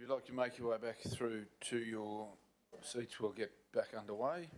If you'd like to make your way back through to your seats, we'll get back underway.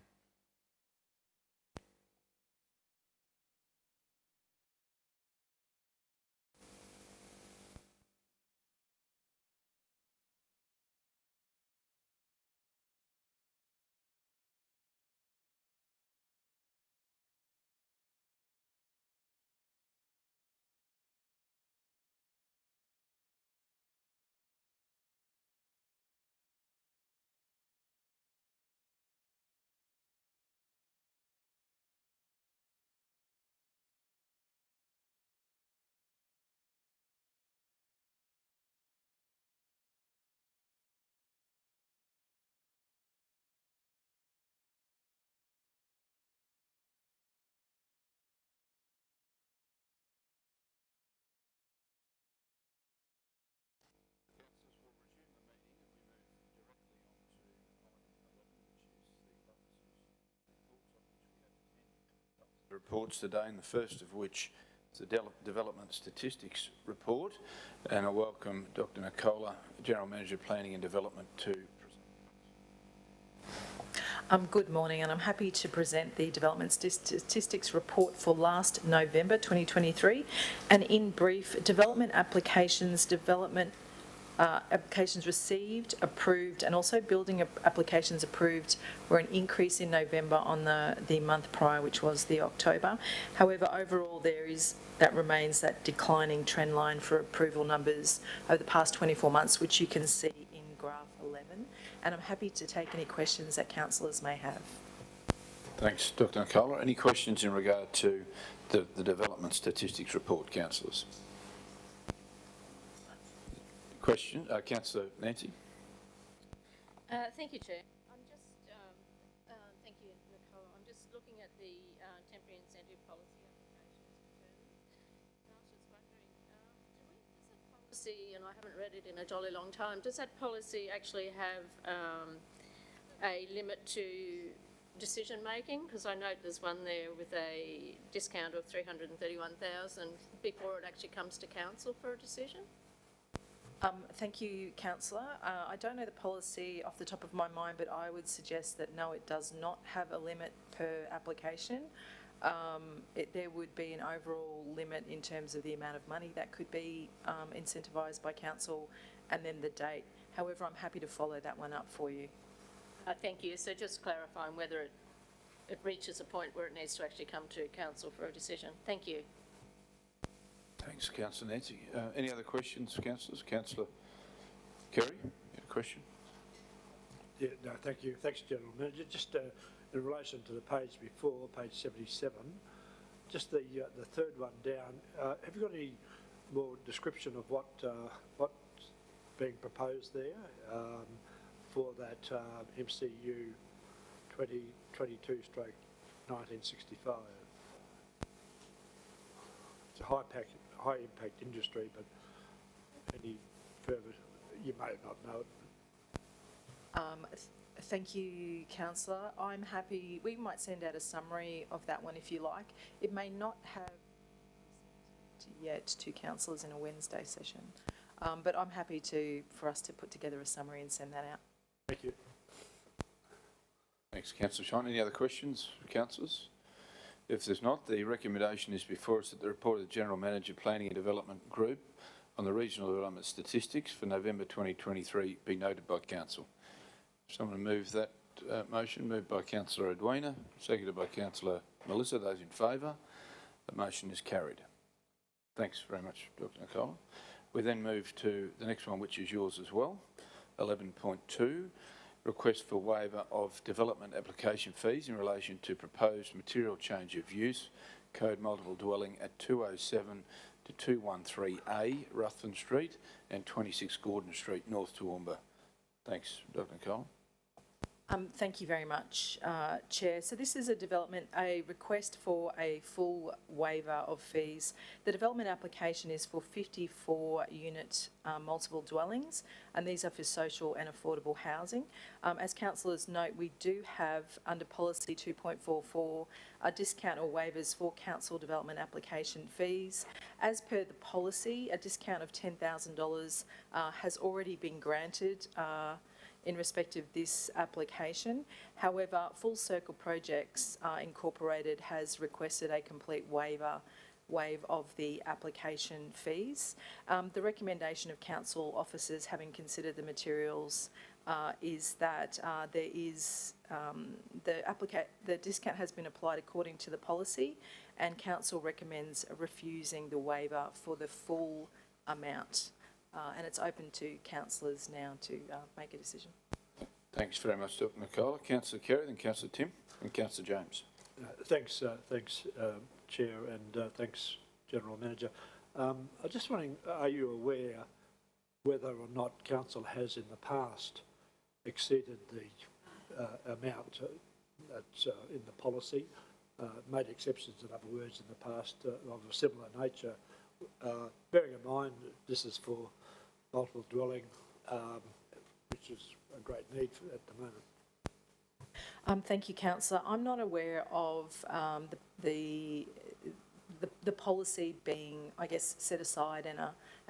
Reports today, and the first of which is the Development Statistics Report, and I welcome Dr Nicola, General Manager Planning and Development, to present. Good morning, and I'm happy to present the Development Statistics Report for last November 2023. And in brief, development applications received, approved, and also building applications approved were an increase in November on the month prior, which was the October. However, overall that remains that declining trend line for approval numbers over the past 24 months, which you can see in graph 11. And I'm happy to take any questions that councillors may have. Thanks, Dr Nicola. Any questions in regard to the Development Statistics Report, councillors? Question, Councillor Nancy. Thank you, Chair. I'm just, thank you, Nicola. I'm just looking at the temporary incentive policy applications return. And I was just wondering, does that policy, and I haven't read it in a jolly long time, does that policy actually have a limit to decision making? Because I note there's one there with a discount of $331,000 before it actually comes to council for a decision. Thank you, Councillor. I don't know the policy off the top of my mind, but I would suggest that no, it does not have a limit per application. There would be an overall limit in terms of the amount of money that could be incentivised by council, and then the date. However, I'm happy to follow that one up for you. Thank you. So just clarifying whether it reaches a point where it needs to actually come to council for a decision. Thank you. Thanks, Councillor Nancy. Any other questions, councillors? Councillor Kerry, you have a question? Yeah, no, thank you. Thanks, General Manager. Just in relation to the page before, page 77, just the third one down, have you got any more description of what's being proposed there for that MCU 2022/1965? It's a high impact industry, but any further, you may not know it. Thank you, Councillor. I'm happy, we might send out a summary of that one if you like. It may not have yet to councillors in a Wednesday session, but I'm happy for us to put together a summary and send that out. Thank you. Thanks, Councillor Shine. Any other questions for councillors? If there's not, the recommendation is before us that the report of the General Manager Planning and Development Group on the Regional Development Statistics for November 2023 be noted by Council. Someone move that motion. Moved by Councillor Edwina, seconded by Councillor Melissa. Those in favour? The motion is carried. Thanks very much, Dr Nicola. We then move to the next one, which is yours as well, 11.2. Request for waiver of development application fees in relation to proposed material change of use, code multiple dwelling at 207 to 213A Ruthven Street and 26 Gordon Street, North Toowoomba. Thanks, Dr Nicola. Thank you very much, Chair. So this is a request for a full waiver of fees. The development application is for 54 unit multiple dwellings, and these are for social and affordable housing. As councillors note, we do have under policy 2.44 a discount or waivers for council development application fees. As per the policy, a discount of $10,000 has already been granted in respect of this application. However, Full Circle Projects Incorporated has requested a complete waive of the application fees. The recommendation of council officers, having considered the materials, is that the discount has been applied according to the policy, and council recommends refusing the waiver for the full amount. And it's open to councillors now to make a decision. Thanks very much, Dr Nicola. Councillor Kerry, then Councillor Tim, and Councillor James. Thanks, Chair, and thanks, General Manager. I'm just wondering, are you aware whether or not council has in the past exceeded the amount that's in the policy, made exceptions, in other words, in the past of a similar nature, bearing in mind this is for multiple dwelling, which is a great need at the moment. Thank you, councillor. I'm not aware of the policy being, I guess, set aside and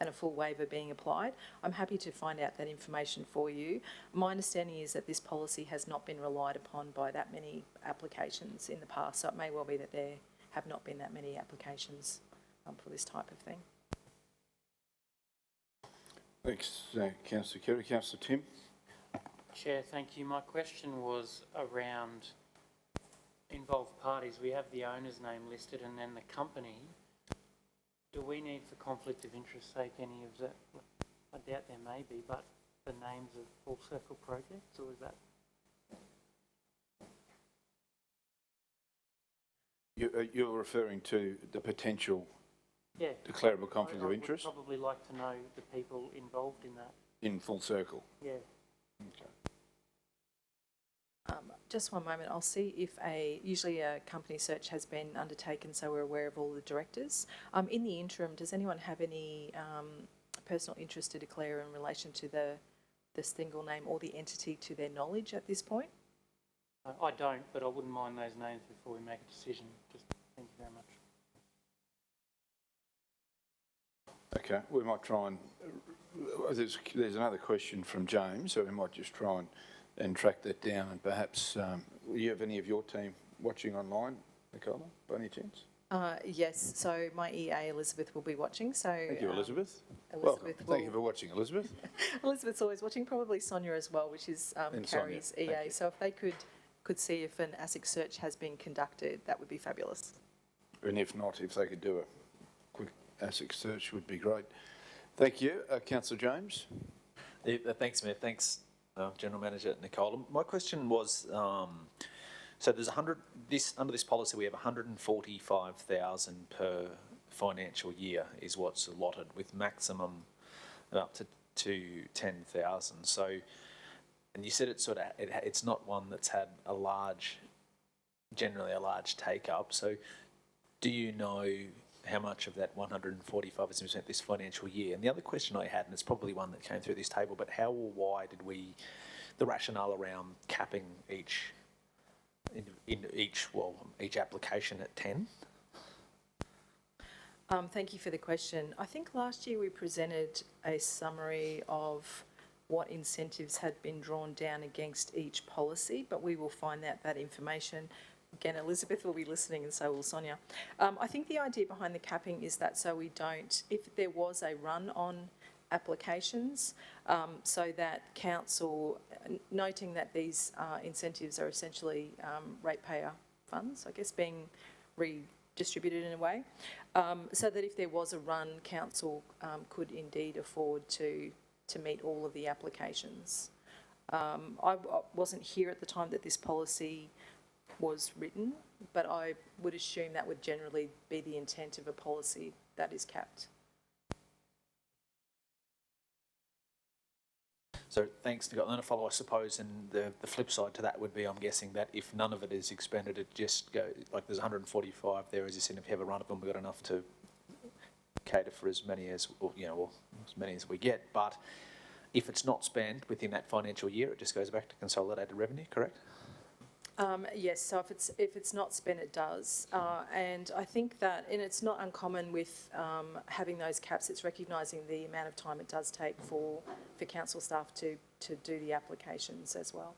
a full waiver being applied. I'm happy to find out that information for you. My understanding is that this policy has not been relied upon by that many applications in the past, so it may well be that there have not been that many applications for this type of thing. Thanks, Councillor Kerry. Councillor Tim. Chair, thank you. My question was around involved parties. We have the owner's name listed and then the company. Do we need, for conflict of interest sake, any of that? I doubt there may be, but the names of Full Circle Projects, or is that? You're referring to the potential Yeah. declarable conflict of I interest would probably like to know the people involved in that. in Full Circle. Yeah. Okay. Just one moment. I'll see if usually a company search has been undertaken, so we're aware of all the directors. In the interim, does anyone have any personal interest to declare in relation to the single name or the entity to their knowledge at this point? I don't, but I wouldn't mind those names before we make a decision. Just thank you very much. Okay, we might try and, there's another question from James, so we might just try and track that down, and perhaps, will you have any of your team watching online, Nicola, by any chance? Yes, so my EA, Elizabeth, will be watching. So Thank you, Elizabeth. Elizabeth Welcome. Thank you for watching, Elizabeth. Elizabeth's always watching, probably Sonia as well, which is And Sonia, Carrie's thank EA. you. So if they could see if an ASIC search has been conducted, that would be fabulous. And if not, if they could do a quick ASIC search would be great. Thank you. Councillor James. Yeah, thanks, Mayor. Thanks, General Manager Nicola. My question was, so there's under this policy we have 145,000 per financial year is what's allotted, with maximum up to 10,000. So, and you said it's it's not one that's had generally a large take up. So, do you know how much of that 145 is spent this financial year? And the other question I had, and it's probably one that came through this table, but how or why did the rationale around capping each application at 10? Thank you for the question. I think last year we presented a summary of what incentives had been drawn down against each policy, but we will find out that information. Again, Elizabeth will be listening, and so will Sonia. I think the idea behind the capping is that so we don't, if there was a run on applications, so that council, noting that these incentives are essentially ratepayer funds, I guess, being redistributed in a way, so that if there was a run, council could indeed afford to meet all of the applications. I wasn't here at the time that this policy was written, but I would assume that would generally be the intent of a policy that is capped. So thanks, Nicole. And then a follow, I suppose, and the flip side to that would be, I'm guessing that if none of it is expended, it just go, like there's 145 there, as you said, if you have a run of them, we've got enough to cater for as many as, or as many as we get. But if it's not spent within that financial year, it just goes back to consolidated revenue, correct? Yes, so if it's not spent, it does. And I think that, and it's not uncommon with having those caps, it's recognising the amount of time it does take for council staff to do the applications as well.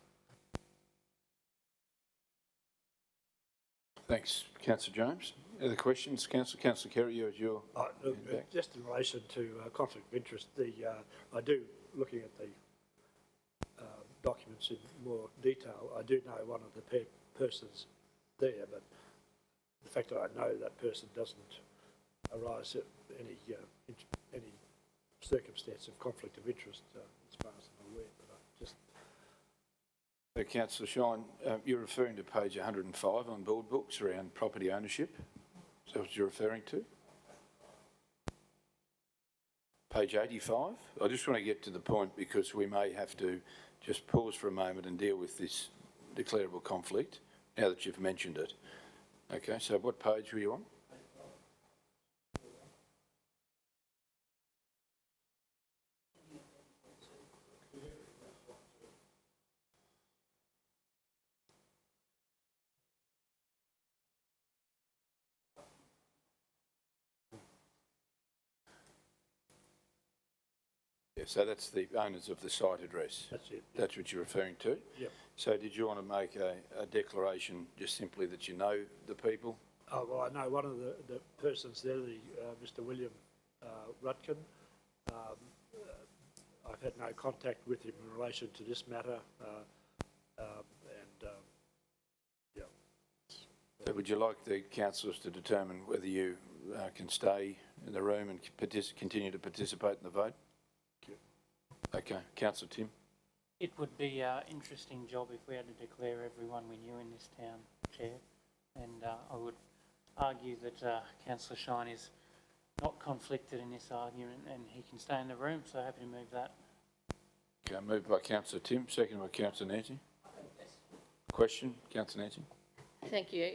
Thanks, Councillor James. Other questions, Councillor? Councillor Kerry, your Look, just in relation to conflict of interest, I do, looking at the documents in more detail, I do know one of the persons there, but the fact that I know that person doesn't arise at any circumstance of conflict of interest, as far as I'm aware. But I just Councillor Shine, you're referring to page 105 on board books around property ownership. Is that what you're referring to? Page 85? I just want to get to the point because we may have to just pause for a moment and deal with this declarable conflict now that you've mentioned it. Okay, so what page were you on? Yeah, so that's the owners of the site address. that's it. That's what you're referring to? Yep. So did you want to make a declaration just simply that you know the people? Oh, well, I know one of the persons there, Mr. William Rutkin. I've had no contact with him in relation to this matter, yeah. So would you like the councillors to determine whether you can stay in the room and continue to participate in the vote? Okay, Councillor Tim. It would be an interesting job if we had to declare everyone we knew in this town, Chair. And I would argue that Councillor Shine is not conflicted in this argument and he can stay in the room, so happy to move that. Okay, moved by Councillor Tim, seconded by Councillor Nancy. Question, Councillor Nancy? Thank you.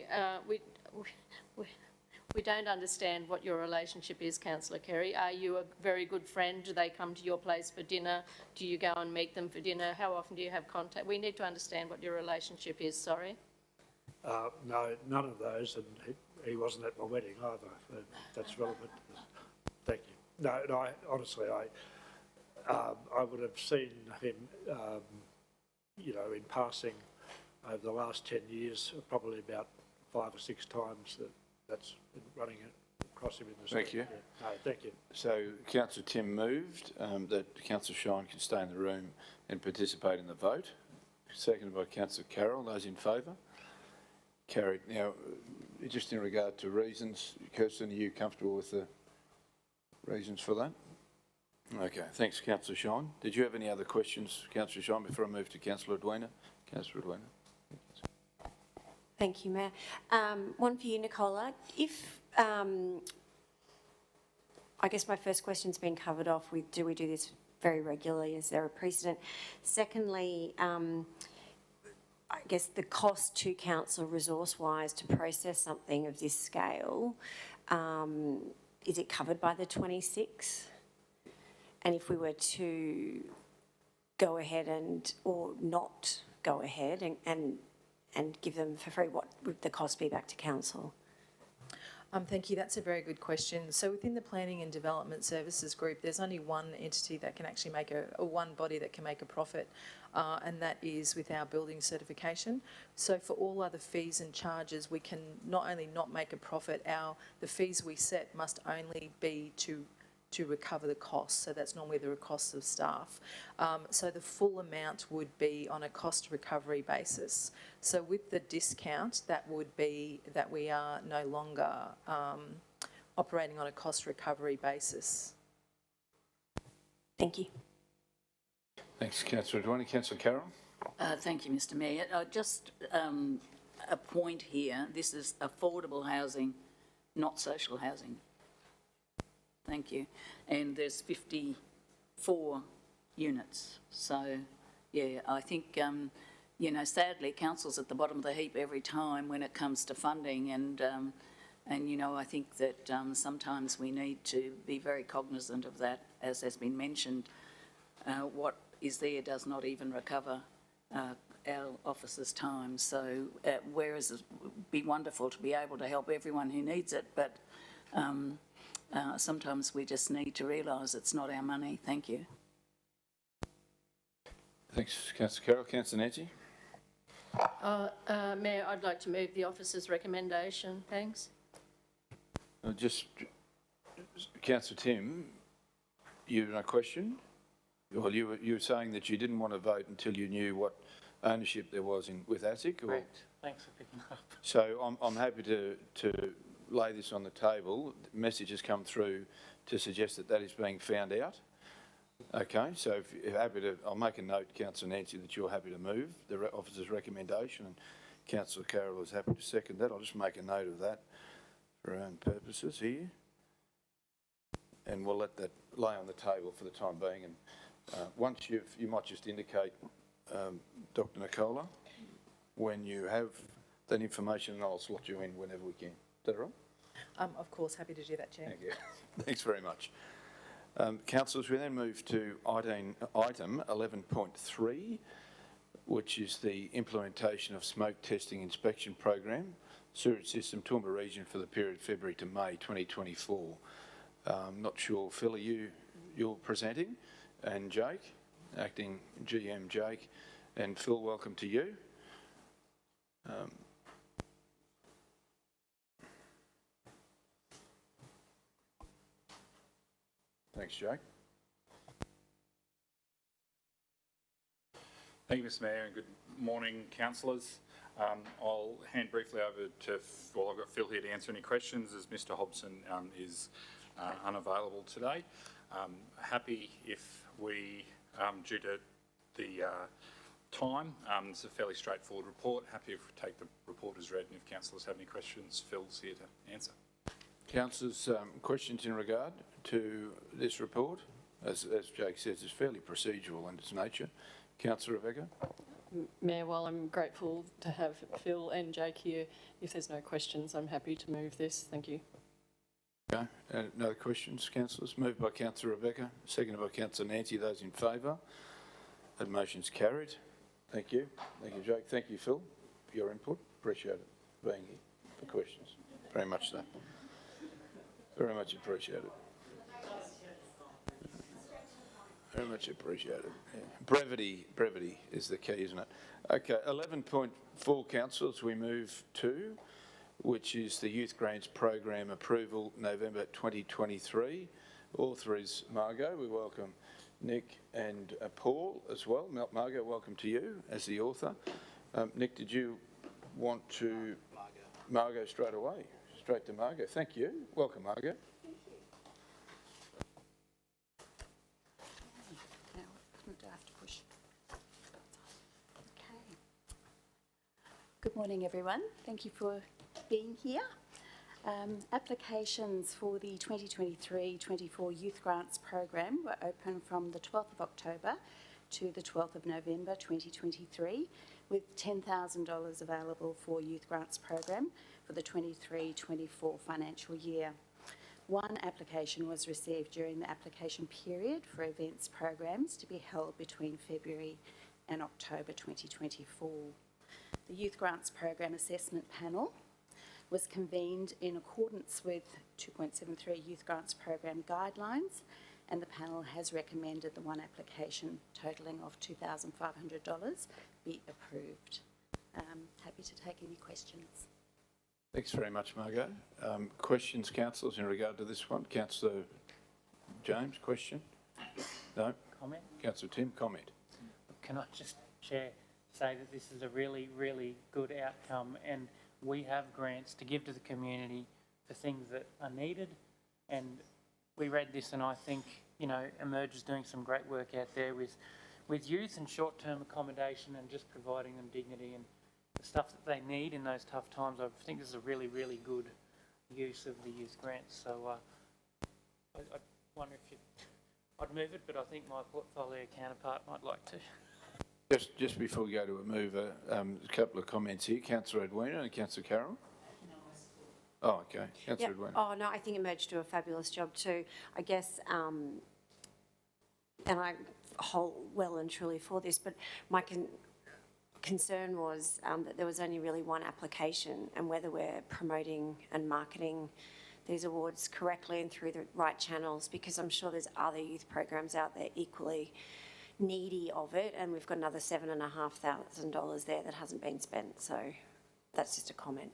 We don't understand what your relationship is, Councillor Kerry. Are you a very good friend? Do they come to your place for dinner? Do you go and meet them for dinner? How often do you have contact? We need to understand what your relationship is, sorry. No, none of those, and he wasn't at my wedding either, if that's relevant. Thank you. No, honestly, I would have seen him, in passing over the last 10 years, probably about 5 or 6 times that's been running across him in the street. Thank you. Yeah. No, thank you. So Councillor Tim moved that Councillor Shine can stay in the room and participate in the vote. Seconded by Councillor Carroll. Those in favour? Carried. Now, just in regard to reasons, Kirsten, are you comfortable with the reasons for that? Okay, thanks, Councillor Shine. Did you have any other questions, Councillor Shine, before I move to Councillor Edwina? Councillor Edwina. Thank you, Mayor. One for you, Nicola. I guess my first question's been covered off with, do we do this very regularly? Is there a precedent? Secondly, I guess the cost to council resource-wise to process something of this scale, is it covered by the 26? And if we were to go ahead or not go ahead and give them for free, what would the cost be back to council? Thank you. That's a very good question. So within the Planning and Development Services Group, there's only one entity that can actually make one body that can make a profit, and that is with our building certification. So for all other fees and charges, we can not only not make a profit, the fees we set must only be to recover the costs. So that's normally the costs of staff. So the full amount would be on a cost recovery basis. So with the discount, that would be that we are no longer operating on a cost recovery basis. Thank you. Thanks, Councillor Edwina. Councillor Carroll. Thank you, Mr Mayor. Just a point here. This is affordable housing, not social housing. Thank you. And there's 54 units. So, yeah, I think, sadly, council's at the bottom of the heap every time when it comes to funding, and I think that sometimes we need to be very cognizant of that, as has been mentioned. What is there does not even recover our officers' time. So, whereas it would be wonderful to be able to help everyone who needs it, but sometimes we just need to realise it's not our money. Thank you. Thanks, Councillor Carroll. Councillor Nancy? Mayor, I'd like to move the officer's recommendation. Thanks. Just, Councillor Tim, you had a question? Well, you were saying that you didn't want to vote until you knew what ownership there was with ASIC? Or? Correct. Thanks for picking up. So I'm happy to lay this on the table. The message has come through to suggest that that is being found out. Okay, so if you're happy to, I'll make a note, Councillor Nancy, that you're happy to move the officer's recommendation, and Councillor Carroll is happy to second that. I'll just make a note of that for our own purposes here. And we'll let that lay on the table for the time being. And once you might just indicate, Dr. Nicola, when you have that information, and I'll slot you in whenever we can. Is that all right? Of course, happy to do that, Chair. Thank you. Thanks very much. Councillors, we then move to item 11.3, which is the implementation of smoke testing inspection program, sewage system, Toowoomba region for the period February to May 2024. Not sure, Phil, you're presenting, and Jake, acting GM Jake, and Phil, welcome to you. Thanks, Jake. Thank you, Mr. Mayor, and good morning, councillors. I'll hand briefly over to, I've got Phil here to answer any questions, as Mr. Hobson is unavailable today. Happy if we, due to the time, it's a fairly straightforward report. Happy if we take the report as read, and if councillors have any questions, Phil's here to answer. Councillors, questions in regard to this report? As Jake says, it's fairly procedural in its nature. Councillor Rebecca? Mayor, while I'm grateful to have Phil and Jake here, if there's no questions, I'm happy to move this. Thank you. Okay. No other questions, councillors? Moved by Councillor Rebecca, seconded by Councillor Nancy. Those in favour? That motion's carried. Thank you. Thank you, Jake. Thank you, Phil, for your input. Appreciate it being here for questions. Very much so. Very much appreciated. Very much appreciated. Yeah. Brevity is the key, isn't it? Okay, 11.4, councillors, we move to, which is the Youth Grants Program approval, November 2023. Author is Margot. We welcome Nick and Paul as well. Margot, welcome to you as the author. Nick, did you want to? Margot straight away. Straight to Margot. Thank you. Welcome, Margot. Now, do I have to push? Okay. Good morning, everyone. Thank you for being here. Applications for the 2023-24 Youth Grants Program were open from the 12th of October to the 12th of November 2023, with $10,000 available for Youth Grants Program for the 23-24 financial year. One application was received during the application period for events programs to be held between February and October 2024. The Youth Grants Program Assessment Panel was convened in accordance with 2.73 Youth Grants Program guidelines, and the panel has recommended the one application totalling of $2,500 be approved. Happy to take any questions. Thanks very much, Margot. Questions, councillors, in regard to this one? Councillor James, question? No? Comment? Councillor Tim, comment. Can I just, Chair, say that this is a really, really good outcome, and we have grants to give to the community for things that are needed. And we read this, and I think, Emerge is doing some great work out there with youth and short-term accommodation and just providing them dignity and the stuff that they need in those tough times. I think this is a really, really good use of the youth grants. So I wonder if I'd I'd move it, but I think my portfolio counterpart might like to. Just before we go to a mover, a couple of comments here. Councillor Edwina and Councillor Carroll. Oh, okay. Councillor Yep. Edwina. Oh, no, I think Emerge do a fabulous job too. I guess, and I hold well and truly for this, but my concern was that there was only really one application, and whether we're promoting and marketing these awards correctly and through the right channels, because I'm sure there's other youth programs out there equally needy of it, and we've got another $7,500 there that hasn't been spent. So that's just a comment.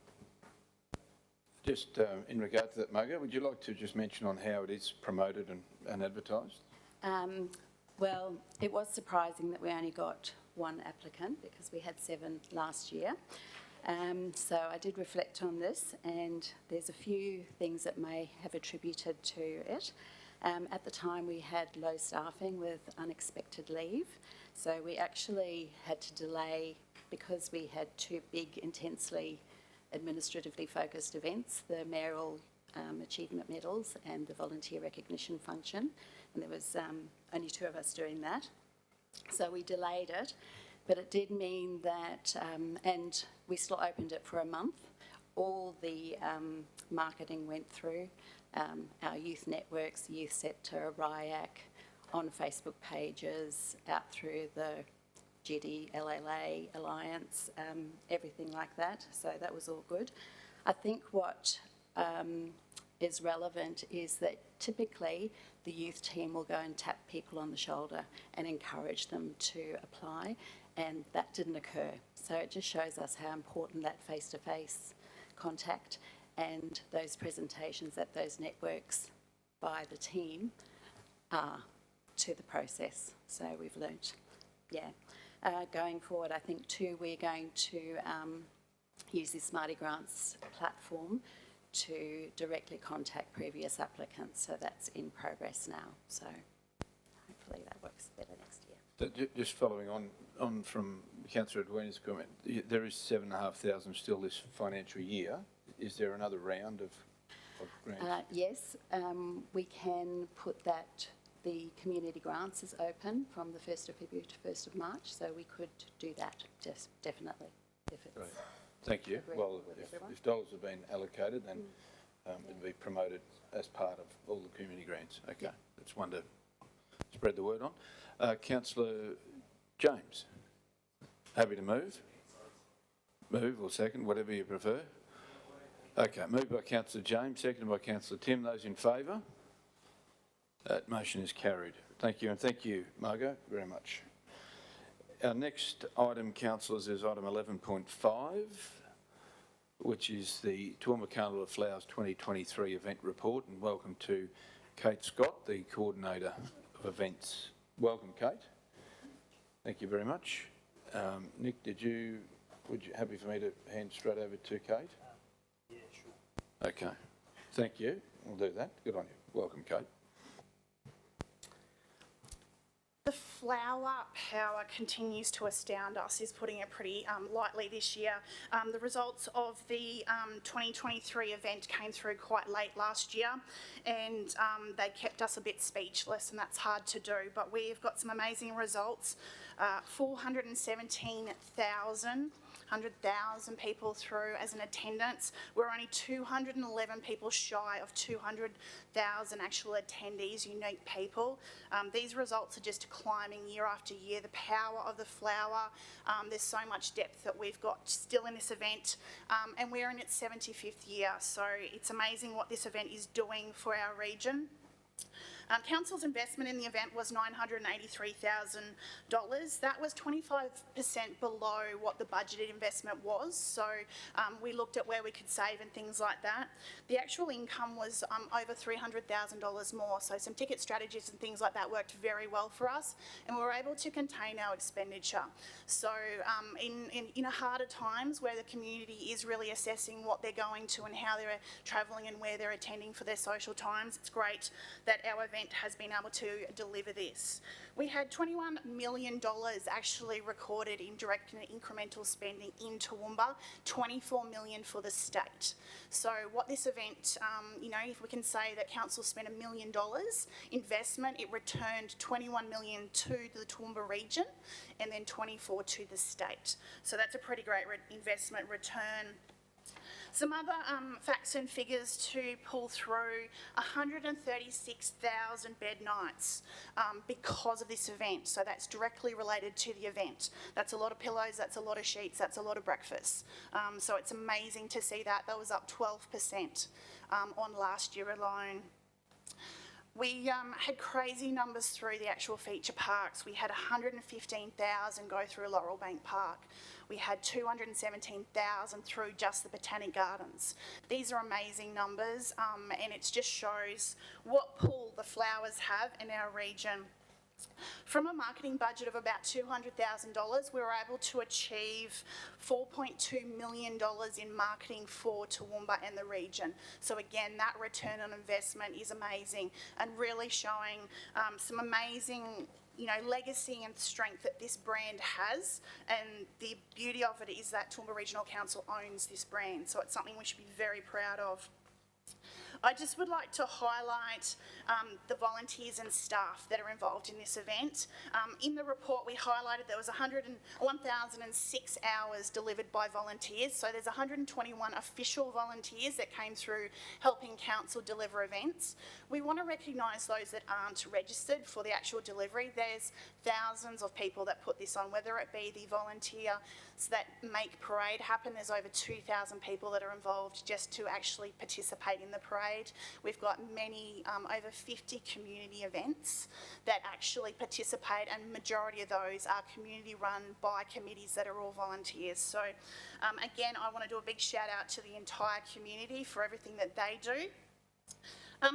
Just in regard to that, Margaret, would you like to just mention on how it is promoted and advertised? Well, it was surprising that we only got one applicant because we had 7 last year. So I did reflect on this, and there's a few things that may have attributed to it. At the time, we had low staffing with unexpected leave, so we actually had to delay because we had 2 big, intensely administratively focused events, the mayoral achievement medals and the volunteer recognition function, and there was only 2 of us doing that. So we delayed it, but it did mean that, and we still opened it for a month. All the marketing went through our youth networks, Youth Sector, RIAC, on Facebook pages, out through the GD, LLA, Alliance, everything like that. So that was all good. I think what is relevant is that typically the youth team will go and tap people on the shoulder and encourage them to apply, and that didn't occur. So it just shows us how important that face-to-face contact and those presentations at those networks by the team are to the process. So we've learnt, going forward, I think too, we're going to use the Smarty Grants platform to directly contact previous applicants. So that's in progress now. So hopefully that works better next year. Just following on from Councillor Edwina's comment, there is 7,500 still this financial year. Is there another round of grants? Yes, we can put that. The community grants is open from the 1st of February to 1st of March, so we could do that, just definitely, if it's... Right. Thank you. agreed Well, with everyone. if dollars have been allocated, then it'll be promoted as part of all the community grants. Okay, that's one to spread the word on. Councillor James, happy to move? Move or second, whatever you prefer. Okay, moved by Councillor James, seconded by Councillor Tim. Those in favour? That motion is carried. Thank you, and thank you, Margot, very much. Our next item, councillors, is item 11.5, which is the Toowoomba Carnival of Flowers 2023 event report, and welcome to Kate Scott, the coordinator of events. Welcome, Kate. Thank you very much. Nick, would you happy for me to hand straight over to Kate? Yeah, sure. Okay, thank you. We'll do that. Good on you. Welcome, Kate. The flower power continues to astound us, is putting it pretty lightly this year. The results of the 2023 event came through quite late last year, and they kept us a bit speechless, and that's hard to do, but we've got some amazing results. 100,000 people through as an attendance. We're only 211 people shy of 200,000 actual attendees, unique people. These results are just climbing year after year. The power of the flower, there's so much depth that we've got still in this event, and we're in its 75th year, so it's amazing what this event is doing for our region. Council's investment in the event was $983,000. That was 25% below what the budgeted investment was, so we looked at where we could save and things like that. The actual income was over $300,000 more, so some ticket strategies and things like that worked very well for us, and we were able to contain our expenditure. So in harder times where the community is really assessing what they're going to and how they're travelling and where they're attending for their social times, it's great that our event event has been able to deliver this. We had $21 million actually recorded in direct and incremental spending in Toowoomba, $24 million for the state. So what this event, if we can say that council spent $1 million investment, it returned $21 million to the Toowoomba region and then 24 to the state. So that's a pretty great investment return. Some other facts and figures to pull through: 136,000 bed nights because of this event. So that's directly related to the event. That's a lot of pillows, that's a lot of sheets, that's a lot of breakfast. So it's amazing to see that. That was up 12% on last year alone. We had crazy numbers through the actual feature parks. We had 115,000 go through Laurel Bank Park. We had 217,000 through just the Botanic Gardens. These are amazing numbers, and it just shows what pull the flowers have in our region. From a marketing budget of about $200,000, we were able to achieve $4.2 million in marketing for Toowoomba and the region. So again, that return on investment is amazing and really showing some amazing legacy and strength that this brand has, and the beauty of it is that Toowoomba Regional Council owns this brand, so it's something we should be very proud of. I just would like to highlight the volunteers and staff that are involved in this event. In the report, we highlighted there was 1,006 hours delivered by volunteers, so there's 121 official volunteers that came through helping council deliver events. We want to recognise those that aren't registered for the actual delivery. There's thousands of people that put this on, whether it be the volunteers that make parade happen. There's over 2,000 people that are involved just to actually participate in the parade. We've got many, over 50 community events that actually participate, and majority of those are community run by committees that are all volunteers. So again, I want to do a big shout out to the entire community for everything that they do.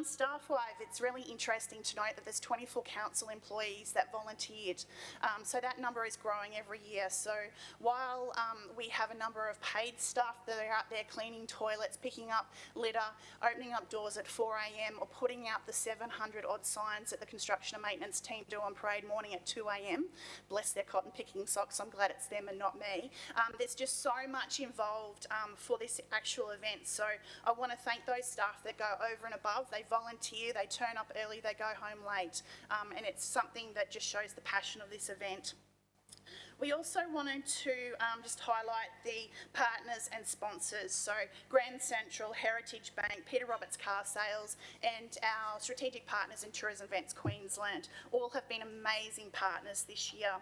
Staff-wise, it's really interesting to note that there's 24 council employees that volunteered. So that number is growing every year. So while we have a number of paid staff that are out there cleaning toilets, picking up litter, opening up doors at 4 a.m, or putting out the 700 odd signs that the construction and maintenance team do on parade morning at 2 a.m, bless their cotton picking socks, I'm glad it's them and not me. There's just so much involved for this actual event. So I want to thank those staff that go over and above. They volunteer, they turn up early, they go home late, and it's something that just shows the passion of this event. We also wanted to just highlight the partners and sponsors. So Grand Central, Heritage Bank, Peter Roberts Car Sales, and our strategic partners in Tourism Events Queensland all have been amazing partners this year.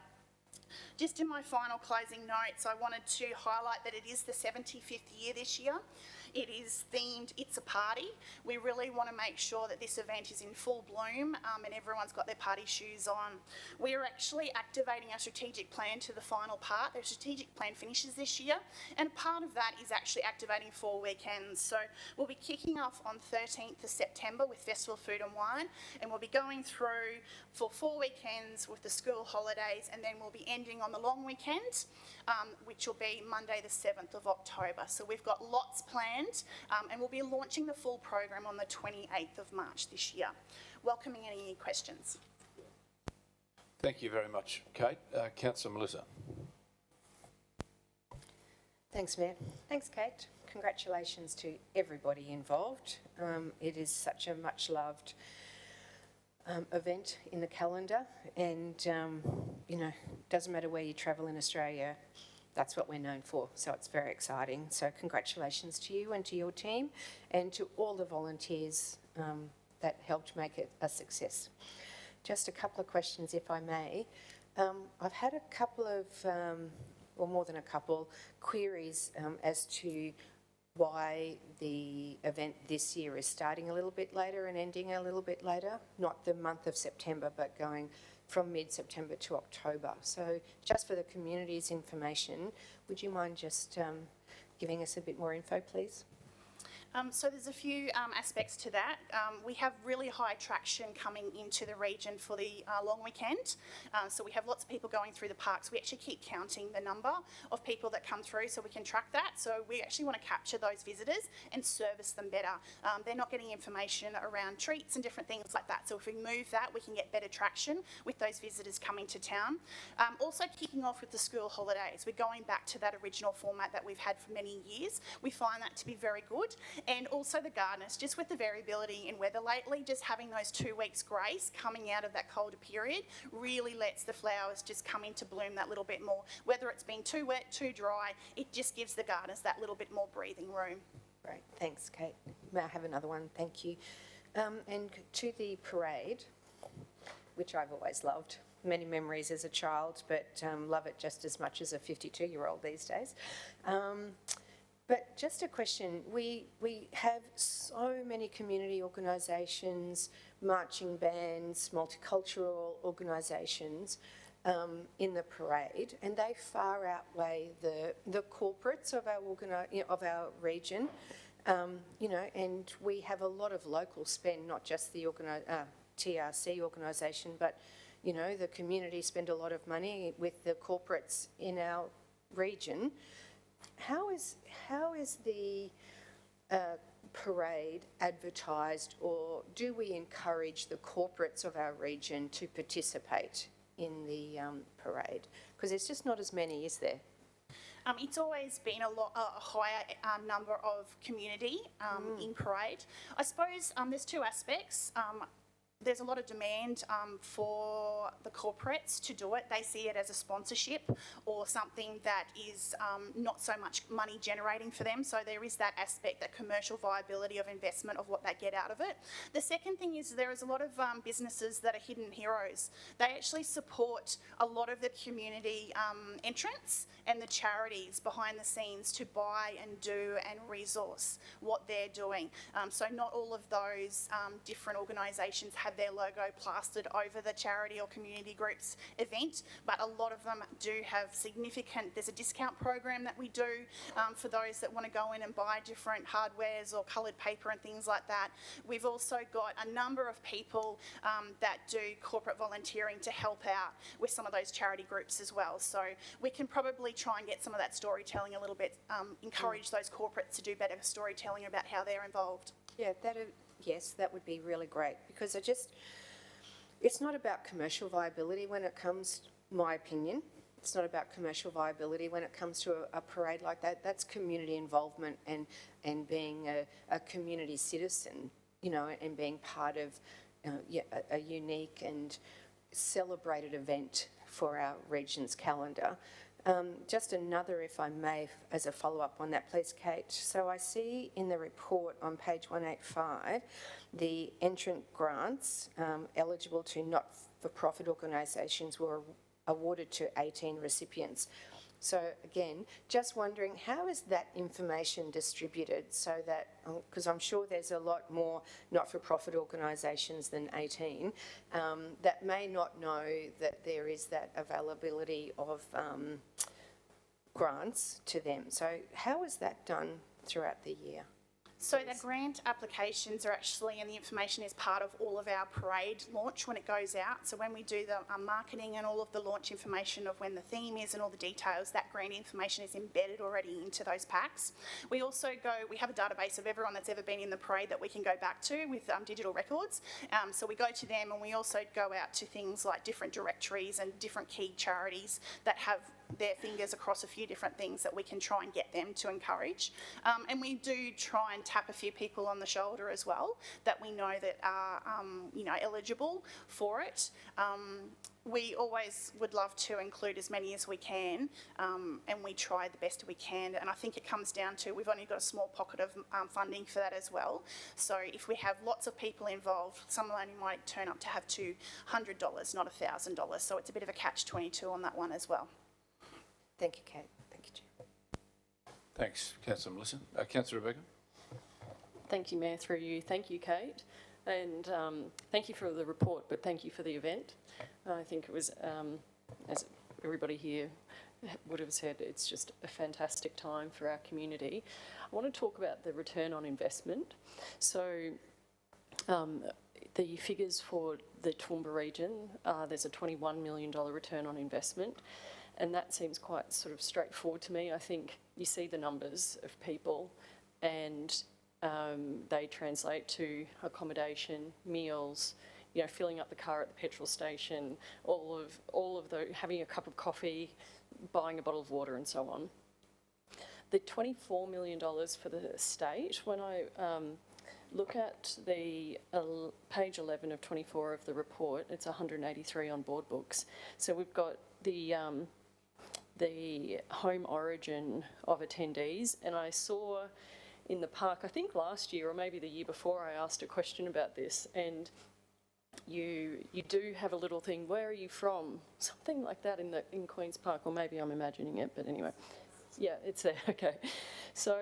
Just in my final closing notes, I wanted to highlight that it is the 75th year this year. It is themed It's a Party. We really want to make sure that this event is in full bloom and everyone's got their party shoes on. We're actually activating our strategic plan to the final part. The strategic plan finishes this year, and part of that is actually activating 4 weekends. So we'll be kicking off on 13th of September with Festival Food and Wine, and we'll be going through for 4 weekends with the school holidays, and then we'll be ending on the long weekend, which will be Monday the 7th of October. So we've got lots planned. And we'll be launching the full program on the 28th of March this year. Welcoming any questions. Thank you very much, Kate. Councillor Melissa. Thanks, Mayor. Thanks, Kate. Congratulations to everybody involved. It is such a much-loved event in the calendar, and, doesn't matter where you travel in Australia, that's what we're known for, so it's very exciting. So congratulations to you and to your team and to all the volunteers that helped make it a success. Just a couple of questions, if I may. I've had a couple of, or more than a couple, queries as to why the event this year is starting a little bit later and ending a little bit later, not the month of September, but going from mid-September to October. So just for the community's information, would you mind just giving us a bit more info, please? So there's a few aspects to that. We have really high traction coming into the region for the long weekend. So we have lots of people going through the parks. We actually keep counting the number of people that come through so we can track that. So we actually want to capture those visitors and service them better. They're not getting information around treats and different things like that. So if we move that, we can get better traction with those visitors coming to town. Also kicking off with the school holidays. We're going back to that original format that we've had for many years. We find that to be very good. And also the gardeners, just with the variability in weather lately, just having those 2 weeks grace coming out of that colder period really lets the flowers just come into bloom that little bit more. Whether it's been too wet, too dry, it just gives the gardeners that little bit more breathing room. Great, thanks, Kate. May I have another one? Thank you. And to the parade, which I've always loved, many memories as a child, but love it just as much as a 52-year-old these days. But just a question, we have so many community organisations, marching bands, multicultural organisations in the parade, and they far outweigh the corporates of our region, and we have a lot of local spend, not just the TRC organisation, but the community spend a lot of money with the corporates in our region. How is the parade advertised, or do we encourage the corporates of our region to participate in the parade? Because there's just not as many, is there? It's always been a higher number of community in parade. I suppose there's two aspects. There's a lot of demand for the corporates to do it. They see it as a sponsorship or something that is not so much money generating for them. So there is that aspect, that commercial viability of investment of what they get out of it. The second thing is there is a lot of businesses that are hidden heroes. They actually support a lot of the community entrants and the charities behind the scenes to buy and do and resource what they're doing. So not all of those different organisations have their logo plastered over the charity or community group's event, but a lot of them do have significant, there's a discount program that we do for those that want to go in and buy different hardwares or coloured paper and things like that. We've also got a number of people that do corporate volunteering to help out with some of those charity groups as well. So we can probably try and get some of that storytelling a little bit, encourage those corporates to do better storytelling about how they're involved. Yeah, yes, that would be really great, because it's not about commercial viability when it comes, my opinion, it's not about commercial viability when it comes to a parade like that. That's community involvement and being a community citizen, and being part of a unique and celebrated event for our region's calendar. Just another, if I may, as a follow-up on that, please, Kate. So I see in the report on page 185, the entrant grants eligible to not-for-profit organisations were awarded to 18 recipients. So again, just wondering, how is that information distributed so that, because I'm sure there's a lot more not-for-profit organisations than 18 that may not know that there is that availability of grants to them. So how is that done throughout the year? So the grant applications are actually, and the information is part of all of our parade launch when it goes out. So when we do the marketing and all of the launch information of when the theme is and all the details, that grant information is embedded already into those packs. We also we have a database of everyone that's ever been in the parade that we can go back to with digital records. So we go to them, and we also go out to things like different directories and different key charities that have their fingers across a few different things that we can try and get them to encourage. And we do try and tap a few people on the shoulder as well that we know that are, eligible for it. We always would love to include as many as we can, and we try the best we can. And I think it comes down to we've only got a small pocket of funding for that as well. So if we have lots of people involved, someone only might turn up to have $200, not $1,000. So it's a bit of a catch-22 on that one as well. Thank you, Kate. Thank you, Chair. Thanks, Councillor Melissa. Councillor Rebecca. Thank you, Mayor, through you. Thank you, Kate. And thank you for the report, but thank you for the event. I think it was, as everybody here would have said, it's just a fantastic time for our community. I want to talk about the return on investment. So the figures for the Toowoomba region, there's a $21 million return on investment, and that seems quite sort of straightforward to me. I think you see the numbers of people and they translate to accommodation, meals, you know, filling up the car at the petrol station, all of the, having a cup of coffee, buying a bottle of water and so on. The $24 million for the state, when I look at the page 11 of 24 of the report, it's 183 on board books. So we've got the home origin of attendees, and I saw in the park, I think last year or maybe the year before, I asked a question about this, and you do have a little thing, where are you from? Something like that in Queen's Park, or maybe I'm imagining it, but anyway. Yeah, it's there, okay. So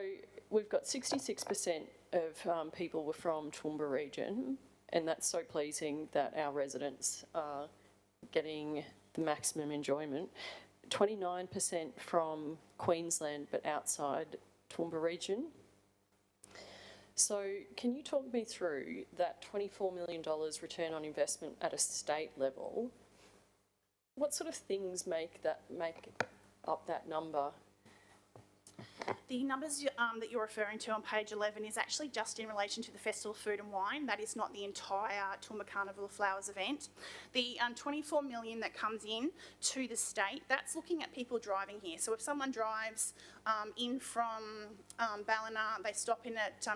we've got 66% of people were from Toowoomba region, and that's so pleasing that our residents are getting the maximum enjoyment. 29% from Queensland, but outside Toowoomba region. So can you talk me through that $24 million return on investment at a state level? What sort of things make up that number? The numbers that you're referring to on page 11 is actually just in relation to the Festival of Food and Wine. That is not the entire Toowoomba Carnival of Flowers event. The 24 million that comes in to the state, that's looking at people driving here. So if someone drives in from Ballina, they stop in at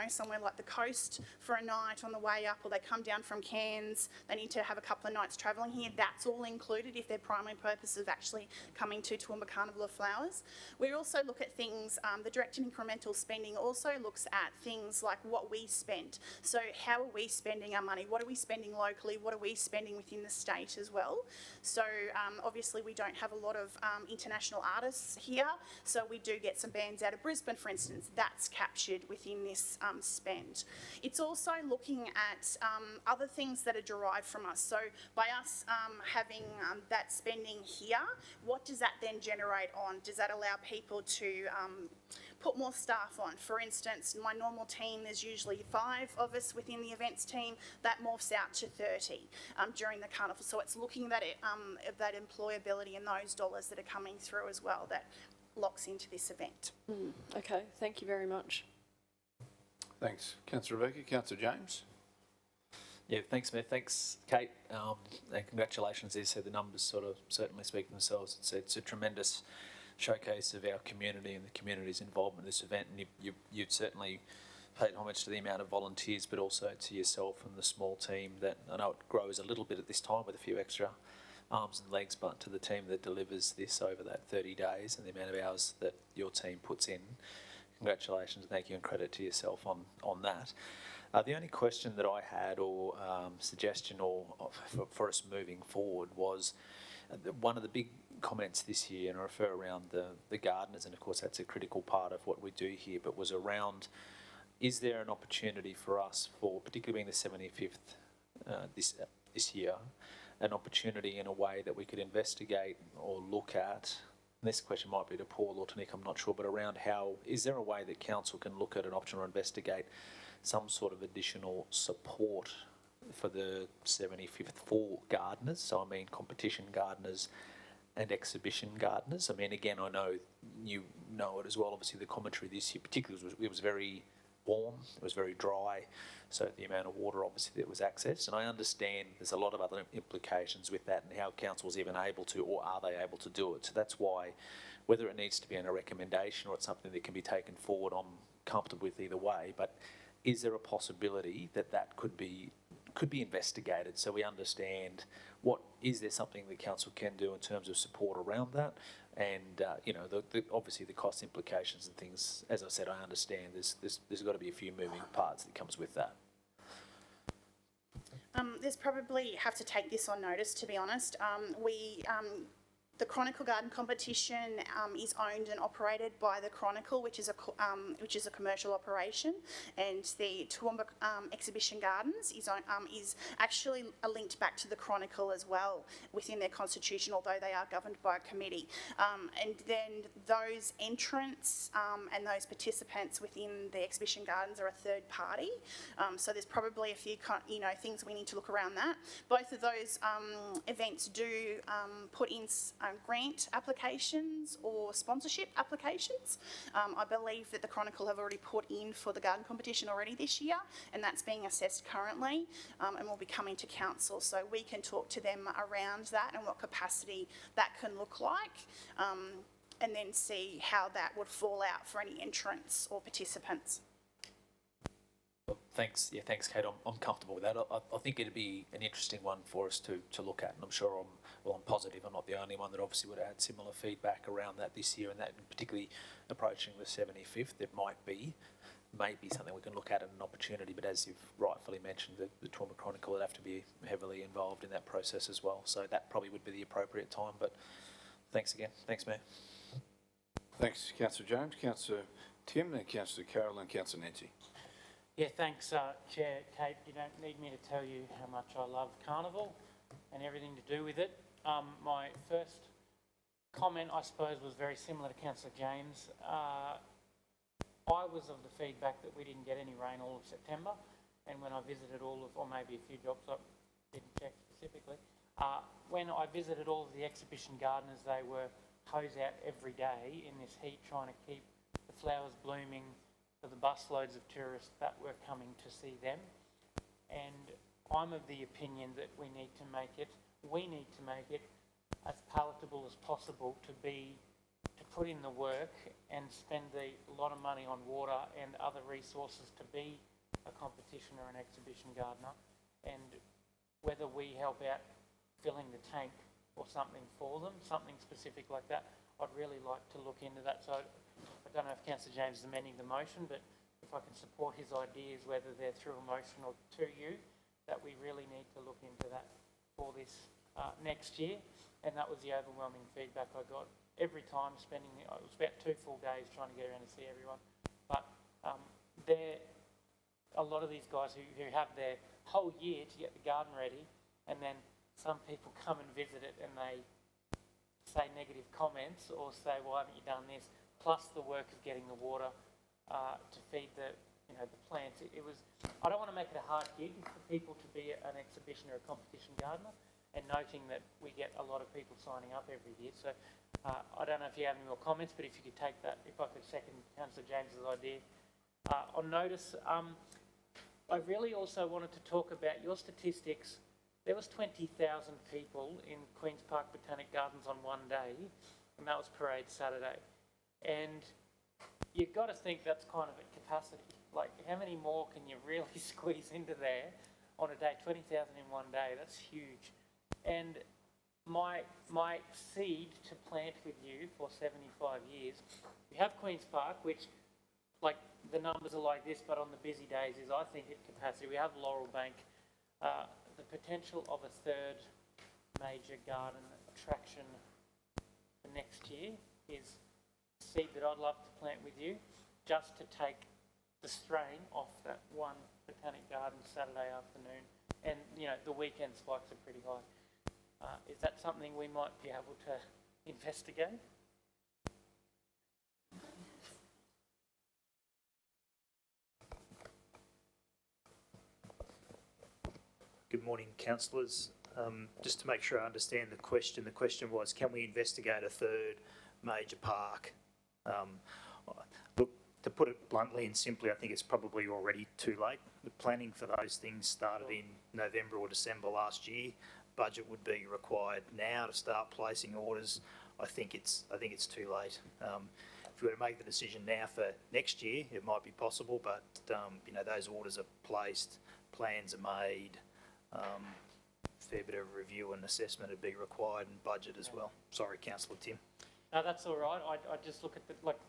somewhere like the coast for a night on the way up, or they come down from Cairns, they need to have a couple of nights travelling here, that's all included if their primary purpose is actually coming to Toowoomba Carnival of Flowers. We also look at things, the direct and incremental spending also looks at things like what we spend. So how are we spending our money? What are we spending locally? What are we spending within the state as well? So obviously we don't have a lot of international artists here, so we do get some bands out of Brisbane, for instance. That's captured within this spend. It's also looking at other things that are derived from us. So by us having that spending here, what does that then generate on? Does that allow people to put more staff on? For instance, my normal team, there's usually 5 of us within the events team. That morphs out to 30 during the carnival. So it's looking at that employability and those dollars that are coming through as well that locks into this event. Okay, thank you very much. Thanks, Councillor Rebecca. Councillor James. Yeah, thanks, Smith. Thanks, Kate. And congratulations. As you said, the numbers sort of certainly speak for themselves. It's a tremendous showcase of our community and the community's involvement in this event. And you've certainly paid homage to the amount of volunteers, but also to yourself and the small team that, I know it grows a little bit at this time with a few extra arms and legs, but to the team that delivers this over that 30 days and the amount of hours that your team puts in. Congratulations, thank you, and credit to yourself on that. The only question that I had, or suggestion, or for us moving forward, was one of the big comments this year, and I refer around the gardeners, and of course that's a critical part of what we do here, but was around, is there an opportunity for us, for particularly being the 75th this year, an opportunity in a way that we could investigate or look at, and this question might be to Paul or to Nick, I'm not sure, but around how, is there a way that council can look at an option or investigate some sort of additional support for the 75th for gardeners? So I mean competition gardeners and exhibition gardeners. I mean, again, I know you know it as well, obviously the commentary this year particularly, it was very warm, it was very dry, so the amount of water obviously that was accessed, and I understand there's a lot of other implications with that and how council's even able to, or are they able to do it. So that's why, whether it needs to be in a recommendation or it's something that can be taken forward, I'm comfortable with either way, but is there a possibility that that could be investigated so we understand what, is there something the council can do in terms of support around that? And obviously the cost implications and things, as I said, I understand there's got to be a few moving parts that comes with that. There's probably have to take this on notice, to be honest. We The Chronicle Garden Competition is owned and operated by the Chronicle, which is a commercial operation, and the Toowoomba Exhibition Gardens is actually linked back to the Chronicle as well within their constitution, although they are governed by a committee. And then those entrants and those participants within the exhibition gardens are a third party. So there's probably a few things we need to look around that. Both of those events do put in grant applications or sponsorship applications. I believe that the Chronicle have already put in for the garden competition already this year, and that's being assessed currently, and will be coming to council, so we can talk to them around that and what capacity that can look like, and then see how that would fall out for any entrants or participants. Well, thanks, Kate. I'm comfortable with that. I think it'd be an interesting one for us to look at, and I'm sure I'm positive I'm not the only one that obviously would have had similar feedback around that this year, and that particularly approaching the 75th, it might be something we can look at as an opportunity, but as you've rightfully mentioned, the Toowoomba Chronicle would have to be heavily involved in that process as well, so that probably would be the appropriate time, but thanks again. Thanks, Mayor. Thanks, Councillor James, Councillor Tim, and Councillor Carroll and Councillor Nancy. Yeah, thanks, Chair. Kate, you don't need me to tell you how much I love Carnival and everything to do with it. My first comment, I suppose, was very similar to Councillor James. I was of the feedback that we didn't get any rain all of September, and when I visited or maybe a few jobs, I didn't check specifically. When I visited all of the exhibition gardeners, they were hose out every day in this heat, trying to keep the flowers blooming for the busloads of tourists that were coming to see them. And I'm of the opinion that we need to make it as palatable as possible to put in the work and spend a lot of money on water and other resources to be a competition or an exhibition gardener. And whether we help out filling the tank or something for them, something specific like that, I'd really like to look into that. So I don't know if Councillor James is amending the motion, but if I can support his ideas, whether they're through a motion or to you, that we really need to look into that for this next year. And that was the overwhelming feedback I got every time, it was about 2 full days trying to get around to see everyone. But a lot of these guys who have their whole year to get the garden ready, and then some people come and visit it and they say negative comments or say, why haven't you done this? Plus the work of getting the water to feed the plants. I don't want to make it a hard gig for people to be an exhibition or a competition gardener, and noting that we get a lot of people signing up every year. So I don't know if you have any more comments, but if you could take that, if I could second Councillor James's idea. On notice, I really also wanted to talk about your statistics. There was 20,000 people in Queen's Park Botanic Gardens on one day, and that was Parade Saturday. And you've got to think that's kind of at capacity. Like, how many more can you really squeeze into there on a day? 20,000 in one day, that's huge. And my seed to plant with you for 75 years, we have Queen's Park, which, like, the numbers are like this, but on the busy days is, I think, at capacity. We have Laurel Bank. The potential of a third major garden attraction for next year is a seed that I'd love to plant with you, just to take the strain off that one botanic garden Saturday afternoon. And, the weekend spikes are pretty high. Is that something we might be able to investigate? Good morning, councillors. Just to make sure I understand the question was, can we investigate a third major park? Look, to put it bluntly and simply, I think it's probably already too late. The planning for those things started in November or December last year. Budget would be required now to start placing orders. I think it's too late. If we were to make the decision now for next year, it might be possible, but those orders are placed, plans are made. Fair bit of review and assessment would be required, and budget as well. Sorry, Councillor Tim. No, that's all right. I just look at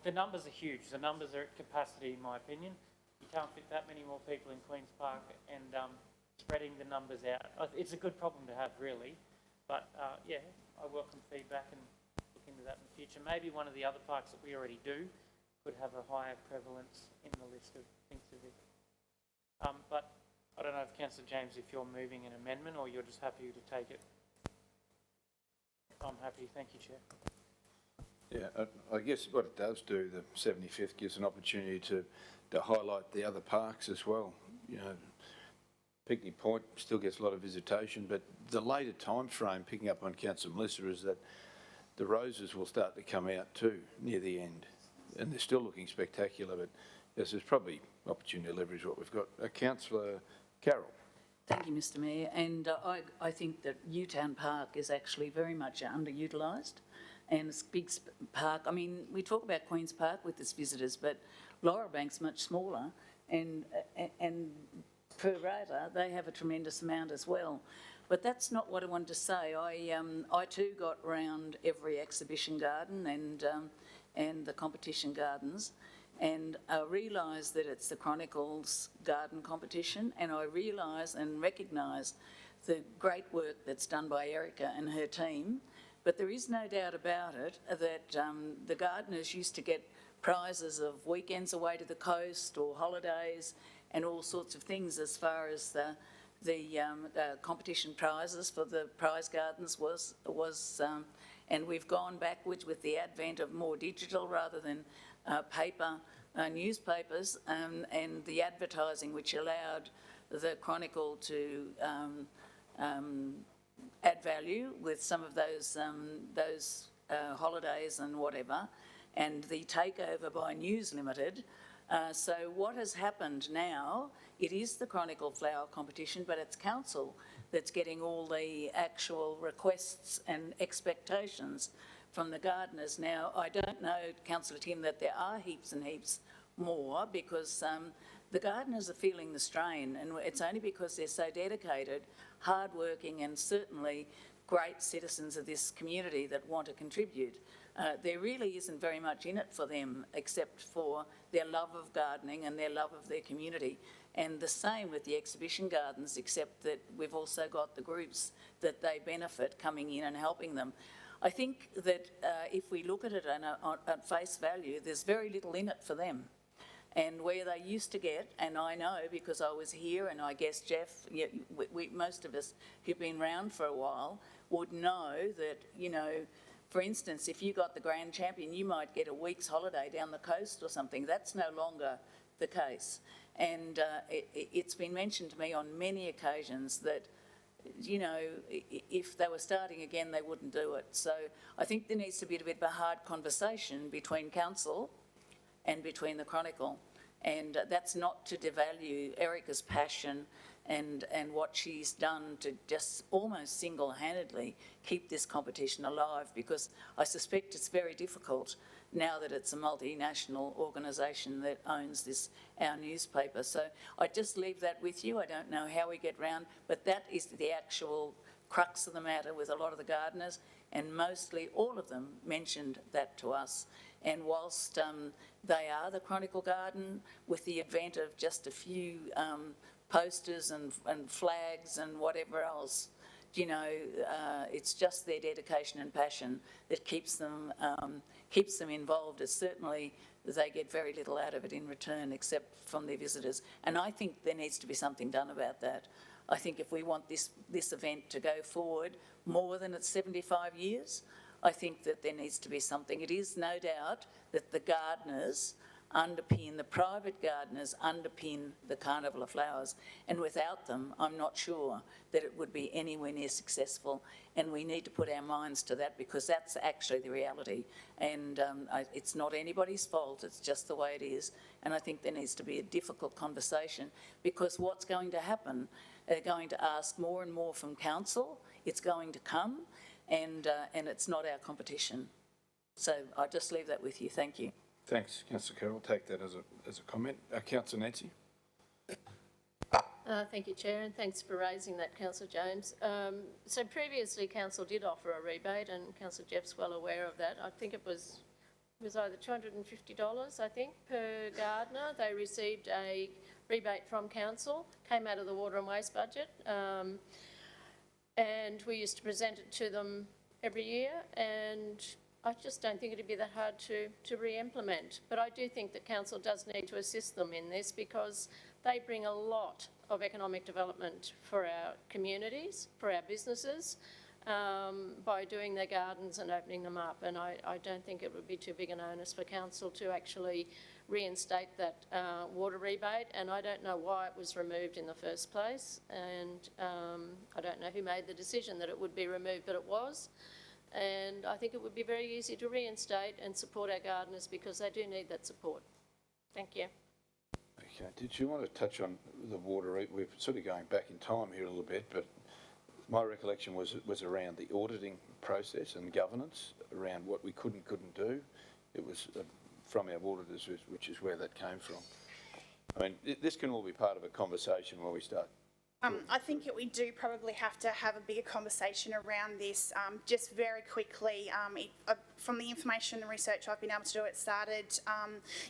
the numbers are huge. The numbers are at capacity, in my opinion. You can't fit that many more people in Queen's Park, and spreading the numbers out. It's a good problem to have, really. But, yeah, I welcome feedback and look into that in the future. Maybe one of the other parks that we already do could have a higher prevalence in the list of things to visit. But I don't know if Councillor James, if you're moving an amendment or you're just happy to take it. I'm happy, thank you, Chair. Yeah, I guess what it does do, the 75th gives an opportunity to highlight the other parks as well. You know, Picnic Point still gets a lot of visitation, but the later time frame, picking up on Councillor Melissa, is that the roses will start to come out too near the end, and they're still looking spectacular. But yes, there's probably opportunity to leverage what we've got. Councillor Carroll. Thank you, Mr Mayor. And I think that Newtown Park is actually very much underutilised. And it's a big park. I mean, we talk about Queen's Park with its visitors, but Laurel Bank's much smaller, and per rata, they have a tremendous amount as well. But that's not what I wanted to say. I too got round every exhibition garden and the competition gardens, and I realise that it's the Chronicles Garden Competition, and I realise and recognise the great work that's done by Erica and her team. But there is no doubt about it that the gardeners used to get prizes of weekends away to the coast or holidays and all sorts of things as far as the competition prizes for the prize gardens was and we've gone backwards with the advent of more digital rather than paper newspapers and the advertising which allowed the Chronicle to add value with some of those holidays and whatever, and the takeover by News Limited. So what has happened now, it is the Chronicle Flower Competition, but it's council that's getting all the actual requests and expectations from the gardeners. Now, I don't know, Councillor Tim, that there are heaps and heaps more because the gardeners are feeling the strain, and it's only because they're so dedicated, hardworking, and certainly great citizens of this community that want to contribute. There really isn't very much in it for them except for their love of gardening and their love of their community. And the same with the exhibition gardens, except that we've also got the groups that they benefit coming in and helping them. I think that if we look at it at face value, there's very little in it for them. And where they used to get, and I know because I was here, and I guess Jeff, most of us who've been around for a while would know that, you know, for instance, if you got the grand champion, you might get a week's holiday down the coast or something. That's no longer the case. And it's been mentioned to me on many occasions that, you know, if they were starting again, they wouldn't do it. So I think there needs to be a bit of a hard conversation between council and between the Chronicle. And that's not to devalue Erica's passion and what she's done to just almost single-handedly keep this competition alive, because I suspect it's very difficult now that it's a multinational organisation that owns our newspaper. So I just leave that with you. I don't know how we get round, but that is the actual crux of the matter with a lot of the gardeners, and mostly all of them mentioned that to us. And whilst they are the Chronicle Garden, with the advent of just a few posters and flags and whatever else, you know, it's just their dedication and passion that keeps them involved. It's certainly they get very little out of it in return except from their visitors. And I think there needs to be something done about that. I think if we want this event to go forward more than its 75 years, I think that there needs to be something. It is no doubt that the gardeners underpin, the private gardeners underpin the Carnival of Flowers, and without them, I'm not sure that it would be anywhere near successful, and we need to put our minds to that because that's actually the reality, and it's not anybody's fault, it's just the way it is, and I think there needs to be a difficult conversation because what's going to happen, they're going to ask more and more from council, it's going to come, and it's not our competition. So I'll just leave that with you. Thank you. Thanks, Councillor Carroll. Take that as a comment. Councillor Nancy. Thank you, Chair, and thanks for raising that, Councillor James. So previously, Council did offer a rebate, and Councillor Jeff's well aware of that. I think it was either $250, I think, per gardener. They received a rebate from Council, came out of the water and waste budget. and we used to present it to them every year, and I just don't think it'd be that hard to re-implement. But I do think that council does need to assist them in this because they bring a lot of economic development for our communities, for our businesses, by doing their gardens and opening them up. And I don't think it would be too big an onus for council to actually reinstate that water rebate. And I don't know why it was removed in the first place. And I don't know who made the decision that it would be removed, but it was. And I think it would be very easy to reinstate and support our gardeners because they do need that support. Thank you. Okay, did you want to touch on the water? We're sort of going back in time here a little bit, but my recollection was around the auditing process and governance, around what we could and couldn't do. It was from our auditors, which is where that came from. I mean, this can all be part of a conversation when we start. I think we do probably have to have a bigger conversation around this. Just very quickly, from the information and research I've been able to do, it started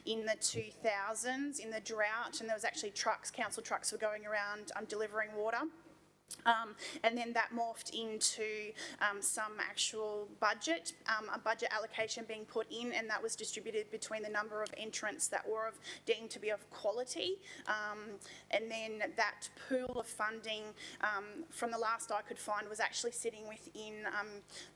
in the 2000s in the drought, and there was actually council trucks were going around delivering water. And then that morphed into some actual budget, a budget allocation being put in, and that was distributed between the number of entrants that were deemed to be of quality. And then that pool of funding, from the last I could find, was actually sitting within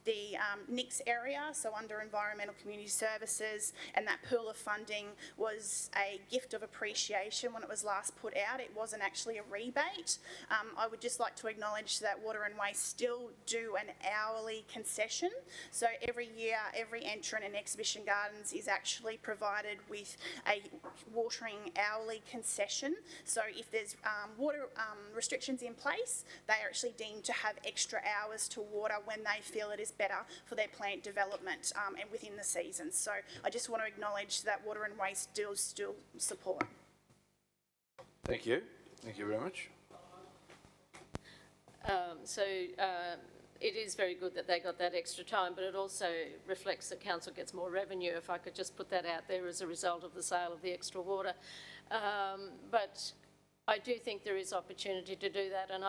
the NICS area, so under Environmental Community Services, and that pool of funding was a gift of appreciation when it was last put out. It wasn't actually a rebate. I would just like to acknowledge that Water and Waste still do an hourly concession. So every year, every entrant in Exhibition Gardens is actually provided with a watering hourly concession. So if there's water restrictions in place, they are actually deemed to have extra hours to water when they feel it is better for their plant development and within the season. So I just want to acknowledge that Water and Waste still support. Thank you. Thank you very much. It is very good that they got that extra time, but it also reflects that council gets more revenue, if I could just put that out there, as a result of the sale of the extra water. But I do think there is opportunity to do that, and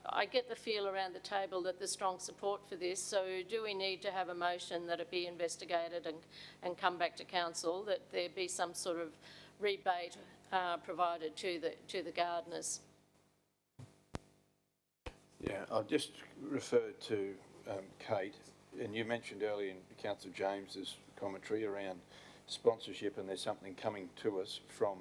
I get the feel around the table that there's strong support for this. So do we need to have a motion that it be investigated and come back to council, that there be some sort of rebate provided to the gardeners? Yeah, I'll just refer to Kate, and you mentioned earlier in Councillor James's commentary around sponsorship, and there's something coming to us from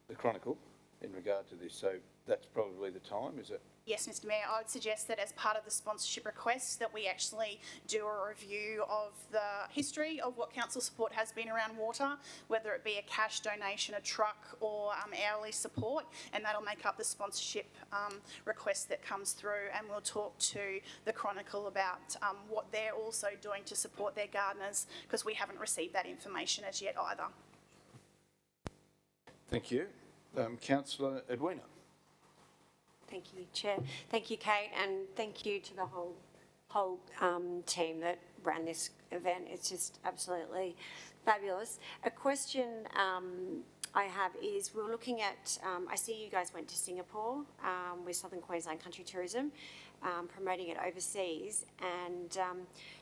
the Chronicle in regard to this. So that's probably the time, is it? Yes, Mr Mayor, I would suggest that as part of the sponsorship request that we actually do a review of the history of what council support has been around water, whether it be a cash donation, a truck or hourly support, and that'll make up the sponsorship request that comes through, and we'll talk to the Chronicle about what they're also doing to support their gardeners, because we haven't received that information as yet either. Thank you. Councillor Edwina. Thank you, Chair. Thank you, Kate, and thank you to the whole team that ran this event. It's just absolutely fabulous. A question I have is, we're looking at, I see you guys went to Singapore with Southern Queensland Country Tourism, promoting it overseas, and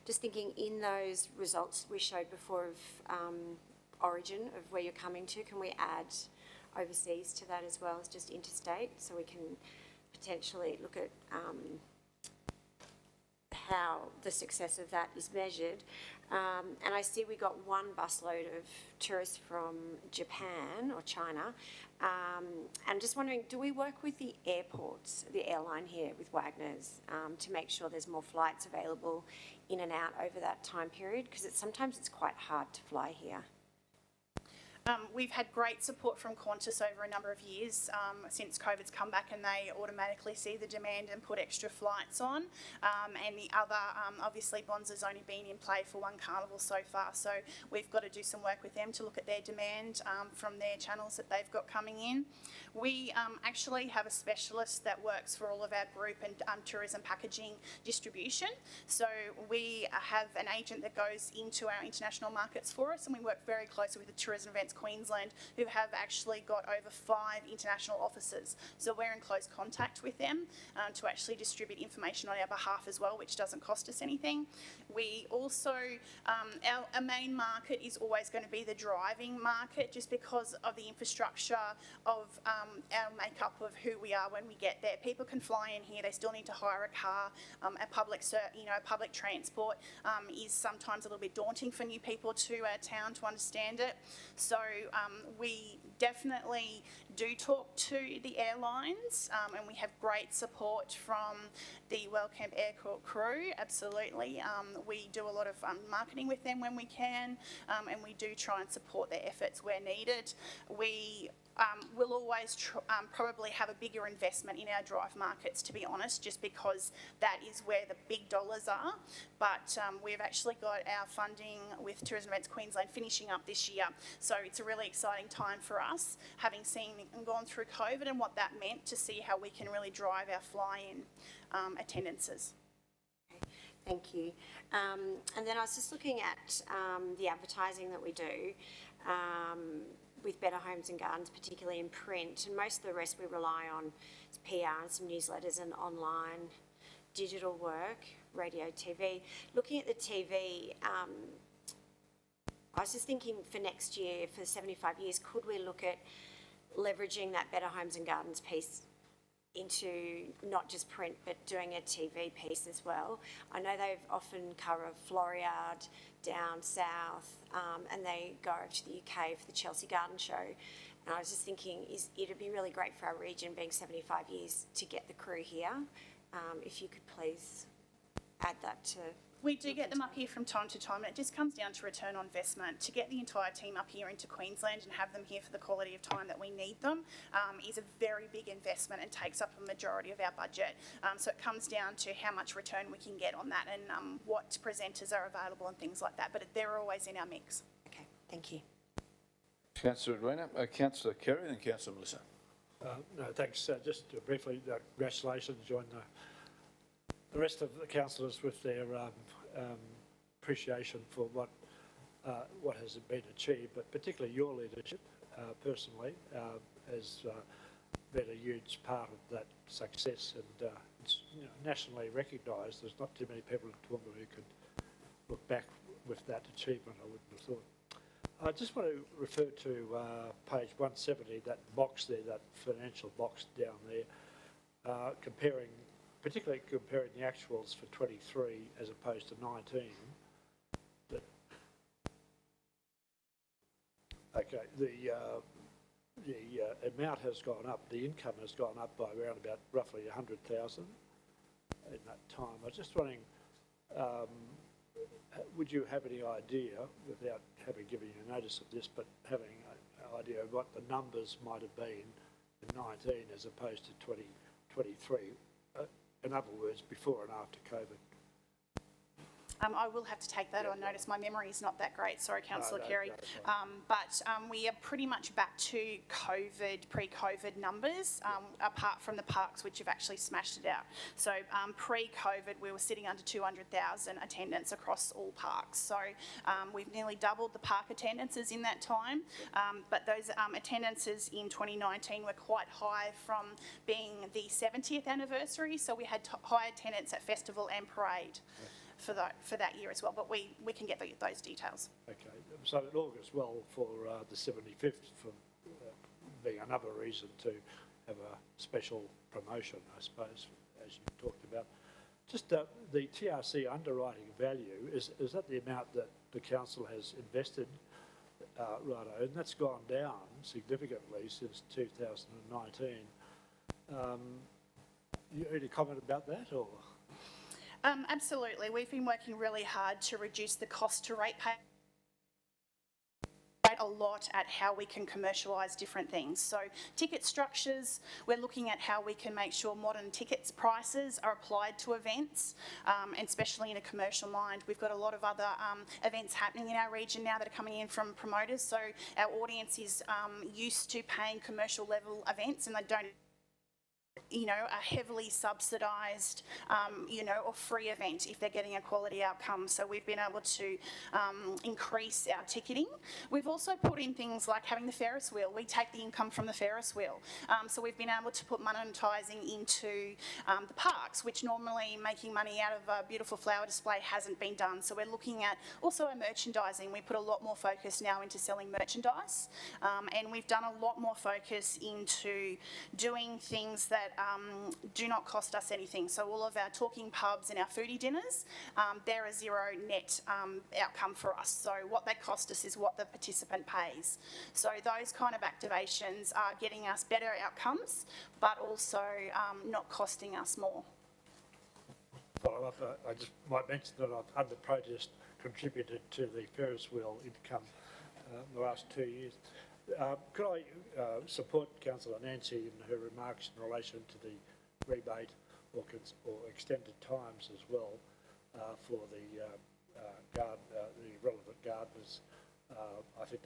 just thinking, in those results we showed before of origin of where you're coming to, can we add overseas to that as well as just interstate, so we can potentially look at how the success of that is measured. And I see we got one busload of tourists from Japan or China. I'm just wondering, do we work with the airports, the airline here with Wagner's, to make sure there's more flights available in and out over that time period? Because sometimes it's quite hard to fly here. We've had great support from Qantas over a number of years since COVID's come back, and they automatically see the demand and put extra flights on. And the other, obviously Bonza's only been in play for one carnival so far, so we've got to do some work with them to look at their demand from their channels that they've got coming in. We actually have a specialist that works for all of our group and tourism packaging distribution. So we have an agent that goes into our international markets for us, and we work very closely with the Tourism Events Events Queensland, who have actually got over 5 international offices. So we're in close contact with them to actually distribute information on our behalf as well, which doesn't cost us anything. We also, our main market is always going to be the driving market, just because of the infrastructure of our makeup of who we are when we get there. People can fly in here, they still need to hire a car. Public transport is sometimes a little bit daunting for new people to our town to understand it. So we definitely do talk to the airlines, and we have great support from the Wellcamp Airport crew, absolutely. We do a lot of marketing with them when we can, and we do try and support their efforts where needed. We will always probably have a bigger investment in our drive markets, to be honest, just because that is where the big dollars are. But we've actually got our funding with Tourism Events Queensland finishing up this year. So it's a really exciting time for us, having seen and gone through COVID and what that meant, to see how we can really drive our fly-in attendances. Thank you. And then I was just looking at the advertising that we do with Better Homes and Gardens, particularly in print, and most of the rest we rely on is PR and some newsletters and online digital work, radio, TV. Looking at the TV, I was just thinking for next year, for 75 years, could we look at leveraging that Better Homes and Gardens piece into not just print, but doing a TV piece as well? I know they've often cover Floriade, down south, and they go over to the UK for the Chelsea Garden Show. And I was just thinking, it'd be really great for our region, being 75 years, to get the crew here. If you could please add that to... We do get them up here from time to time, and it just comes down to return on investment. To get the entire team up here into Queensland and have them here for the quality of time that we need them is a very big investment and takes up a majority of our budget. So it comes down to how much return we can get on that and what presenters are available and things like that. But they're always in our mix. Okay, thank you. Councillor Edwina, Councillor Kerry, and Councillor Melissa. No, thanks. Just briefly, congratulations on the rest of the councillors with their appreciation for what has been achieved, but particularly your leadership, personally, has been a huge part of that success, and it's nationally recognised. There's not too many people in Toowoomba who can look back with that achievement, I wouldn't have thought. I just want to refer to page 170, that box there, that financial box down there, particularly comparing the actuals for 23 as opposed to 19. The amount has gone up, the income has gone up by around about roughly 100,000 in that time. I was just wondering, would you have any idea, without having given you notice of this, but having an idea of what the numbers might have been in 19 as opposed to 2023? In other words, before and after COVID. I will have to take that on notice. My memory is not that great. Sorry, Councillor Kerry. But we are pretty much back to pre-COVID numbers, apart from the parks, which have actually smashed it out. So pre-COVID, we were sitting under 200,000 attendance across all parks. So we've nearly doubled the park attendances in that time. But those attendances in 2019 were quite high from being the 70th anniversary. So we had high attendance at festival and parade. For that year as well, but we can get those details. Okay, so it augurs well for the 75th, for being another reason to have a special promotion, I suppose, as you talked about. Just the TRC underwriting value, is that the amount that the council has invested, righto, and that's gone down significantly since 2019. Any comment about that, or...? Absolutely. We've been working really hard to reduce the cost to ratepayers a lot at how we can commercialise different things. So ticket structures, we're looking at how we can make sure modern tickets prices are applied to events, and especially in a commercial mind. We've got a lot of other events happening in our region now that are coming in from promoters. So our audience is used to paying commercial level events, and they don't you know, a heavily subsidised, you know, or free event if they're getting a quality outcome. So we've been able to increase our ticketing. We've also put in things like having the Ferris wheel. We take the income from the Ferris wheel. So we've been able to put monetising into the parks, which normally making money out of a beautiful flower display hasn't been done. So we're looking at also our merchandising. We put a lot more focus now into selling merchandise, and we've done a lot more focus into doing things that do not cost us anything. So all of our talking pubs and our foodie dinners, they're a zero net outcome for us. So what they cost us is what the participant pays. So those kind of activations are getting us better outcomes, but also not costing us more. Follow up, I just might mention that I've, under protest, contributed to the Ferris wheel income in the last 2 years. Could I support Councillor Nancy in her remarks in relation to the rebate or extended times as well for the relevant gardeners? I think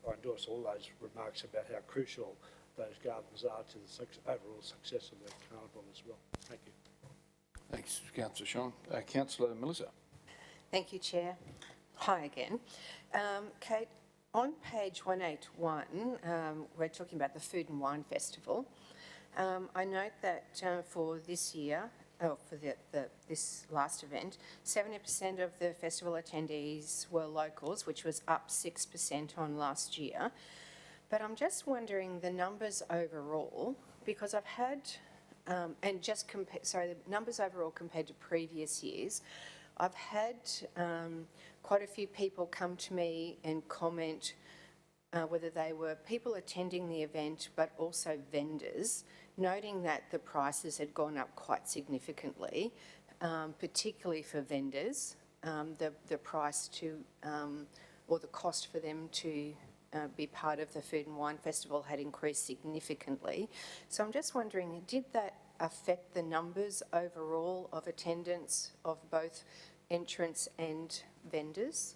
I endorse all those remarks about how crucial those gardens are to the overall success of the carnival as well. Thank you. Thanks, Councillor Sean. Councillor Melissa. Thank you, Chair. Hi again. Kate, on page 181, we're talking about the Food and Wine Festival. I note that for this year, for this last event, 70% of the festival attendees were locals, which was up 6% on last year. But I'm just wondering the numbers overall, because I've had, the numbers overall compared to previous years, I've had quite a few people come to me and comment whether they were people attending the event but also vendors, noting that the prices had gone up quite significantly, particularly for vendors. The price to, or the cost for them to be part of the Food and Wine Festival had increased significantly. So I'm just wondering, did that affect the numbers overall of attendance of both entrants and vendors?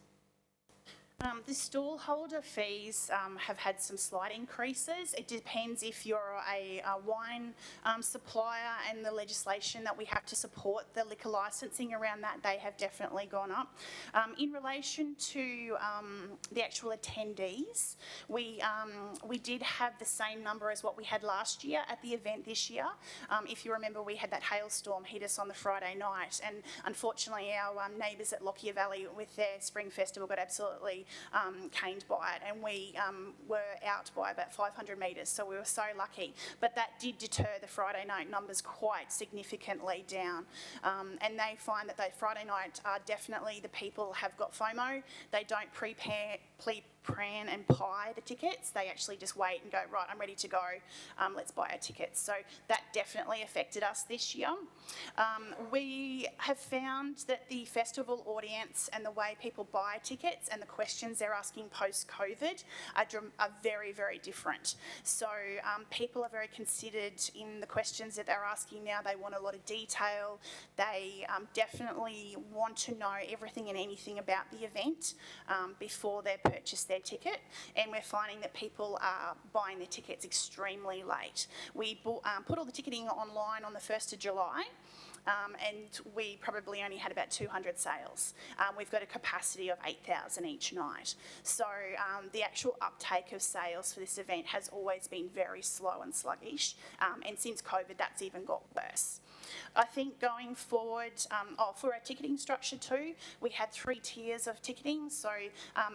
The stallholder fees have had some slight increases. It depends if you're a wine supplier, and the legislation that we have to support the liquor licensing around that, they have definitely gone up. In relation to the actual attendees, we did have the same number as what we had last year at the event this year. If you remember, we had that hailstorm hit us on the Friday night, and unfortunately our neighbours at Lockyer Valley with their Spring Festival got absolutely caned by it, and we were out by about 500 metres, so we were so lucky. But that did deter the Friday night numbers quite significantly down, and they find that they Friday night are definitely, the people have got FOMO. They don't pre-plan and buy the tickets. They actually just wait and go, right, I'm ready to go, let's buy our tickets. So that definitely affected us this year. We have found that the festival audience and the way people buy tickets and the questions they're asking post-COVID are very, very different. So people are very considered in the questions that they're asking now. They want a lot of detail. They definitely want to know everything and anything about the event before they purchase their ticket, and we're finding that people are buying their tickets extremely late. We put all the ticketing online on the 1st of July, and we probably only had about 200 sales. We've got a capacity of 8,000 each night. So the actual uptake of sales for this event has always been very slow and sluggish, and since COVID that's even got worse. I think going forward, for our ticketing structure too, we had 3 tiers of ticketing. So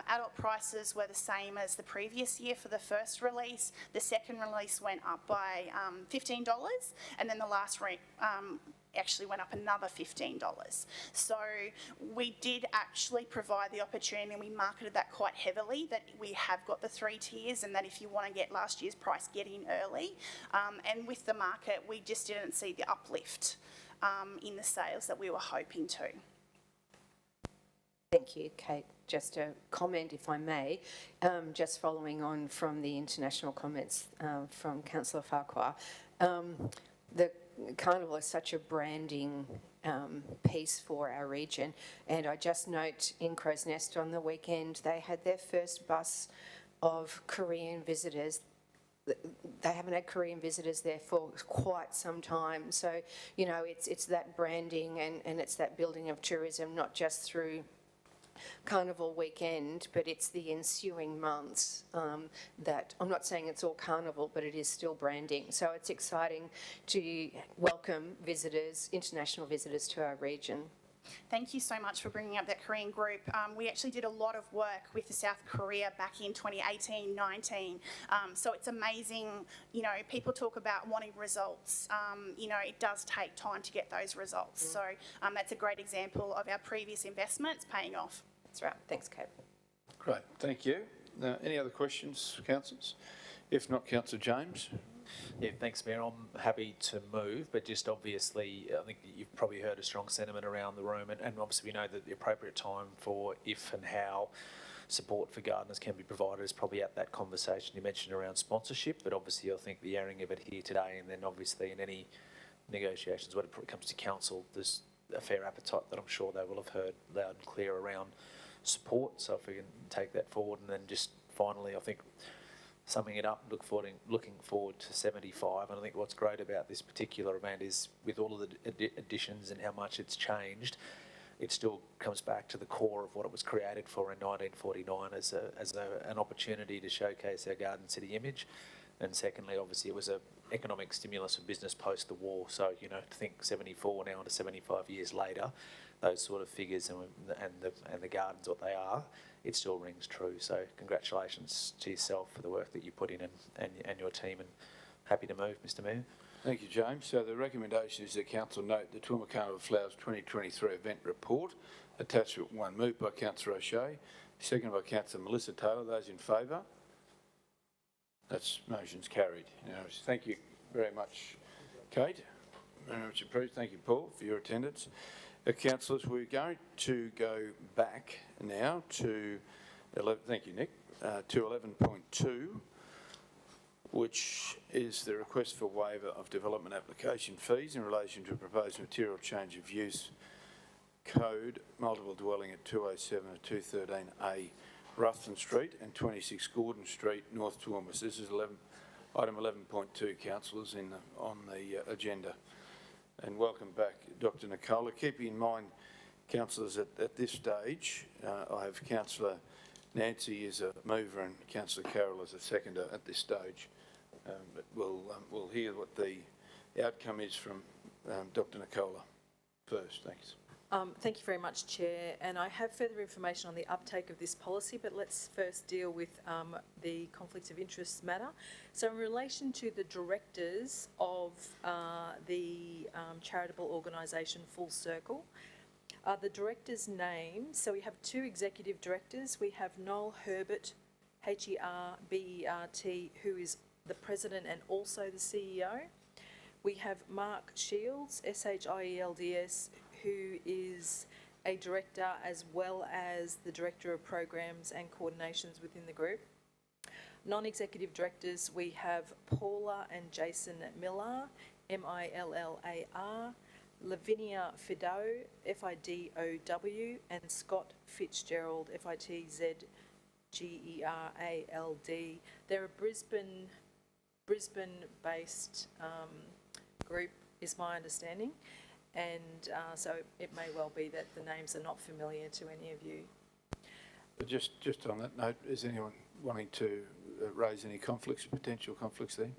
adult prices were the same as the previous year for the first release. The second release went up by $15, and then the last actually went up another $15. So we did actually provide the opportunity, and we marketed that quite heavily, that we have got the 3 tiers, and that if you want to get last year's price, get in early. And with the market, we just didn't see the uplift in the sales that we were hoping to. Thank you, Kate. Just a comment, if I may, just following on from the international comments from Councillor Farquhar. The Carnival is such a branding piece for our region, and I just note in Crow's Nest on the weekend they had their first bus of Korean visitors they haven't had Korean visitors there for quite some time. So, you know, it's that branding and it's that building of tourism, not just through Carnival weekend, but it's the ensuing months that, I'm not saying it's all Carnival, but it is still branding. So it's exciting to welcome visitors, international visitors to our region. Thank you so much for bringing up that Korean group. We actually did a lot of work with the South Korea back in 2018-19. So it's amazing, you know, people talk about wanting results. You know, it does take time to get those results. So that's a great example of our previous investments paying off. That's right. Thanks, Kate. Great, thank you. Now, any other questions, councillors? If not, Councillor James. Yeah, thanks, Mayor. I'm happy to move, but just obviously, I think you've probably heard a strong sentiment around the room, and obviously we know that the appropriate time for if and how support for gardeners can be provided is probably at that conversation you mentioned around sponsorship, but obviously I think the airing of it here today, and then obviously in any negotiations when it comes to council, there's a fair appetite that I'm sure they will have heard loud and clear around support. So if we can take that forward, and then just finally, I think summing it up, looking forward to 75. And I think what's great about this particular event is with all of the additions and how much it's changed, it still comes back to the core of what it was created for in 1949 as an opportunity to showcase our Garden City image. And secondly, obviously, it was an economic stimulus for business post the war. So, you know, to think 74 now to 75 years later, those sort of figures and the gardens, what they are, it still rings true. So congratulations to yourself for the work that you put in and your team, and happy to move, Mr Mayor. Thank you, James. So the recommendation is that Council note the Toowoomba Carnival Flowers 2023 event report, attachment 1, moved by Councillor O'Shea, seconded by Councillor Melissa Taylor. Those in favour? That's motion's carried. Thank you very much, Kate. Very much approved. Thank you, Paul, for your attendance. Councillors, we're going to go back now to 11, thank you, Nick, to 11.2, which is the request for waiver of development application fees in relation to a proposed material change of use code, multiple dwelling at 207 to 213A Ruthven Street and 26 Gordon Street, North Toowoomba. This is item 11.2, councillors, on the agenda. And welcome back, Dr Nicola. Keep in mind, councillors, at this stage, I have Councillor Nancy as a mover and Councillor Carroll as a seconder at this stage. But we'll hear what the outcome is from Dr Nicola first. Thanks. Thank you very much, Chair. And I have further information on the uptake of this policy, but let's first deal with the conflicts of interest matter. So in relation to the directors of the charitable organisation Full Circle, the directors' names, so we have 2 executive directors. We have Noel Herbert, Herbert, who is the president and also the CEO. We have Mark Shields, Shields, who is a director as well as the director of programs and coordinations within the group. Non-executive directors, we have Paula and Jason Millar, Millar, Lavinia Fidow, Fidow, and Scott Fitzgerald, Fitzgerald. They're a Brisbane-based group, is my understanding. And so it may well be that the names are not familiar to any of you. But just on that note, is anyone wanting to raise any potential conflicts there?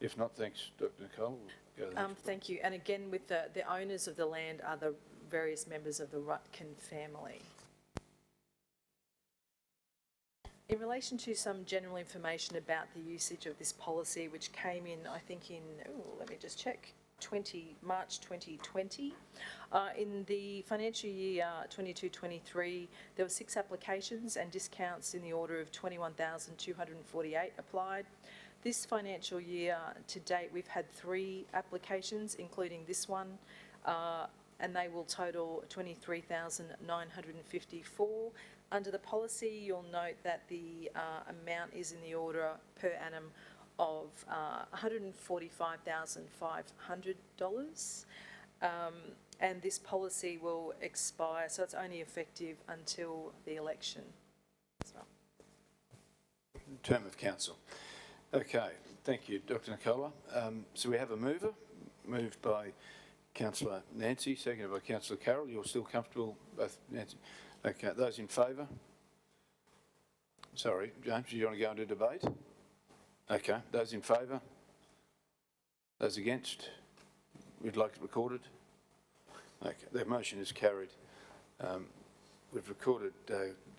If not, thanks, Dr Nicole. We'll go to the next Thank you. And again, with the owners of the land are the various members of the Rutkin family. In relation to some general information about the usage of this policy, which came in, I think let me just check, March 2020. In the financial year 22-23, there were 6 applications and discounts in the order of 21,248 applied. This financial year to date, we've had 3 applications, including this one, and they will total 23,954. Under the policy, you'll note that the amount is in the order per annum of $145,500, and this policy will expire, so it's only effective until the election as well. term of council. Okay, thank you, Dr Nicola. So we have a mover, moved by councillor Nancy, seconded by councillor Carroll. You're still comfortable, both Nancy? Okay, those in favour? Sorry, James, do you want to go into debate? Okay, those in favour? Those against? We'd like it recorded? Okay, the motion is carried. We've recorded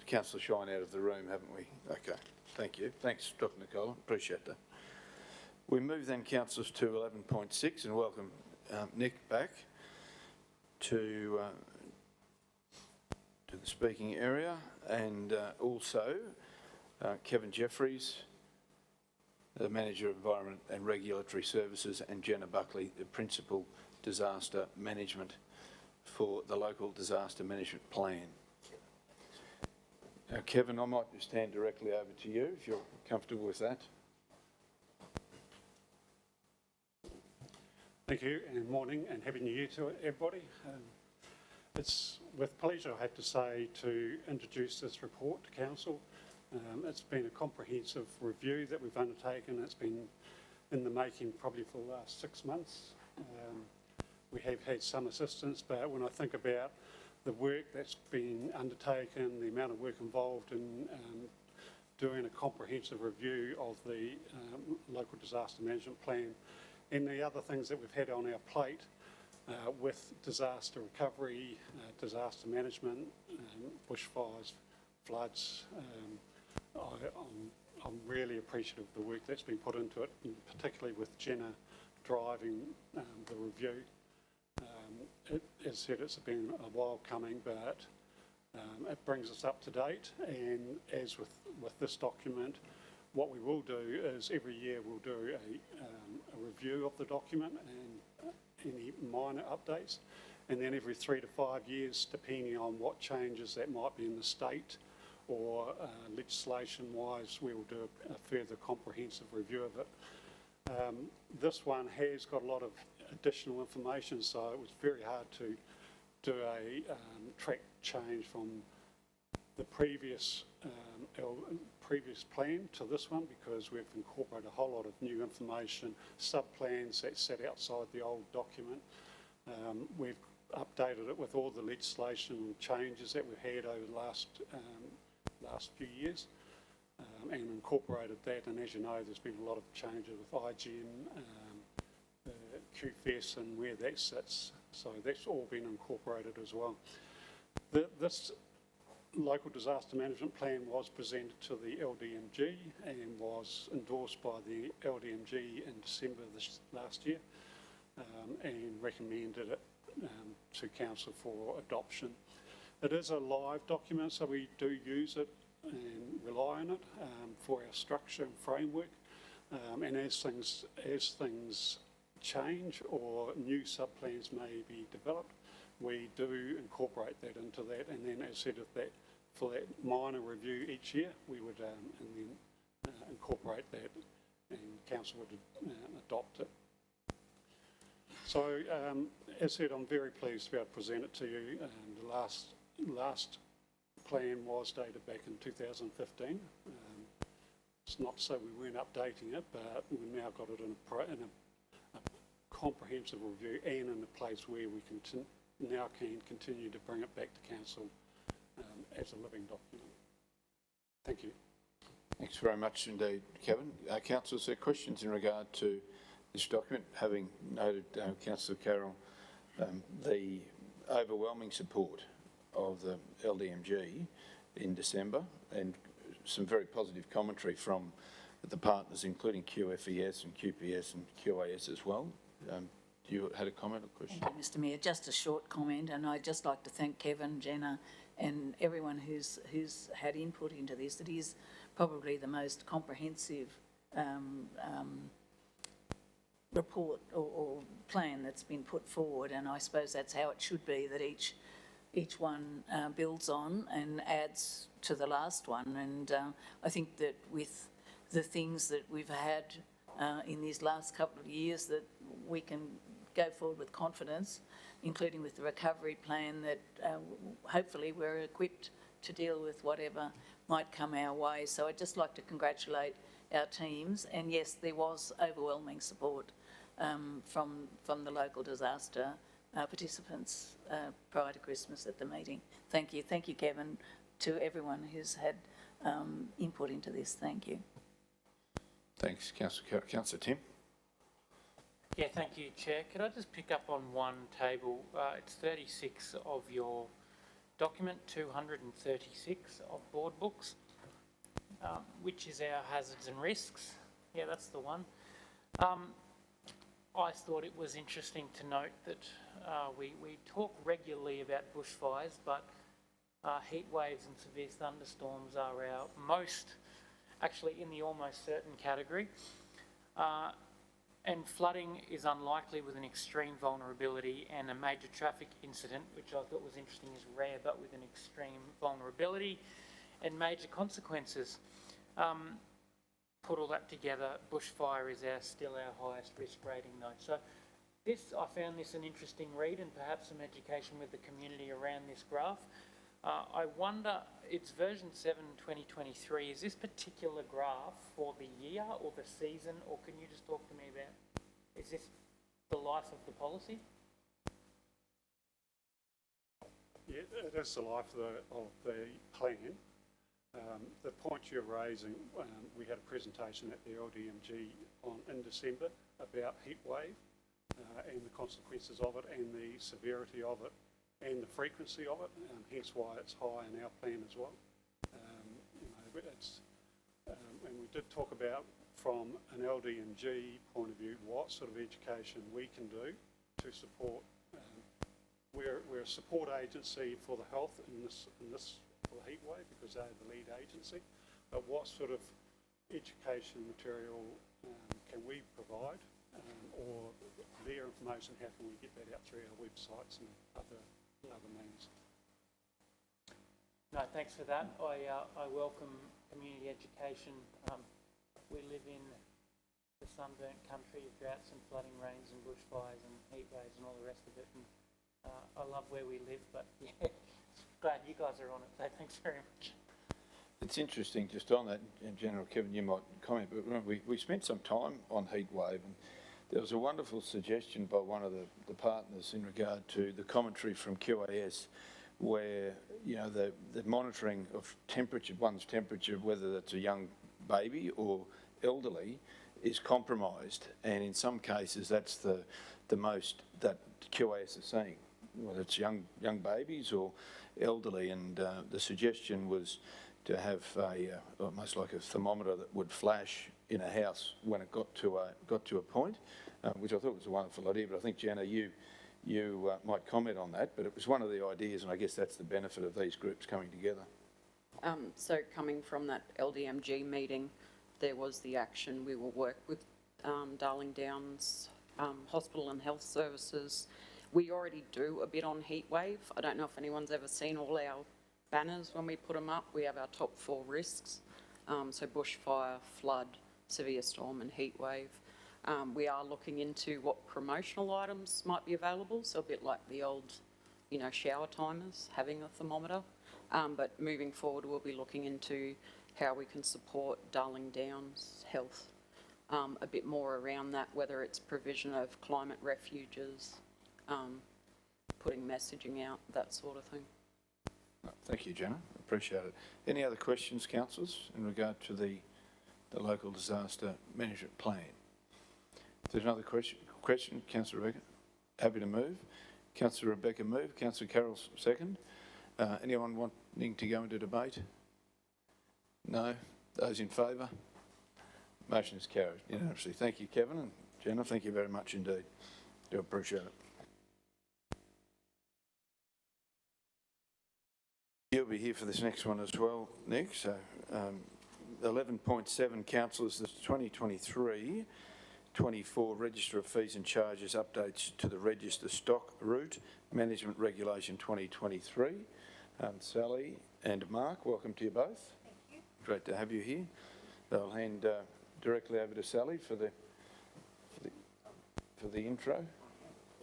councillor Shine out of the room, haven't we? Okay, thank you. Thanks, Dr Nicola, appreciate that. We move then, councillors, to 11.6 and welcome Nick back to the speaking area, and also Kevin Jeffries, the Manager of Environment and Regulatory Services, and Jenna Buckley, the Principal Disaster Management for the Local Disaster Management Plan. Now, Kevin, I might just hand directly over to you if you're comfortable with that. Thank you, and morning and happy new year to everybody. It's with pleasure, I have to say, to introduce this report to Council. It's been a comprehensive review that we've undertaken. It's been in the making probably for the last 6 months. We have had some assistance, but when I think about the work that's been undertaken, the amount of work involved in doing a comprehensive review of the local disaster management plan, and the other things that we've had on our plate with disaster recovery, disaster management, bushfires, floods, I'm really appreciative of the work that's been put into it, and particularly with Jenna driving the review. As I said, it's been a while coming, but it brings us up to date, and as with this document, what we will do is every year we'll do a review of the document and any minor updates, and then every 3 to 5 years, depending on what changes that might be in the state or legislation-wise, we will do a further comprehensive review of it. This one has got a lot of additional information, so it was very hard to do a track change from the previous plan to this one, because we've incorporated a whole lot of new information, sub-plans that sat outside the old document. We've updated it with all the legislation changes that we've had over the last few years, and incorporated that. And as you know, there's been a lot of changes with IGN, QFES and where that sits, so that's all been incorporated as well. This local disaster management plan was presented to the LDMG and was endorsed by the LDMG in December last year, and recommended it to Council for adoption. It is a live document, so we do use it and rely on it for our structure and framework, and as things change or new sub-plans may be developed, we do incorporate that into that, and then as I said, for that minor review each year, we would and then incorporate that, and Council would adopt it. So, as I said, I'm very pleased to be able to present it to you. The last plan was dated back in 2015. It's not to say we weren't updating it, but we've now got it in a comprehensive review and in a place where we can continue to bring it back to Council as a living document. Thank you. Thanks very much indeed, Kevin. Councillors, there are questions in regard to this document, having noted, Councillor Carroll, the overwhelming support of the LDMG in December, and some very positive commentary from the partners, including QFES and QPS and QAS as well. You had a comment or question? Thank you, Mr Mayor. Just a short comment, and I'd just like to thank Kevin, Jenna and everyone who's had input into this. It is probably the most comprehensive report or plan that's been put forward, and I suppose that's how it should be, that each one builds on and adds to the last one. And I think that with the things that we've had in these last couple of years, that we can go forward with confidence, including with the recovery plan, that hopefully we're equipped to deal with whatever might come our way. So I'd just like to congratulate our teams. And yes, there was overwhelming support from the local disaster participants prior to Christmas at the meeting. Thank you, Kevin, to everyone who's had input into this. Thank you. Thanks, Councillor Tim. Yeah, thank you, Chair. Could I just pick up on one table? It's 36 of your document, 236 of board books, which is our hazards and risks. Yeah, that's the one. I thought it was interesting to note that we talk regularly about bushfires, but heat waves and severe thunderstorms are our most, actually in the almost certain category. And flooding is unlikely with an extreme vulnerability, and a major traffic incident, which I thought was interesting, is rare but with an extreme vulnerability and major consequences. Put all that together, bushfire is still our highest risk rating though. So I found this an interesting read and perhaps some education with the community around this graph. I wonder, it's version 7 2023, is this particular graph for the year or the season, or can you just talk to me about, is this the life of the policy? Yeah, it is the life of the plan. The point you're raising, we had a presentation at the LDMG in December about heat wave and the consequences of it and the severity of it and the frequency of it, hence why it's high in our plan as well. And we did talk about, from an LDMG point of view, what sort of education we can do to support. We're a support agency for the health in this for the heat wave because they're the lead agency. But what sort of education material can we provide, or their information? How can we get that out through our websites and other means? No, thanks for that. I welcome community education. We live in the sunburnt country of droughts and flooding rains and bushfires and heat waves and all the rest of it. And I love where we live, but yeah, glad you guys are on it. So thanks very much. It's interesting, just on that, in general, Kevin, you might comment, but remember, we spent some time on heat wave, and there was a wonderful suggestion by one of the partners in regard to the commentary from QAS, where, you know, the monitoring of temperature, one's temperature, whether that's a young baby or elderly, is compromised, and in some cases that's the most that QAS is seeing, whether it's young babies or elderly, and the suggestion was to have almost like a thermometer that would flash in a house when it got to a point, which I thought was a wonderful idea. But I think, Jana, you might comment on that. But it was one of the ideas, and I guess that's the benefit of these groups coming together. So coming from that LDMG meeting, there was the action. We will work with Darling Downs Hospital and Health Services. We already do a bit on heat wave. I don't know if anyone's ever seen all our banners when we put them up. We have our top 4 risks, so bushfire, flood, severe storm and heat wave. We are looking into what promotional items might be available, so a bit like the old, shower timers, having a thermometer. But moving forward, we'll be looking into how we can support Darling Downs Health a bit more around that, whether it's provision of climate refuges, putting messaging out, that sort of thing. Thank you, Jana. Appreciate it. Any other questions, councillors, in regard to the local disaster management plan? If there's another question, Councillor Rebecca. Happy to move. Councillor Rebecca move. Councillor Carroll second. Anyone wanting to go into debate? No. Those in favour? Motion is carried unanimously. Thank you, Kevin, and Jana, thank you very much indeed. Do appreciate it. You'll be here for this next one as well, Nick. So 11.7, councillors, the 2023-24 Register of Fees and Charges updates to the Register Stock Route Management Regulation 2023. Sally and Mark, welcome to you both. Thank you. Great to have you here. I'll hand directly over to Sally for the intro,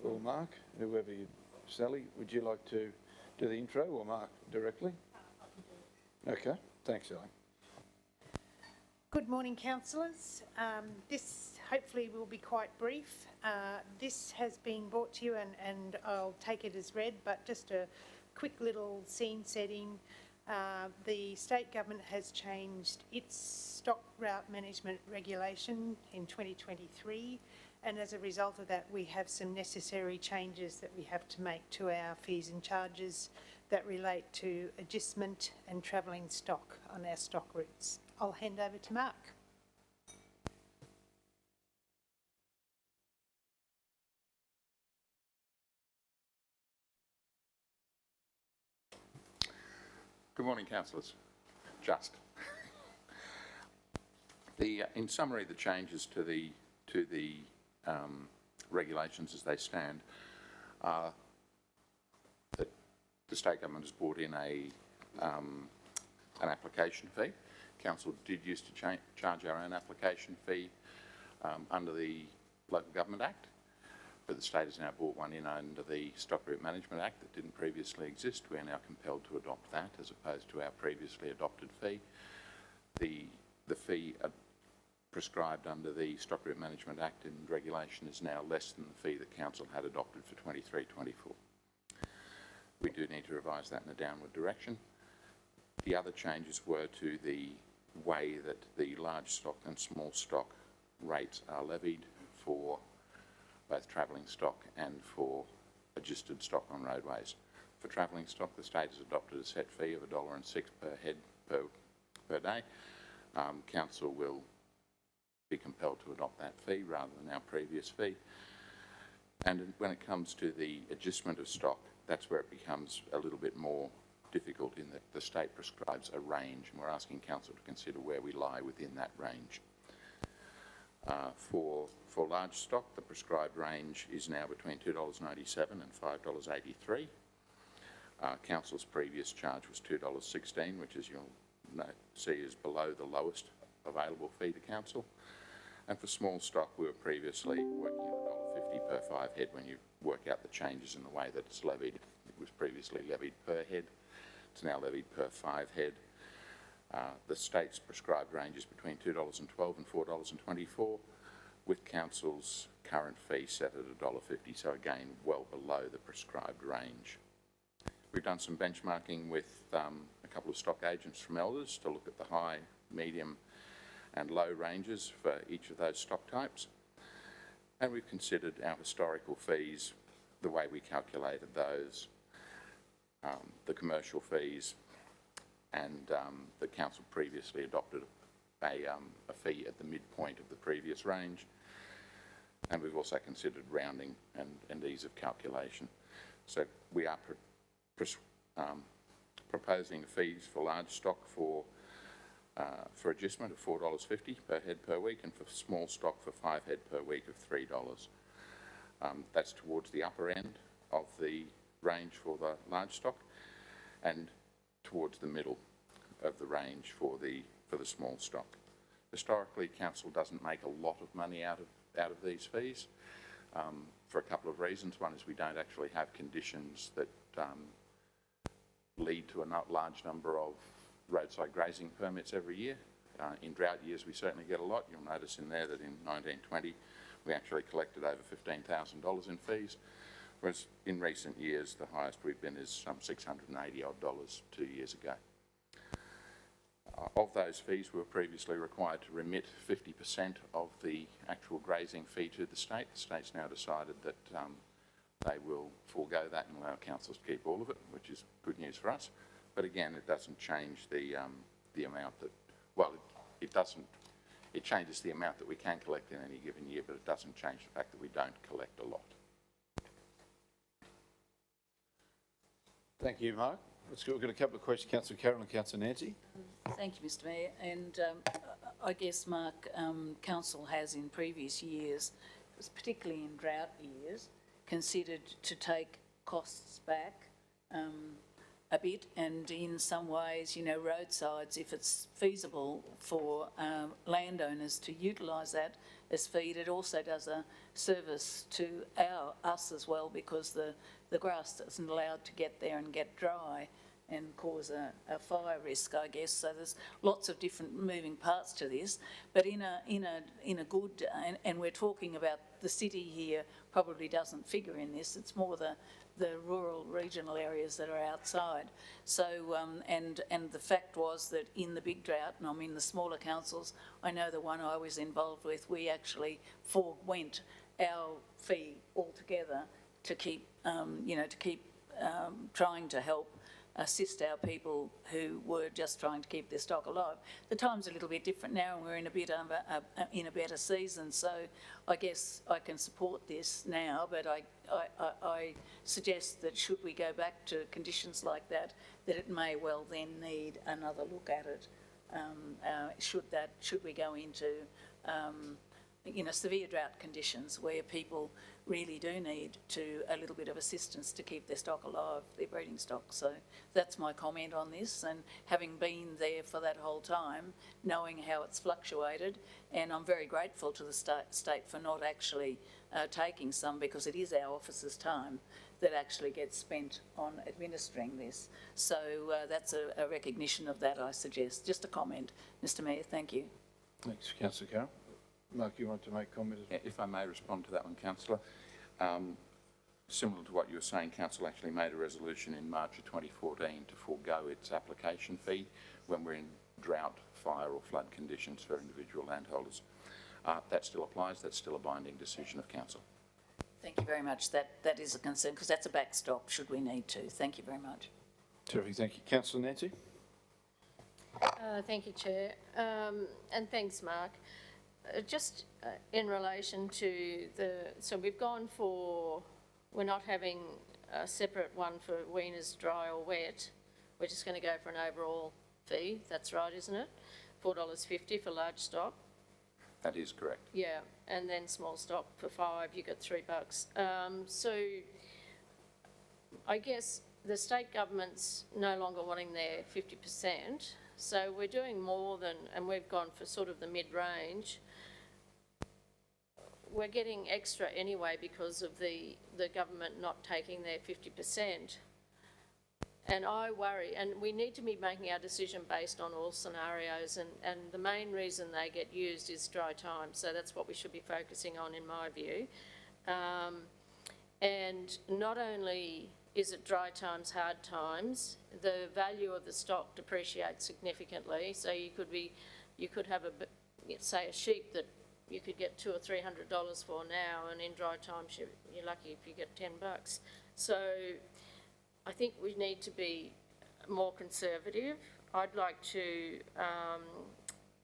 or Mark, whoever you. Sally, would you like to do the intro, or Mark directly? Okay, thanks, Sally. Good morning, councillors. This hopefully will be quite brief. This has been brought to you and I'll take it as read, but just a quick little scene setting. The state government has changed its stock route management regulation in 2023, and as a result of that we have some necessary changes that we have to make to our fees and charges that relate to agistment and travelling stock on our stock routes. I'll hand over to Mark. Good morning, councillors. In summary, the changes to the regulations as they stand are that the state government has brought in an application fee. Council did used to charge our own application fee under the Local Government Act, but the state has now brought one in under the Stock Route Management Act that didn't previously exist. We are now compelled to adopt that as opposed to our previously adopted fee. The fee prescribed under the Stock Route Management Act and regulation is now less than the fee that Council had adopted for 23-24. We do need to revise that in a downward direction. The other changes were to the way that the large stock and small stock rates are levied for both travelling stock and for adjusted stock on roadways. For travelling stock, the state has adopted a set fee of $1.06 per head per day. Council will be compelled to adopt that fee rather than our previous fee. And when it comes to the adjustment of stock, that's where it becomes a little bit more difficult in that the state prescribes a range, and we're asking Council to consider where we lie within that range. For large stock, the prescribed range is now between $2.97 and $5.83. Council's previous charge was $2.16, which, as you'll see, is below the lowest available fee to Council. And for small stock, we were previously working at $1.50 per 5 head. When you work out the changes in the way that it's levied, it was previously levied per head. It's now levied per 5 head. The state's prescribed range is between $2.12 and $4.24, with Council's current fee set at $1.50, so again, well below the prescribed range. We've done some benchmarking with a couple of stock agents from Elders to look at the high, medium and low ranges for each of those stock types. And we've considered our historical fees, the way we calculated those, the commercial fees, and the Council previously adopted a fee at the midpoint of the previous range. And we've also considered rounding and ease of calculation. So we are proposing fees for large stock for adjustment of $4.50 per head per week, and for small stock for 5 head per week of $3. That's towards the upper end of the range for the large stock, and towards the middle of the range for the small stock. Historically, Council doesn't make a lot of money out of these fees for a couple of reasons. One is we don't actually have conditions that lead to a large number of roadside grazing permits every year. In drought years, we certainly get a lot. You'll notice in there that in 1920, we actually collected over $15,000 in fees, whereas in recent years, the highest we've been is some $680 odd 2 years ago. Of those fees, we were previously required to remit 50% of the actual grazing fee to the state. The state's now decided that they will forego that and allow councils to keep all of it, which is good news for us. But again, it doesn't change the amount that, well, it doesn't, it changes the amount that we can collect in any given year, but it doesn't change the fact that we don't collect a lot. Thank you, Mark. We've got a couple of questions, Councillor Carroll and Councillor Nancy. Thank you, Mr Mayor. And I guess, Mark, Council has in previous years, particularly in drought years, considered to take costs back a bit, and in some ways, you know, roadsides, if it's feasible for landowners to utilise that as feed, it also does a service to us as well, because the grass isn't allowed to get there and get dry. and cause a fire risk, I guess. So there's lots of different moving parts to this, but in a good, and we're talking about the city here probably doesn't figure in this. It's more the rural regional areas that are outside. So, and the fact was that in the big drought, and I mean the smaller councils, I know the one I was involved with, we actually forewent our fee altogether to keep, trying to help assist our people who were just trying to keep their stock alive. The time's a little bit different now, and we're in a bit of in a better season. So I guess I can support this now, but I suggest that should we go back to conditions like that, that it may well then need another look at it. Should we go into severe drought conditions where people really do need a little bit of assistance to keep their stock alive, their breeding stock. So that's my comment on this, and having been there for that whole time, knowing how it's fluctuated, and I'm very grateful to the state for not actually taking some, because it is our officers' time that actually gets spent on administering this. So that's a recognition of that, I suggest. Just a comment, Mr Mayor, thank you. Thanks, Councillor Carroll. Mark, you want to make comment as well? If I may respond to that one, Councillor. Similar to what you were saying, Council actually made a resolution in March of 2014 to forego its application fee when we're in drought, fire or flood conditions for individual landholders. That still applies. That's still a binding decision of Council. Thank you very much. That is a concern, because that's a backstop should we need to. Thank you very much. Terrific, thank you. Councillor Nancy? Thank you, Chair. And thanks, Mark. Just in relation to so we've gone for, we're not having a separate one for weaners dry or wet. We're just going to go for an overall fee. That's right, isn't it? $4.50 for large stock. That is correct. Yeah, and then small stock for $5, you get $3. So I guess the state government's no longer wanting their 50%. So we're doing more than, and we've gone for sort of the mid-range. We're getting extra anyway because of the government not taking their 50%. And I worry, and we need to be making our decision based on all scenarios, and the main reason they get used is dry time, so that's what we should be focusing on in my view. And not only is it dry times, hard times, the value of the stock depreciates significantly, so you could have say a sheep that you could get $200 or $300 for now, and in dry times you're lucky if you get $10. So I think we need to be more conservative. I'd like to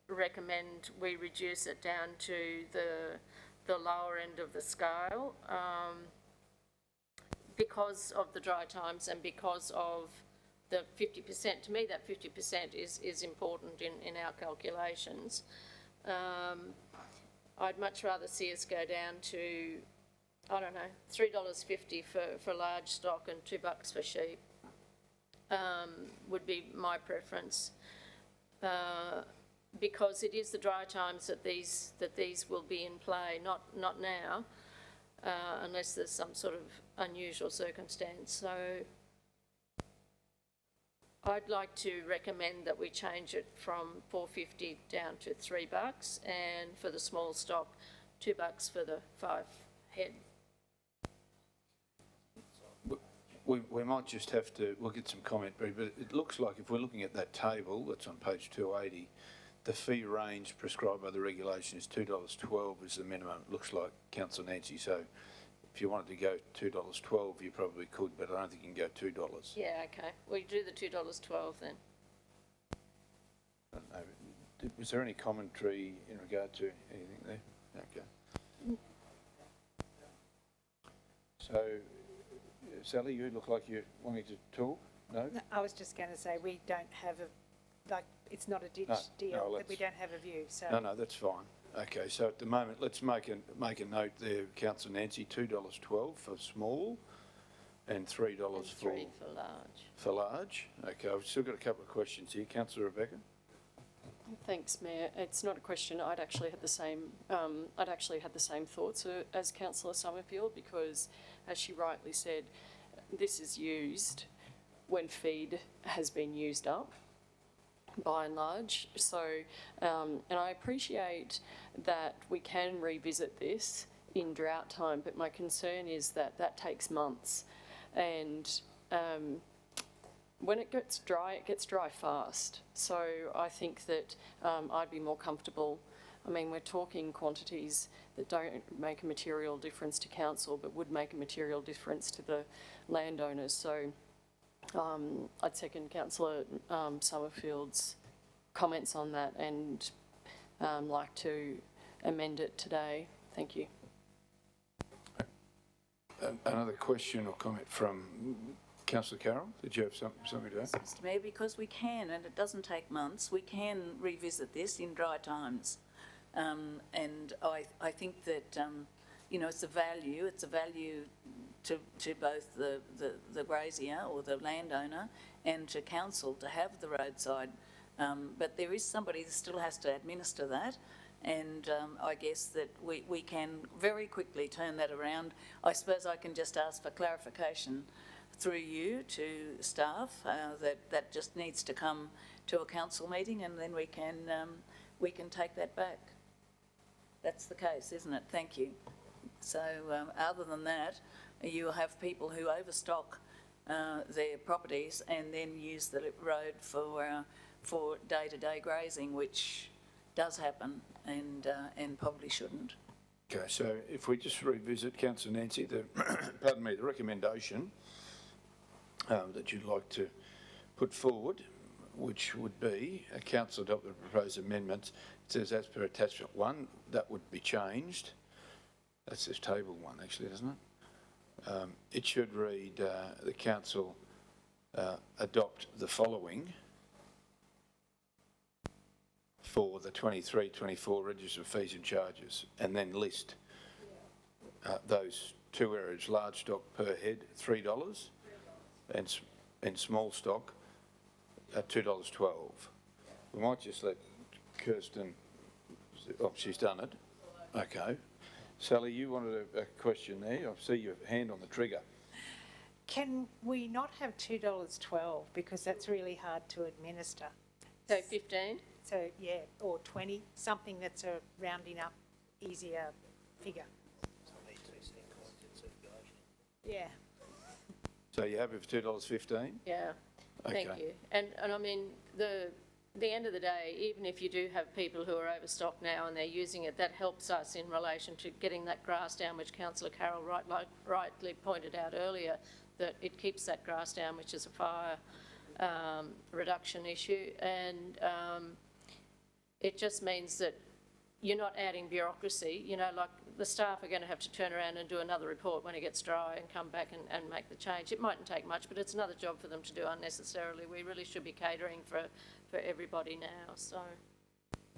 recommend we reduce it down to the lower end of the scale because of the dry times and because of the 50%. To me, that 50% is important in our calculations. I'd much rather see us go down to, I don't know, $3.50 for large stock and $2 for sheep would be my preference, because it is the dry times that these will be in play, not now, unless there's some sort of unusual circumstance. So I'd like to recommend that we change it from $4.50 down to $3, and for the small stock, $2 for the 5 head. We might just have to look at some comment, but it looks like if we're looking at that table that's on page 280, the fee range prescribed by the regulation is $2.12 is the minimum. It looks like, Councillor Nancy. So if you wanted to go $2.12, you probably could, but I don't think you can go $2. Yeah, okay. We do the $2.12 then. I don't know. Was there any commentary in regard to anything there? Okay. So, Sally, you look like you're wanting to talk? No? No, I was just going to say we don't have it's not a ditch deal, that we don't have a view. So No, that's fine. Okay, so at the moment, let's make a note there, Councillor Nancy, $2.12 for small and $3 and $3 for large. For large. Okay, I've still got a couple of questions here. Councillor Rebecca? Thanks, Mayor. It's not a question. I'd actually had the same thoughts as Councillor Summerfield, because, as she rightly said, this is used when feed has been used up, by and large. So, and I appreciate that we can revisit this in drought time, but my concern is that that takes months. And when it gets dry fast. So I think that I'd be more comfortable. I mean, we're talking quantities that don't make a material difference to council, but would make a material difference to the landowners. So I'd second Councillor Summerfield's comments on that and like to amend it today. Thank you. Another question or comment from Councillor Carroll? Did you have something to add? Mr Mayor, because we can, and it doesn't take months, we can revisit this in dry times. And I think that, you know, it's a value to both the grazier or the landowner and to council to have the roadside. But there is somebody that still has to administer that. And I guess that we can very quickly turn that around. I suppose I can just ask for clarification through you to staff that just needs to come to a council meeting, and then we can take that back. That's the case, isn't it? Thank you. So other than that, you have people who overstock their properties and then use the road for day-to-day grazing, which does happen and probably shouldn't. Okay, so if we just revisit, Councillor Nancy, the recommendation that you'd like to put forward, which would be a council adopt the proposed amendments. It says as per attachment 1, that would be changed. That's this table 1 actually, doesn't it? It should read the council adopt the following for the 23-24 register of fees and charges, and then list those two areas: large stock per head $3 and small stock at $2.12. We might just let Kirsten. Oh, she's done it. Okay, Sally, you wanted a question there. I see your hand on the trigger. Can we not have $2.12 because that's really hard to administer? So 15? So, yeah, or 20, something that's a rounding up easier figure. Yeah. So you're happy for $2.15? Yeah, Okay. thank you. And I mean, the end of the day, even if you do have people who are overstocked now and they're using it, that helps us in relation to getting that grass down, which Councillor Carroll rightly pointed out earlier, that it keeps that grass down, which is a fire reduction issue. And it just means that you're not adding bureaucracy. You know, like the staff are going to have to turn around and do another report when it gets dry and come back and make the change. It mightn't take much, but it's another job for them to do unnecessarily. We really should be catering for everybody now, so.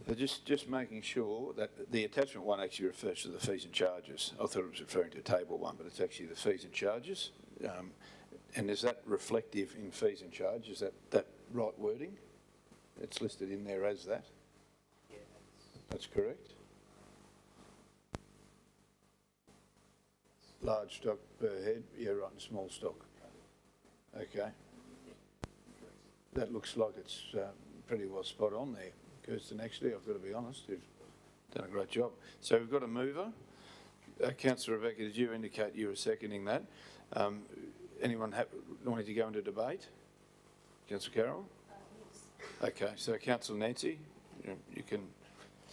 So just making sure that the attachment 1 actually refers to the fees and charges. I thought it was referring to table 1, but it's actually the fees and charges. And is that reflective in fees and charges? Is that right wording? It's listed in there as that? Yeah, that's correct. Large stock per head, yeah, right, and small stock. Okay. That looks like it's pretty well spot on there, Kirsten, actually, I've got to be honest. You've done a great job. So we've got a mover. Councillor Rebecca, did you indicate you were seconding that? Anyone wanting to go into debate? Councillor Carroll? Yes. Okay, so Councillor Nancy, you can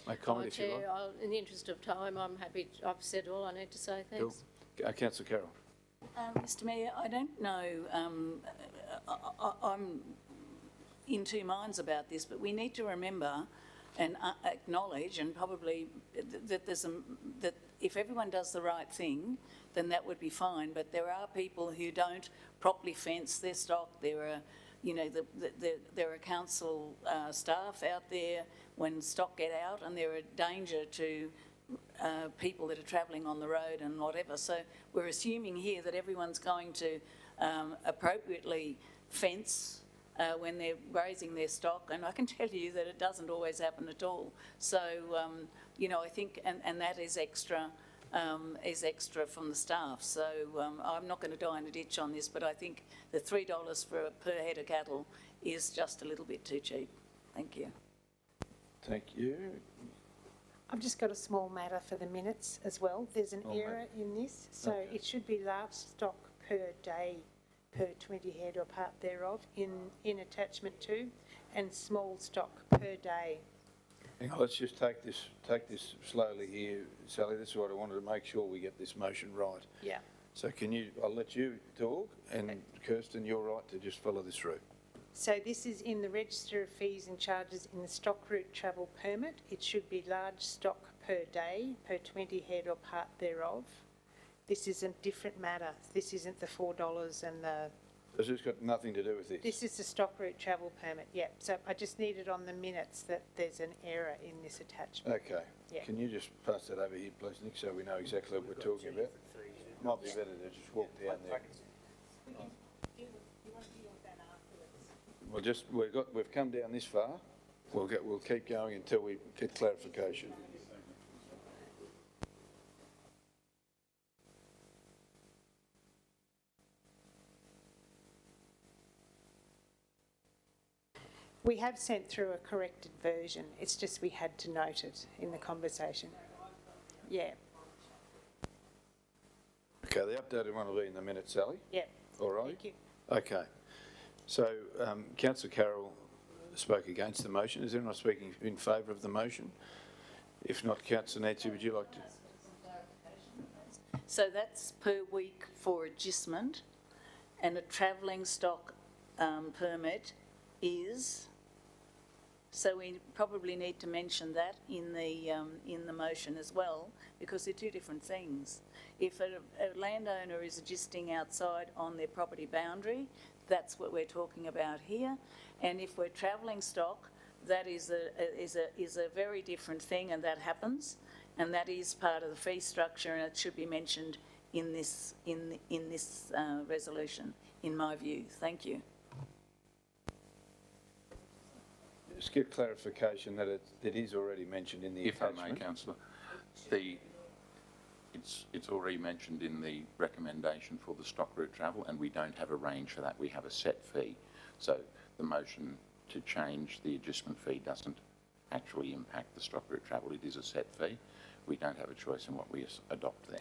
make comment if you like. Chair, in the interest of time, I'm happy. I've said all I need to say. Thanks. Cool. Councillor Carroll. Mr Mayor, I don't know, I'm in two minds about this, but we need to remember and acknowledge, and probably that that if everyone does the right thing, then that would be fine. But there are people who don't properly fence their stock. There are, you know, there are council staff out there when stock get out, and there are danger to people that are travelling on the road and whatever. So we're assuming here that everyone's going to appropriately fence when they're grazing their stock, and I can tell you that it doesn't always happen at all. So, you know, I think, and that is extra is extra from the staff. So I'm not going to die in a ditch on this, but I think the $3 per head of cattle is just a little bit too cheap. Thank you. Thank you. I've just got a small matter for the minutes as well. There's an error in this, so it should be large stock per day per 20 head or part thereof in attachment 2, and small stock per day. Hang on, let's just take this slowly here, Sally. This is what I wanted to make sure we get this motion right. Yeah. So I'll let you talk, and Kirsten, you're right to just follow this through. So this is in the register of fees and charges in the stock route travel permit. It should be large stock per day per 20 head or part thereof. This is a different matter. This isn't the $4 and the... Has this got nothing to do with this? This is the stock route travel permit, yep. So I just needed on the minutes that there's an error in this attachment. Okay. Yeah. Can you just pass that over here, please, Nick, so we know exactly what we're talking about? Might be better to just walk down there. We've come down this far. We'll keep going until we get clarification. We have sent through a corrected version. It's just we had to note it in the conversation. Yeah. Okay, the updated one will be in the minutes, Sally? Yeah. All right? Thank you. Okay. So, Councillor Carroll spoke against the motion. Is anyone speaking in favour of the motion? If not, Councillor Nancy, would you like to? So that's per week for agistment, and a travelling stock permit is, so we probably need to mention that in the motion as well, because they're two different things. If a landowner is agisting outside on their property boundary, that's what we're talking about here. And if we're travelling stock, that is a very different thing, and that happens, and that is part of the fee structure, and it should be mentioned in this resolution, in my view. Thank you. Just get clarification that it is already mentioned in the attachment. If I may, Councillor, it's already mentioned in the recommendation for the stock route travel, and we don't have a range for that. We have a set fee. So the motion to change the adjustment fee doesn't actually impact the stock route travel. It is a set fee. We don't have a choice in what we adopt there.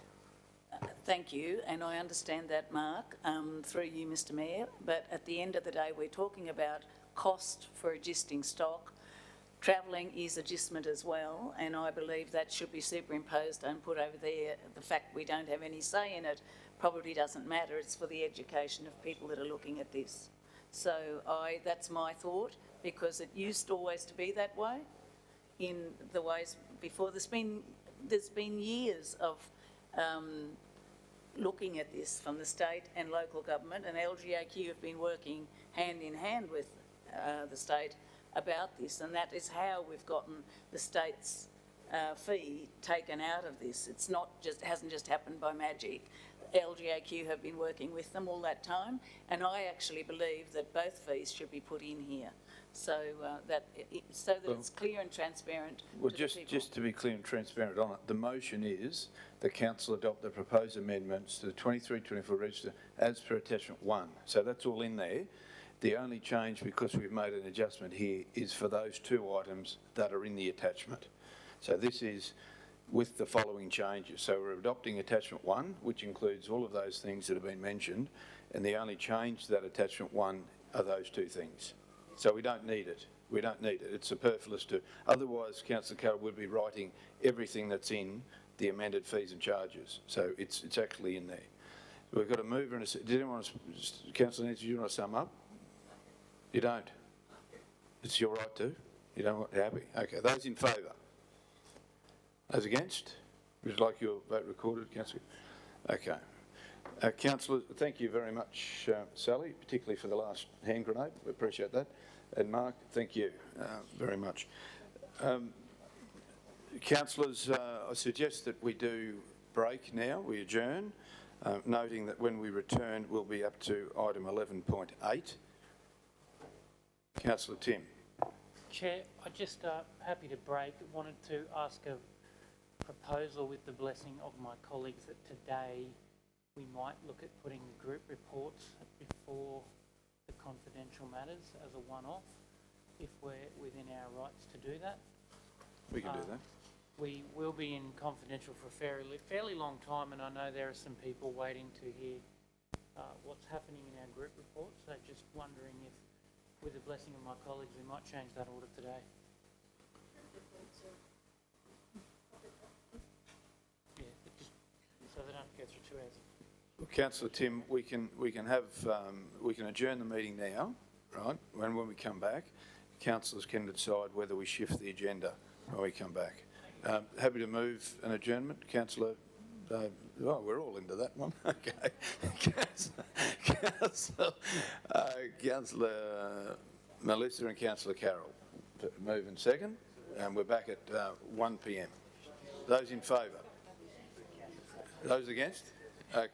Thank you, and I understand that, Mark, through you, Mr Mayor, but at the end of the day, we're talking about cost for agisting stock. Travelling is agistment as well, and I believe that should be superimposed and put over there. The fact we don't have any say in it probably doesn't matter. It's for the education of people that are looking at this. So that's my thought, because it used always to be that way in the ways before. There's been years of looking at this from the state and local government, and LGAQ have been working hand in hand with the state about this, and that is how we've gotten the state's fee taken out of this. It's not just, hasn't just happened by magic. LGAQ have been working with them all that time, and I actually believe that both fees should be put in here, so that it's clear and transparent. Well, just to be clear and transparent on it, the motion is the council adopt the proposed amendments to the 23-24 register as per attachment 1. So that's all in there. The only change, because we've made an adjustment here, is for those two items that are in the attachment. So this is with the following changes. So we're adopting attachment 1, which includes all of those things that have been mentioned, and the only change to that attachment 1 are those two things. So we don't need it. We don't need it. It's superfluous to, otherwise Councillor Carroll would be writing everything that's in the amended fees and charges. So it's actually in there. We've got a mover and a, did anyone want to, Councillor Nancy, do you want to sum up? You don't? It's your right to? You don't want happy? Okay, those in favour? Those against? Would you like your vote recorded, Councillor? Okay. Councillors, thank you very much, Sally, particularly for the last hand grenade. We appreciate that. And Mark, thank you very much. Councillors, I suggest that we do break now. We adjourn, noting that when we return, we'll be up to item 11.8. Councillor Tim. Chair, I just happy to break. Wanted to ask proposal with the blessing of my colleagues that today we might look at putting the group reports before the confidential matters as a one-off, if we're within our rights to do that. We can do that. We will be in confidential for a fairly long time, and I know there are some people waiting to hear what's happening in our group reports. So just wondering if, with the blessing of my colleagues, we might change that order today. Yeah, but just so they don't go through 2 hours. Well, Councillor Tim, we can adjourn the meeting now, right? When we come back, councillors can decide whether we shift the agenda when we come back. Happy to move an adjournment, Councillor. We're all into that one. Okay, Councillor Melissa and Councillor Carroll move in second, and we're back at 1 p.m. Those in favour? Those against? Okay.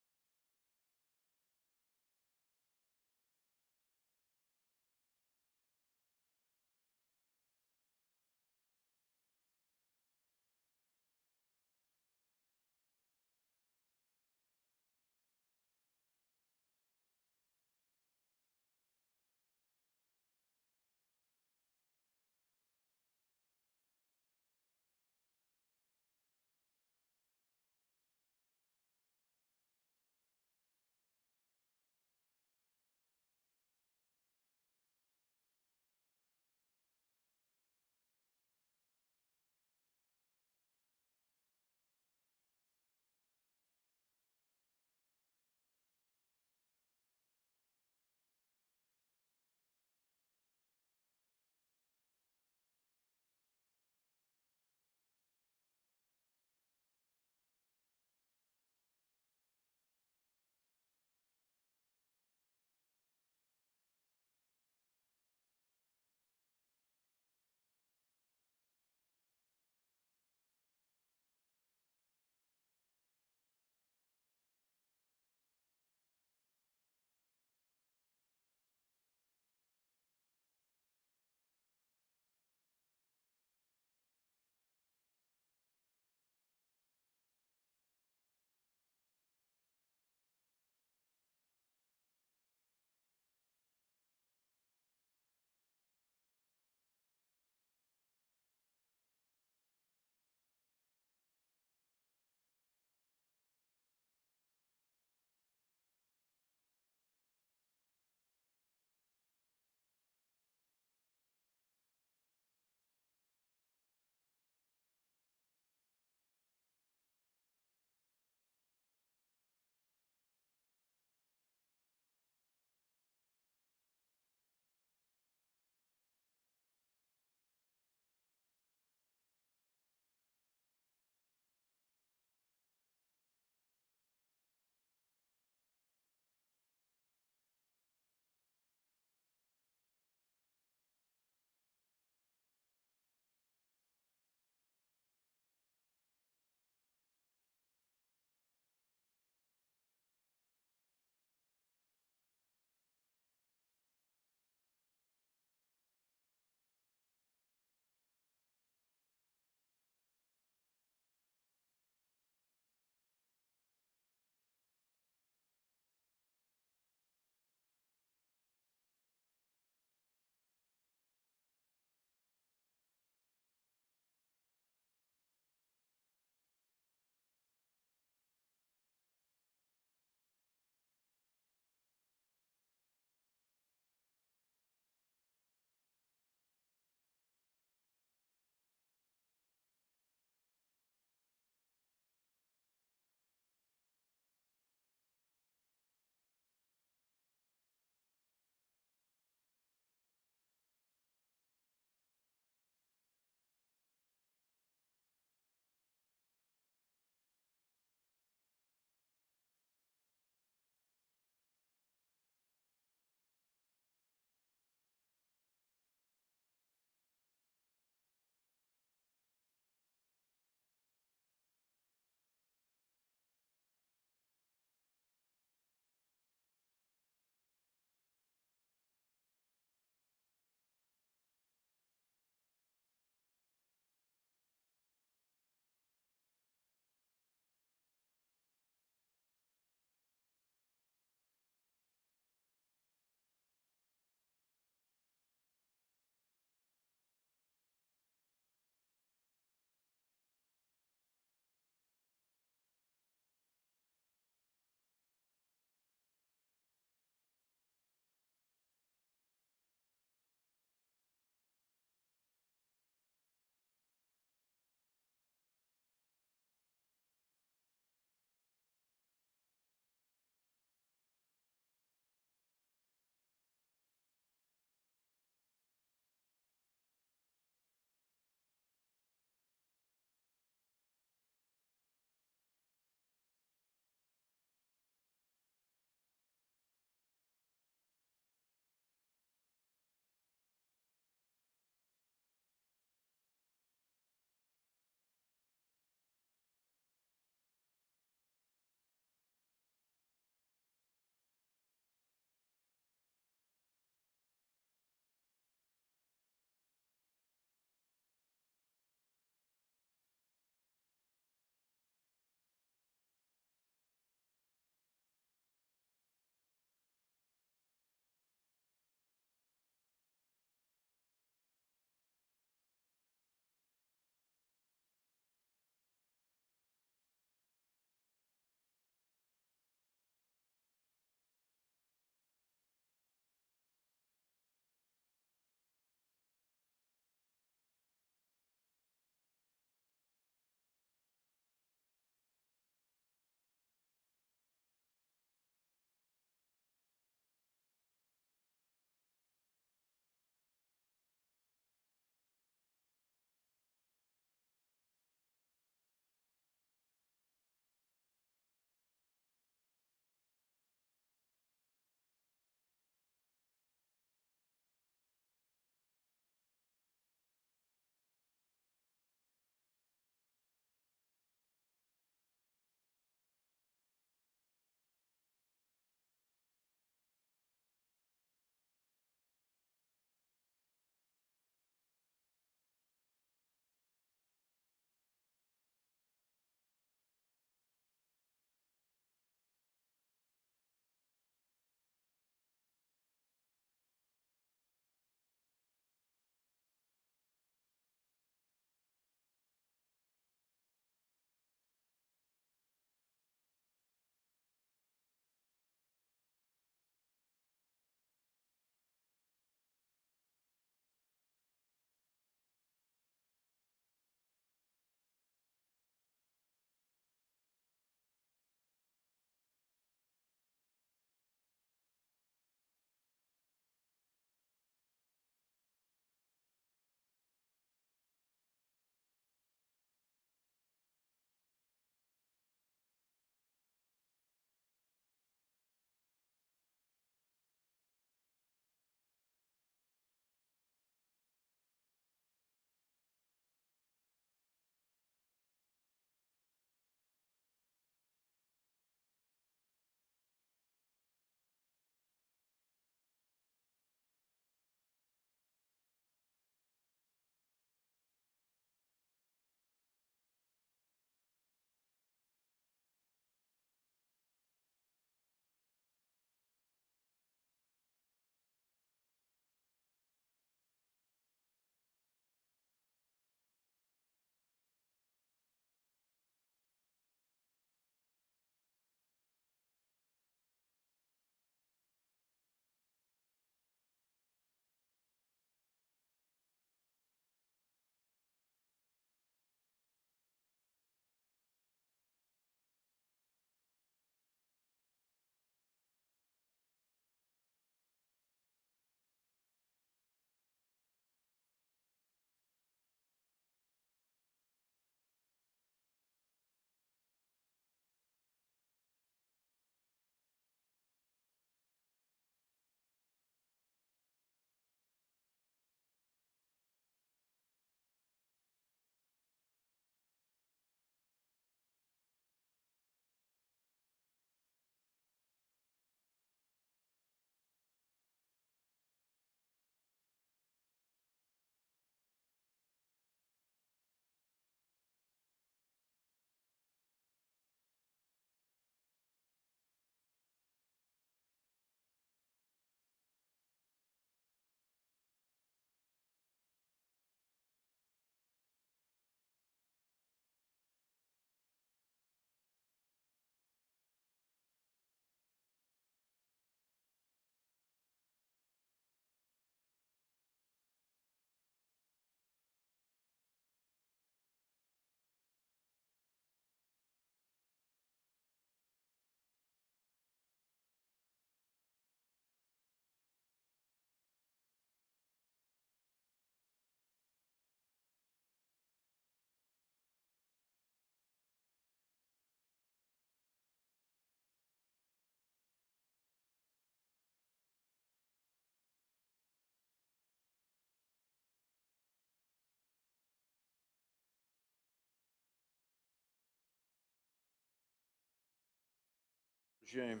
Resume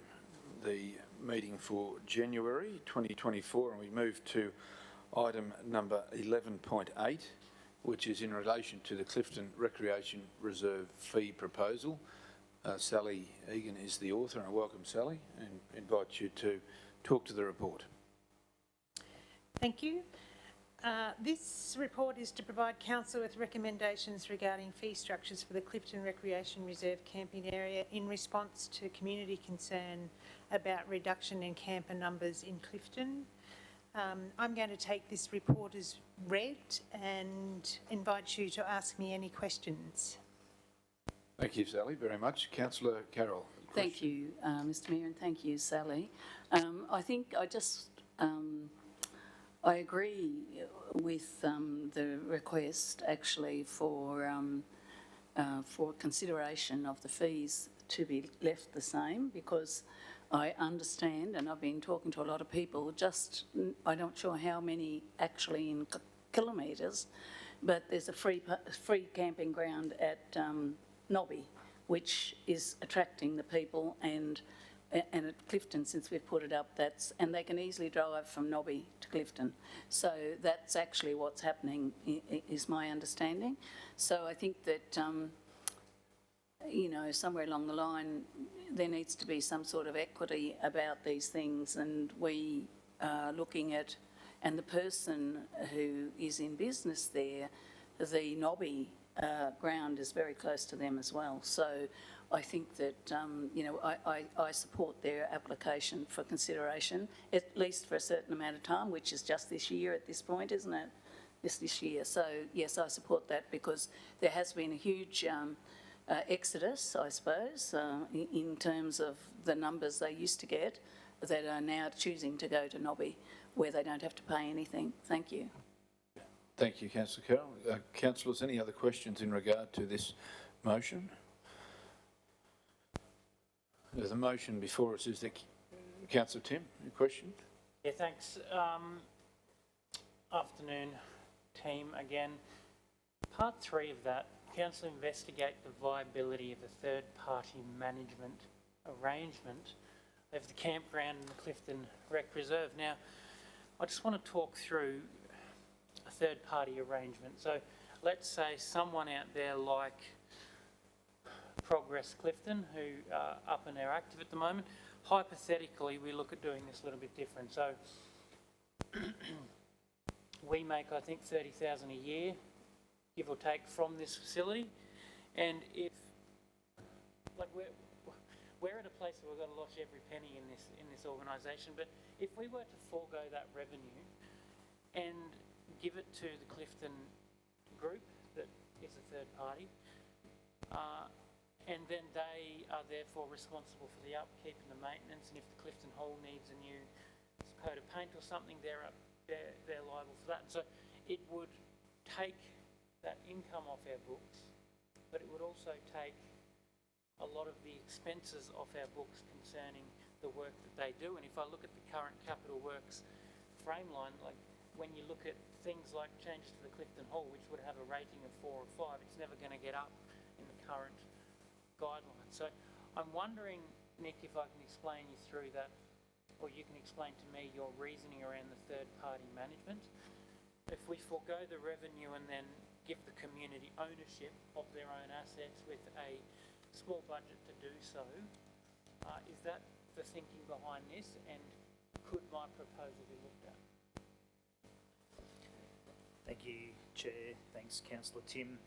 the meeting for January 2024, and we move to item number 11.8, which is in relation to the Clifton Recreation Reserve fee proposal. Sally Egan is the author, and I welcome Sally and invite you to talk to the report. Thank you. This report is to provide council with recommendations regarding fee structures for the Clifton Recreation Reserve camping area in response to community concern about reduction in camper numbers in Clifton. I'm going to take this report as read and invite you to ask me any questions. Thank you, Sally, very much. Councillor Carroll. Thank you, Mr Mayor, and thank you, Sally. I think I agree with the request actually for consideration of the fees to be left the same, because I understand, and I've been talking to a lot of people, I'm not sure how many actually in kilometres, but there's a free camping ground at Nobby, which is attracting the people, and at Clifton, since we've put it up, and they can easily drive from Nobby to Clifton. So that's actually what's happening, is my understanding. So I think that, somewhere along the line, there needs to be some sort of equity about these things, and we are looking at, and the person who is in business there, the Nobby ground is very close to them as well. So I think that, I support their application for consideration, at least for a certain amount of time, which is just this year at this point, isn't it? This year. So, yes, I support that, because there has been a huge exodus, I suppose, in terms of the numbers they used to get that are now choosing to go to Nobby, where they don't have to pay anything. Thank you. Thank you, Councillor Carroll. Councillors, any other questions in regard to this motion? The motion before us is the Councillor Tim. Any question? Yeah, thanks. Afternoon, team. Again, part 3 of that, council investigate the viability of a third-party management arrangement of the campground in the Clifton Rec Reserve. Now, I just want to talk through a third-party arrangement. So let's say someone out there like Progress Clifton, who are up and are active at the moment. Hypothetically, we look at doing this a little bit different. So we make, I think, $30,000 a year, give or take, from this facility. And if, we're at a place where we've got to lodge every penny in this organisation, but if we were to forego that revenue and give it to the Clifton group that is a third party, and then they are therefore responsible for the upkeep and the maintenance, and if the Clifton Hall needs a new coat of paint or something, they're liable for that. And so it would take that income off our books, but it would also take a lot of the expenses off our books concerning the work that they do. And if I look at the current capital works frameline, like when you look at things like changes to the Clifton Hall, which would have a rating of 4 or 5, it's never going to get up in the current guidelines. So I'm wondering, Nick, if I can explain you through that, or you can explain to me your reasoning around the third-party management. If we forego the revenue and then give the community ownership of their own assets with a small budget to do so, is that the thinking behind this, and could my proposal be looked at? Thank you, Chair. Thanks, Councillor Tim.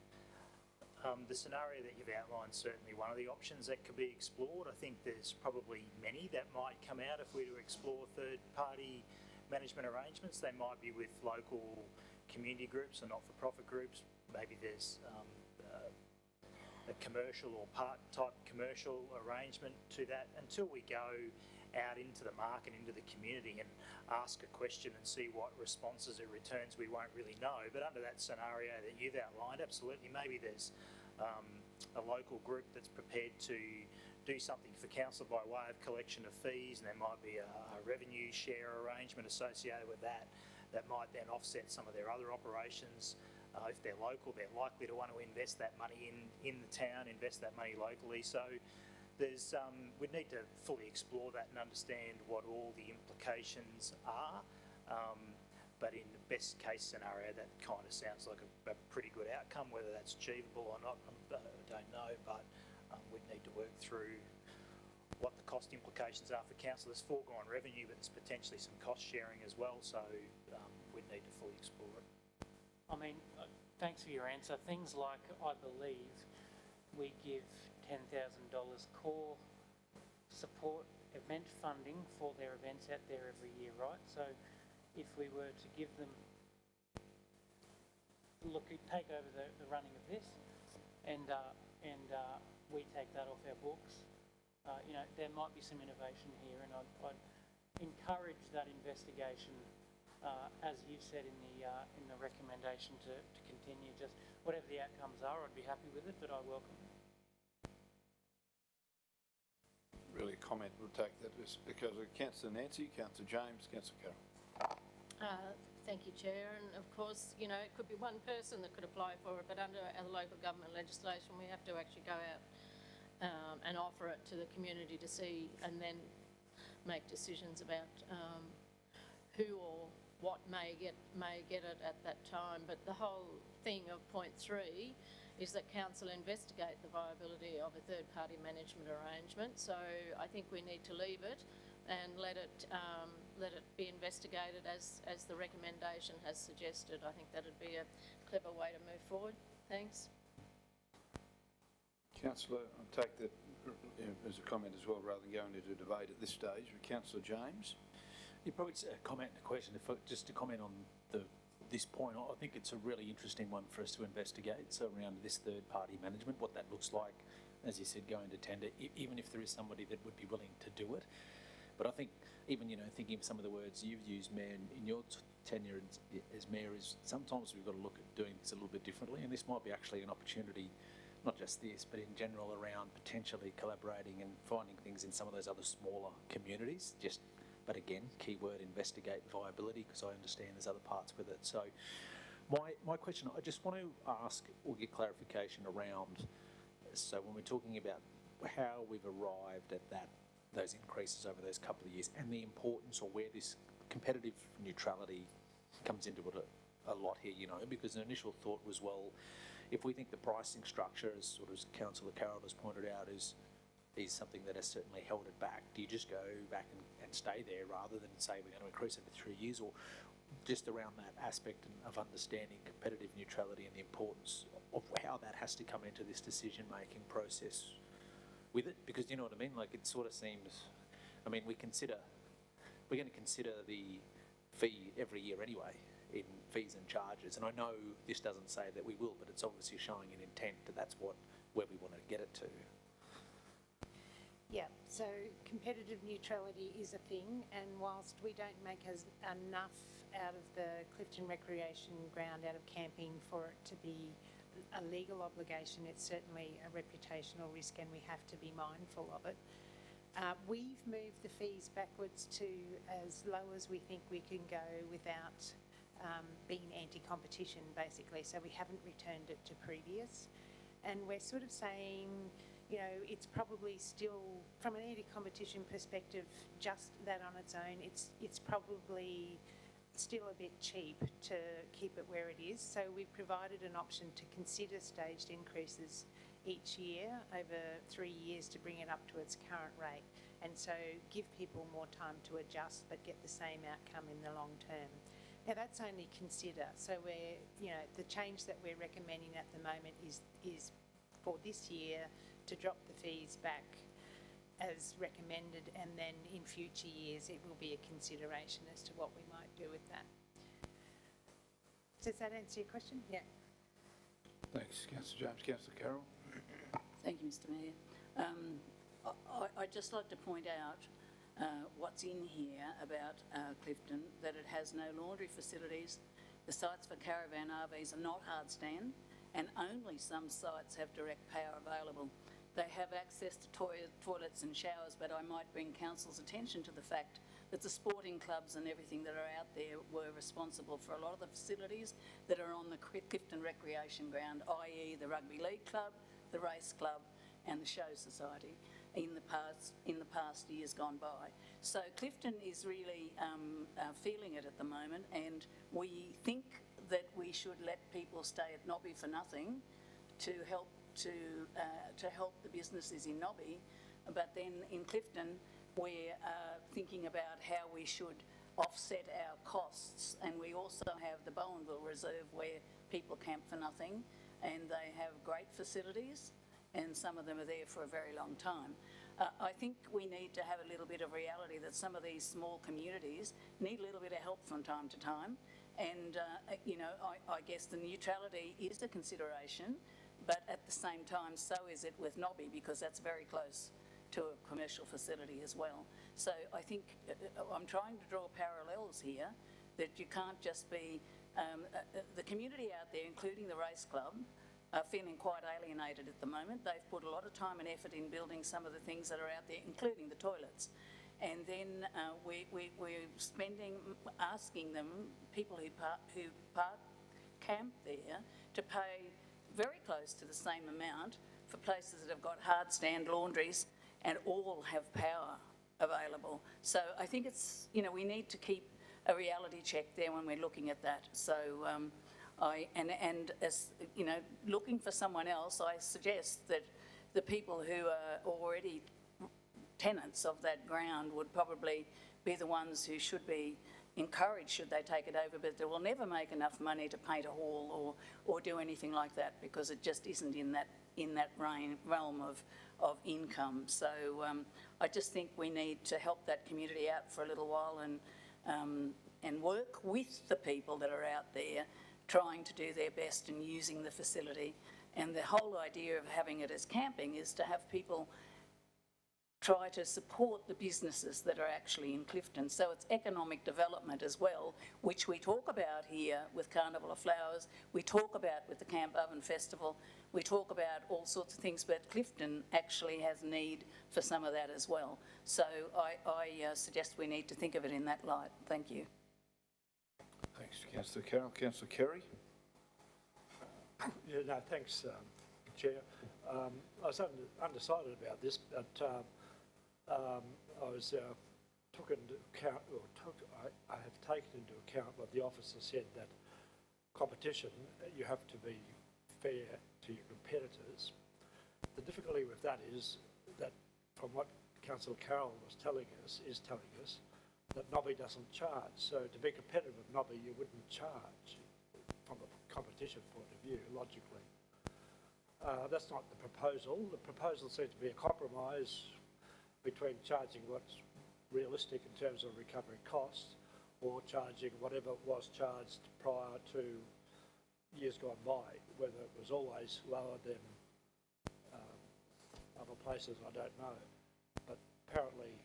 The scenario that you've outlined is certainly one of the options that could be explored. I think there's probably many that might come out if we were to explore third-party management arrangements. They might be with local community groups or not-for-profit groups. Maybe there's a commercial or part-type commercial arrangement to that, until we go out into the market, into the community, and ask a question and see what responses it returns, we won't really know. But under that scenario that you've outlined, absolutely, maybe there's a local group that's prepared to do something for council by way of collection of fees, and there might be a revenue share arrangement associated with that that might then offset some of their other operations. If they're local, they're likely to want to invest that money in the town, invest that money locally. So there's, we need to fully explore that and understand what all the implications are. But in the best case scenario, that kind of sounds like a pretty good outcome. Whether that's achievable or not, I don't know, but we'd need to work through what the cost implications are for council. There's foregone revenue, but there's potentially some cost sharing as well, so we'd need to fully explore it. I mean, thanks for your answer. Things like, I believe, we give $10,000 core support event funding for their events out there every year, right? So if we were to give them, take over the running of this, and we take that off our books, you know, there might be some innovation here, and I'd encourage that investigation, as you've said in the recommendation, to continue. Just whatever the outcomes are, I'd be happy with it, but I welcome it. Really, a comment, we'll take that because of Councillor Nancy, Councillor James, Councillor Carroll. Thank you, Chair. And of course, you know, it could be one person that could apply for it, but under our local government legislation, we have to actually go out and offer it to the community to see, and then make decisions about who or what may get it at that time. But the whole thing of point 3 is that council investigate the viability of a third-party management arrangement. So I think we need to leave it and let it be investigated as the recommendation has suggested. I think that'd be a clever way to move forward. Thanks. Councillor, I'll take that as a comment as well, rather than going into a debate at this stage. Councillor James. You probably just a comment and a question. Just to comment on this point, I think it's a really interesting one for us to investigate. So around this third-party management, what that looks like, as you said, going to tender, even if there is somebody that would be willing to do it. But I think even, you know, thinking of some of the words you've used, Mayor, in your tenure as Mayor, is sometimes we've got to look at doing things a little bit differently, and this might be actually an opportunity, not just this, but in general around potentially collaborating and finding things in some of those other smaller communities. But again, keyword investigate viability, because I understand there's other parts with it. So my question, I just want to ask or get clarification around, so when we're talking about how we've arrived at those increases over those couple of years, and the importance, or where this competitive neutrality comes into it a lot here, you know, because the initial thought was, well, if we think the pricing structure, as sort of Councillor Carroll has pointed out, is something that has certainly held it back, do you just go back and stay there rather than say we're going to increase it for 3 years? Or just around that aspect of understanding competitive neutrality and the importance of how that has to come into this decision-making process with it? Because you know what I mean, like it sort of seems, I mean, we're going to consider the fee every year anyway in fees and charges, and I know this doesn't say that we will, but it's obviously showing an intent that that's where we want to get it to. Yeah, so competitive neutrality is a thing, and whilst we don't make enough out of the Clifton Recreation Ground, out of camping, for it to be a legal obligation, it's certainly a reputational risk, and we have to be mindful of it. We've moved the fees backwards to as low as we think we can go without being anti-competition, basically. So we haven't returned it to previous. And we're sort of saying, you know, it's probably still, from an anti-competition perspective, just that on its own, it's probably still a bit cheap to keep it where it is. So we've provided an option to consider staged increases each year over 3 years to bring it up to its current rate, and so give people more time to adjust but get the same outcome in the long term. Now that's only consider, so we're, you know, the change that we're recommending at the moment is for this year to drop the fees back as recommended, and then in future years it will be a consideration as to what we might do with that. Does that answer your question? Yeah. Thanks, Councillor James. Councillor Carroll. Thank you, Mr Mayor. I'd just like to point out what's in here about Clifton, that it has no laundry facilities. The sites for caravan RVs are not hard stand, and only some sites have direct power available. They have access to toilets and showers, but I might bring council's attention to the fact that the sporting clubs and everything that are out there were responsible for a lot of the facilities that are on the Clifton Recreation Ground, i.e. the Rugby League Club, the Race Club and the Show Society. in the past years gone by. So Clifton is really feeling it at the moment, and we think that we should let people stay at Nobby for nothing to help the businesses in Nobby. But then in Clifton, we're thinking about how we should offset our costs, and we also have the Bowenville Reserve where people camp for nothing, and they have great facilities, and some of them are there for a very long time. I think we need to have a little bit of reality that some of these small communities need a little bit of help from time to time, and I guess the neutrality is a consideration, but at the same time so is it with Nobby, because that's very close to a commercial facility as well. So I think I'm trying to draw parallels here, that you can't just be, the community out there, including the race club, are feeling quite alienated at the moment. They've put a lot of time and effort in building some of the things that are out there, including the toilets. And then we're asking them, people who camp there, to pay very close to the same amount for places that have got hard stand laundries and all have power available. So I think it's, we need to keep a reality check there when we're looking at that. So as looking for someone else, I suggest that the people who are already tenants of that ground would probably be the ones who should be encouraged should they take it over, but they will never make enough money to paint a hall or do anything like that, because it just isn't in that realm of income. So I just think we need to help that community out for a little while and work with the people that are out there trying to do their best and using the facility. And the whole idea of having it as camping is to have people try to support the businesses that are actually in Clifton. So it's economic development as well, which we talk about here with Carnival of Flowers, we talk about with the Camp Oven Festival, we talk about all sorts of things, but Clifton actually has need for some of that as well. So I suggest we need to think of it in that light. Thank you. Thanks, Councillor Carroll. Councillor Kerry? Yeah, no, thanks, Chair. I was undecided about this, but I was took into account, I have taken into account what the officer said, that competition, you have to be fair to your competitors. The difficulty with that is that, from what Councillor Carroll was telling us, that Nobby doesn't charge. So to be competitive with Nobby, you wouldn't charge from a competition point of view, logically. That's not the proposal. The proposal seems to be a compromise between charging what's realistic in terms of recovering costs or charging whatever was charged prior to years gone by. Whether it was always lower than other places, I don't know. But apparently,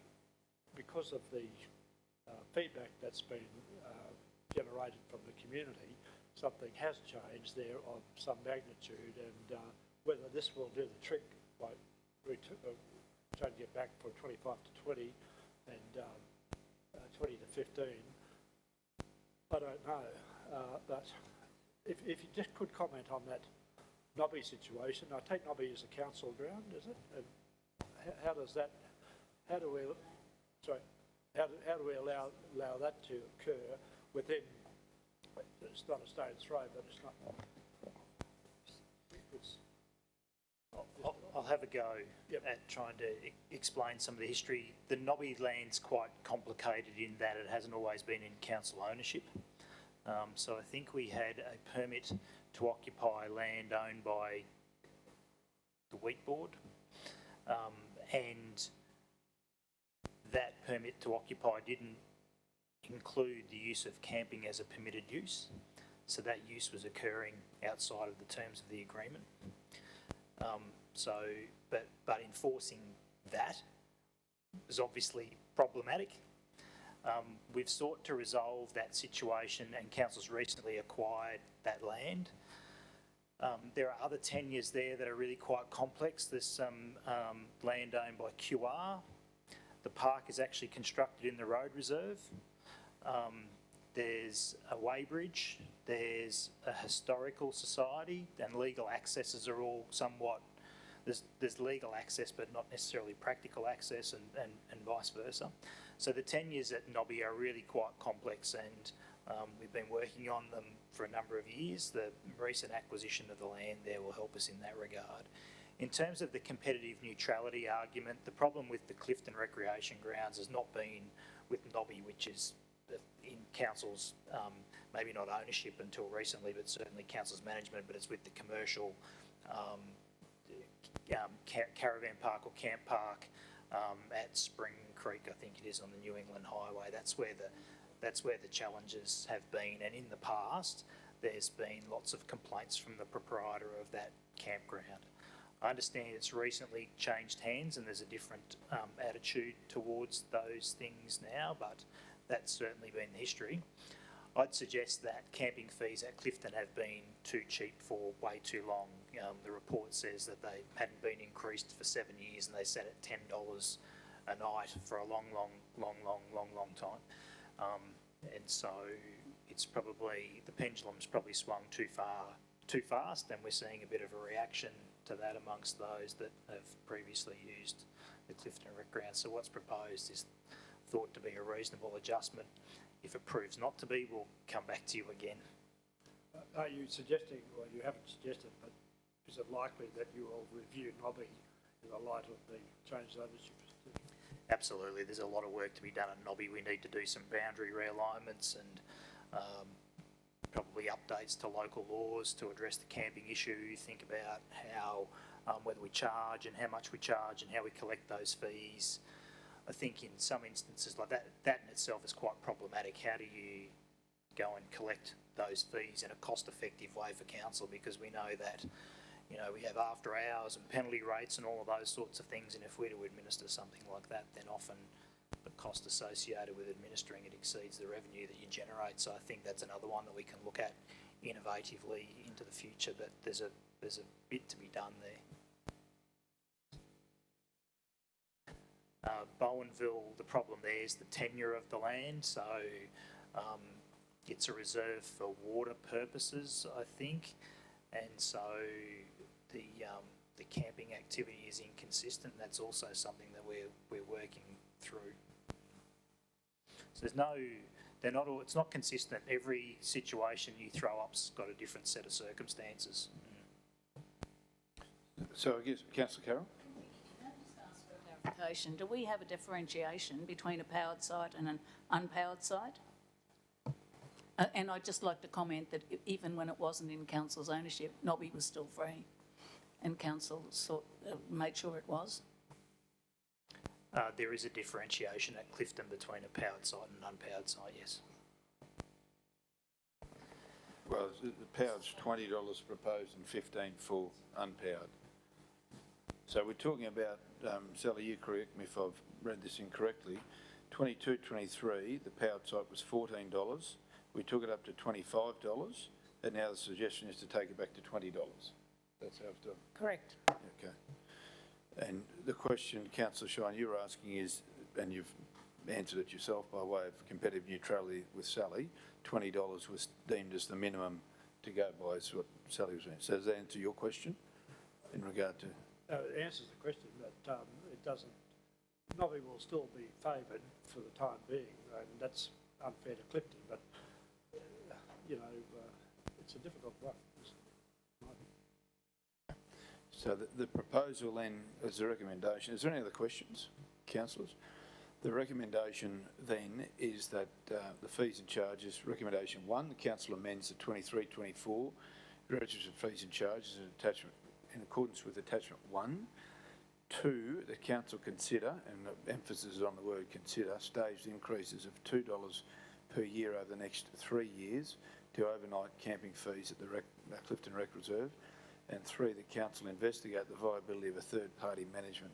because of the feedback that's been generated from the community, something has changed there of some magnitude, and whether this will do the trick, like changing it back from 25 to 20 and 20 to 15, I don't know. But if you just could comment on that Nobby situation. I take Nobby as a council ground, is it? And how does that? How do we? Sorry. How do we allow that to occur within? It's not a stone's throw, but it's not. I'll have a go at trying to explain some of the history. The Nobby land's quite complicated in that it hasn't always been in council ownership. So I think we had a permit to occupy land owned by the Wheat Board, and that permit to occupy didn't include the use of camping as a permitted use. So that use was occurring outside of the terms of the agreement. But enforcing that is obviously problematic. We've sought to resolve that situation, and council's recently acquired that land. There are other tenures there that are really quite complex. There's some land owned by QR. The park is actually constructed in the road reserve. There's a weighbridge. There's a historical society, and legal accesses are all somewhat, there's legal access, but not necessarily practical access, and vice versa. So the tenures at Nobby are really quite complex, and we've been working on them for a number of years. The recent acquisition of the land there will help us in that regard. In terms of the competitive neutrality argument, the problem with the Clifton Recreation Grounds has not been with Nobby, which is in council's, maybe not ownership until recently, but certainly council's management, but it's with the commercial caravan park or camp park at Spring Creek, I think it is, on the New England Highway. That's where the challenges have been, and in the past there's been lots of complaints from the proprietor of that campground. I understand it's recently changed hands and there's a different attitude towards those things now, but that's certainly been the history. I'd suggest that camping fees at Clifton have been too cheap for way too long. The report says that they hadn't been increased for 7 years and they sat at $10 a night for a long time. And so it's probably, the pendulum's probably swung too fast, and we're seeing a bit of a reaction to that amongst those that have previously used the Clifton Rec Ground. So what's proposed is thought to be a reasonable adjustment. If it proves not to be, we'll come back to you again. Are you suggesting, well, you haven't suggested, but is it likely that you will review Nobby in the light of the changed ownership? Absolutely, there's a lot of work to be done at Nobby. We need to do some boundary realignments and probably updates to local laws to address the camping issue, think about how, whether we charge and how much we charge and how we collect those fees. I think in some instances like that in itself is quite problematic. How do you go and collect those fees in a cost-effective way for council? Because we know that, you know, we have after hours and penalty rates and all of those sorts of things, and if we're to administer something like that, then often the cost associated with administering it exceeds the revenue that you generate. So I think that's another one that we can look at innovatively into the future, but there's a bit to be done there. Bowenville, the problem there is the tenure of the land, so it's a reserve for water purposes, I think, and so the camping activity is inconsistent. That's also something that we're working through. So it's not consistent. Every situation you throw up's got a different set of circumstances. So I guess, Councillor Carroll? Clarification. Do we have a differentiation between a powered site and an unpowered site? And I'd just like to comment that even when it wasn't in council's ownership, Nobby was still free, and council made sure it was. There is a differentiation at Clifton between a powered site and an unpowered site, yes. Well, the powered's $20 proposed and $15 for unpowered. So we're talking about, Sally, you correct me if I've read this incorrectly, 22-23, the powered site was $14. We took it up to $25, and now the suggestion is to take it back to $20. That's how it's done. Correct. Okay. And the question, Councillor Shine, you're asking is, and you've answered it yourself by way of competitive neutrality with Sally, $20 was deemed as the minimum to go by, is what Sally was saying. So does that answer your question in regard to? It answers the question, but it doesn't. Nobby will still be favoured for the time being, and that's unfair to Clifton, but, you know, it's a difficult one. So the proposal then is the recommendation. Is there any other questions, councillors? The recommendation then is that the fees and charges, recommendation 1, the council amends the 23-24 registered fees and charges in accordance with attachment 1. 2, the council consider, and the emphasis is on the word consider, staged increases of $2 per year over the next 3 years to overnight camping fees at the Clifton Rec Reserve. And 3, the council investigate the viability of a third-party management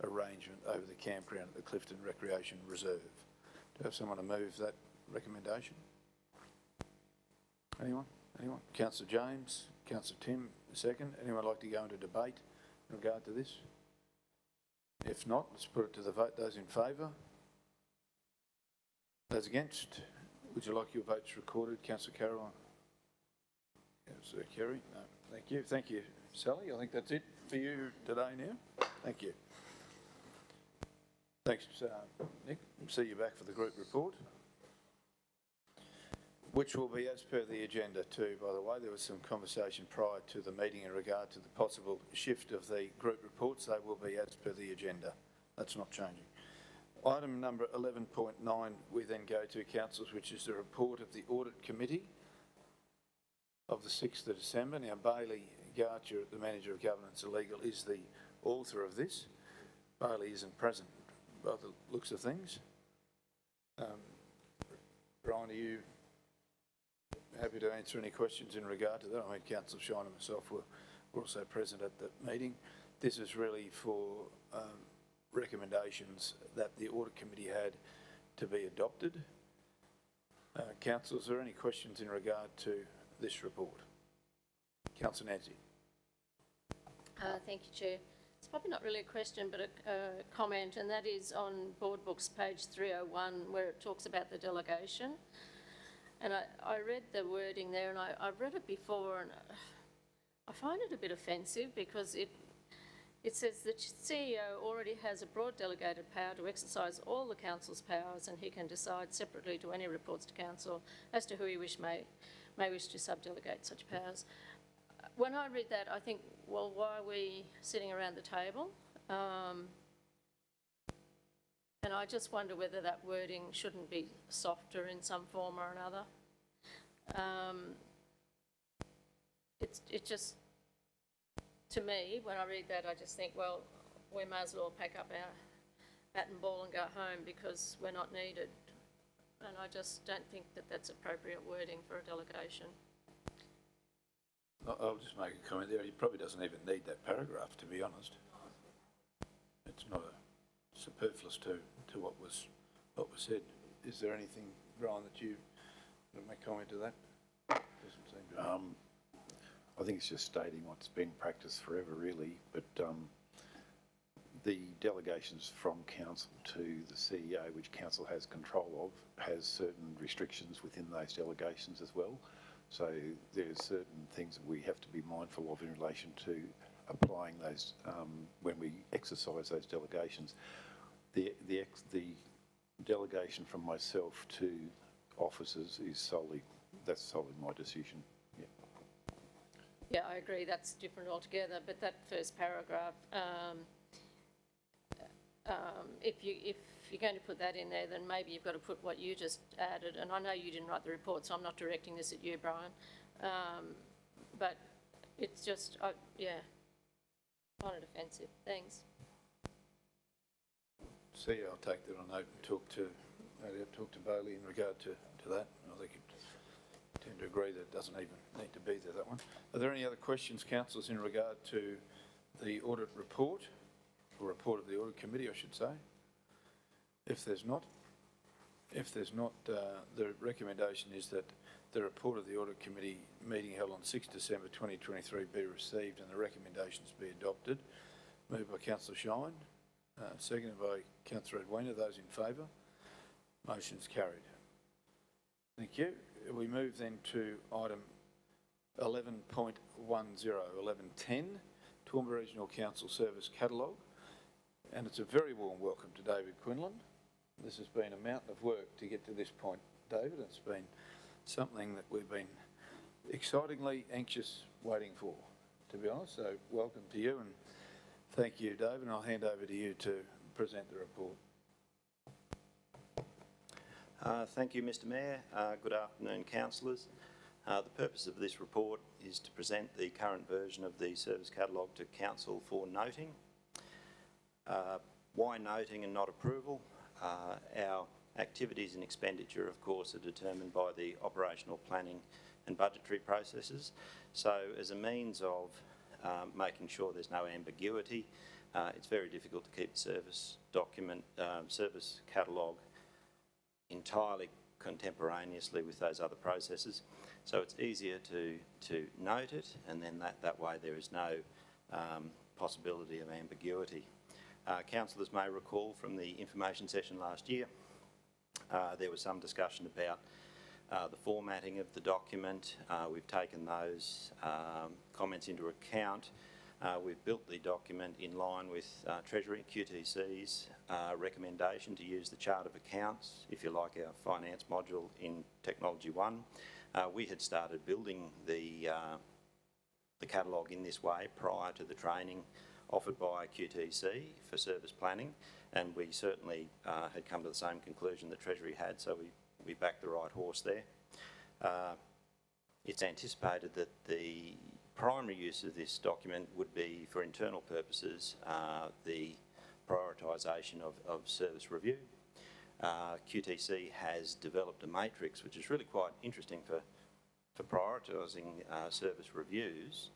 arrangement over the campground at the Clifton Recreation Reserve. Do I have someone to move that recommendation? Anyone? Anyone? Councillor James, Councillor Tim, second. Anyone like to go into debate in regard to this? If not, let's put it to the vote. Those in favour? Those against? Would you like your votes recorded? Councillor Carroll? Councillor Kerry? No. Thank you. Thank you, Sally. I think that's it for you today now. Thank you. Thanks, Nick. See you back for the group report, which will be as per the agenda too, by the way. There was some conversation prior to the meeting in regard to the possible shift of the group reports. They will be as per the agenda. That's not changing. Item number 11.9, we then go to councillors, which is the report of the Audit Committee of the 6th of December. Now, Bailey Garcher, the Manager of Governance and Legal, is the author of this. Bailey isn't present by the looks of things. Brian, are you happy to answer any questions in regard to that? I mean, Councillor Shine and myself were also present at the meeting. This is really for recommendations that the Audit Committee had to be adopted. Councillors, are there any questions in regard to this report? Councillor Nancy. Thank you, Chair. It's probably not really a question, but a comment, and that is on Board Books, page 301, where it talks about the delegation. And I read the wording there, and I've read it before, and I find it a bit offensive because it says the CEO already has a broad delegated power to exercise all the council's powers, and he can decide separately to any reports to council as to who he may wish to subdelegate such powers. When I read that, I think, well, why are we sitting around the table? And I just wonder whether that wording shouldn't be softer in some form or another. It just, to me, when I read that, I just think, well, we may as well pack up our bat and ball and go home because we're not needed. And I just don't think that that's appropriate wording for a delegation. I'll just make a comment there. He probably doesn't even need that paragraph, to be honest. It's not superfluous to what was said. Is there anything, Brian, that you want to make comment to that? Doesn't seem to. I think it's just stating what's been practiced forever, really. But the delegations from council to the CEO, which council has control of, has certain restrictions within those delegations as well. So there's certain things that we have to be mindful of in relation to applying those when we exercise those delegations. The delegation from myself to officers is solely my decision. Yeah. Yeah, I agree. That's different altogether. But that first paragraph, if you're going to put that in there, then maybe you've got to put what you just added. And I know you didn't write the report, so I'm not directing this at you, Brian. But it's just, yeah, find it offensive. Thanks. See, I'll take that on note and talk to Bailey in regard to that. I think I tend to agree that it doesn't even need to be there, that one. Are there any other questions, councillors, in regard to the audit report, or report of the Audit Committee, I should say? If there's not, the recommendation is that the report of the Audit Committee meeting held on 6 December 2023 be received and the recommendations be adopted. Moved by Councillor Shine, seconded by Councillor Edwina. Those in favour? Motion's carried. Thank you. We move then to item 11.10, 11.10, Toowoomba Regional Council Service Catalogue. And it's a very warm welcome to David Quinlan. This has been a mountain of work to get to this point, David. It's been something that we've been excitingly anxious waiting for, to be honest. So welcome to you, and thank you, David. And I'll hand over to you to present the report. Thank you, Mr Mayor. Good afternoon, councillors. The purpose of this report is to present the current version of the service catalogue to council for noting. Why noting and not approval? Our activities and expenditure, of course, are determined by the operational planning and budgetary processes. So as a means of making sure there's no ambiguity, it's very difficult to keep the service catalogue entirely contemporaneously with those other processes. So it's easier to note it, and then that way there is no possibility of ambiguity. Councillors may recall from the information session last year, there was some discussion about the formatting of the document. We've taken those comments into account. We've built the document in line with Treasury QTC's recommendation to use the chart of accounts, if you like, our finance module in Technology One. We had started building the catalogue in this way prior to the training offered by QTC for service planning, and we certainly had come to the same conclusion that Treasury had, so we backed the right horse there. It's anticipated that the primary use of this document would be for internal purposes, the prioritisation of service review. QTC has developed a matrix which is really quite interesting for prioritising service reviews,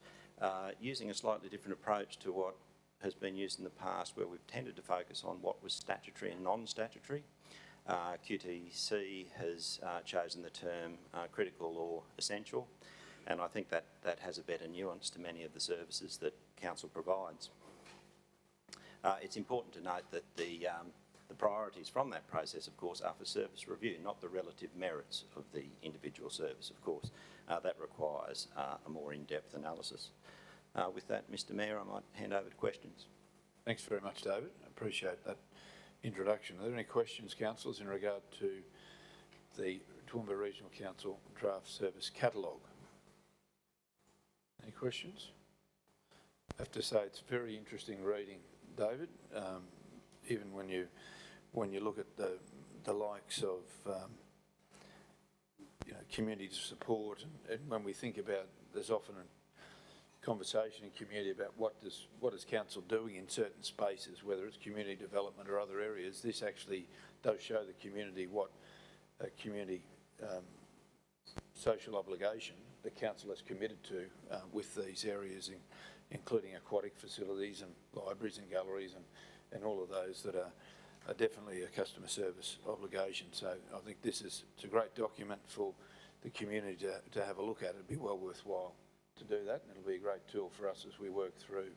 using a slightly different approach to what has been used in the past, where we've tended to focus on what was statutory and non-statutory. QTC has chosen the term critical or essential, and I think that has a better nuance to many of the services that Council provides. It's important to note that the priorities from that process, of course, are for service review, not the relative merits of the individual service, of course. That requires a more in-depth analysis. With that, Mr Mayor, I might hand over to questions. Thanks very much, David. I appreciate that introduction. Are there any questions, councillors, in regard to the Toowoomba Regional Council Draft Service Catalogue? Any questions? I have to say it's very interesting reading, David. Even when you look at the likes of community support, and when we think about, there's often a conversation in community about what is council doing in certain spaces, whether it's community development or other areas. This actually does show the community what a community social obligation the council has committed to with these areas, including aquatic facilities and libraries and galleries and all of those that are definitely a customer service obligation. So I think it's a great document for the community to have a look at. It'd be well worthwhile to do that, and it'll be a great tool for us as we work through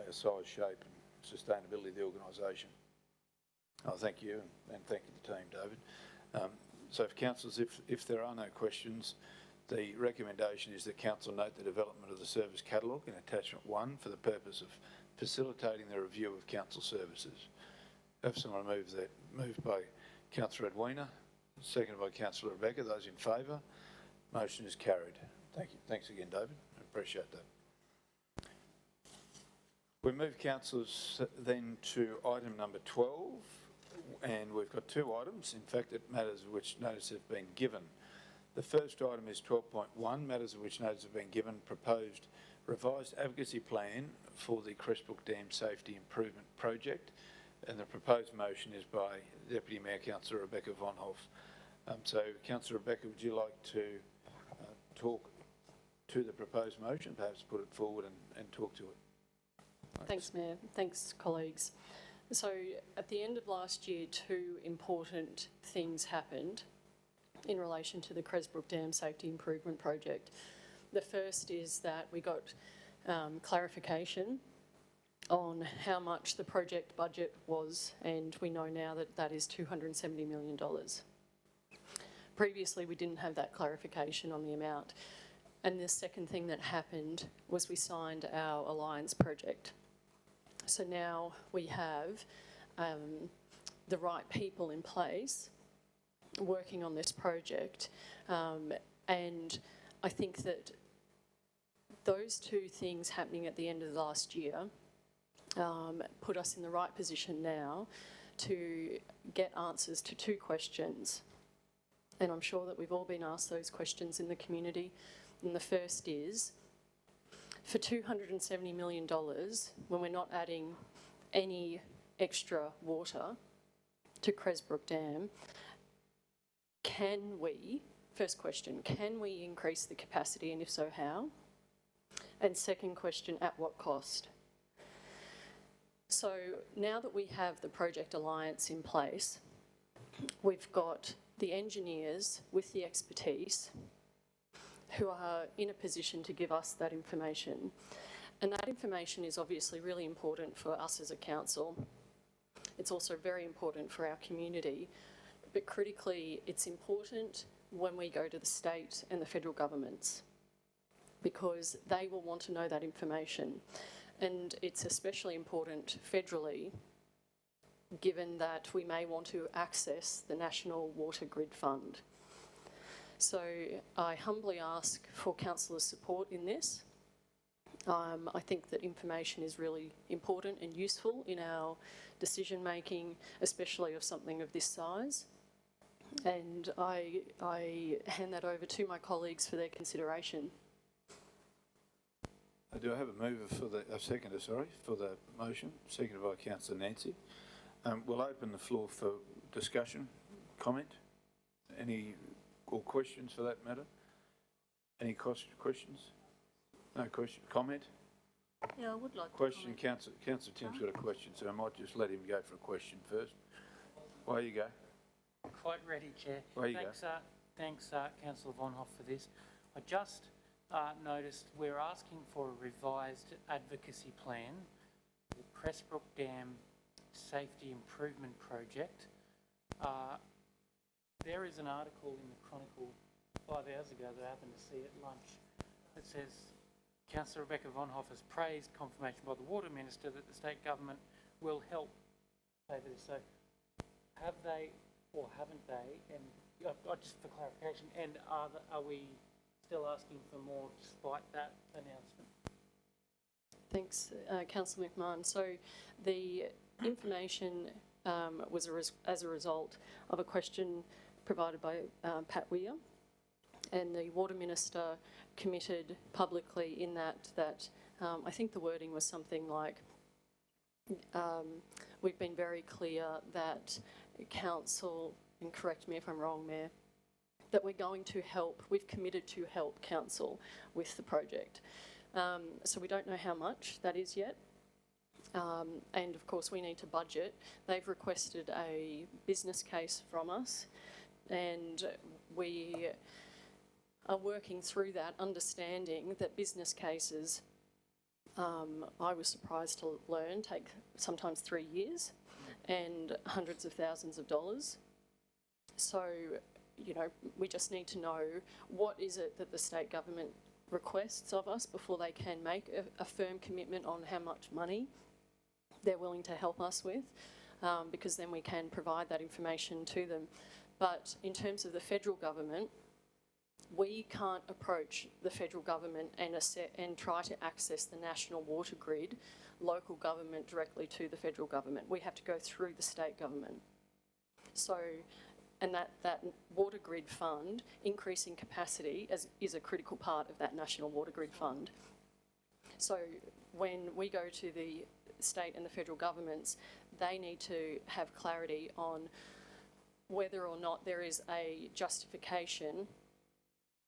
size, shape and sustainability of the organisation. Thank you, and thank you to the team, David. So for councillors, if there are no questions, the recommendation is that council note the development of the service catalogue in attachment 1 for the purpose of facilitating the review of council services. Have someone moved by Councillor Edwina, seconded by Councillor Rebecca. Those in favour? Motion is carried. Thank you. Thanks again, David. I appreciate that. We move, councillors, then to item number 12, and we've got two items. In fact, it matters of which notice have been given. The first item is 12.1, matters of which notice have been given, proposed revised advocacy plan for the Crestbrook Dam Safety Improvement Project, and the proposed motion is by Deputy Mayor Councillor Rebecca Von Hoff. So, Councillor Rebecca, would you like to talk to the proposed motion, perhaps put it forward and talk to it? Thanks, Mayor. Thanks, colleagues. So, at the end of last year, two important things happened in relation to the Crestbrook Dam Safety Improvement Project. The first is that we got clarification on how much the project budget was, and we know now that that is $270 million. Previously, we didn't have that clarification on the amount. And the second thing that happened was we signed our Alliance project. So now we have the right people in place working on this project, and I think that those two things happening at the end of last year put us in the right position now to get answers to two questions, and I'm sure that we've all been asked those questions in the community. And the first is, for $270 million, when we're not adding any extra water to Crestbrook Dam, can we, first question, can we increase the capacity, and if so, how? And second question, at what cost? So now that we have the Project Alliance in place, we've got the engineers with the expertise who are in a position to give us that information. And that information is obviously really important for us as a council. It's also very important for our community but critically, it's important when we go to the state and the federal governments, because they will want to know that information. And it's especially important federally, given that we may want to access the National Water Grid Fund. So I humbly ask for councillors' support in this. I think that information is really important and useful in our decision making, especially of something of this size. And I hand that over to my colleagues for their consideration. Do I have a mover for a seconder, for the motion, seconded by Councillor Nancy. We'll open the floor for discussion, comment, or questions for that matter. Any questions? No question, comment? Yeah, I would like Question, Councillor Tim's got a question, so I might just let him go for a question first. Away you go. Quite ready, Chair. Away you Thanks, Councillor Vonhoff, for this. I just noticed we're asking for a revised advocacy plan, the Pressbrook Dam Safety Improvement Project. There is an article in the Chronicle 5 hours ago that I happened to see at lunch that says Councillor Rebecca Vonhoff has praised confirmation by the Water Minister that the state government will help pay for this. So have they or haven't they? And just for clarification, and are we still asking for more despite that announcement? Thanks, Councillor McMahon. So the information was as a result of a question provided by Pat Weir, and the Water Minister committed publicly in that I think the wording was something like, we've been very clear that Council, and correct me if I'm wrong, Mayor, that we're going to help, we've committed to help Council with the project. So we don't know how much that is yet. And of course we need to budget. They've requested a business case from us, and we are working through that, understanding that business cases, I was surprised to learn, take sometimes 3 years and hundreds of thousands of dollars. So, you know, we just need to know what is it that the state government requests of us before they can make a firm commitment on how much money they're willing to help us with, because then we can provide that information to them. But in terms of the federal government, we can't approach the federal government and try to access the national water grid, local government directly to the federal government. We have to go through the state government. So, and that water grid fund, increasing capacity is a critical part of that national water grid fund. So when we go to the state and the federal governments, they need to have clarity on whether or not there is a justification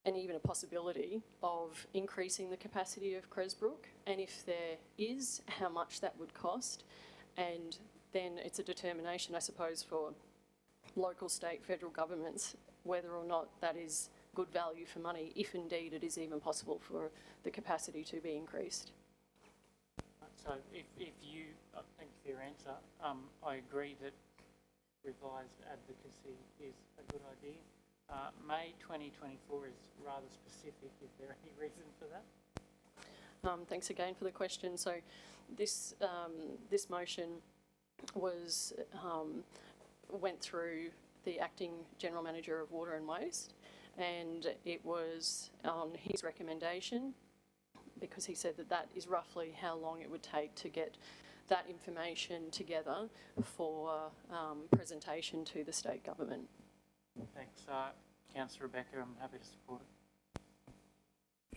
and even a possibility of increasing the capacity of Cresbrook, and if there is, how much that would cost. And then it's a determination, I suppose, for local, state, federal governments, whether or not that is good value for money, if indeed it is even possible for the capacity to be increased. So if you, thank you for your answer, I agree that revised advocacy is a good idea. May 2024 is rather specific. Is there any reason for that? Thanks again for the question. So this motion was went through the Acting General Manager of Water and Waste, and it was on his recommendation, because he said that is roughly how long it would take to get that information together for presentation to the state government. Thanks, Councillor Rebecca. I'm happy to support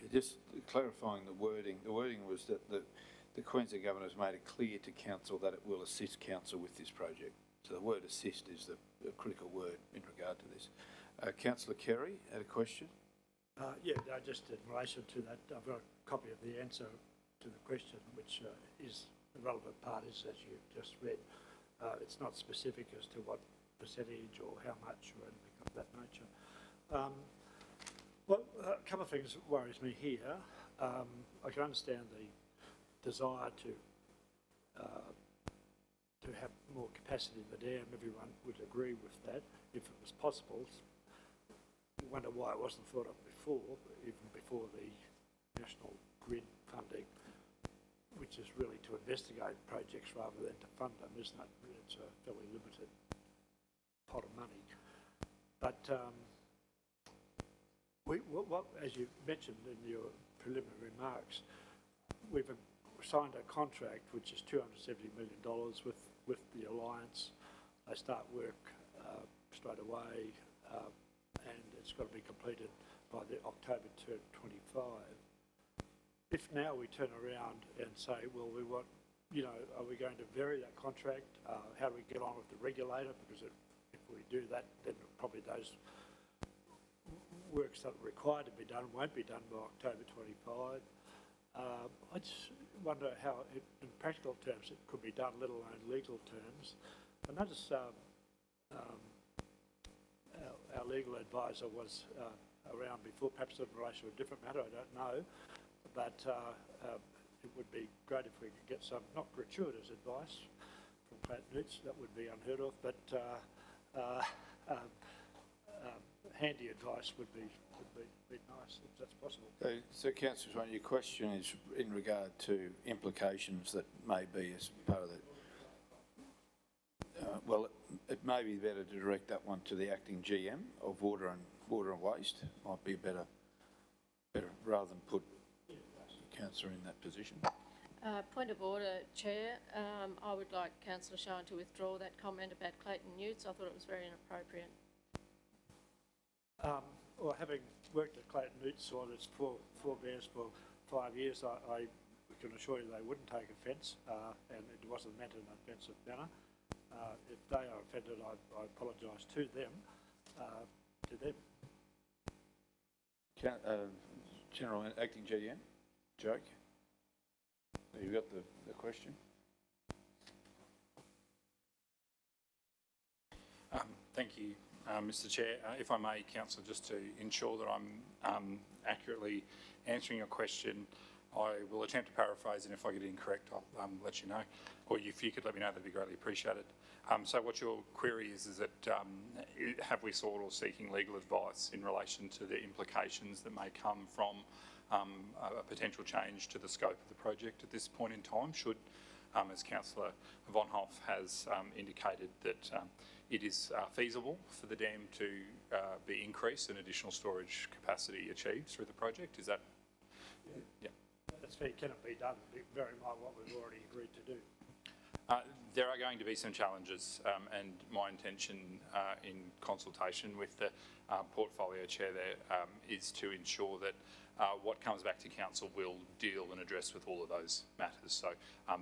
it. Just clarifying the wording. The wording was that the Queensland Government has made it clear to Council that it will assist Council with this project. So the word assist is the critical word in regard to this. Councillor Kerry had a question. Just in relation to that, I've got a copy of the answer to the question, which is the relevant part is, as you just read, it's not specific as to what percentage or how much or anything of that nature. A couple of things worries me here. I can understand the desire to have more capacity in the dam. Everyone would agree with that if it was possible. You wonder why it wasn't thought of before, even before the National Grid funding, which is really to investigate projects rather than to fund them, isn't it? It's a fairly limited pot of money. But as you mentioned in your preliminary remarks, we've signed a contract which is $270 million with the Alliance. They start work straight away, and it's got to be completed by the October 25. If now we turn around and say, well, we want, are we going to vary that contract? How do we get on with the regulator? Because if we do that, then probably those works that are required to be done won't be done by October 25. I just wonder how, in practical terms, it could be done, let alone legal terms. I notice our legal advisor was around before, perhaps in relation to a different matter, I don't know, but it would be great if we could get some, not gratuitous advice from Clayton Utz, that would be unheard of, but handy advice would be nice, if that's possible. So Councillor, your question is in regard to implications that may be as part of the... well, it may be better to direct that one to the acting GM of water and waste. Might be better rather than put Councillor in that position. Point of order, Chair. I would like Councillor Shine to withdraw that comment about Clayton Utz. I thought it was very inappropriate. Well, having worked at Clayton Utz on its forebears for 5 years, I can assure you they wouldn't take offence, and it wasn't meant in an offensive manner. If they are offended, I apologise to them. General Acting GM, Joke. You got the question? Thank you, Mr. Chair. If I may, Councillor, just to ensure that I'm accurately answering your question, I will attempt to paraphrase, and if I get it incorrect, I'll let you know. Or if you could let me know, that'd be greatly appreciated. So what your query is that have we sought or seeking legal advice in relation to the implications that may come from a potential change to the scope of the project at this point in time, should, as Councillor Von Hoff has indicated, that it is feasible for the dam to be increased and additional storage capacity achieved through the project? Is that? Yeah. That's fair. Can it be done? Very much what we've already agreed to do. There are going to be some challenges, and my intention in consultation with the portfolio chair there is to ensure that what comes back to council will deal and address with all of those matters. So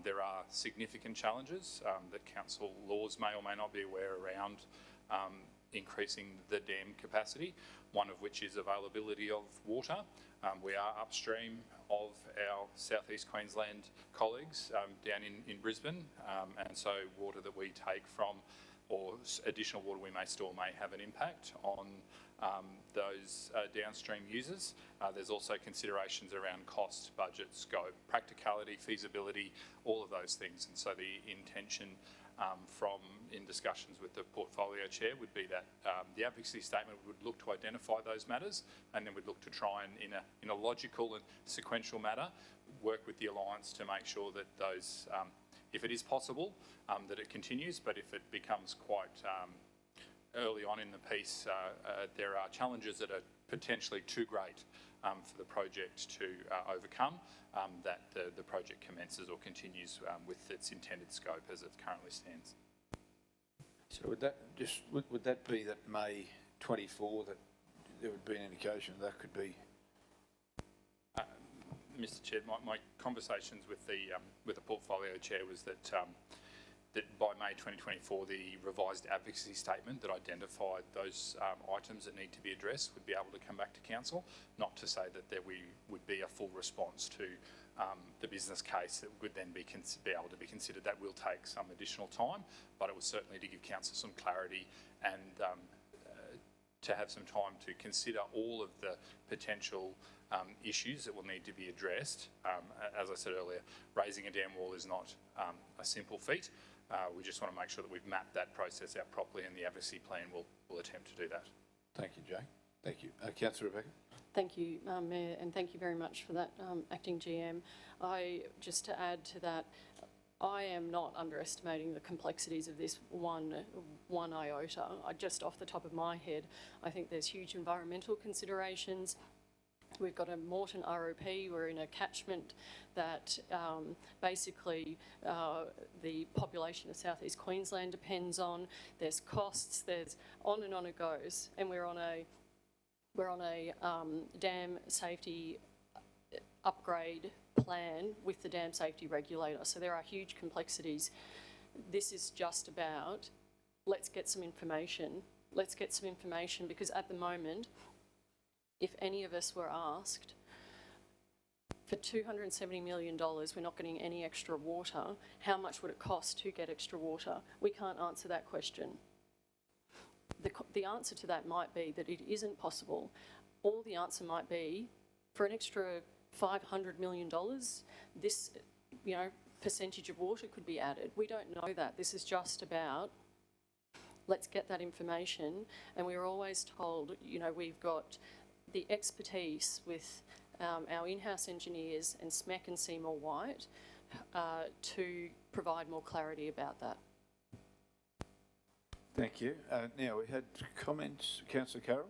there are significant challenges that council laws may or may not be aware around increasing the dam capacity, one of which is availability of water. We are upstream of our South East Queensland colleagues down in Brisbane, and so water that we take from, or additional water we may store, may have an impact on those downstream users. There's also considerations around cost, budget, scope, practicality, feasibility, all of those things. And so the intention in discussions with the portfolio chair would be that the advocacy statement would look to identify those matters, and then we'd look to try and, in a logical and sequential manner, work with the Alliance to make sure that those, if it is possible, that it continues, but if it becomes quite early on in the piece, there are challenges that are potentially too great for the project to overcome, that the project commences or continues with its intended scope as it currently stands. So would that be that May 24 that there would be an indication that could be? Mr. Chair, my conversations with the portfolio chair was that that by May 2024, the revised advocacy statement that identified those items that need to be addressed would be able to come back to council. Not to say that there would be a full response to the business case that would then be able to be considered. That will take some additional time, but it was certainly to give council some clarity and to have some time to consider all of the potential issues that will need to be addressed. As I said earlier, raising a dam wall is not a simple feat. We just want to make sure that we've mapped that process out properly, and the advocacy plan will attempt to do that. Thank you, Jay. Thank you. Councillor Rebecca. Thank you, Mayor, and thank you very much for that, Acting GM. Just to add to that, I am not underestimating the complexities of this one iota. Just off the top of my head, I think there's huge environmental considerations. We've got a Moreton ROP, we're in a catchment that basically the population of South East Queensland depends on. There's costs, there's on it goes, and we're on a dam safety upgrade plan with the dam safety regulator. So there are huge complexities. This is just about, let's get some information. Let's get some information, because at the moment, if any of us were asked, for $270 million, we're not getting any extra water, how much would it cost to get extra water? We can't answer that question. The answer to that might be that it isn't possible, or the answer might be, for an extra $500 million, this, percentage of water could be added. We don't know that. This is just about, let's get that information. And we were always told, we've got the expertise with our in-house engineers and SMEC and Seymour White to provide more clarity about that. Thank you. Now, we had comments. Councillor Carroll?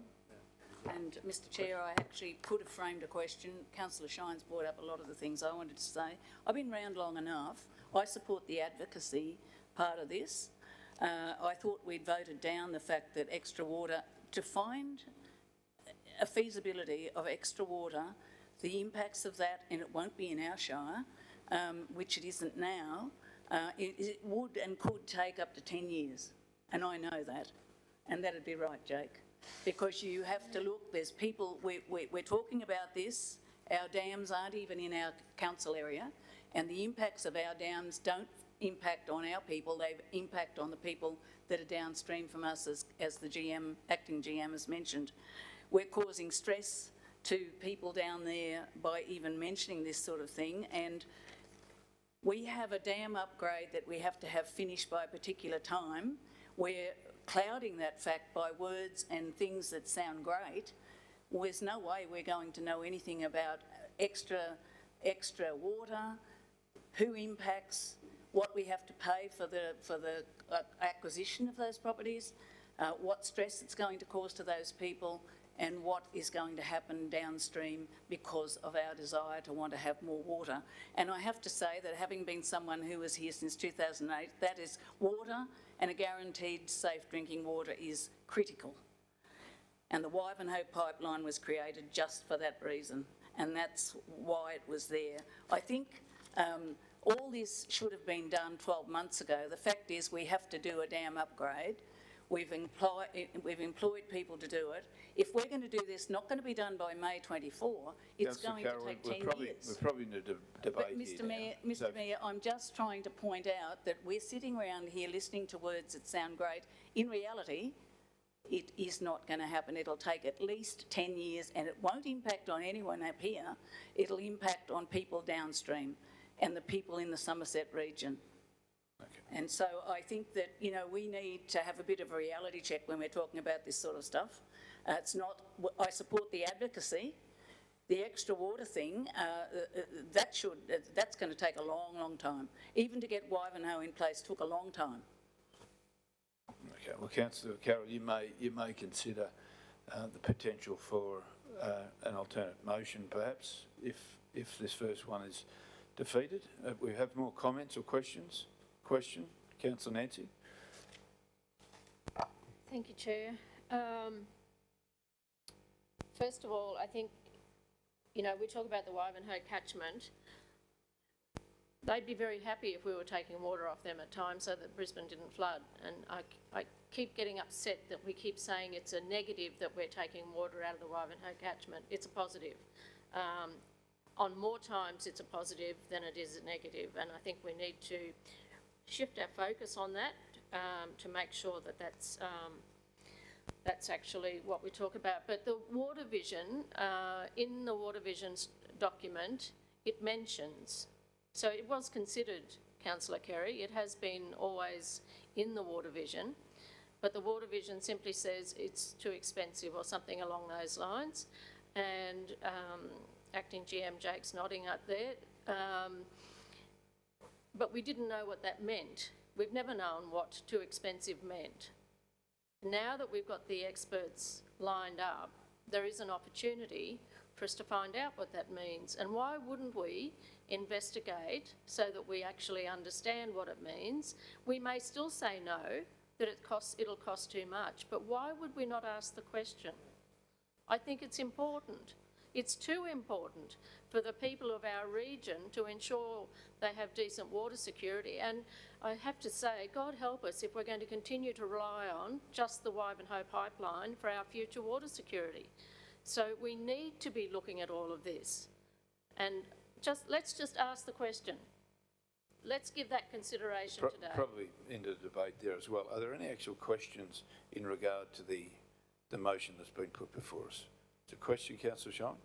And Mr Chair, I actually could have framed a question. Councillor Shines brought up a lot of the things I wanted to say. I've been around long enough. I support the advocacy part of this. I thought we'd voted down the fact that extra water, to find a feasibility of extra water, the impacts of that, and it won't be in our shire, which it isn't now, it would and could take up to 10 years. And I know that. And that'd be right, Jake. Because you have to look, there's people, we're talking about this, our dams aren't even in our council area, and the impacts of our dams don't impact on our people, they impact on the people that are downstream from us, as the GM, acting GM has mentioned. We're causing stress to people down there by even mentioning this sort of thing, and we have a dam upgrade that we have to have finished by a particular time. We're clouding that fact by words and things that sound great. There's no way we're going to know anything about extra water, who impacts, what we have to pay for the acquisition of those properties, what stress it's going to cause to those people, and what is going to happen downstream because of our desire to want to have more water. And I have to say that, having been someone who was here since 2008, that is, water and a guaranteed safe drinking water is critical. And the Wivenhoe pipeline was created just for that reason, and that's why it was there. I think all this should have been done 12 months ago. The fact is, we have to do a dam upgrade. We've employed people to do it. If we're going to do this, not going to be done by May 24, it's going to take 10 years. We're probably in a debate but Mr Mayor, I'm just trying to point out that we're sitting around here listening to words that sound great. In reality, it is not going to happen. It'll take at least 10 years, and it won't impact on anyone up here. It'll impact on people downstream and the people in the Somerset region. Okay. And so I think that, we need to have a bit of a reality check when we're talking about this sort of stuff. It's not, I support the advocacy. The extra water thing, that's going to take a long, long time. Even to get Wivenhoe in place took a long time. Okay, well, Councillor Carroll, you may consider the potential for an alternate motion, perhaps, if this first one is defeated. We have more comments or questions? Question, Councillor Nancy. Thank you, Chair. First of all, I think, we talk about the Wivenhoe catchment. They'd be very happy if we were taking water off them at times so that Brisbane didn't flood. And I keep getting upset that we keep saying it's a negative that we're taking water out of the Wivenhoe catchment. It's a positive. On more times it's a positive than it is a negative, and I think we need to shift our focus on that to make sure that that's actually what we talk about. But the Water Vision, in the Water Vision's document, it mentions, so it was considered, Councillor Kerry. It has been always in the Water Vision, but the Water Vision simply says it's too expensive or something along those lines. And Acting GM Jake's nodding up there. But we didn't know what that meant. We've never known what too expensive meant. Now that we've got the experts lined up, there is an opportunity for us to find out what that means. And why wouldn't we investigate so that we actually understand what it means? We may still say no, that it'll cost too much, but why would we not ask the question? I think it's important. It's too important for the people of our region to ensure they have decent water security. And I have to say, God help us if we're going to continue to rely on just the Wivenhoe pipeline for our future water security. So we need to be looking at all of this. And let's just ask the question. Let's give that consideration today. Probably into the debate there as well. Are there any actual questions in regard to the motion that's been put before us? It's a question, Councillor Shine.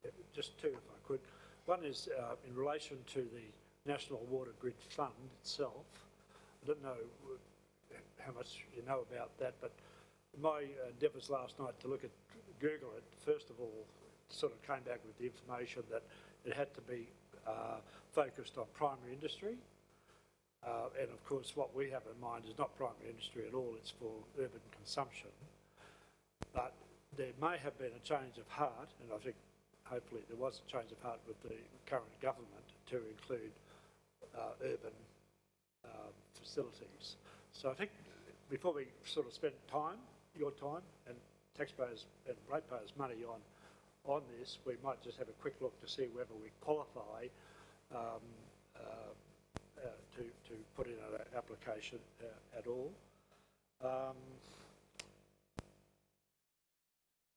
Yeah, just two, if I could. One is in relation to the National Water Grid Fund itself. I don't know how much you know about that, but my endeavours last night to look at Google it, first of all, sort of came back with the information that it had to be focused on primary industry. And of course, what we have in mind is not primary industry at all, it's for urban consumption. But there may have been a change of heart, and I think hopefully there was a change of heart with the current government to include urban facilities. So I think before we sort of spend time, your time, and taxpayers and ratepayers' money on this, we might just have a quick look to see whether we qualify to put in an application at all.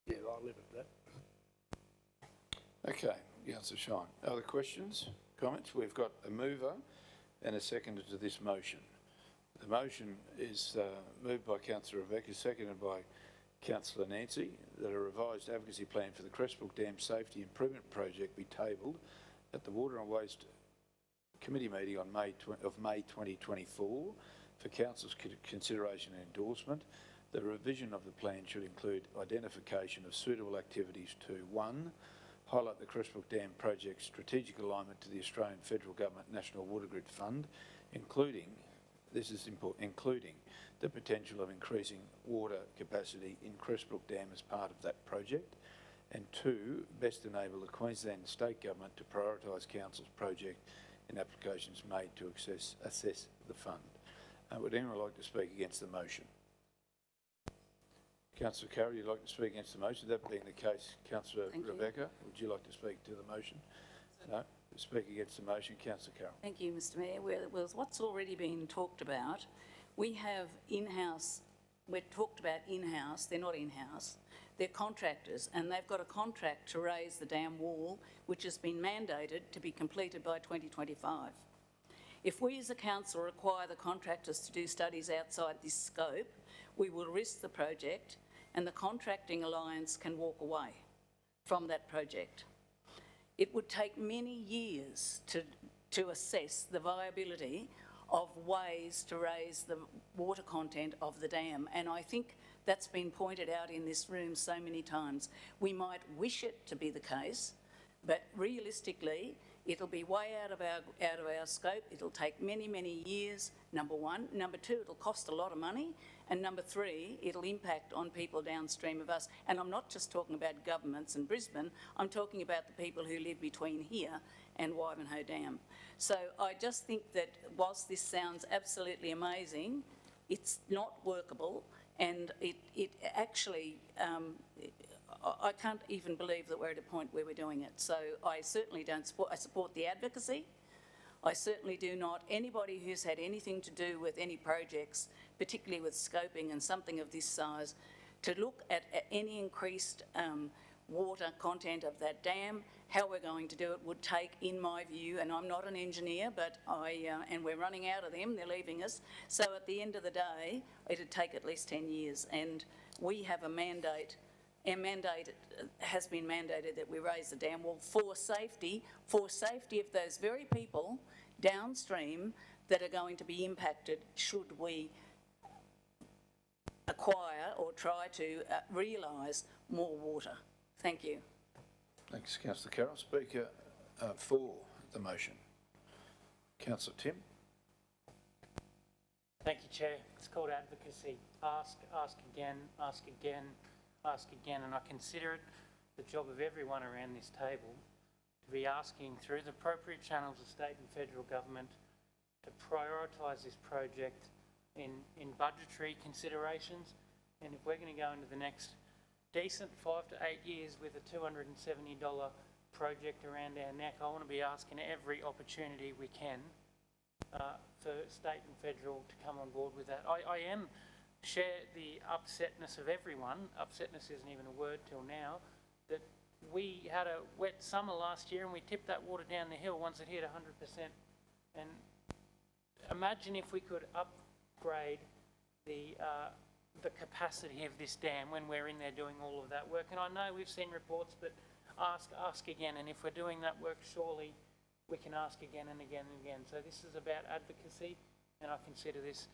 Yeah, I'll leave it at that. Okay, Councillor Shine. Other questions, comments? We've got a mover and a seconder to this motion. The motion is moved by Councillor Rebecca, seconded by Councillor Nancy, that a revised advocacy plan for the Crestbrook Dam Safety Improvement Project be tabled at the Water and Waste Committee meeting on May 2024 for Council's consideration and endorsement. The revision of the plan should include identification of suitable activities to 1. Highlight the Crestbrook Dam project's strategic alignment to the Australian Federal Government National Water Grid Fund, including, this is important, including the potential of increasing water capacity in Crestbrook Dam as part of that project. And 2, best enable the Queensland State Government to prioritise Council's project in applications made to assess the fund. Would anyone like to speak against the motion? Councillor Carroll, you'd like to speak against the motion? That being the case, Councillor Rebecca, would you like to speak to the motion? No? Speak against the motion, Councillor Carroll. Thank you, Mr Mayor. Well, what's already been talked about, we have in-house, we're talked about in-house, they're not in-house, they're contractors, and they've got a contract to raise the dam wall, which has been mandated to be completed by 2025. If we as a council require the contractors to do studies outside this scope, we will risk the project and the contracting alliance can walk away from that project. It would take many years to assess the viability of ways to raise the water content of the dam, and I think that's been pointed out in this room so many times. We might wish it to be the case, but realistically, it'll be way out of our scope. It'll take many, many years, number one. Number two, it'll cost a lot of money. And number three, it'll impact on people downstream of us. And I'm not just talking about governments in Brisbane, I'm talking about the people who live between here and Wivenhoe Dam. So I just think that whilst this sounds absolutely amazing, it's not workable, and it actually, I can't even believe that we're at a point where we're doing it. So I certainly don't support, I support the advocacy. I certainly do not. Anybody who's had anything to do with any projects, particularly with scoping and something of this size, to look at any increased water content of that dam, how we're going to do it would take, in my view, and I'm not an engineer, but and we're running out of them, they're leaving us. So at the end of the day, it'd take at least 10 years. And we have a mandate. Our mandate has been mandated that we raise the dam wall for safety of those very people downstream that are going to be impacted should we acquire or try to realise more water. Thank you. Thanks, Councillor Carroll. Speaker for the motion. Councillor Tim. Thank you, Chair. It's called advocacy. Ask, ask again, ask again, ask again, and I consider it the job of everyone around this table to be asking through the appropriate channels of state and federal government to prioritise this project in budgetary considerations. And if we're going to go into the next decent 5 to 8 years with a $270 project around our neck, I want to be asking every opportunity we can for state and federal to come on board with that. I share the upsetness of everyone. Upsetness isn't even a word till now. That we had a wet summer last year and we tipped that water down the hill once it hit 100%. And imagine if we could upgrade the capacity of this dam when we're in there doing all of that work. And I know we've seen reports, but ask again. And if we're doing that work, surely we can ask again and again and again. So this is about advocacy, and I consider this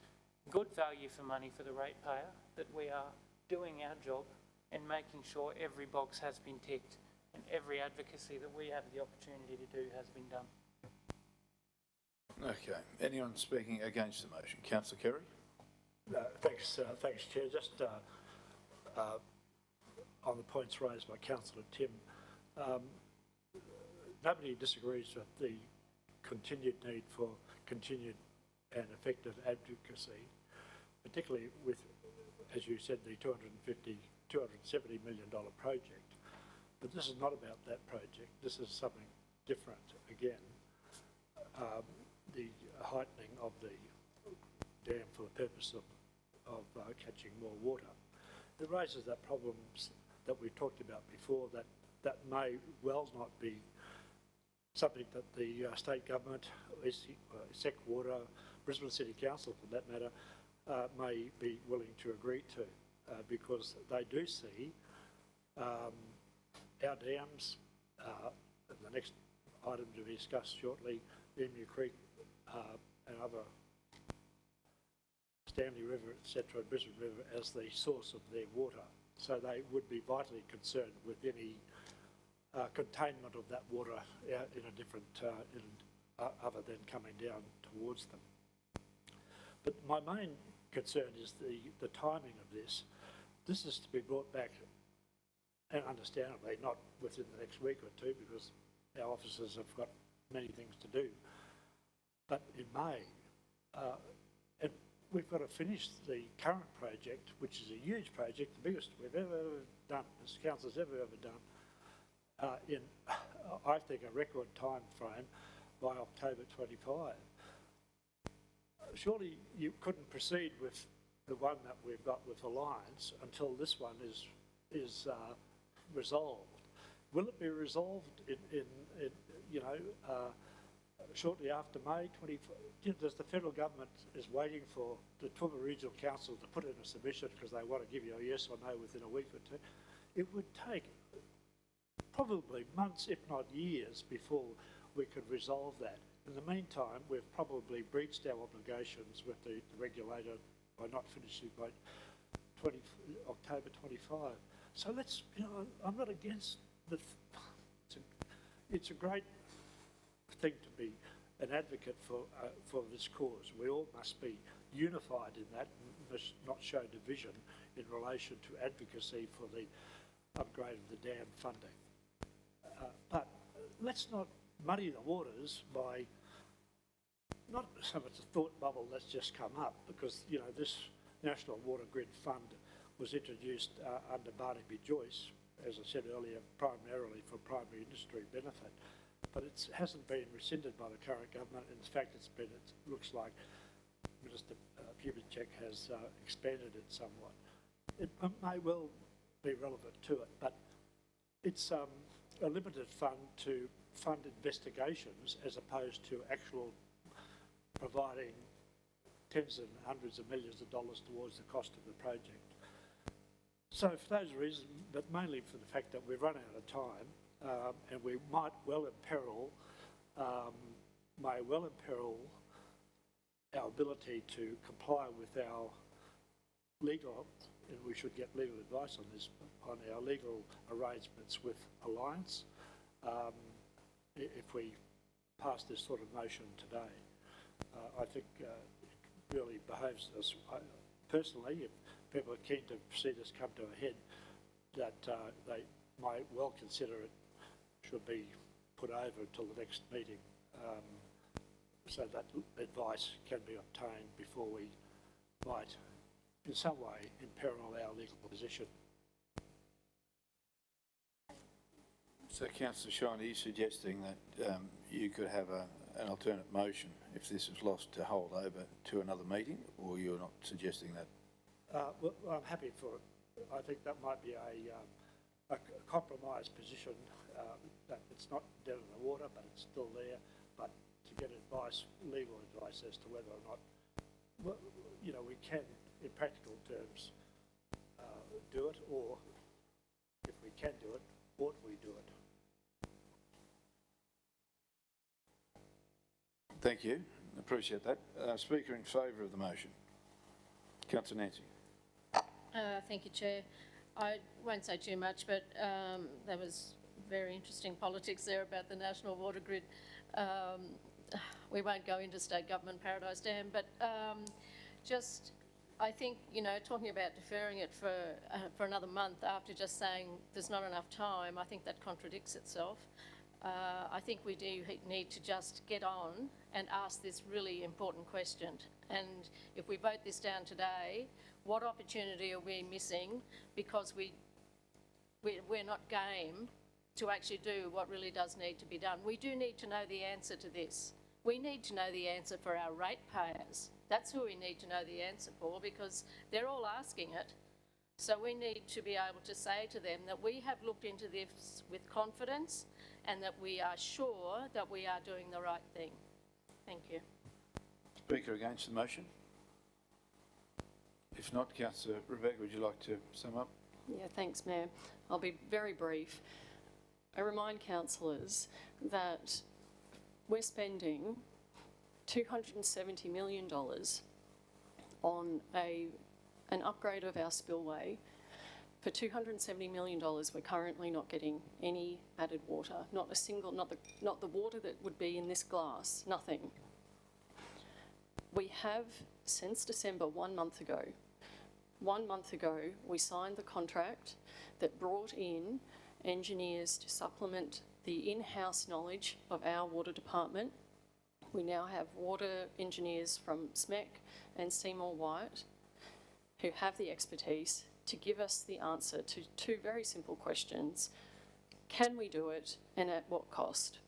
good value for money for the ratepayer, that we are doing our job and making sure every box has been ticked and every advocacy that we have the opportunity to do has been done. Okay. Anyone speaking against the motion? Councillor Kerry. Thanks, Chair. Just on the points raised by Councillor Tim, nobody disagrees with the continued need for continued and effective advocacy, particularly with, as you said, the $270 million project. But this is not about that project. This is something different again. The heightening of the dam for the purpose of catching more water. It raises that problems that we talked about before, that may well not be something that the state government, Seqwater, Brisbane City Council for that matter, may be willing to agree to, because they do see our dams, the next item to be discussed shortly, Emu Creek and other Stanley River, etc., Brisbane River, as the source of their water. So they would be vitally concerned with any containment of that water in a different, other than coming down towards them. But my main concern is the timing of this. This is to be brought back, and understandably not within the next week or two, because our officers have got many things to do, but in May. And we've got to finish the current project, which is a huge project, the biggest we've ever done, this council's ever done, in, I think, a record time frame by October 25. Surely you couldn't proceed with the one that we've got with Alliance until this one is resolved. Will it be resolved in shortly after May 24? Does the federal government is waiting for the Toowoomba Regional Council to put in a submission because they want to give you a yes or no within a week or two? It would take probably months, if not years, before we could resolve that. In the meantime, we've probably breached our obligations with the regulator by not finishing by October 25. So let's, I'm not against the, it's a great thing to be an advocate for this cause. We all must be unified in that and must not show division in relation to advocacy for the upgrade of the dam funding. But let's not muddy the waters by not so much a thought bubble that's just come up, because this National Water Grid Fund was introduced under Barnaby Joyce, as I said earlier, primarily for primary industry benefit, but it hasn't been rescinded by the current government. In fact, it looks like Minister Kubicek has expanded it somewhat. It may well be relevant to it, but it's a limited fund to fund investigations as opposed to actual providing tens and hundreds of millions of dollars towards the cost of the project. So for those reasons, but mainly for the fact that we've run out of time, and we might well imperil our ability to comply with our legal, and we should get legal advice on this, on our legal arrangements with Alliance, if we pass this sort of motion today. I think it really behoves us, personally, if people are keen to see this come to a head, that they might well consider it should be put over until the next meeting, so that advice can be obtained before we might, in some way, imperil our legal position. So Councillor Shine, are you suggesting that you could have an alternate motion if this is lost to hold over to another meeting, or you're not suggesting that? Well, I'm happy for it. I think that might be a compromise position, that it's not dead in the water, but it's still there, but to get advice, legal advice as to whether or not, well, you know, we can, in practical terms, do it, or if we can do it, ought we do it? Thank you. Appreciate that. Speaker in favour of the motion. Councillor Nancy. Thank you, Chair. I won't say too much, but there was very interesting politics there about the National Water Grid. We won't go into state government Paradise Dam, but just, I think, you know, talking about deferring it for another month after just saying there's not enough time, I think that contradicts itself. I think we do need to just get on and ask this really important question. And if we vote this down today, what opportunity are we missing because we're not game to actually do what really does need to be done? We do need to know the answer to this. We need to know the answer for our ratepayers. That's who we need to know the answer for, because they're all asking it. So we need to be able to say to them that we have looked into this with confidence and that we are sure that we are doing the right thing. Thank you. Speaker against the motion? If not, Councillor Rebecca, would you like to sum up? Yeah, thanks, Mayor. I'll be very brief. I remind councillors that we're spending $270 million on an upgrade of our spillway. For $270 million, we're currently not getting any added water, not a single, not the water that would be in this glass, nothing. We have, since December, 1 month ago, we signed the contract that brought in engineers to supplement the in-house knowledge of our water department. We now have water engineers from SMEC and Seymour Wyatt who have the expertise to give us the answer to two very simple questions. Can we do it, and at what cost?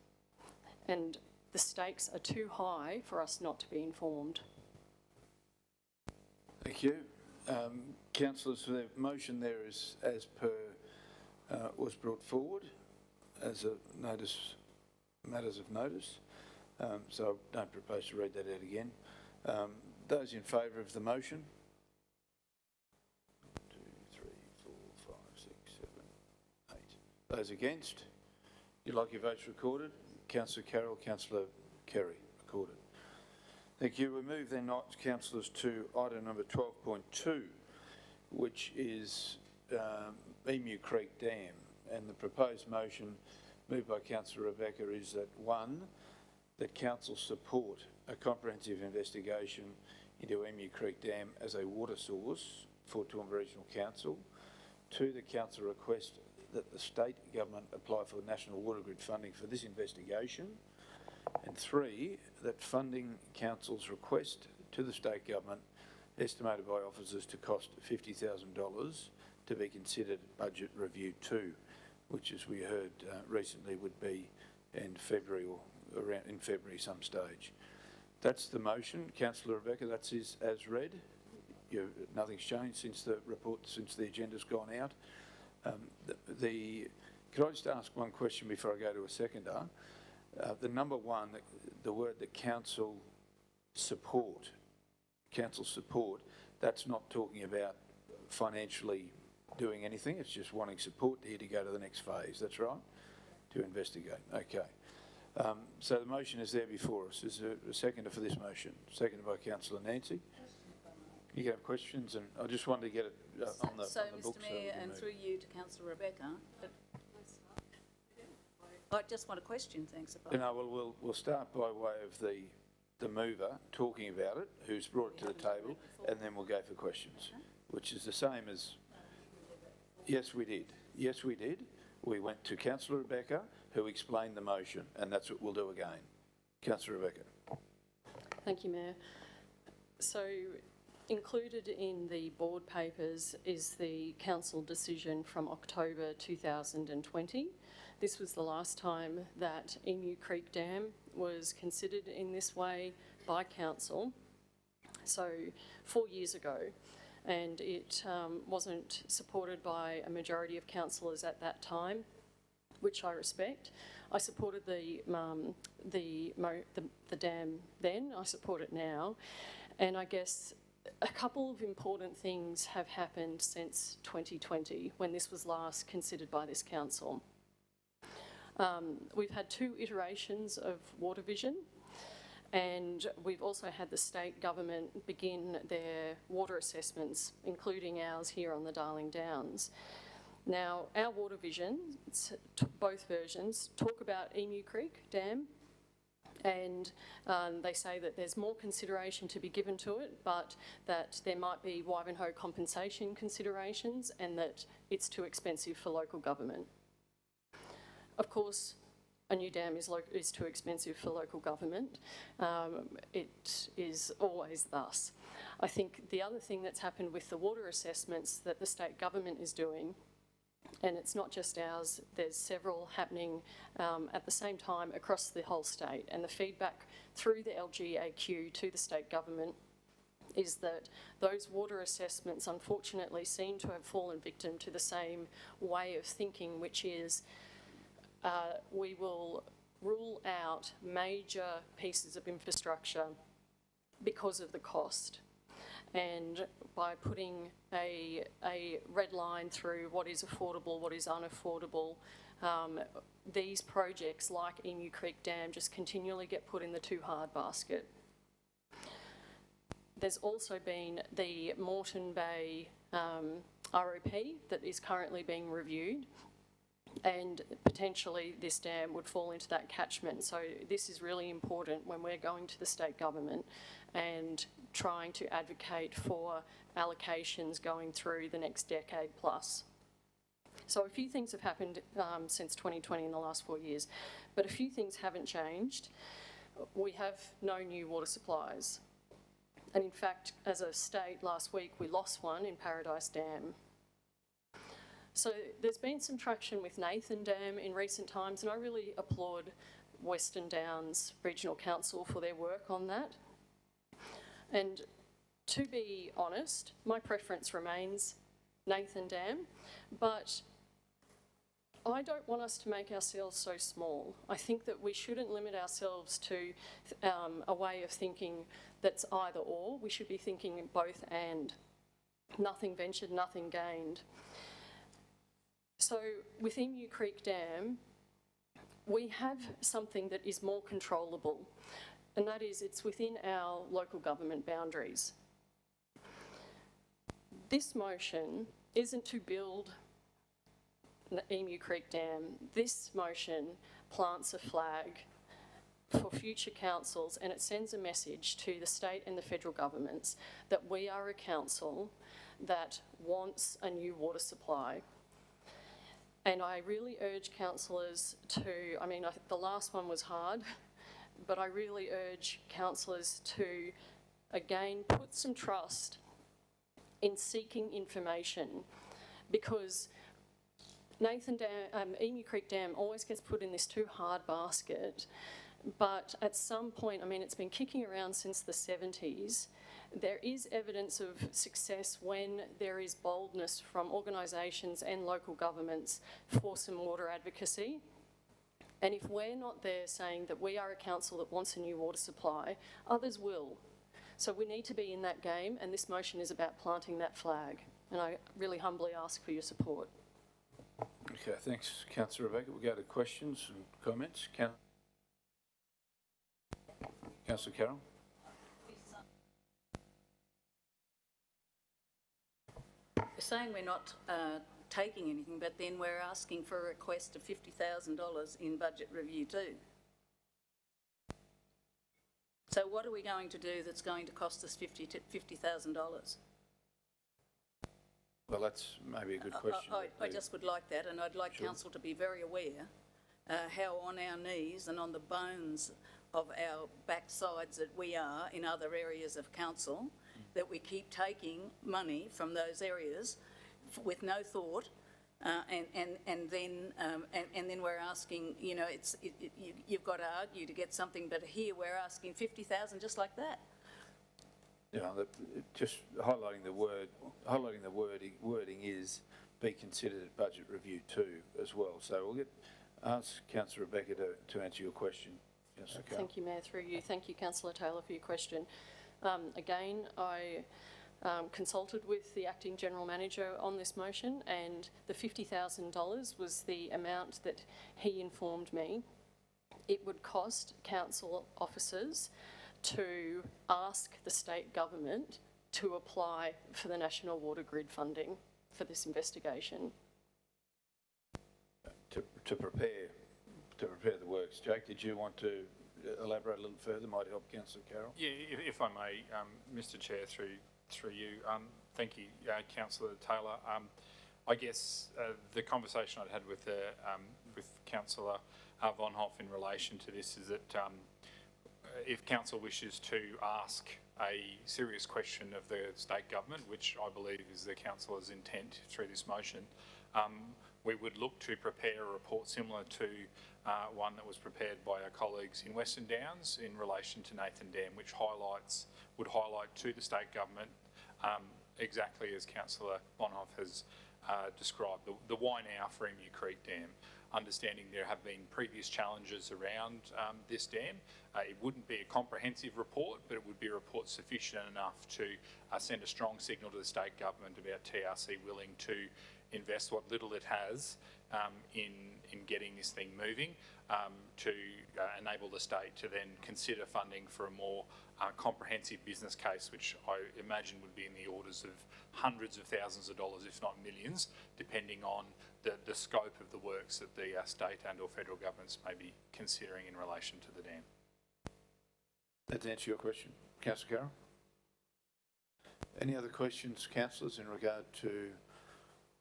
And the stakes are too high for us not to be informed. Thank you. Councillors, the motion there is as per was brought forward as a notice, matters of notice. So I don't propose to read that out again. Those in favour of the motion? 1, 2, 3, 4, 5, 6, 7, 8. Those against? You'd like your votes recorded? Councillor Carroll, Councillor Kerry, recorded. Thank you. We move then, councillors, to item number 12.2, which is Emu Creek Dam. And the proposed motion moved by Councillor Rebecca is that 1, that council support a comprehensive investigation into Emu Creek Dam as a water source for Toowoomba Regional Council. 2, the council request that the state government apply for National Water Grid funding for this investigation. And 3, that funding council's request to the state government, estimated by officers to cost $50,000, to be considered budget review 2, which, as we heard recently, would be in February or around in February some stage. That's the motion, Councillor Rebecca. That's as read. Nothing's changed since the report, since the agenda's gone out. Could I just ask one question before I go to a seconder? The number 1, the word that council support, that's not talking about financially doing anything. It's just wanting support here to go to the next phase. That's right? To investigate. Okay. So the motion is there before us. Is there a seconder for this motion? Seconded by councillor Nancy. You can have questions, and I just wanted to get it on the So, book. Mr Mayor, and through you to councillor Rebecca, I just want a question, thanks. You know, well, we'll start by way of the mover talking about it, who's brought it to the table, and then we'll go for questions, which is the same as, yes, we did. Yes, we did. We went to councillor Rebecca, who explained the motion, and that's what we'll do again. Councillor Rebecca. Thank you, Mayor. So included in the board papers is the council decision from October 2020. This was the last time that Emu Creek Dam was considered in this way by council, so 4 years ago, and it wasn't supported by a majority of councillors at that time, which I respect. I supported the dam then, I support it now, and I guess a couple of important things have happened since 2020, when this was last considered by this council. We've had 2 iterations of Water Vision, and we've also had the state government begin their water assessments, including ours here on the Darling Downs. Now, our Water Vision, both versions, talk about Emu Creek Dam, and they say that there's more consideration to be given to it, but that there might be Wivenhoe compensation considerations and that it's too expensive for local government. Of course, a new dam is too expensive for local government. It is always thus. I think the other thing that's happened with the water assessments that the state government is doing, and it's not just ours, there's several happening at the same time across the whole state, and the feedback through the LGAQ to the state government is that those water assessments unfortunately seem to have fallen victim to the same way of thinking, which is we will rule out major pieces of infrastructure because of the cost. And by putting a red line through what is affordable, what is unaffordable, these projects like Emu Creek Dam just continually get put in the too hard basket. There's also been the Moreton Bay ROP that is currently being reviewed, and potentially this dam would fall into that catchment. So this is really important when we're going to the state government and trying to advocate for allocations going through the next decade plus. So a few things have happened since 2020 in the last 4 years, but a few things haven't changed. We have no new water supplies. And in fact, as a state last week, we lost one in Paradise Dam. So there's been some traction with Nathan Dam in recent times, and I really applaud Western Downs Regional Council for their work on that. And to be honest, my preference remains Nathan Dam, but I don't want us to make ourselves so small. I think that we shouldn't limit ourselves to a way of thinking that's either or. We should be thinking both and. Nothing ventured, nothing gained. So with Emu Creek Dam, we have something that is more controllable, and that is it's within our local government boundaries. This motion isn't to build the Emu Creek Dam. This motion plants a flag for future councils, and it sends a message to the state and the federal governments that we are a council that wants a new water supply. And I really urge councillors to, I mean, the last one was hard, but I really urge councillors to, again, put some trust in seeking information, because Emu Creek Dam always gets put in this too hard basket, but at some point, I mean, it's been kicking around since the 70s. There is evidence of success when there is boldness from organisations and local governments for some water advocacy. And if we're not there saying that we are a council that wants a new water supply, others will. So we need to be in that game, and this motion is about planting that flag. And I really humbly ask for your support. Okay, thanks, Councillor Rebecca. We'll go to questions and comments. Councillor Carroll? You're saying we're not taking anything, but then we're asking for a request of $50,000 in budget review too. So what are we going to do that's going to cost us $50,000? Well, that's maybe a good question. I just would like that, and I'd like council to be very aware how on our knees and on the bones of our backsides that we are in other areas of council, that we keep taking money from those areas with no thought, and then we're asking, you know, you've got to argue to get something, but here we're asking 50,000 just like that. Yeah, just highlighting the wording is be considered at budget review too as well. So we'll ask Councillor Rebecca to answer your question. Councillor Carroll. Thank you, Mayor, through you. Thank you, Councillor Taylor, for your question. Again, I consulted with the Acting General Manager on this motion, and the $50,000 was the amount that he informed me it would cost council officers to ask the state government to apply for the National Water Grid funding for this investigation. To prepare the works. Jake, did you want to elaborate a little further? Might help Councillor Carroll. Yeah, if I may, Mr Chair, through you. Thank you, Councillor Taylor. I guess the conversation I'd had with Councillor Von Hoff in relation to this is that if council wishes to ask a serious question of the state government, which I believe is the councillor's intent through this motion, we would look to prepare a report similar to one that was prepared by our colleagues in Western Downs in relation to Nathan Dam, which would highlight to the state government exactly as Councillor Von Hoff has described, the why now for Emu Creek Dam. Understanding there have been previous challenges around this dam. It wouldn't be a comprehensive report, but it would be a report sufficient enough to send a strong signal to the state government about TRC willing to invest what little it has in getting this thing moving to enable the state to then consider funding for a more comprehensive business case, which I imagine would be in the orders of hundreds of thousands of dollars, if not millions, depending on the scope of the works that the state and or federal governments may be considering in relation to the dam. That answer your question, Councillor Carroll. Any other questions, councillors, in regard to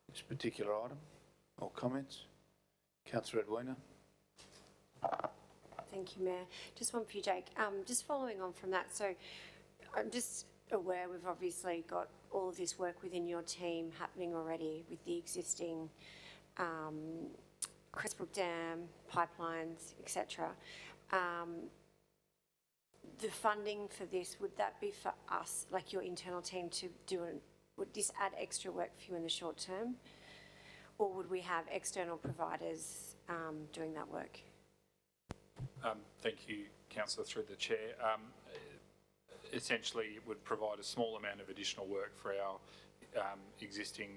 this particular item or comments? Councillor Edwina. Thank you, Mayor. Just one for you, Jake. Just following on from that, so I'm just aware we've obviously got all of this work within your team happening already with the existing Crestbrook Dam, pipelines, etc. The funding for this, would that be for us, like your internal team, to do it? Would this add extra work for you in the short term? Or would we have external providers doing that work? Thank you, Councillor, through the Chair. Essentially, it would provide a small amount of additional work for our existing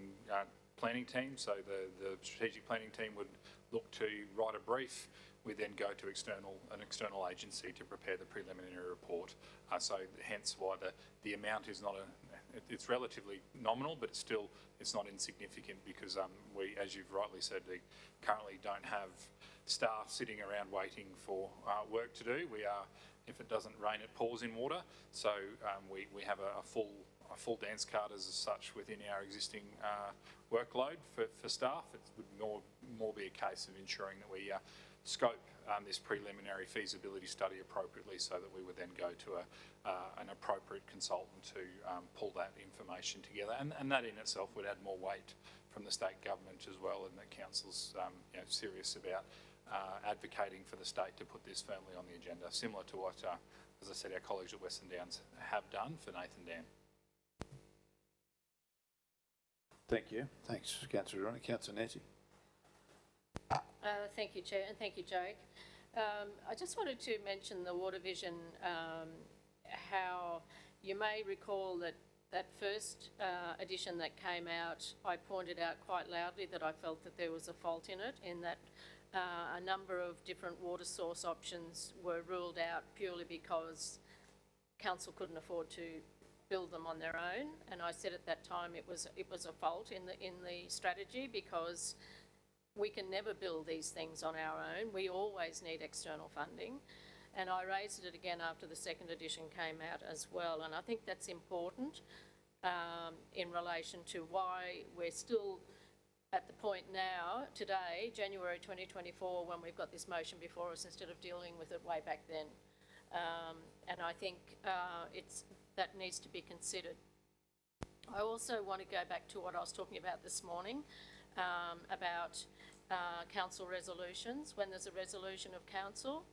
planning team. So the strategic planning team would look to write a brief. We then go to an external agency to prepare the preliminary report. So hence why the amount is not it's relatively nominal, but it's not insignificant because we, as you've rightly said, we currently don't have staff sitting around waiting for work to do. We are, if it doesn't rain, it pours in water. So we have a full dance card as such within our existing workload for staff. It would more be a case of ensuring that we scope this preliminary feasibility study appropriately so that we would then go to an appropriate consultant to pull that information together. And that in itself would add more weight from the state government as well, and that council's serious about advocating for the state to put this firmly on the agenda, similar to what, as I said, our colleagues at Western Downs have done for Nathan Dam. Thank you. Thanks, Councillor Ronnie. Councillor Nancy. Thank you, Chair, and thank you, Jake. I just wanted to mention the Water Vision, how you may recall that that first edition that came out, I pointed out quite loudly that I felt that there was a fault in it, in that a number of different water source options were ruled out purely because council couldn't afford to build them on their own. And I said at that time it was a fault in the strategy, because we can never build these things on our own. We always need external funding. And I raised it again after the second edition came out as well. And I think that's important in relation to why we're still at the point now, today, January 2024, when we've got this motion before us instead of dealing with it way back then. And I think that needs to be considered. I also want to go back to what I was talking about this morning, about council resolutions. When there's a resolution of council,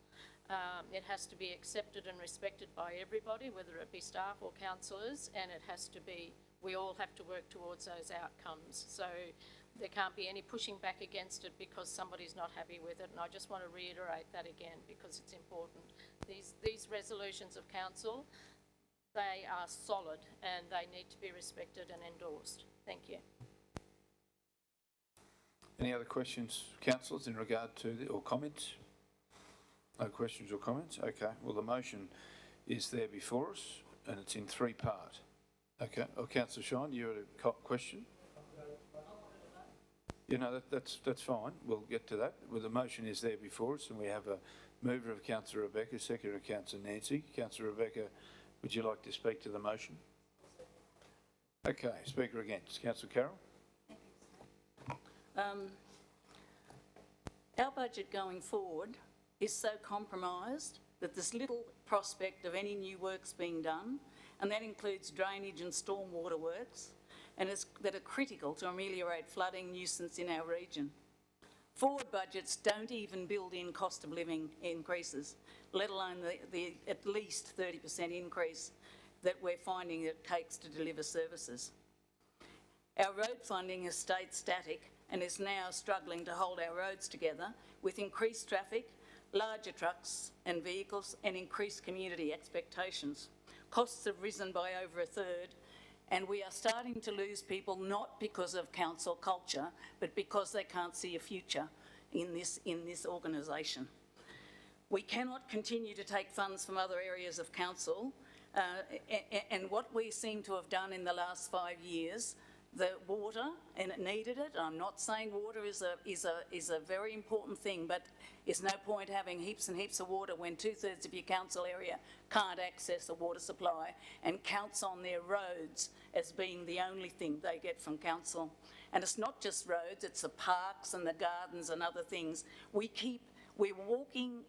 it has to be accepted and respected by everybody, whether it be staff or councillors, and it has to be, we all have to work towards those outcomes. So there can't be any pushing back against it because somebody's not happy with it. And I just want to reiterate that again, because it's important. These resolutions of council, they are solid and they need to be respected and endorsed. Thank you. Any other questions, councillors, in regard to or comments? No questions or comments? Okay. Well, the motion is there before us and it's in three parts. Okay. Oh, Councillor Shine, you had a question? You know, that's fine. We'll get to that. Well, the motion is there before us and we have a mover of Councillor Rebecca, seconder of Councillor Nancy. Councillor Rebecca, would you like to speak to the motion? Okay. Speaker against. Councillor Carroll? Our budget going forward is so compromised that there's little prospect of any new works being done, and that includes drainage and stormwater works, and that are critical to ameliorate flooding nuisance in our region. Forward budgets don't even build in cost of living increases, let alone the at least 30% increase that we're finding it takes to deliver services. Our road funding has stayed static and is now struggling to hold our roads together with increased traffic, larger trucks and vehicles, and increased community expectations. Costs have risen by over a third, and we are starting to lose people not because of council culture, but because they can't see a future in this organisation. We cannot continue to take funds from other areas of council, and what we seem to have done in the last 5 years, the water, and it needed it. I'm not saying water is a very important thing, but it's no point having heaps and heaps of water when 2/3 of your council area can't access a water supply and counts on their roads as being the only thing they get from council. And it's not just roads, it's the parks and the gardens and other things. We're walking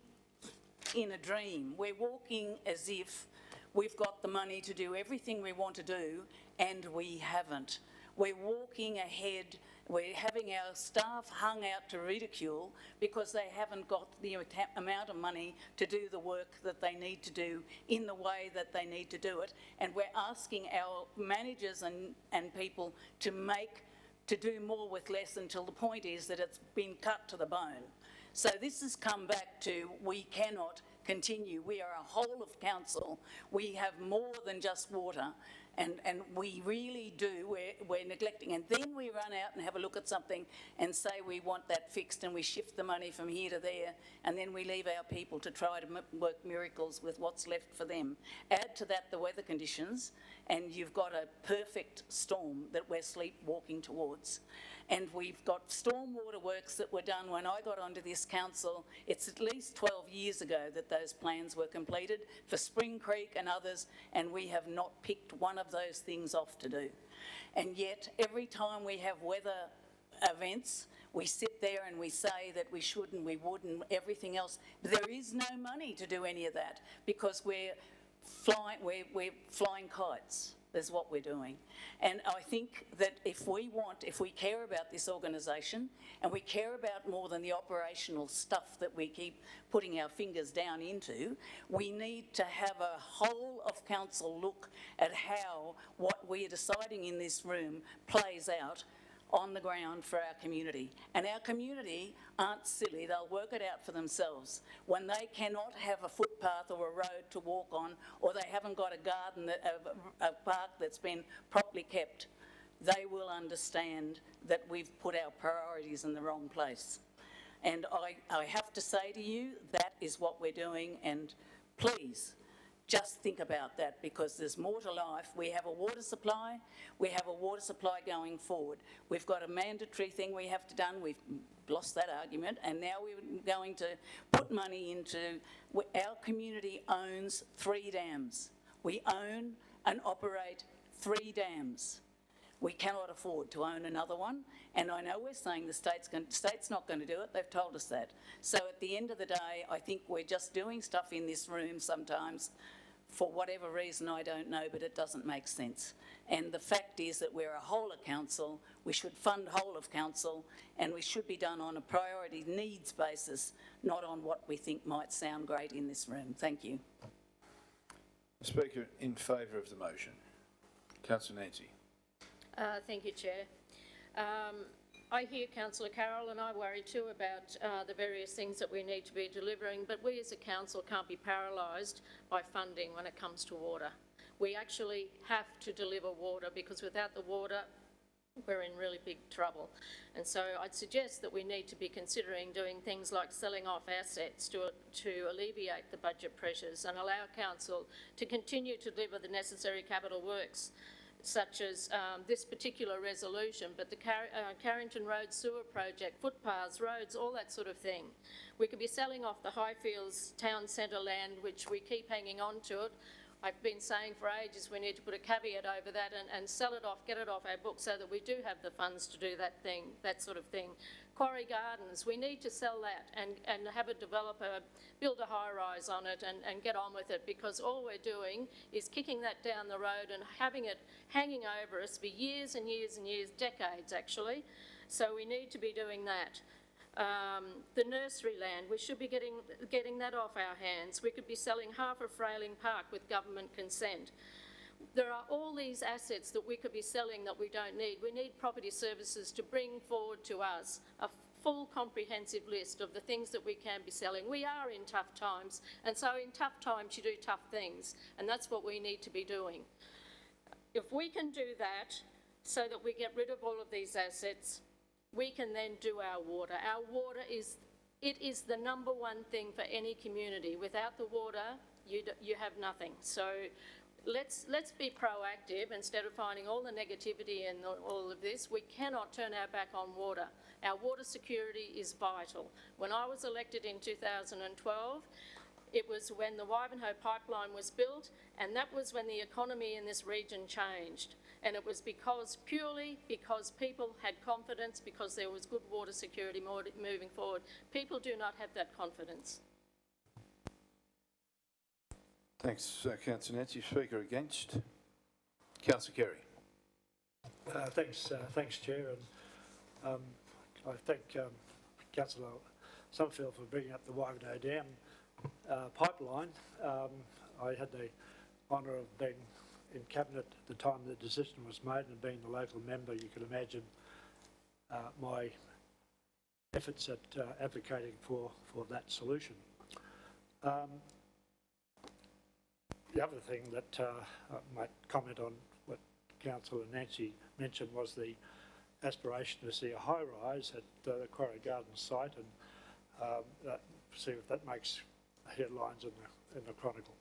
in a dream. We're walking as if we've got the money to do everything we want to do, and we haven't. We're walking ahead, we're having our staff hung out to ridicule because they haven't got the amount of money to do the work that they need to do in the way that they need to do it. And we're asking our managers and people to do more with less until the point is that it's been cut to the bone. So this has come back to, we cannot continue. We are a whole of council. We have more than just water. And we really do, we're neglecting. And then we run out and have a look at something and say we want that fixed, and we shift the money from here to there, and then we leave our people to try to work miracles with what's left for them. Add to that the weather conditions, and you've got a perfect storm that we're sleepwalking towards. And we've got stormwater works that were done when I got onto this council. It's at least 12 years ago that those plans were completed for Spring Creek and others, and we have not picked one of those things off to do. And yet, every time we have weather events, we sit there and we say that we should and we would and everything else. But there is no money to do any of that because we're flying kites. Is what we're doing. And I think that if we care about this organisation, and we care about more than the operational stuff that we keep putting our fingers down into, we need to have a whole of council look at how what we are deciding in this room plays out on the ground for our community. And our community aren't silly, they'll work it out for themselves. When they cannot have a footpath or a road to walk on, or they haven't got a garden, a park that's been properly kept, they will understand that we've put our priorities in the wrong place. And I have to say to you, that is what we're doing, and please, just think about that, because there's more to life. We have a water supply going forward. We've got a mandatory thing we have to done. We've lost that argument, and now we're going to put money into, our community owns 3 dams. We own and operate 3 dams. We cannot afford to own another one, and I know we're saying the state's not going to do it. They've told us that. So at the end of the day, I think we're just doing stuff in this room sometimes for whatever reason, I don't know, but it doesn't make sense. And the fact is that we're a whole of council. We should fund whole of council, and we should be done on a priority needs basis, not on what we think might sound great in this room. Thank you. The Speaker in favour of the motion. Councillor Nancy. Thank you, Chair. I hear Councillor Carroll, and I worry too about the various things that we need to be delivering, but we as a council can't be paralysed by funding when it comes to water. We actually have to deliver water, because without the water, we're in really big trouble. And so I'd suggest that we need to be considering doing things like selling off assets to alleviate the budget pressures and allow council to continue to deliver the necessary capital works, such as this particular resolution, but the Carrington Road sewer project, footpaths, roads, all that sort of thing. We could be selling off the Highfields town centre land, which we keep hanging on to it. I've been saying for ages we need to put a caveat over that and sell it off, get it off our books so that we do have the funds to do that sort of thing. Quarry Gardens, we need to sell that and have a developer build a high-rise on it and get on with it, because all we're doing is kicking that down the road and having it hanging over us for years and years and years, decades actually. So we need to be doing that. The nursery land, we should be getting that off our hands. We could be selling half of Frayling Park with government consent. There are all these assets that we could be selling that we don't need. We need property services to bring forward to us a full comprehensive list of the things that we can be selling. We are in tough times, and so in tough times you do tough things, and that's what we need to be doing. If we can do that so that we get rid of all of these assets, we can then do our water. Our water is the number one thing for any community. Without the water, you have nothing. So let's be proactive instead of finding all the negativity and all of this. We cannot turn our back on water. Our water security is vital. When I was elected in 2012, it was when the Wivenhoe pipeline was built, and that was when the economy in this region changed. And it was purely because people had confidence, because there was good water security moving forward. People do not have that confidence. Thanks, Councillor Nancy. Speaker against. Councillor Kerry. Thanks, Chair, and I thank Councillor Summerfield for bringing up the Wivenhoe Dam pipeline. I had the honour of being in Cabinet at the time the decision was made, and being the local member, you can imagine my efforts at advocating for that solution. The other thing that I might comment on what Councillor Nancy mentioned was the aspiration to see a high-rise at the Quarry Gardens site, and see if that makes headlines in the Chronicle.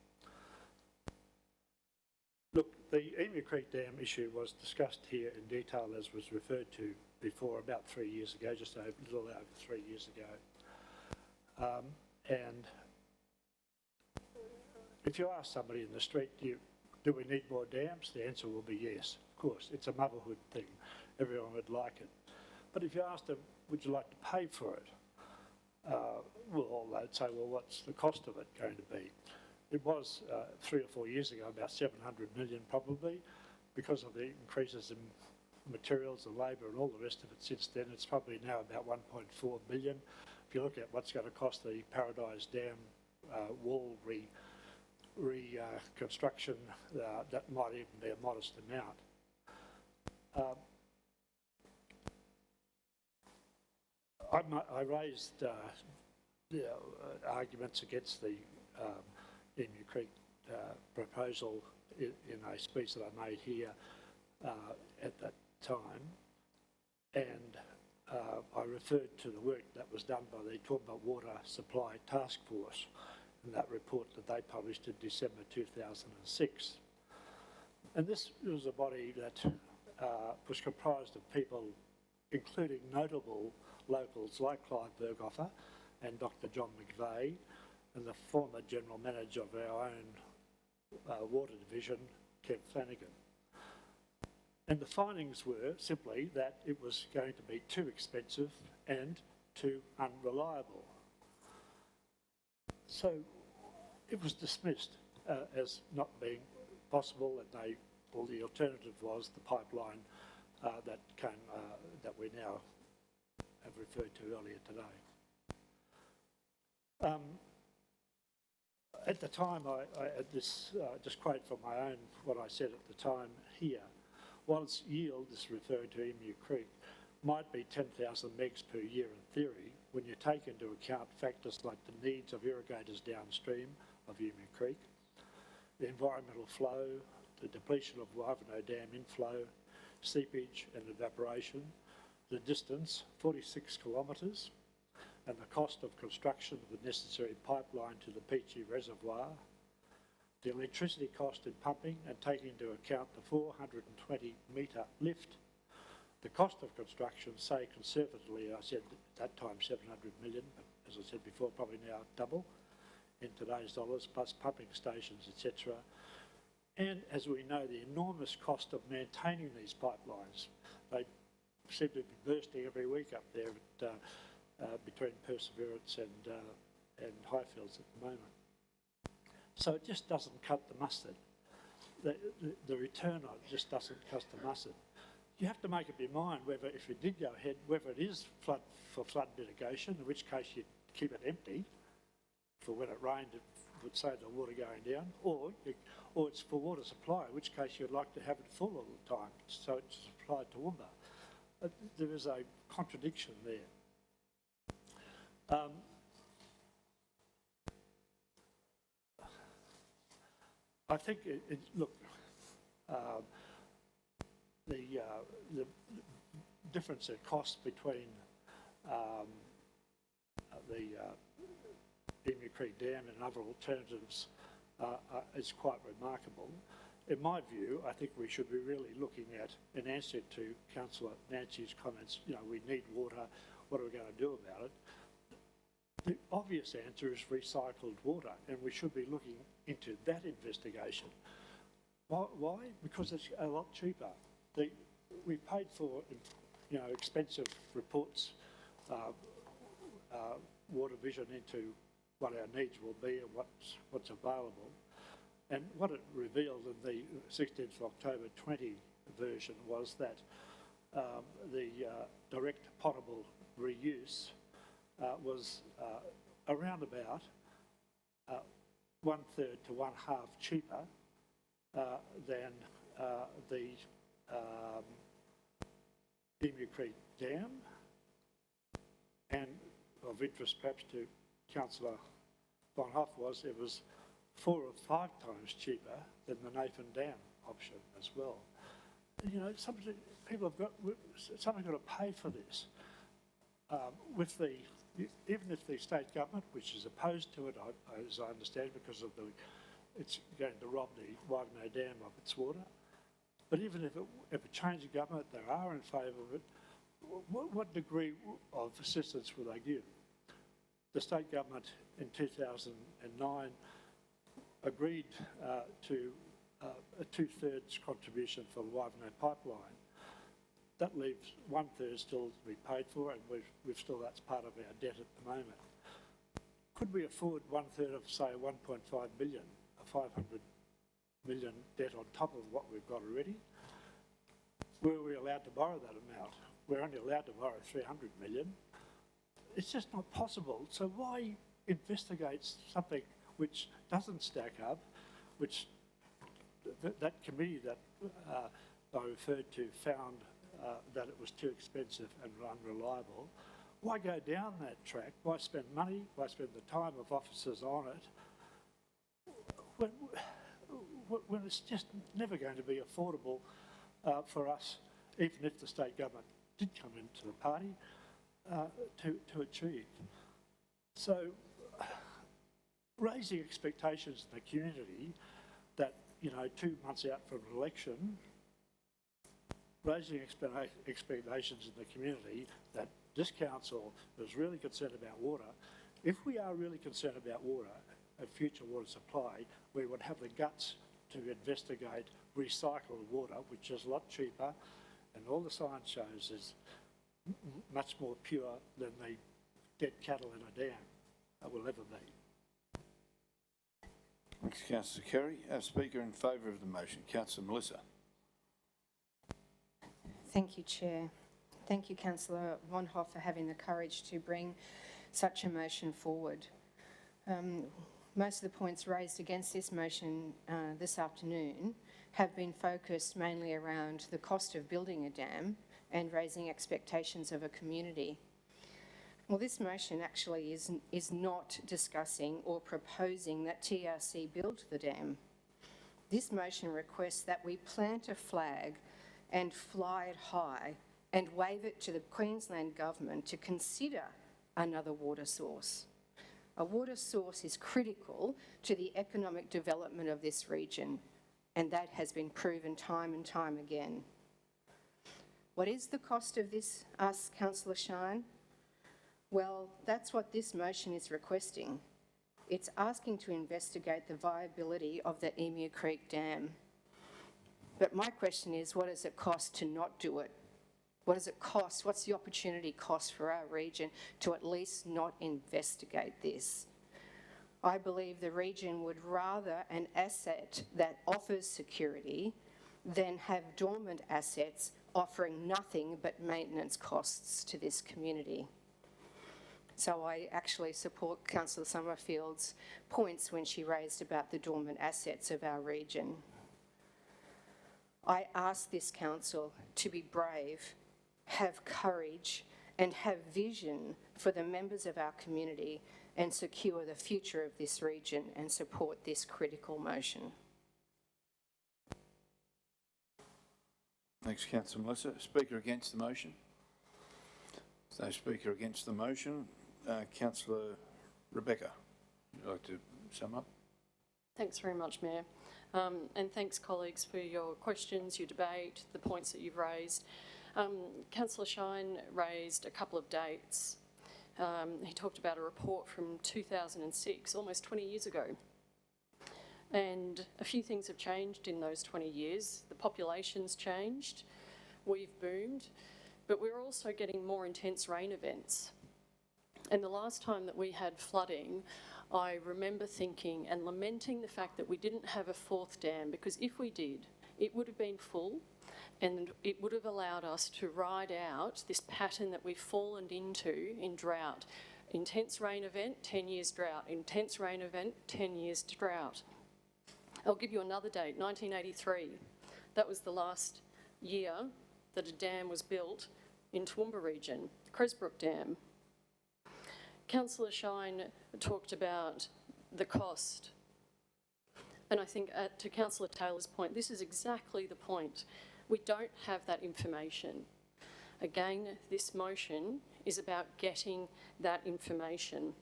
Look, the Emu Creek Dam issue was discussed here in detail, as was referred to before, about 3 years ago, just a little over 3 years ago. And if you ask somebody in the street, do we need more dams? The answer will be yes, of course. It's a motherhood thing. Everyone would like it. But if you ask them, would you like to pay for it? Well, they'd say, well, what's the cost of it going to be? It was 3 or 4 years ago about 700 million probably. Because of the increases in materials and labour and all the rest of it since then, it's probably now about 1.4 billion. If you look at what's going to cost the Paradise Dam wall reconstruction, that might even be a modest amount. I raised arguments against the Emu Creek proposal in a speech that I made here at that time, and I referred to the work that was done by the Toowoomba Water Supply Task Force in that report that they published in December 2006. And this was a body that was comprised of people including notable locals like Clive Berghofer and Dr. John McVeigh, and the former General Manager of our own water division, Kev Flanagan. And the findings were simply that it was going to be too expensive and too unreliable. So it was dismissed as not being possible, and the alternative was the pipeline that we now have referred to earlier today. At the time, I had this, just quote from my own, what I said at the time here. While its yield, this referring to Emu Creek, might be 10,000 megs per year in theory, when you take into account factors like the needs of irrigators downstream of Emu Creek, the environmental flow, the depletion of Wivenhoe Dam inflow, seepage and evaporation, the distance, 46 kilometres, and the cost of construction of the necessary pipeline to the Peachy Reservoir, the electricity cost in pumping and taking into account the 420 metre lift, the cost of construction, say conservatively, I said at that time 700 million, but as I said before, probably now double in today's dollars, plus pumping stations, etc. And as we know, the enormous cost of maintaining these pipelines. They seem to be bursting every week up there between Perseverance and Highfields at the moment. So it just doesn't cut the mustard. The return on it just doesn't cut the mustard. You have to make up your mind whether, if you did go ahead, whether it is for flood mitigation, in which case you'd keep it empty for when it rained, it would save the water going down, or it's for water supply, in which case you'd like to have it full all the time, so it's supplied to Toowoomba. There is a contradiction there. I think the difference in cost between the Emu Creek Dam and other alternatives is quite remarkable. In my view, I think we should be really looking at, in answer to Councillor Nancy's comments, we need water, what are we going to do about it? The obvious answer is recycled water, and we should be looking into that investigation. Why? Because it's a lot cheaper. We paid for, expensive reports, Water Vision into what our needs will be and what's available. And what it revealed in the 16th of October 20 version was that the direct potable reuse was around about 1/3 to 1/2 cheaper than the Emu Creek Dam, and of interest perhaps to Councillor Von Hoff was it was 4 or 5 times cheaper than the Nathan Dam option as well. People have got something got to pay for this. Even if the state government, which is opposed to it, as I understand, because of it's going to rob the Wivenhoe Dam of its water. But even if a change of government, they are in favour of it, what degree of assistance will they give? The state government in 2009 agreed to a 2/3 contribution for the Wivenhoe pipeline. That leaves 1/3 still to be paid for, and we've still, that's part of our debt at the moment. Could we afford 1/3 of, say, 1.5 billion, a 500 million debt on top of what we've got already? Were we allowed to borrow that amount? We're only allowed to borrow 300 million. It's just not possible. So why investigate something which doesn't stack up, which that committee that I referred to found that it was too expensive and unreliable? why go down that track? Why spend money? Why spend the time of officers on it when it's just never going to be affordable for us, even if the state government did come into the party, to achieve. So raising expectations in the community that, 2 months out from an election, raising expectations in the community that this council is really concerned about water. If we are really concerned about water and future water supply, we would have the guts to investigate recycled water, which is a lot cheaper, and all the science shows is much more pure than the dead cattle in a dam will ever be. Thanks, Councillor Kerry. Speaker in favour of the motion, Councillor Melissa. Thank you, Chair. Thank you, Councillor Vonhoff, for having the courage to bring such a motion forward. Most of the points raised against this motion this afternoon have been focused mainly around the cost of building a dam and raising expectations of a community. Well, this motion actually is not discussing or proposing that TRC build the dam. This motion requests that we plant a flag and fly it high and wave it to the Queensland Government to consider another water source. A water source is critical to the economic development of this region, and that has been proven time and time again. What is the cost of this, asked Councillor Shine? Well, that's what this motion is requesting. It's asking to investigate the viability of the Emu Creek Dam. But my question is, what does it cost to not do it? What does it cost? What's the opportunity cost for our region to at least not investigate this? I believe the region would rather an asset that offers security than have dormant assets offering nothing but maintenance costs to this community. So I actually support Councillor Summerfield's points when she raised about the dormant assets of our region. I ask this council to be brave, have courage, and have vision for the members of our community and secure the future of this region and support this critical motion. Thanks, Councillor Melissa. Speaker against the motion? There's no speaker against the motion. Councillor Rebecca, would you like to sum up? Thanks very much, Mayor. And thanks, colleagues, for your questions, your debate, the points that you've raised. Councillor Shine raised a couple of dates. He talked about a report from 2006, almost 20 years ago. And a few things have changed in those 20 years. The population's changed, we've boomed, but we're also getting more intense rain events. And the last time that we had flooding, I remember thinking and lamenting the fact that we didn't have a fourth dam, because if we did, it would have been full and it would have allowed us to ride out this pattern that we've fallen into in drought. Intense rain event, 10 years drought. Intense rain event, 10 years drought. I'll give you another date, 1983. That was the last year that a dam was built in Toowoomba region, Cresbrook Dam. Councillor Shine talked about the cost. And I think to Councillor Taylor's point, this is exactly the point. We don't have that information. Again, this motion is about getting that information.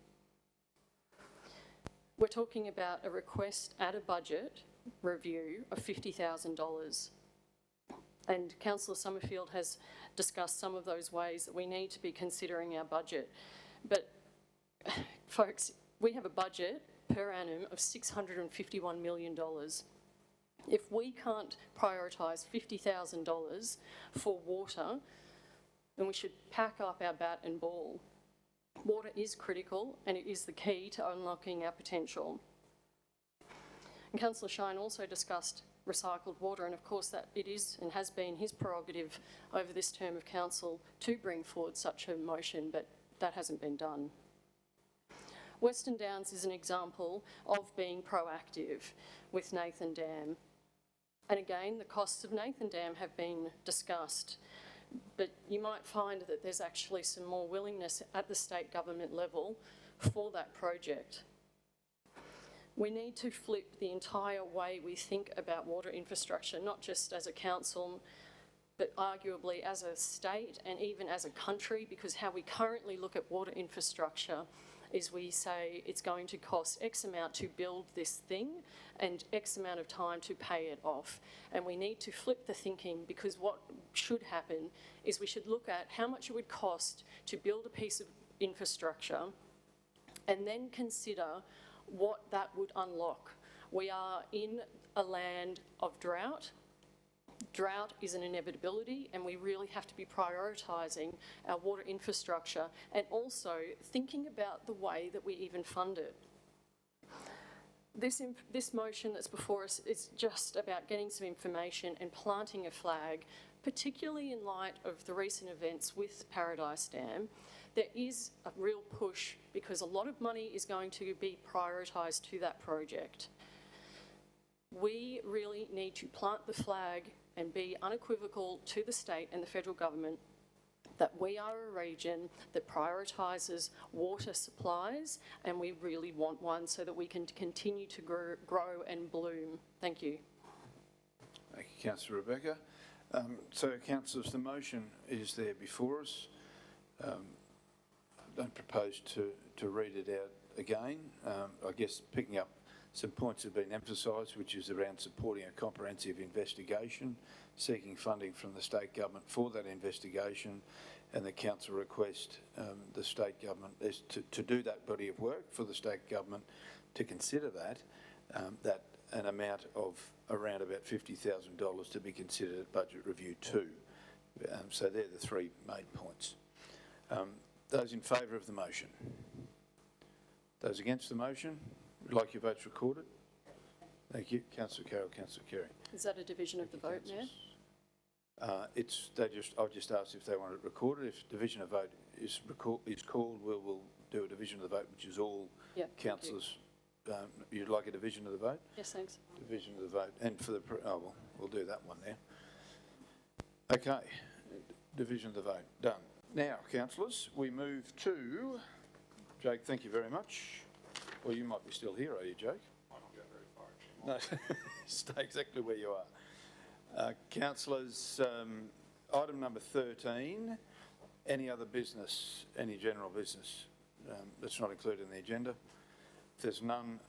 We're talking about a request at a budget review of $50,000. And Councillor Summerfield has discussed some of those ways that we need to be considering our budget. But folks, we have a budget per annum of $651 million. If we can't prioritise $50,000 for water, then we should pack up our bat and ball. Water is critical and it is the key to unlocking our potential. And Councillor Shine also discussed recycled water, and of course that it is and has been his prerogative over this term of council to bring forward such a motion, but that hasn't been done. Western Downs is an example of being proactive with Nathan Dam. And again, the costs of Nathan Dam have been discussed. but you might find that there's actually some more willingness at the state government level for that project. We need to flip the entire way we think about water infrastructure, not just as a council, but arguably as a state and even as a country, because how we currently look at water infrastructure is we say it's going to cost X amount to build this thing and X amount of time to pay it off. And we need to flip the thinking, because what should happen is we should look at how much it would cost to build a piece of infrastructure and then consider what that would unlock. We are in a land of drought. Drought is an inevitability, and we really have to be prioritising our water infrastructure and also thinking about the way that we even fund it. This motion that's before us is just about getting some information and planting a flag, particularly in light of the recent events with Paradise Dam. There is a real push because a lot of money is going to be prioritised to that project. We really need to plant the flag and be unequivocal to the state and the federal government that we are a region that prioritises water supplies, and we really want one so that we can continue to grow and bloom. Thank you. Thank you, Councillor Rebecca. So, councillors, the motion is there before us. I don't propose to read it out again. I guess picking up some points have been emphasised, which is around supporting a comprehensive investigation, seeking funding from the state government for that investigation, and the council request the state government is to do that body of work for the state government to consider that an amount of around about $50,000 to be considered at budget review 2. So they're the three main points. Those in favour of the motion? Those against the motion? Would like your votes recorded? Thank you. Councillor Carroll, Councillor Carey. Is that a division of the vote, Mayor? I've just asked if they want it recorded. If division of vote is called, we'll do a division of the vote, which is all councillors. You'd like a division of the vote? Yes, thanks. Division of the vote. And for the, well, we'll do that one now. Okay, division of the vote, done. Now, councillors, we move to, Jake, thank you very much. Well, you might be still here, are you, Jake? I don't go very far, actually. No, stay exactly where you are. Councillors, item number 13, any other business, any general business that's not included in the agenda? If there's none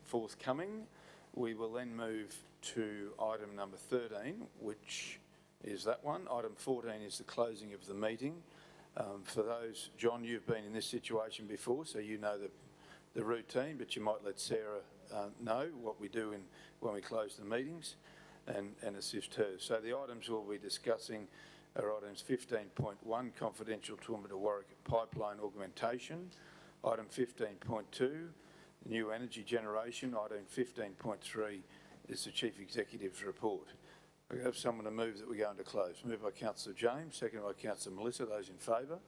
forthcoming, we will then move to item number 13, which is that one. Item 14 is the closing of the meeting. For those, John, you've been in this situation before, so you know the routine, but you might let Sarah know what we do when we close the meetings and assist her. So the items we'll be discussing are items 15.1, confidential Toowoomba to Warwick pipeline augmentation, item 15.2, new energy generation, item 15.3 is the Chief Executive's report. We have someone to move that we go into close. Moved by Councillor James, seconded by Councillor Melissa. Those in favour?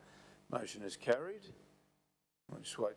Motion is carried. I'll just wait.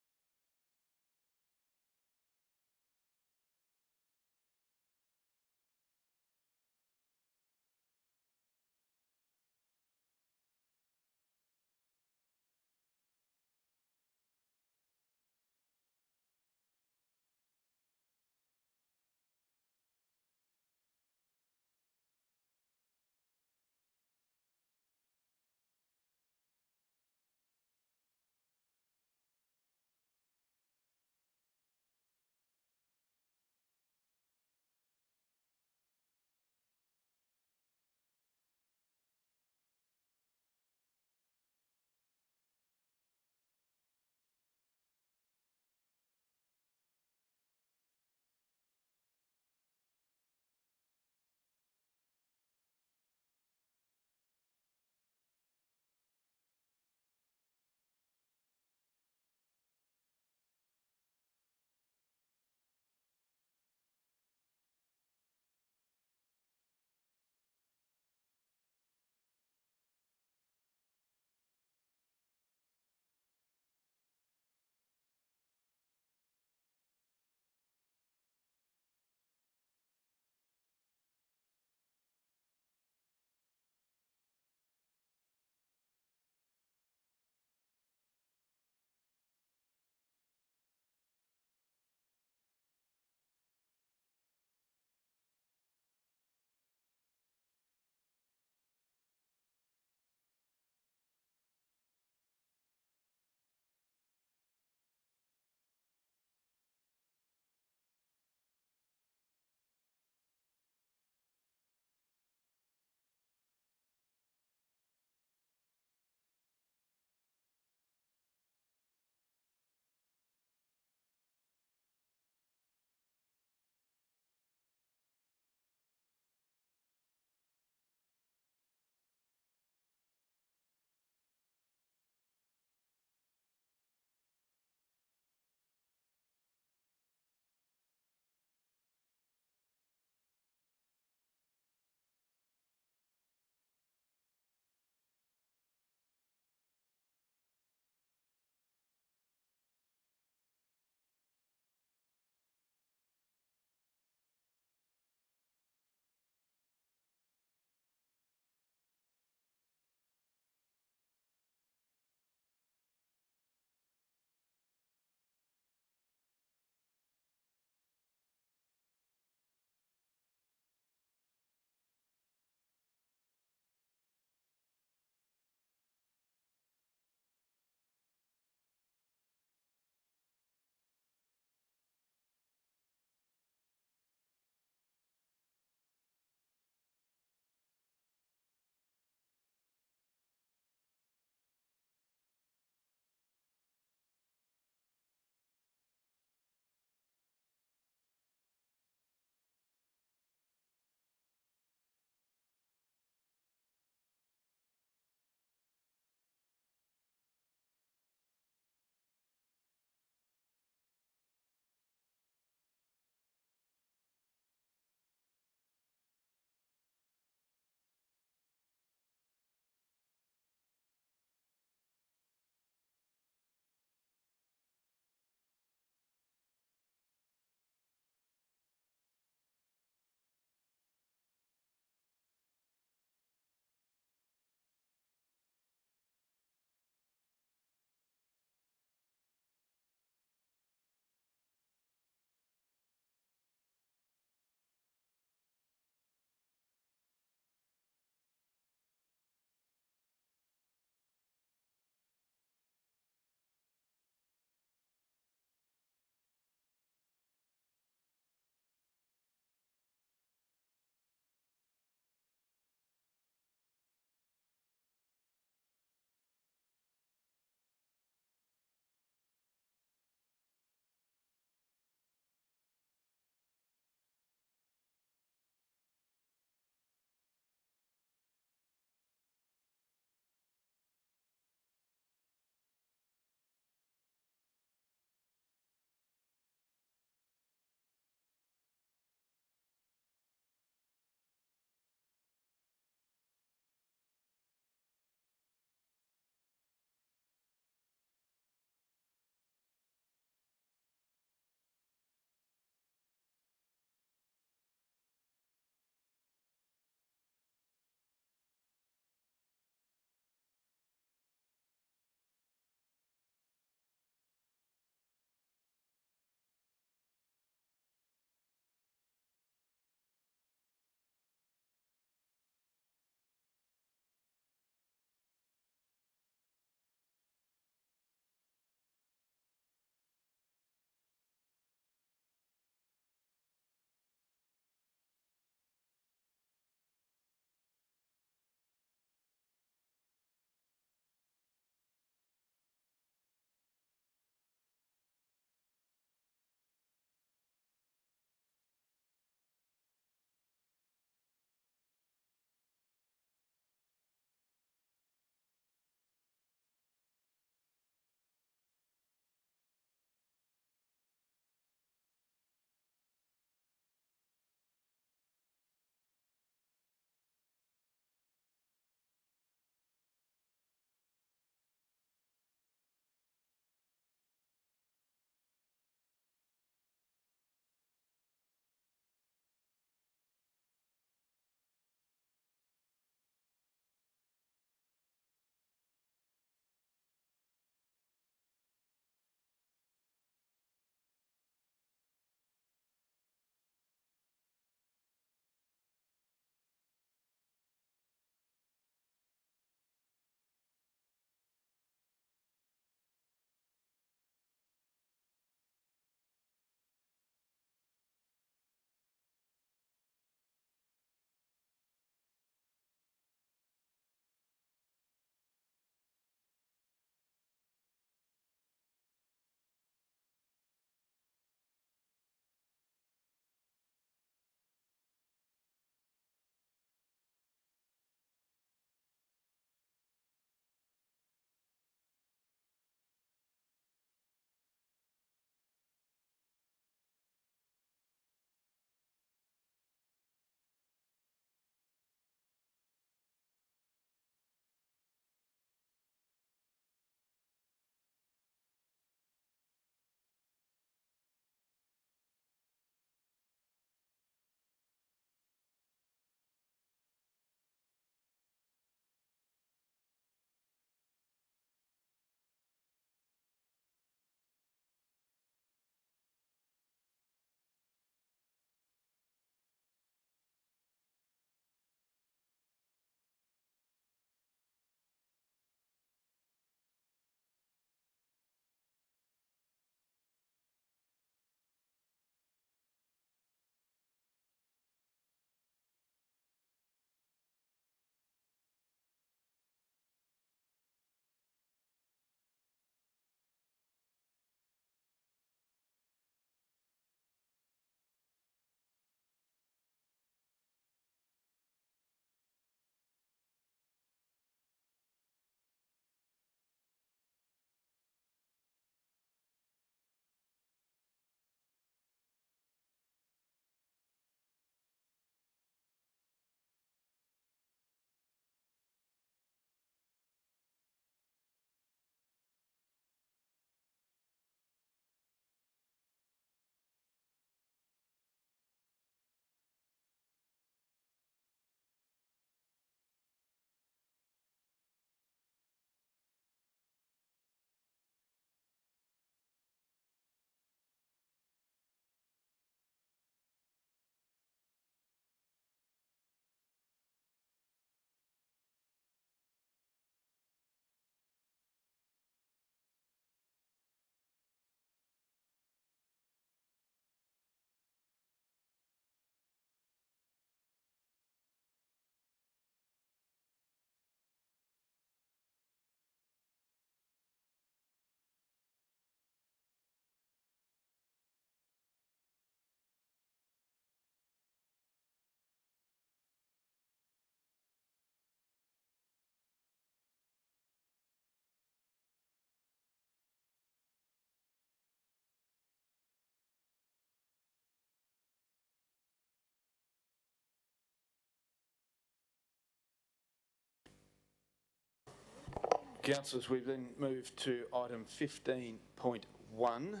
Councillors, we then move to item 15.1,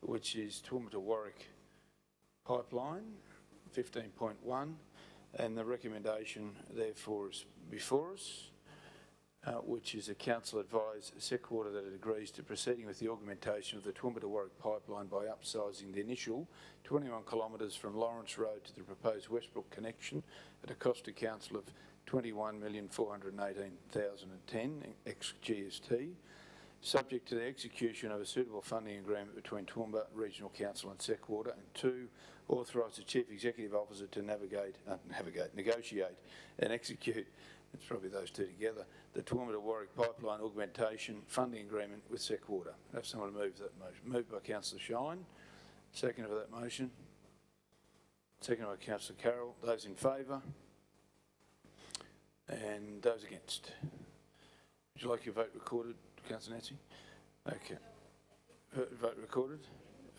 which is Toowoomba to Warwick Pipeline, 15.1, and the recommendation therefore is before us, which is a council advised Seqwater that it agrees to proceeding with the augmentation of the Toowoomba to Warwick Pipeline by upsizing the initial 21 kilometres from Lawrence Road to the proposed Westbrook connection at a cost to council of $21,418,010 ex-GST, subject to the execution of a suitable funding agreement between Toowoomba Regional Council and Seqwater, and 2, authorise the Chief Executive Officer to negotiate and execute, it's probably those two together, the Toowoomba to Warwick Pipeline Augmentation Funding Agreement with Seqwater. Have someone move that motion. Moved by Councillor Shine. Second for that motion. Second by Councillor Carroll. Those in favour? And those against? Would you like your vote recorded, Councillor Nancy? Okay. Vote recorded?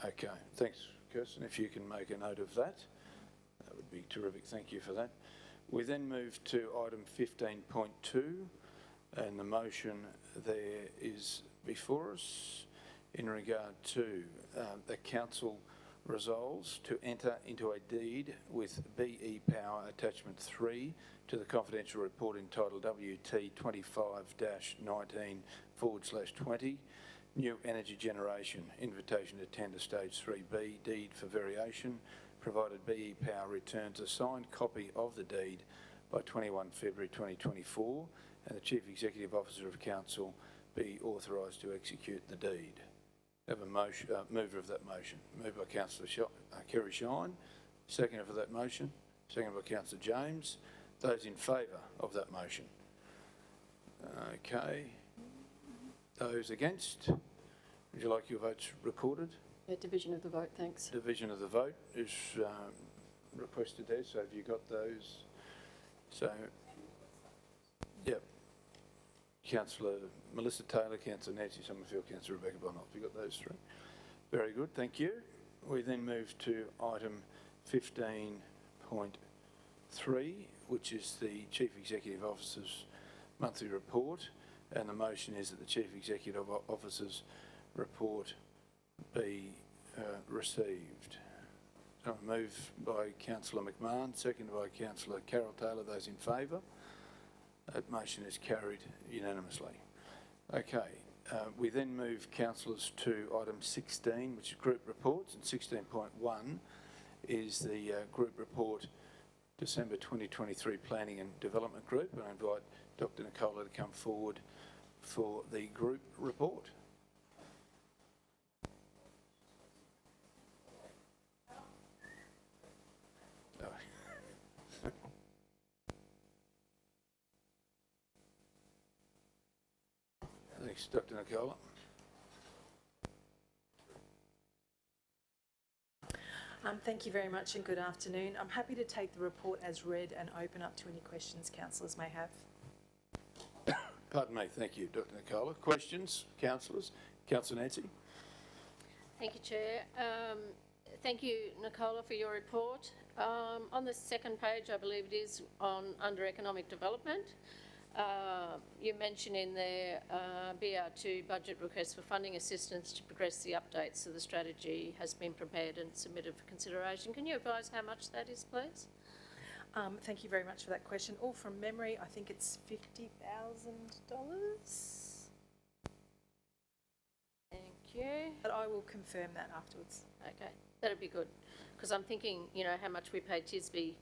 Okay. Thanks, Kirsten. If you can make a note of that, that would be terrific. Thank you for that. We then move to item 15.2, and the motion there is before us in regard to the council resolves to enter into a deed with BE Power Attachment 3 to the confidential report entitled WT 25-19/20, New Energy Generation, Invitation to Tender Stage 3B, Deed for Variation, provided BE Power returns a signed copy of the deed by 21 February 2024, and the Chief Executive Officer of Council be authorised to execute the deed. Have a motion, mover of that motion. Moved by Councillor Kerry Shine. Seconder for that motion. Seconded by Councillor James. Those in favour of that motion? Okay. Those against? Would you like your votes recorded? Yeah, division of the vote, thanks. Division of the vote is requested there, so have you got those? So, yep. Councillor Melissa Taylor, Councillor Nancy Sommerfield, Councillor Rebecca Bonoff. You got those three? Very good, thank you. We then move to item 15.3, which is the Chief Executive Officer's monthly report, and the motion is that the Chief Executive Officer's report be received. So moved by Councillor McMahon, seconded by Councillor Carol Taylor. Those in favour? That motion is carried unanimously. Okay, we then move, councillors, to item 16, which is group reports, and 16.1 is the group report December 2023 Planning and Development Group, and I invite Dr Nicola to come forward for the group report. Thanks, Dr Nicola. Thank you very much and good afternoon. I'm happy to take the report as read and open up to any questions councillors may have. Pardon me, thank you, Dr Nicola. Questions, councillors? Councillor Nancy. Thank you, Chair. Thank you, Nicola, for your report. On the second page, I believe it is, under economic development, you mention in there BR2 budget request for funding assistance to progress the updates so the strategy has been prepared and submitted for consideration. Can you advise how much that is, please? Thank you very much for that question. All from memory, I think it's $50,000. Thank you. But I will confirm that afterwards. Okay, that'd be good. Because I'm thinking, you know, how much we pay TISB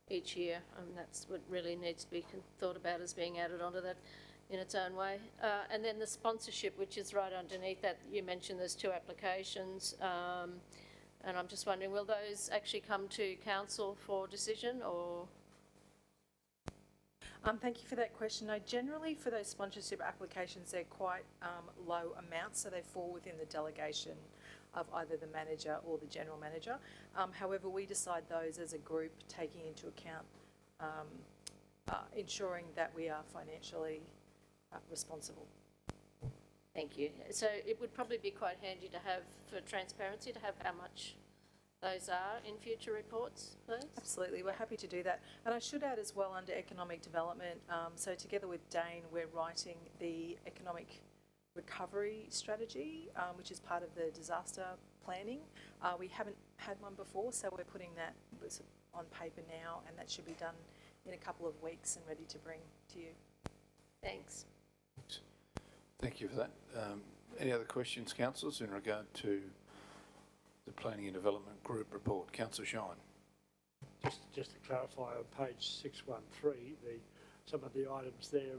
each year, and that's what really needs to be thought about as being added onto that in its own way. And then the sponsorship, which is right underneath that, you mentioned there's 2 applications, and I'm just wondering, will those actually come to council for decision, or? Thank you for that question. No, generally for those sponsorship applications, they're quite low amounts, so they fall within the delegation of either the manager or the general manager. However, we decide those as a group, taking into account ensuring that we are financially responsible. Thank you. So it would probably be quite handy to have, for transparency, to have how much those are in future reports, please? Absolutely, we're happy to do that. And I should add as well under economic development, so together with Dane, we're writing the economic recovery strategy, which is part of the disaster planning. We haven't had one before, so we're putting that on paper now, and that should be done in a couple of weeks and ready to bring to you. Thanks. Thank you for that. Any other questions, councillors, in regard to the Planning and Development Group report? Councillor Shine. Just to clarify, on page 613, some of the items there,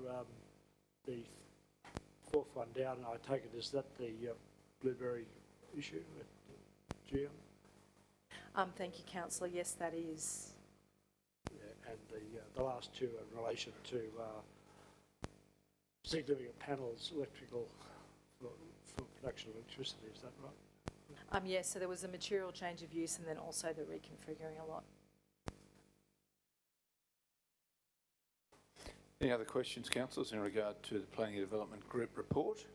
the fourth one down, I take it, is that the Blueberry issue at GM? Thank you, councillor. Yes, that is. Yeah, and the last two in relation to significant panels, electrical, for production of electricity, is that right? Yes, so there was a material change of use and then also the reconfiguring a lot. Any other questions, councillors, in regard to the Planning and Development Group report?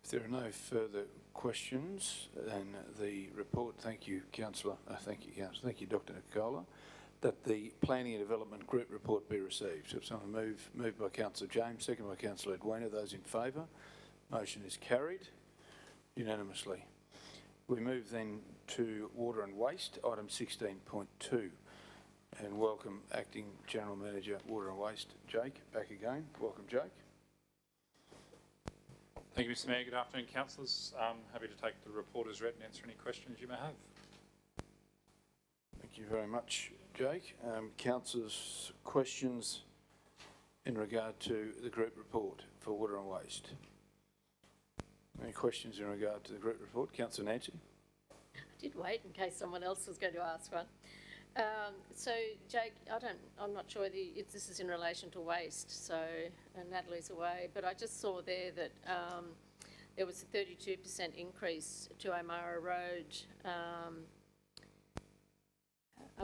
If there are no further questions, then the report, thank you, Councillor, thank you, Dr Nicola, that the Planning and Development Group report be received. So if someone moved by Councillor James, second by Councillor Edwina, those in favour, motion is carried unanimously. We move then to Water and Waste, item 16.2, and welcome Acting General Manager, Water and Waste, Jake, back again. Welcome, Jake. Thank you, Mr Mayor. Good afternoon, councillors. I'm happy to take the report as read and answer any questions you may have. Thank you very much, Jake. Councillors, questions in regard to the group report for Water and Waste? Any questions in regard to the group report? Councillor Nancy. I did wait in case someone else was going to ask one. So, Jake, I'm not sure if this is in relation to waste, so, and Natalie's away, but I just saw there that there was a 32% increase to O'Mara Road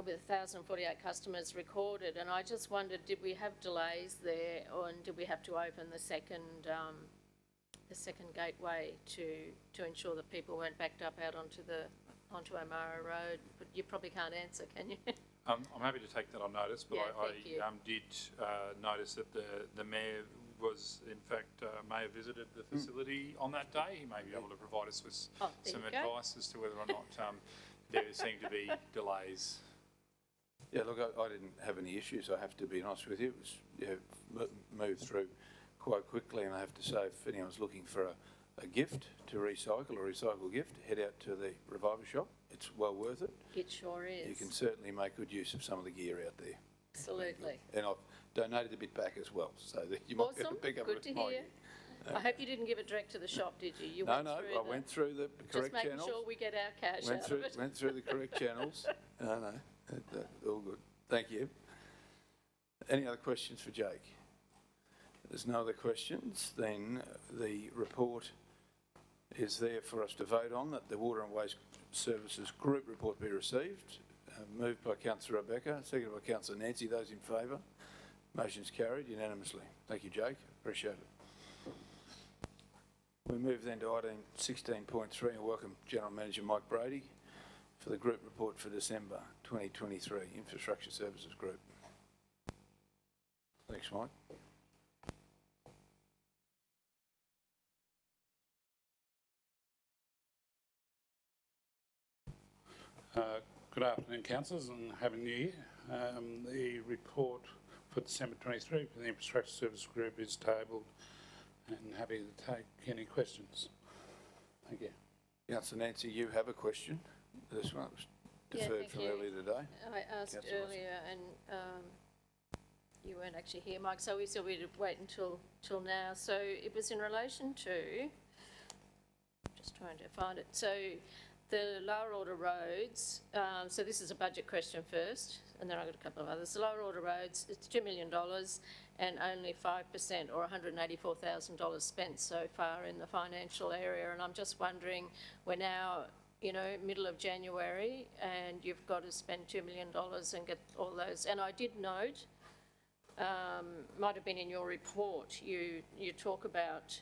with 1,048 customers recorded, and I just wondered, did we have delays there, or did we have to open the second gateway to ensure that people weren't backed up out onto O'Mara Road? But you probably can't answer, can you? I'm happy to take that on notice, but Yeah, I thank you. did notice that the Mayor was, in fact, may have visited the facility on that day. He may be able to provide us with some advice as to whether or not there seemed to be delays. Yeah, look, I didn't have any issues, I have to be honest with you. It was moved through quite quickly, and I have to say, if anyone's looking for a gift to recycle, a recycle gift, head out to the Reviver shop. It's well worth it. It sure is. You can certainly make good use of some of the gear out there. Absolutely. And I've donated a bit back as well, so that you might be able to pick up Good to hear. I hope you didn't give it direct to the shop, did you? No, I went through the correct channels. Just making sure we get our cash out of it. Went through the correct channels. No, all good. Thank you. Any other questions for Jake? If there's no other questions, then the report is there for us to vote on, that the Water and Waste Services Group report be received. Moved by Councillor Rebecca, seconded by Councillor Nancy. Those in favour? Motion's carried unanimously. Thank you, Jake. Appreciate it. We move then to item 16.3 and welcome General Manager Mike Brady for the group report for December 2023, Infrastructure Services Group. Thanks, Mike. Good afternoon, councillors, and Happy New Year. The report for December 23 for the Infrastructure Services Group is tabled, and happy to take any questions. Thank you. Councillor Nancy, you have a question. This one was deferred from earlier today. I asked earlier, and you weren't actually here, Mike, so we said we'd wait until now. So it was in relation to, just trying to find it, so the lower order roads, so this is a budget question first, and then I've got a couple of others. The lower order roads, it's $2 million and only 5% or $184,000 spent so far in the financial area. And I'm just wondering, we're now, middle of January, and you've got to spend $2 million and get all those. And I did note, might have been in your report, you talk about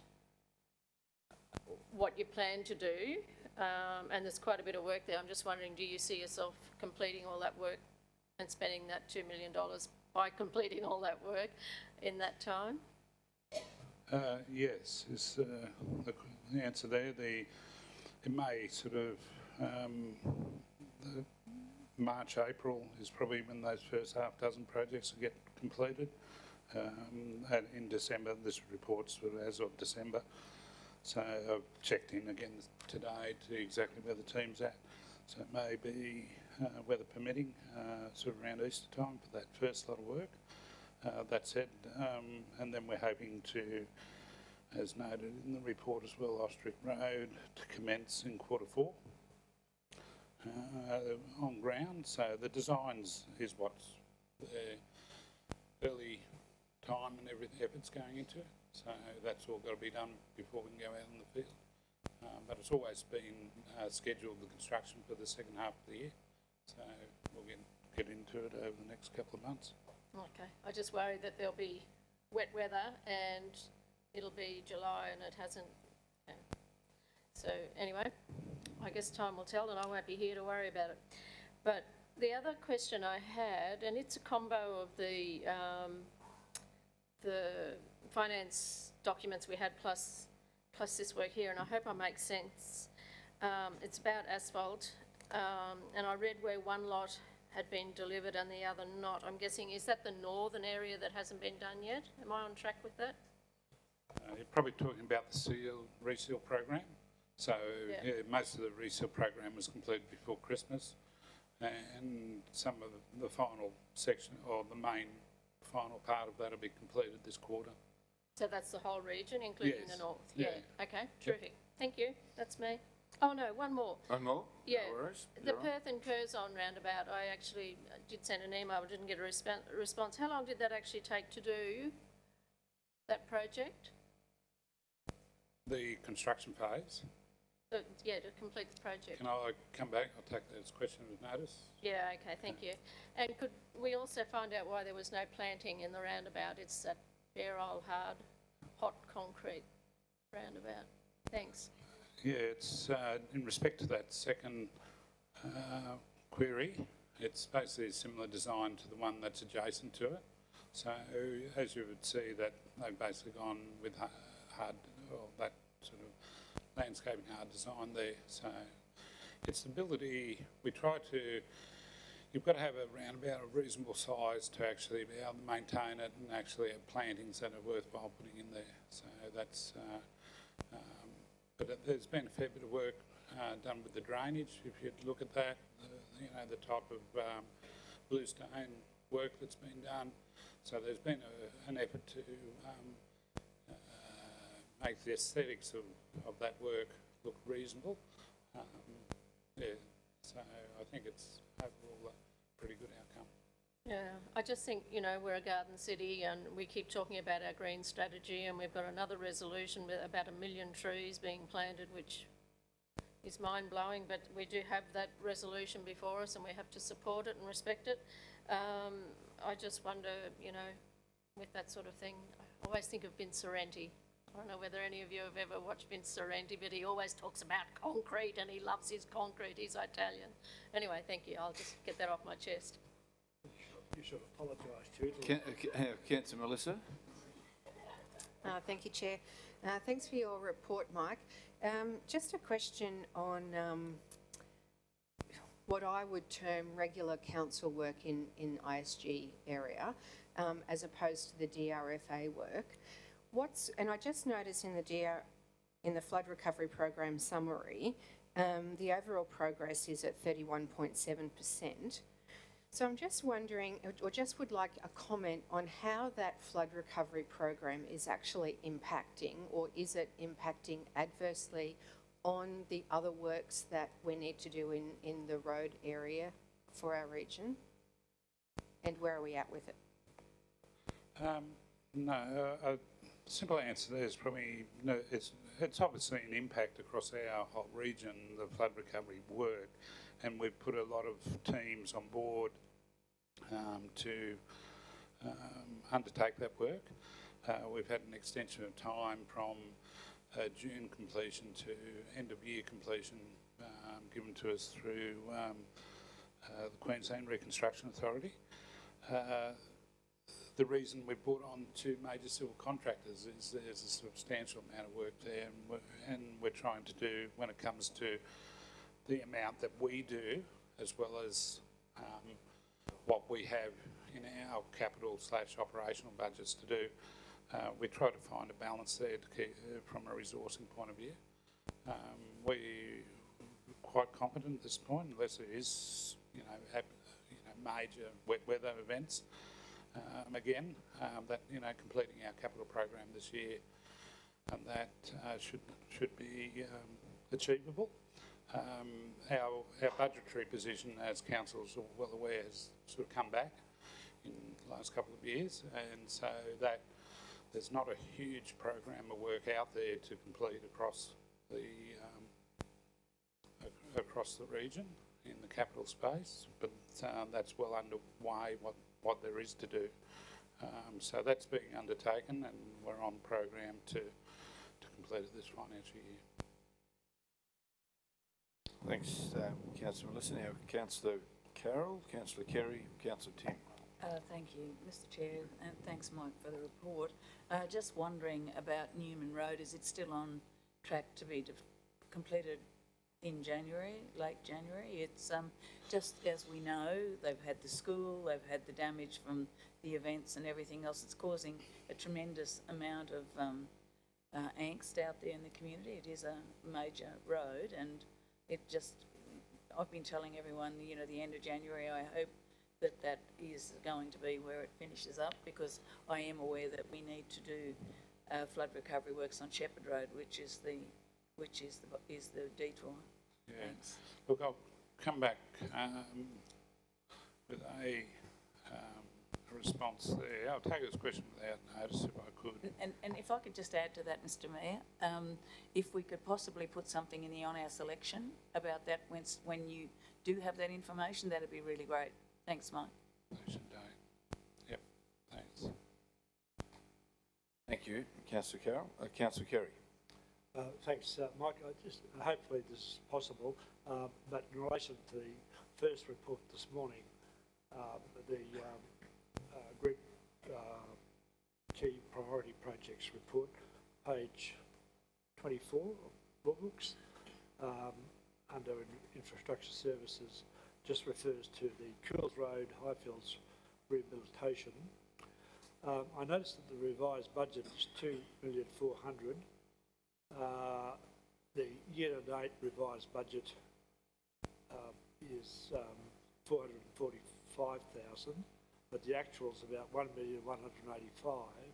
what you plan to do and there's quite a bit of work there. I'm just wondering, do you see yourself completing all that work and spending that $2 million by completing all that work in that time? Yes, is the answer there. It may sort of, the March, April is probably when those first half dozen projects will get completed. And in December, this report's as of December. So I've checked in again today to exactly where the team's at. So it may be, weather permitting, sort of around Easter time for that first lot of work. That said, and then we're hoping to, as noted in the report as well, Ostrich Road to commence in Q4 on ground. So the designs is what's the early time and everything, effort's going into it. So that's all got to be done before we can go out in the field. But it's always been scheduled, the construction, for the second half of the year. So we'll get into it over the next couple of months. Okay, I just worry that there'll be wet weather and it'll be July and it hasn't. Yeah. So anyway, I guess time will tell and I won't be here to worry about it. But the other question I had, and it's a combo of the finance documents we had plus this work here, and I hope I make sense. It's about asphalt, and I read where one lot had been delivered and the other not. I'm guessing, is that the northern area that hasn't been done yet? Am I on track with that? You're probably talking about the reseal program. So yeah, most of the reseal program was completed before Christmas, and some of the final section, or the main final part of that, will be completed this quarter. So that's the whole region, including Yes. the north? Yeah. Okay, terrific. Thank you. That's me. Oh, no, one more. One more? Yeah. No worries. The You're on. Perth and Curzon roundabout, I actually did send an email, but didn't get a response. How long did that actually take to do, that project? The construction phase. Yeah, to complete the project. Can I come back? I'll take those questions with notice. Yeah, okay, thank you. And could we also find out why there was no planting in the roundabout? It's that bare old hard, hot concrete roundabout. Thanks. Yeah, it's in respect to that second query, it's basically a similar design to the one that's adjacent to it. So as you would see, that they've basically gone with hard, or that sort of landscaping hard design there. So its ability, we try to, you've got to have a roundabout of reasonable size to actually be able to maintain it and actually have plantings that are worthwhile putting in there. So that's, but there's been a fair bit of work done with the drainage. If you look at that, the type of bluestone work that's been done. So there's been an effort to make the aesthetics of that work look reasonable. Yeah, so I think it's overall a pretty good outcome. Yeah, I just think, we're a garden city and we keep talking about our green strategy, and we've got another resolution with about 1 million trees being planted, which is mind-blowing, but we do have that resolution before us and we have to support it and respect it. I just wonder, with that sort of thing, I always think of Vince Sorrenti. I don't know whether any of you have ever watched Vince Sorrenti, but he always talks about concrete and he loves his concrete. He's Italian. Anyway, thank you. I'll just get that off my chest. You should apologise to it. Councillor Melissa? Thank you, Chair. Thanks for your report, Mike. Just a question on what I would term regular council work in ISG area, as opposed to the DRFA work. And I just noticed in the flood recovery program summary, the overall progress is at 31.7%. So I'm just wondering, or just would like a comment on how that flood recovery program is actually impacting, or is it impacting adversely on the other works that we need to do in the road area for our region? And where are we at with it? No, a simple answer there is probably no. It's obviously an impact across our whole region, the flood recovery work, and we've put a lot of teams on board to undertake that work. We've had an extension of time from June completion to end of year completion given to us through the Queensland Reconstruction Authority. The reason we brought on 2 major civil contractors is there's a substantial amount of work there, and we're trying to do, when it comes to the amount that we do, as well as what we have in our capital/operational budgets to do, we try to find a balance there to keep, from a resourcing point of view. We're quite confident at this point, unless there is, major wet weather events. Again, that, completing our capital program this year, and that should be achievable. Our budgetary position, as councils are well aware, has sort of come back in the last couple of years, and so that there's not a huge program of work out there to complete across the region in the capital space, but that's well underway what there is to do. So that's being undertaken, and we're on program to complete it this financial year. Thanks, Councillor Melissa. Now, Councillor Carroll, Councillor Kerry, Councillor Tim. Thank you, Mr Chair, and thanks, Mike, for the report. Just wondering about Newman Road. Is it still on track to be completed in January, late January? It's just as we know, they've had the school, they've had the damage from the events and everything else. It's causing a tremendous amount of angst out there in the community. It is a major road, and it just, I've been telling everyone, the end of January, I hope that is going to be where it finishes up, because I am aware that we need to do flood recovery works on Shepherd Road, which is the detour. Yeah. Thanks. Look, I'll come back with a response there. I'll take this question without notice if I could. And if I could just add to that, Mr Mayor, if we could possibly put something in the on-our selection about that when you do have that information, that'd be really great. Thanks, Mike. Election day. Yep, thanks. Thank you, Councillor Carroll. Councillor Kerry. Thanks, Mike. Hopefully this is possible, but in relation to the first report this morning, the Group Key Priority Projects report, page 24 of Law Books, under Infrastructure Services, just refers to the Cools Road Highfields rehabilitation. I noticed that the revised budget is $2,400,000. The year-to-date revised budget is $445,000, but the actual is about $1,185,000.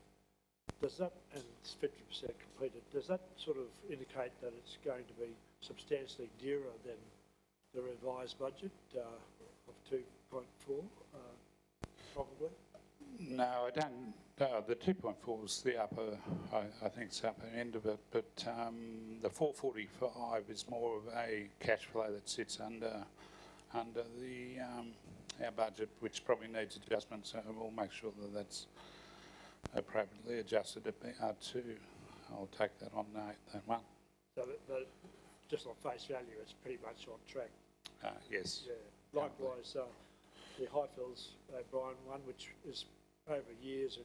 Does that, and it's 50% completed, does that sort of indicate that it's going to be substantially dearer than the revised budget of 2.4, probably? No, I don't. The 2.4 is the upper, I think it's the upper end of it, but the 445 is more of a cash flow that sits under the our budget, which probably needs adjustment, so we'll make sure that that's appropriately adjusted at BR2. I'll take that on note, that one. So that just on face value, it's pretty much on track. Yes. Yeah. Likewise, the Highfields O'Brien one, which is over years,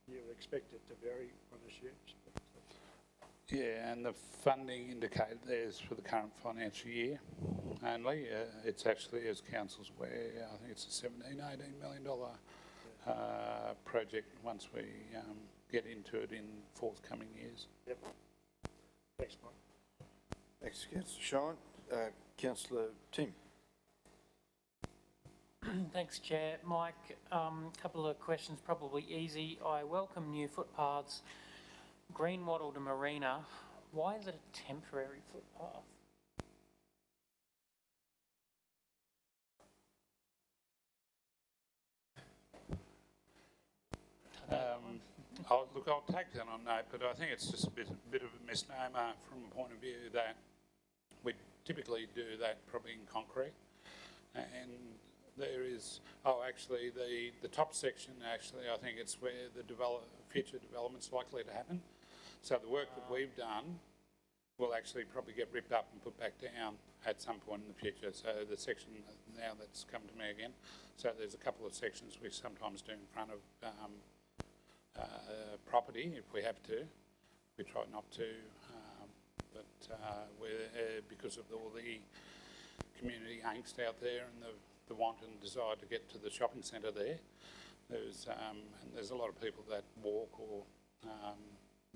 you expect it to vary, one assumes. Yeah, and the funding indicated there is for the current financial year only. It's actually, as council's aware, I think it's a $17–18 million project once we get into it in forthcoming years. Yep. Thanks, Mike. Thanks, Councillor Shine. Councillor Tim. Thanks, Chair. Mike, couple of questions, probably easy. I welcome new footpaths. Greenwater to Marina, why is it a temporary footpath? Look, I'll take that on note, but I think it's just a bit of a misnomer from a point of view that we typically do that probably in concrete, and there is, actually the top section, actually I think it's where the future development's likely to happen. So the work that we've done will actually probably get ripped up and put back down at some point in the future. So the section now that's come to me again, so there's a couple of sections we sometimes do in front of property if we have to. We try not to, but because of all the community angst out there and the want and desire to get to the shopping centre there, and there's a lot of people that walk or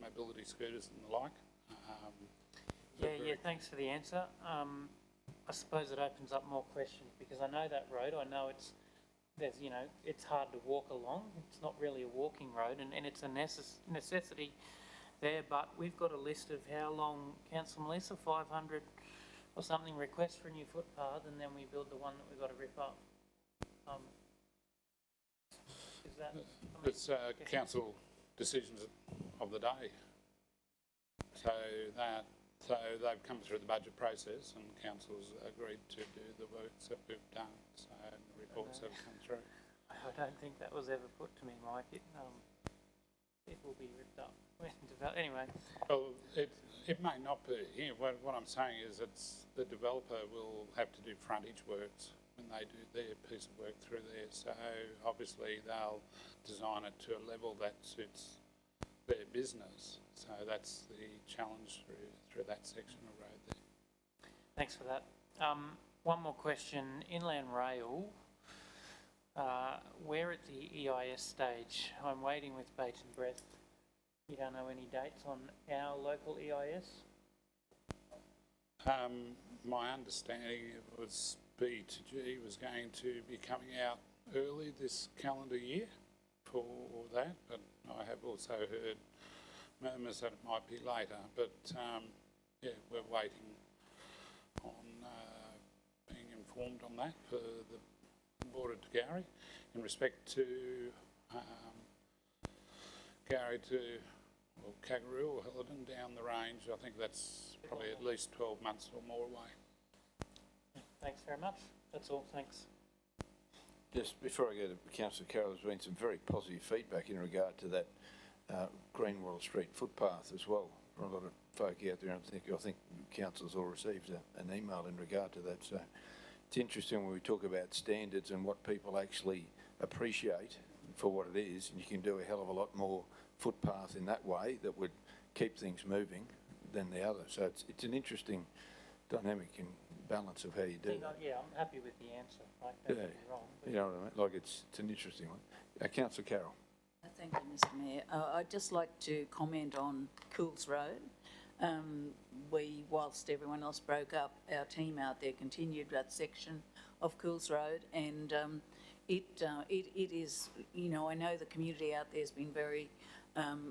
mobility scooters and the like. Yeah, thanks for the answer. I suppose it opens up more questions because I know that road. I know it's hard to walk along. It's not really a walking road, and it's a necessity there. But we've got a list of how long, Councillor Melissa, 500 or something requests for a new footpath, and then we build the one that we've got to rip up. Is that? It's council decisions of the day. So they've come through the budget process, and council's agreed to do the works that we've done. So the reports have come through. I don't think that was ever put to me, Mike. It will be ripped up. Anyway. Well, it may not be. Yeah, what I'm saying is the developer will have to do frontage works when they do their piece of work through there. So obviously they'll design it to a level that suits their business. So that's the challenge through that section of road there. Thanks for that. One more question. Inland Rail, we're at the EIS stage. I'm waiting with bated breath. You don't know any dates on our local EIS? My understanding was B2G was going to be coming out early this calendar year for that, but I have also heard murmurs that it might be later. But yeah, we're waiting on being informed on that for the border to Gowrie. In respect to Gowrie to Kangaroo or Helidon down the range, I think that's probably at least 12 months or more away. Thanks very much. That's all. Thanks. Just before I go to Councillor Carroll, there's been some very positive feedback in regard to that Greenwell Street footpath as well from a lot of folk out there. I think council's all received an email in regard to that. So it's interesting when we talk about standards and what people actually appreciate for what it is, and you can do a hell of a lot more footpath in that way that would keep things moving than the other. So it's an interesting dynamic and balance of how you do it. Yeah, I'm happy with the answer. Like, don't get me wrong. You know what I mean? Like it's an interesting one. Councillor Carroll. Thank you, Mr Mayor. I'd just like to comment on Cools Road. Whilst everyone else broke up, our team out there continued that section of Cools Road, and it is, I know the community out there has been very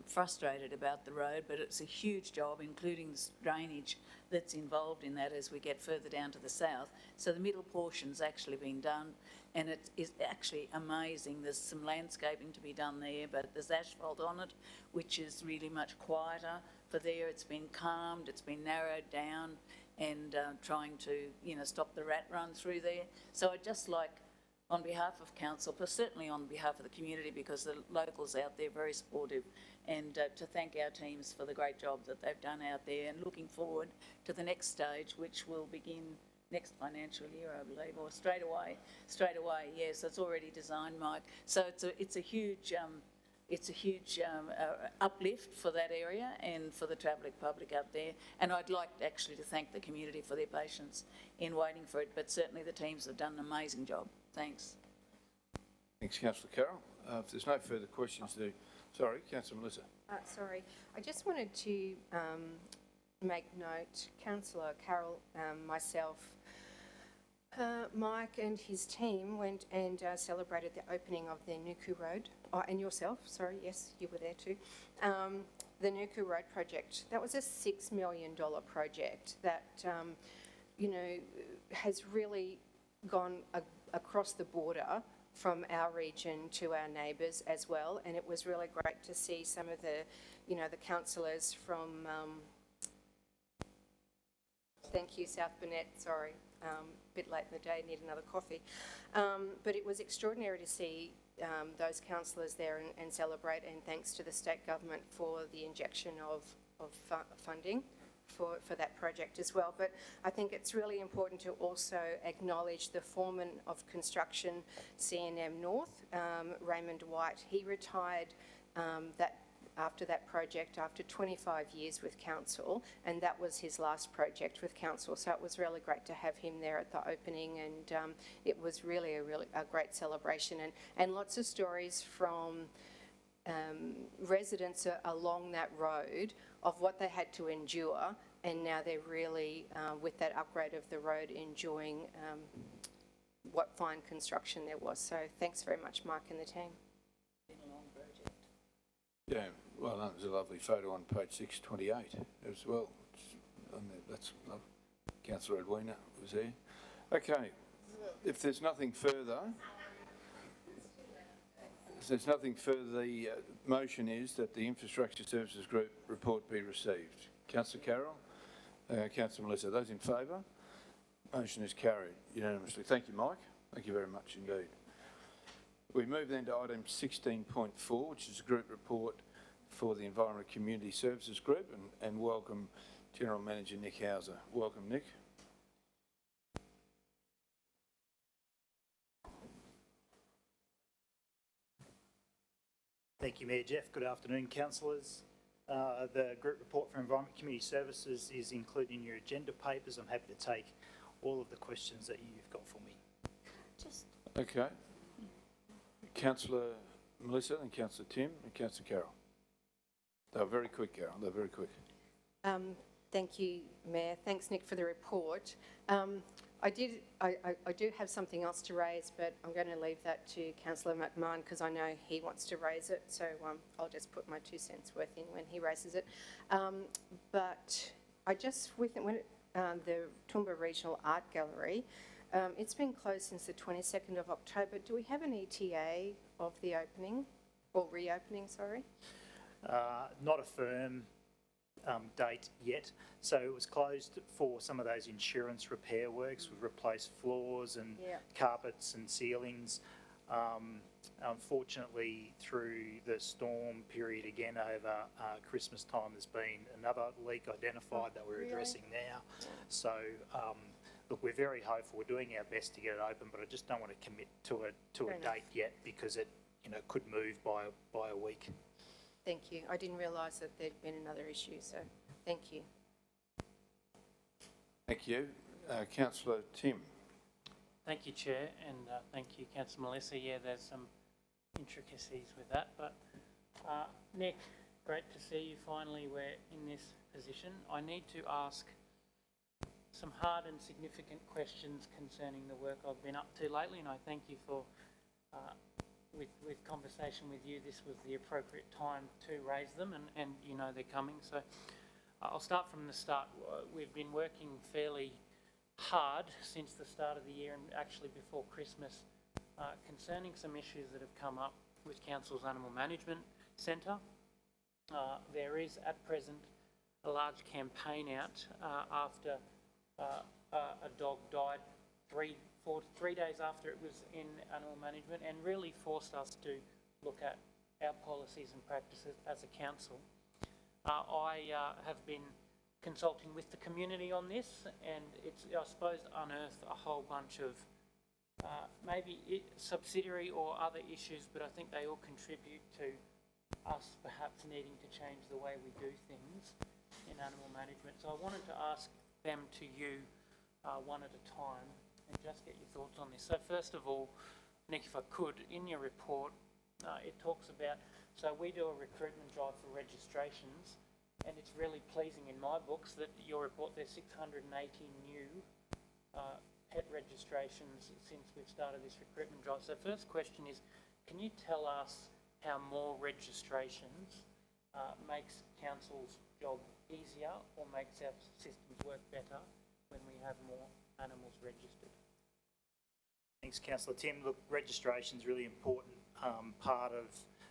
frustrated about the road, but it's a huge job, including the drainage that's involved in that as we get further down to the south. So the middle portion's actually been done, and it is actually amazing. There's some landscaping to be done there, but there's asphalt on it, which is really much quieter for there. It's been calmed, it's been narrowed down, and trying to, stop the rat run through there. So I'd just like, on behalf of council, but certainly on behalf of the community, because the locals out there are very supportive, and to thank our teams for the great job that they've done out there, and looking forward to the next stage, which will begin next financial year, I believe, or straight away. Yes, it's already designed, Mike. So it's a huge uplift for that area and for the travelling public up there. And I'd like actually to thank the community for their patience in waiting for it, but certainly the teams have done an amazing job. Thanks. Thanks, Councillor Carroll. If there's no further questions, sorry, Councillor Melissa. Sorry, I just wanted to make note, Councillor Carroll, myself, Mike and his team went and celebrated the opening of the Nuku Road, and yourself, sorry, yes, you were there too, the Nuku Road project. That was a $6 million project that, has really gone across the border from our region to our neighbours as well, and it was really great to see some of the, the councillors from, thank you, South Burnett, sorry, a bit late in the day, need another coffee, but it was extraordinary to see those councillors there and celebrate, and thanks to the state government for the injection of funding for that project as well. But I think it's really important to also acknowledge the foreman of construction, CNM North, Raymond White. He retired after that project, after 25 years with council, and that was his last project with council. So it was really great to have him there at the opening, and it was really a great celebration, and lots of stories from residents along that road of what they had to endure, and now they're really, with that upgrade of the road, enjoying what fine construction there was. So thanks very much, Mike and the team. Yeah, well done. There's a lovely photo on page 628 as well. That's Councillor Edwina was there. Okay, if there's nothing further, the motion is that the Infrastructure Services Group report be received. Councillor Carroll, Councillor Melissa, those in favour? Motion is carried unanimously. Thank you, Mike. Thank you very much indeed. We move then to item 16.4, which is a group report for the Environment Community Services Group, and welcome General Manager Nick Hauser. Welcome, Nick. Thank you, Mayor Jeff. Good afternoon, councillors. The group report for Environment Community Services is included in your agenda papers. I'm happy to take all of the questions that you've got for me. Okay. Councillor Melissa and Councillor Tim and Councillor Carroll. They're very quick, Carol. They're very quick. Thank you, Mayor. Thanks, Nick, for the report. I do have something else to raise, but I'm going to leave that to Councillor McMahon because I know he wants to raise it. So I'll just put my 2 cents worth in when he raises it. But I just, the Toowoomba Regional Art Gallery, it's been closed since the 22nd of October. Do we have an ETA of the opening, or reopening, sorry? Not a firm date yet. So it was closed for some of those insurance repair works. We've replaced floors and carpets and ceilings. Unfortunately, through the storm period again over Christmas time, there's been another leak identified that we're addressing now. So look, we're very hopeful. We're doing our best to get it open, but I just don't want to commit to a date yet because it could move by a week. Thank you. I didn't realise that there'd been another issue, so thank you. Thank you. Councillor Tim. Thank you, Chair, and thank you, Councillor Melissa. Yeah, there's some intricacies with that, but Nick, great to see you finally. We're in this position. I need to ask some hard and significant questions concerning the work I've been up to lately, and I thank you for, with conversation with you, this was the appropriate time to raise them, and you know they're coming. So I'll start from the start. We've been working fairly hard since the start of the year and actually before Christmas concerning some issues that have come up with Council's Animal Management Centre. There is at present a large campaign out after a dog died 3 days after it was in animal management, and really forced us to look at our policies and practices as a council. I have been consulting with the community on this, and it's, I suppose, unearthed a whole bunch of maybe subsidiary or other issues, but I think they all contribute to us perhaps needing to change the way we do things in animal management. So I wanted to ask them to you one at a time and just get your thoughts on this. So first of all, Nick, if I could, in your report, it talks about, so we do a recruitment drive for registrations, and it's really pleasing in my books that your report, there's 680 new pet registrations since we've started this recruitment drive. So first question is, can you tell us how more registrations makes council's job easier or makes our systems work better when we have more animals registered? Thanks, Councillor Tim. Look, registration is a really important part of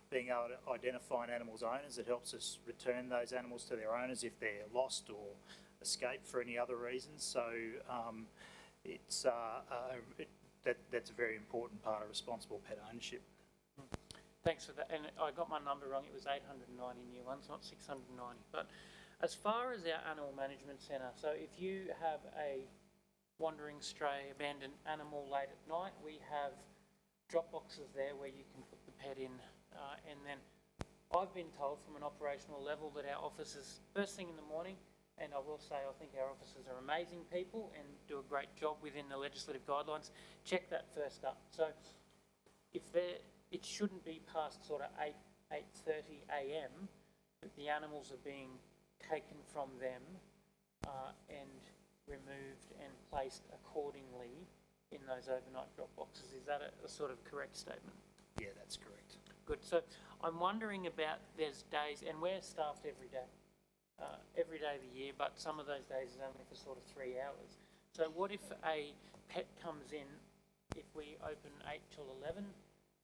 being able to identify an animal's owners. It helps us return those animals to their owners if they're lost or escaped for any other reasons. So it's that's a very important part of responsible pet ownership. Thanks for that. And I got my number wrong. It was 890 new ones, not 690. But As far as our animal management centre, so if you have a wandering stray abandoned animal late at night, we have drop boxes there where you can put the pet in, and then I've been told from an operational level that our officers, first thing in the morning, and I will say I think our officers are amazing people and do a great job within the legislative guidelines, check that first up. So if it shouldn't be past sort of 8:30 a.m. that the animals are being taken from them and removed and placed accordingly in those overnight drop boxes. Is that a sort of correct statement? Yeah, that's correct. Good. So I'm wondering about, there's days, and we're staffed every day of the year, but some of those days is only for sort of 3 hours. So what if a pet comes in, if we open 8 till 11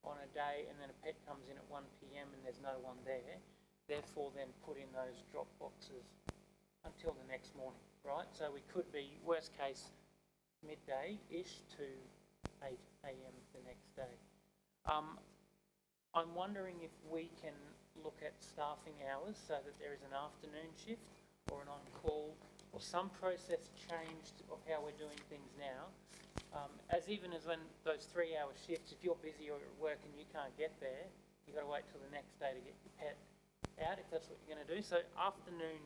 on a day, and then a pet comes in at 1 p.m. and there's no one there, therefore then put in those drop boxes until the next morning, right? So we could be, worst case, midday-ish to 8 a.m. the next day. I'm wondering if we can look at staffing hours so that there is an afternoon shift or an on-call or some process changed of how we're doing things now. As when those 3-hour shifts, if you're busy or at work and you can't get there, you've got to wait till the next day to get your pet out, if that's what you're going to do. So afternoon,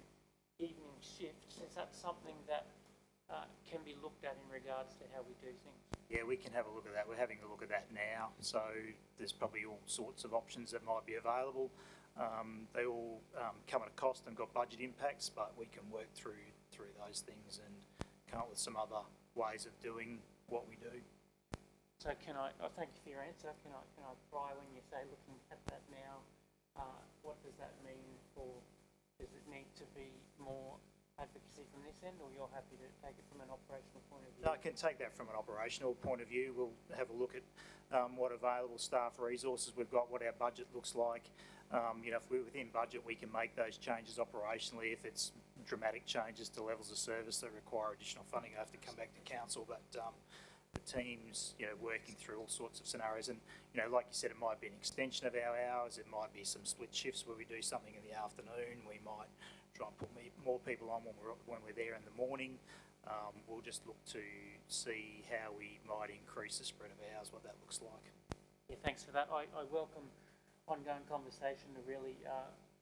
evening shifts, is that something that can be looked at in regards to how we do things? Yeah, we can have a look at that. We're having a look at that now. So there's probably all sorts of options that might be available. They all come at a cost and got budget impacts, but we can work through those things and come up with some other ways of doing what we do. So can I thank you for your answer. Can I pry when you say looking at that now, what does that mean for, does it need to be more advocacy from this end, or you're happy to take it from an operational point of view? No, I can take that from an operational point of view. We'll have a look at what available staff resources we've got, what our budget looks like. If we're within budget, we can make those changes operationally. If it's dramatic changes to levels of service that require additional funding, I have to come back to council. But the team's, working through all sorts of scenarios. And, like you said, it might be an extension of our hours. It might be some split shifts where we do something in the afternoon. We might try and put more people on when we're there in the morning. We'll just look to see how we might increase the spread of hours, what that looks like. Yeah, thanks for that. I welcome ongoing conversation to really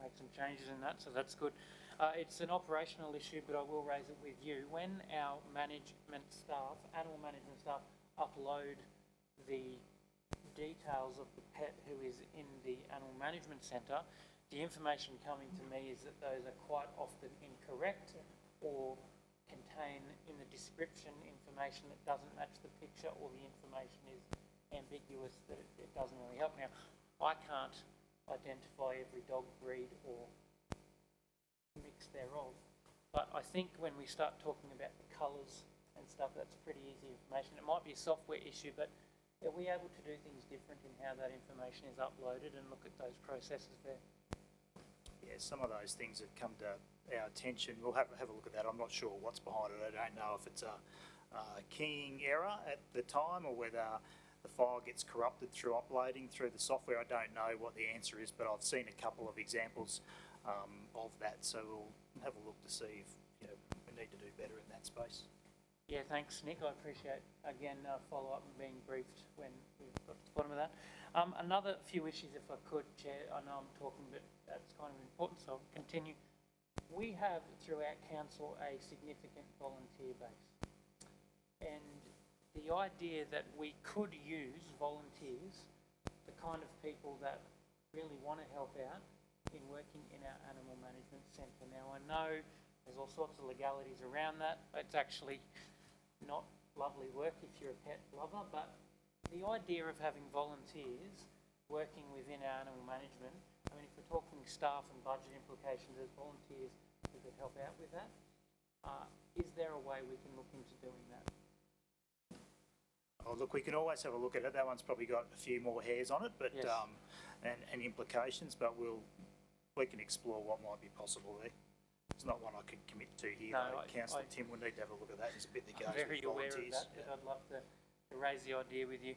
make some changes in that, so that's good. It's an operational issue, but I will raise it with you. When our management staff, animal management staff, upload the details of the pet who is in the animal management centre, the information coming to me is that those are quite often incorrect or contain in the description information that doesn't match the picture, or the information is ambiguous, that it doesn't really help. Now, I can't identify every dog breed or mix thereof, but I think when we start talking about the colours and stuff, that's pretty easy information. It might be a software issue, but are we able to do things different in how that information is uploaded and look at those processes there? Yeah, some of those things have come to our attention. We'll have a look at that. I'm not sure what's behind it. I don't know if it's a keying error at the time or whether the file gets corrupted through uploading through the software. I don't know what the answer is, but I've seen a couple of examples of that. So we'll have a look to see if we need to do better in that space. Yeah, thanks, Nick. I appreciate, again, follow-up and being briefed when we've got to the bottom of that. Another few issues, if I could, Chair. I know I'm talking, but that's kind of important, so I'll continue. We have, throughout council, a significant volunteer base. And the idea that we could use volunteers, the kind of people that really want to help out in working in our animal management centre. Now, I know there's all sorts of legalities around that. It's actually not lovely work if you're a pet lover, but the idea of having volunteers working within our animal management, I mean, if we're talking staff and budget implications, there's volunteers who could help out with that. Is there a way we can look into doing that? Oh, look, we can always have a look at it. That one's probably got a few more hairs on it, but yes. and implications, but we can explore what might be possible there. It's not one I could commit to here. No, Councillor Tim would need to have a look at that. There's a bit that goes I'm very with aware volunteers. of that, but I'd love to raise the idea with you.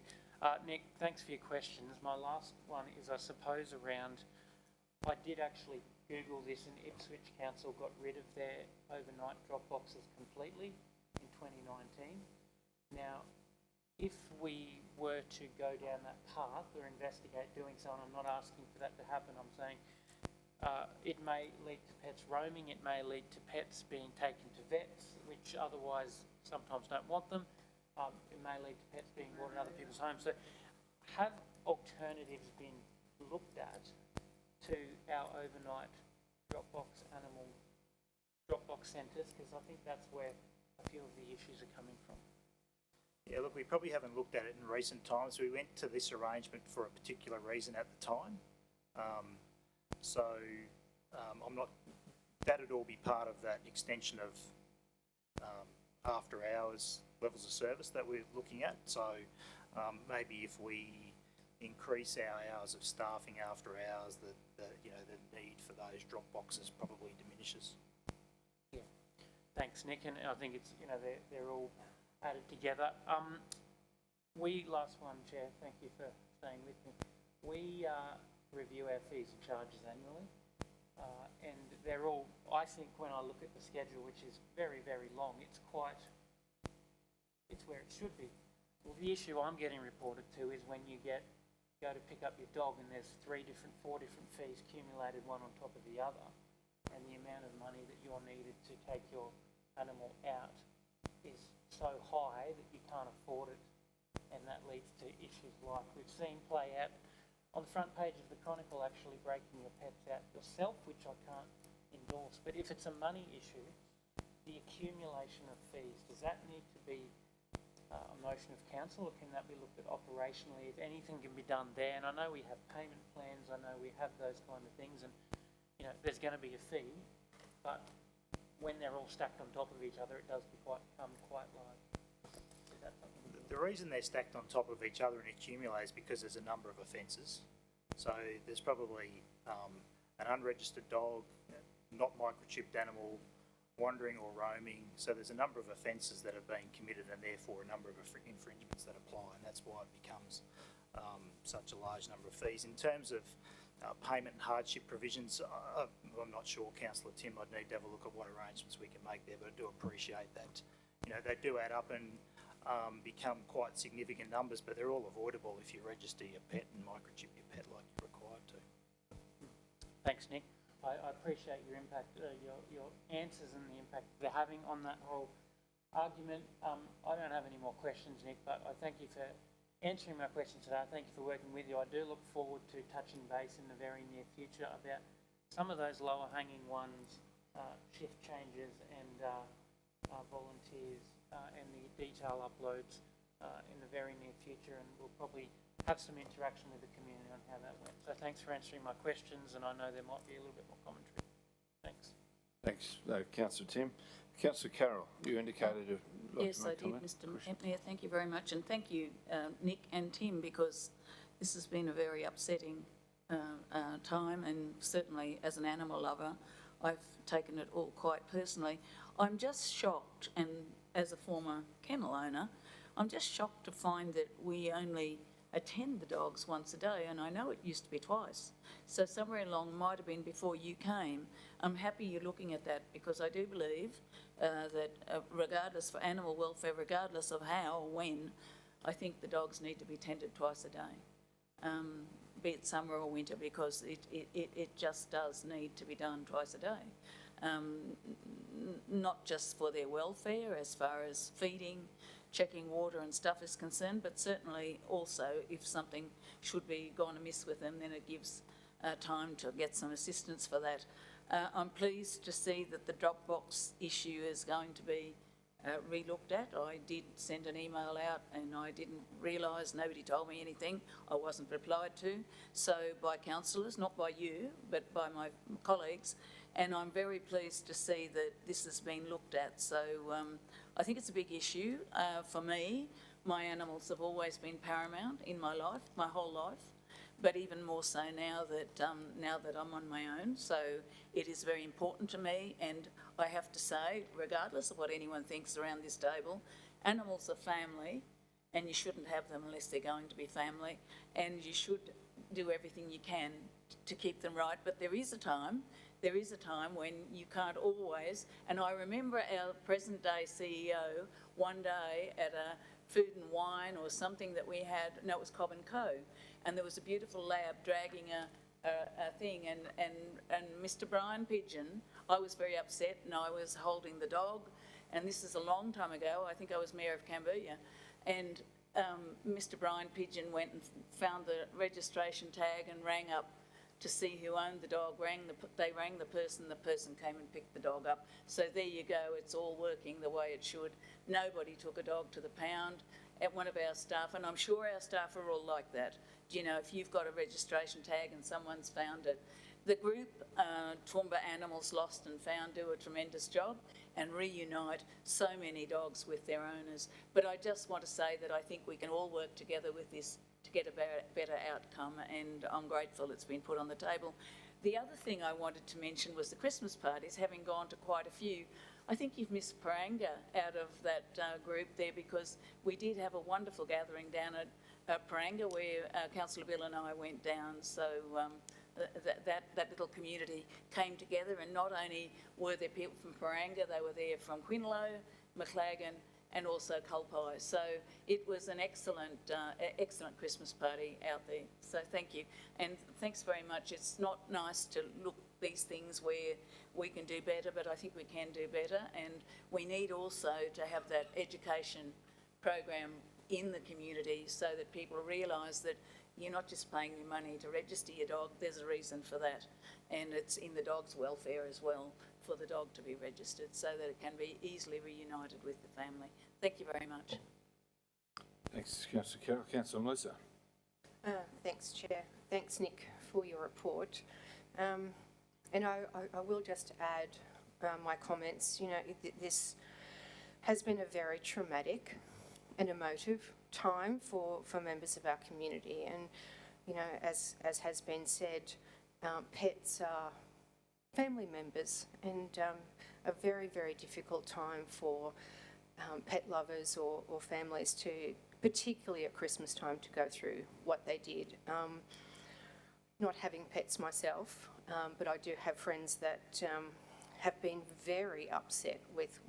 Nick, thanks for your questions. My last one is, I suppose, around, I did actually Googled this, and Ipswich Council got rid of their overnight drop boxes completely in 2019. Now, if we were to go down that path or investigate doing so, and I'm not asking for that to happen, I'm saying it may lead to pets roaming, it may lead to pets being taken to vets, which otherwise sometimes don't want them. It may lead to pets being brought in other people's homes. So have alternatives been looked at to our overnight Dropbox centres? Because I think that's where a few of the issues are coming from. Yeah, look, we probably haven't looked at it in recent times. We went to this arrangement for a particular reason at the time. I'm not, that'd all be part of that extension of after hours levels of service that we're looking at. So maybe if we increase our hours of staffing after hours, the need for those drop boxes probably diminishes. Yeah, thanks, Nick. And I think it's, they're all added together. Last one, Chair, thank you for staying with me. We review our fees and charges annually. And they're all, I think when I look at the schedule, which is very, very long, it's where it should be. Well, the issue I'm getting reported to is when you go to pick up your dog and there's 4 different fees accumulated one on top of the other, and the amount of money that you're needed to take your animal out is so high that you can't afford it, and that leads to issues like we've seen play out on the front page of the Chronicle, actually breaking your pets out yourself, which I can't endorse. But if it's a money issue, the accumulation of fees, does that need to be a motion of council, or can that be looked at operationally? If anything can be done there, and I know we have payment plans, I know we have those kind of things, and there's going to be a fee, but when they're all stacked on top of each other, it does become quite large. Is that something? The reason they're stacked on top of each other and accumulate is because there's a number of offences. So there's probably an unregistered dog, not microchipped animal, wandering or roaming. So there's a number of offences that have been committed, and therefore a number of infringements that apply, and that's why it becomes such a large number of fees. In terms of payment and hardship provisions, I'm not sure, Councillor Tim, I'd need to have a look at what arrangements we can make there, but I do appreciate that. They do add up and become quite significant numbers, but they're all avoidable if you register your pet and microchip your pet like you're required to. Thanks, Nick. I appreciate your impact, your answers and the impact they're having on that whole argument. I don't have any more questions, Nick, but I thank you for answering my questions today. I thank you for working with you. I do look forward to touching base in the very near future about some of those lower hanging ones, shift changes and volunteers and the detail uploads in the very near future, and we'll probably have some interaction with the community on how that went. So thanks for answering my questions, and I know there might be a little bit more commentary. Thanks. Thanks, Councillor Tim. Councillor Carroll, you indicated you'd like Yes, to I make did, comment. Mr. Mayor. Thank you very much, and thank you, Nick and Tim, because this has been a very upsetting time, and certainly as an animal lover, I've taken it all quite personally. I'm just shocked, and as a former kennel owner, I'm just shocked to find that we only attend the dogs once a day, and I know it used to be twice. So somewhere along, might have been before you came. I'm happy you're looking at that, because I do believe that regardless for animal welfare, regardless of how or when, I think the dogs need to be tended twice a day, be it summer or winter, because it just does need to be done twice a day. Not just for their welfare as far as feeding, checking water and stuff is concerned, but certainly also if something should be gone amiss with them, then it gives time to get some assistance for that. I'm pleased to see that the Dropbox issue is going to be re-looked at. I did send an email out and I didn't realise, nobody told me anything, I wasn't replied to, so by councillors, not by you, but by my colleagues, and I'm very pleased to see that this has been looked at. So I think it's a big issue for me. My animals have always been paramount in my life, my whole life, but even more so now that I'm on my own. So it is very important to me, and I have to say, regardless of what anyone thinks around this table, animals are family, and you shouldn't have them unless they're going to be family, and you should do everything you can to keep them right. But there is a time there is a time when you can't always, and I remember our present-day CEO one day at a food and wine or something that we had, no, it was Cobb & Co, and there was a beautiful lab dragging a thing, and Mr. Brian Pigeon, I was very upset, and I was holding the dog, and this is a long time ago, I think I was Mayor of Cambodia, and Mr. Brian Pigeon went and found the registration tag and rang up to see who owned the dog. They rang the person came and picked the dog up. So there you go, it's all working the way it should. Nobody took a dog to the pound at one of our staff, and I'm sure our staff are all like that. You know, if you've got a registration tag and someone's found it. The group, Toowoomba Animals Lost and Found, do a tremendous job and reunite so many dogs with their owners. But I just want to say that I think we can all work together with this to get a better outcome, and I'm grateful it's been put on the table. The other thing I wanted to mention was the Christmas parties, having gone to quite a few. I think you've missed Paranga out of that group there, because we did have a wonderful gathering down at Paranga where Councillor Bill and I went down. So that little community came together, and not only were there people from Paranga, they were there from Quinlow, Maclagan, and also Culpi. So it was an excellent Christmas party out there. So thank you, and thanks very much. It's not nice to look these things where we can do better, but I think we can do better, and we need also to have that education program in the community so that people realise that you're not just paying your money to register your dog, there's a reason for that, and it's in the dog's welfare as well for the dog to be registered so that it can be easily reunited with the family. Thank you very much. Thanks, Councillor Carroll. Councillor Melissa. Thanks, Chair. Thanks, Nick, for your report. And I will just add my comments. You know, this has been a very traumatic and emotive time for members of our community. And, you know, as has been said, pets are family members, and a very, very difficult time for pet lovers or families to, particularly at Christmas time, to go through what they did. Not having pets myself, but I do have friends that have been very upset with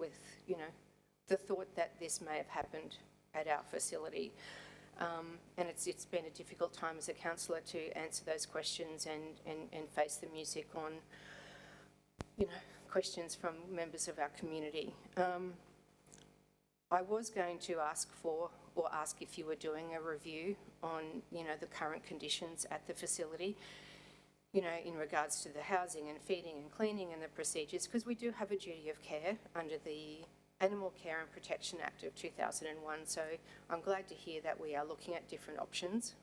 you know, the thought that this may have happened at our facility. And it's been a difficult time as a councillor to answer those questions and face the music on, you know, questions from members of our community. I was going to ask if you were doing a review on, you know, the current conditions at the facility, you know, in regards to the housing and feeding and cleaning and the procedures, because we do have a duty of care under the Animal Care and Protection Act of 2001. So I'm glad to hear that we are looking at different options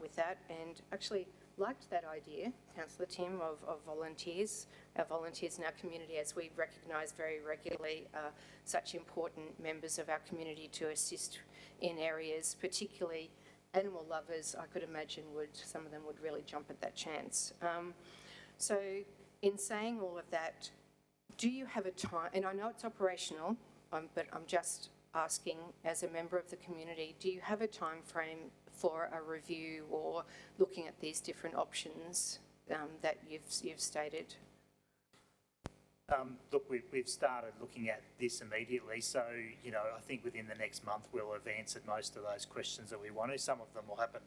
with that, and actually liked that idea, Councillor Tim, of volunteers, our volunteers in our community, as we recognise very regularly such important members of our community to assist in areas, particularly animal lovers. I could imagine some of them would really jump at that chance. So in saying all of that, do you have a time, and I know it's operational, but I'm just asking as a member of the community, do you have a time frame for a review or looking at these different options that you've stated? Look, we've started looking at this immediately, so, you know, I think within the next month we'll have answered most of those questions that we want to. Some of them will happen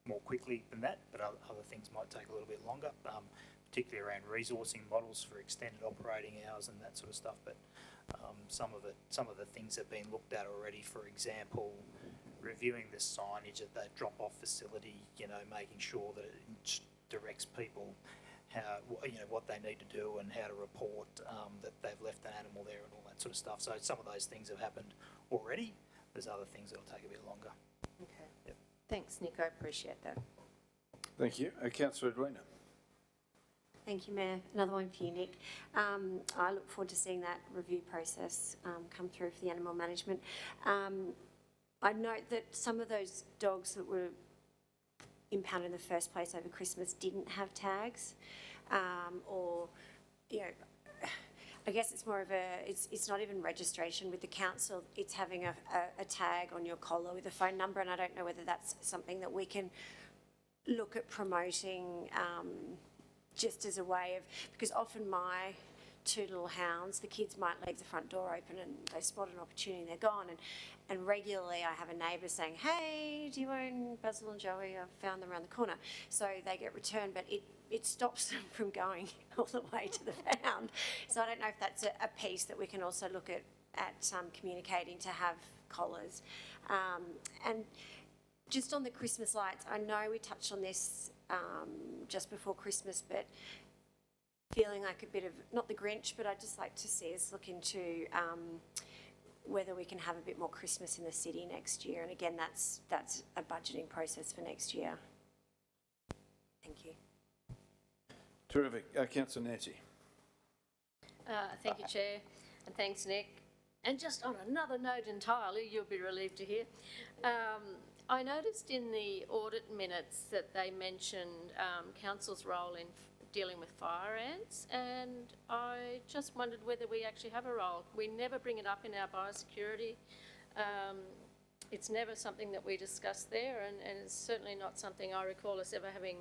more quickly than that, but other things might take a little bit longer, particularly around resourcing models for extended operating hours and that sort of stuff. But some of the things have been looked at already. For example, reviewing the signage at that drop-off facility, you know, making sure that it directs people how, you know, what they need to do and how to report that they've left an animal there and all that sort of stuff. So some of those things have happened already. There's other things that'll take a bit longer. Okay. Yep. Thanks, Nick. I appreciate that. Thank you. Councillor Edwina. Thank you, Mayor. Another one for you, Nick. I look forward to seeing that review process come through for the animal management. I note that some of those dogs that were impounded in the first place over Christmas didn't have tags, or, you know, I guess it's more of it's not even registration with the council, it's having a tag on your collar with a phone number, and I don't know whether that's something that we can look at promoting just as a way of, because often my two little hounds, the kids might leave the front door open and they spot an opportunity and they're gone. And regularly I have a neighbour saying, hey, do you own Basil and Joey? I've found them around the corner. So they get returned, but it stops them from going all the way to the pound. So I don't know if that's a piece that we can also look at communicating to have collars. And just on the Christmas lights, I know we touched on this just before Christmas, but feeling like a bit of, not the Grinch, but I'd just like to see us look into whether we can have a bit more Christmas in the city next year. And again, that's a budgeting process for next year. Thank you. Terrific. Councillor Nancy. Thank you, Chair, and thanks, Nick. And just on another note entirely, you'll be relieved to hear, I noticed in the audit minutes that they mentioned council's role in dealing with fire ants, and I just wondered whether we actually have a role. We never bring it up in our biosecurity. It's never something that we discuss there, and it's certainly not something I recall us ever having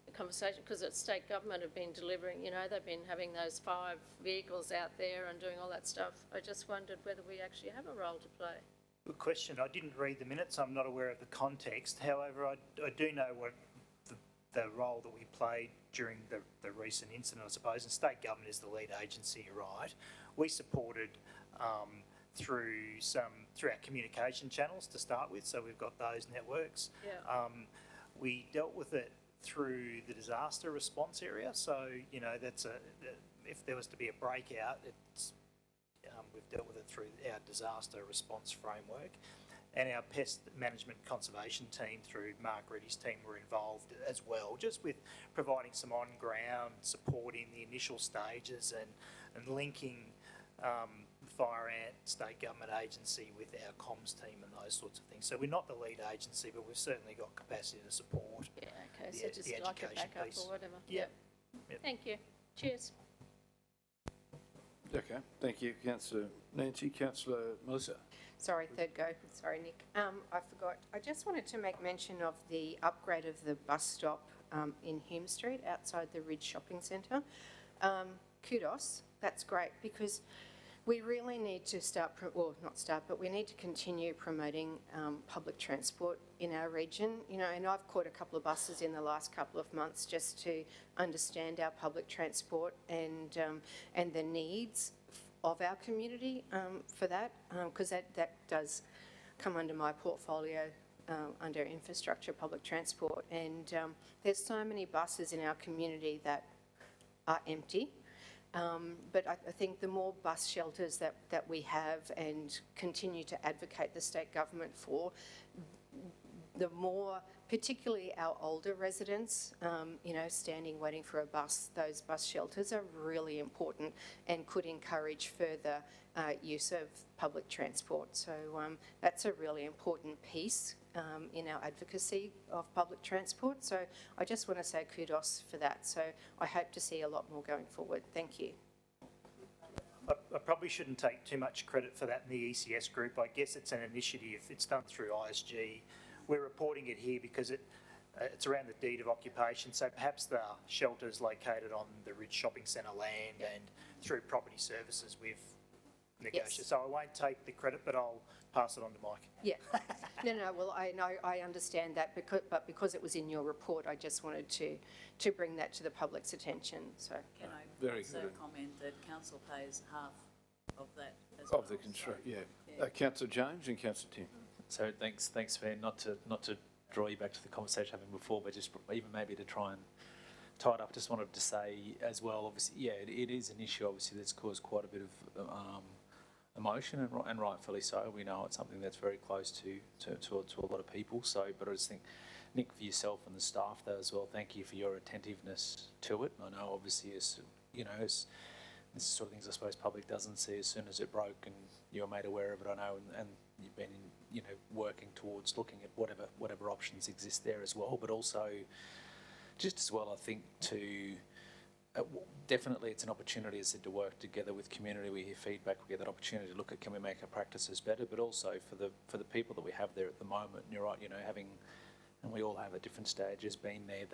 a conversation, because the state government have been delivering, you know, they've been having those 5 vehicles out there and doing all that stuff. I just wondered whether we actually have a role to play. Good question. I didn't read the minutes. I'm not aware of the context. However, I do know what the role that we played during the recent incident, I suppose, and state government is the lead agency, right? We supported through our communication channels to start with, so we've got those networks. Yeah. We dealt with it through the disaster response area, so you know if there was to be a breakout, we've dealt with it through our disaster response framework. And our pest management conservation team, through Mark Reddy's team, were involved as well, just with providing some on-ground support in the initial stages and linking fire ant state government agency with our comms team and those sorts of things. So we're not the lead agency, but we've certainly got capacity to support. Yeah, okay, so just like a backup piece. or whatever. Yep. Thank you. Cheers. Okay, thank you, Councillor Nancy. Councillor Melissa. Sorry, third go. Sorry, Nick. I forgot. I just wanted to make mention of the upgrade of the bus stop in Hume Street outside the Ridge Shopping Centre. Kudos. That's great, because we really need to we need to continue promoting public transport in our region. You know, and I've caught a couple of buses in the last couple of months just to understand our public transport and the needs of our community for that, because that does come under my portfolio under infrastructure, public transport. And there's so many buses in our community that are empty. But I think the more bus shelters that we have and continue to advocate the state government for, the more, particularly our older residents, you know, standing waiting for a bus, those bus shelters are really important and could encourage further use of public transport. So that's a really important piece in our advocacy of public transport. So I just want to say kudos for that. So I hope to see a lot more going forward. Thank you. I probably shouldn't take too much credit for that in the ECS group. I guess it's an initiative. It's done through ISG. We're reporting it here because it's around the deed of occupation. So perhaps the shelters located on the Ridge Shopping Centre land, and through property services we've negotiated. Yes. So I won't take the credit, but I'll pass it on to Mike. Yeah. No, well, I understand that, but because it was in your report, I just wanted to bring that to the public's attention. So can I very also good. comment that council pays half of that as of the construct, so, yeah. Councillor James and Councillor Tim. So thanks, Mayor. Not to draw you back to the conversation having before, but just even maybe to try and tie it up. Just wanted to say as well. Obviously, yeah, it is an issue. Obviously, that's caused quite a bit of emotion, and rightfully so. We know it's something that's very close to a lot of people. So, but I just think, Nick, for yourself and the staff there as well, thank you for your attentiveness to it. I know, obviously, as you know, as this sort of things I suppose public doesn't see as soon as it broke, and you're made aware of it. I know, and you've been working towards looking at whatever options exist there as well. But also, just as well, I think to. Definitely it's an opportunity, as I said, to work together with community. We hear feedback, we get that opportunity to look at, can we make our practices better, but also for the people that we have there at the moment. And you're right, having, and we all have at different stages been there,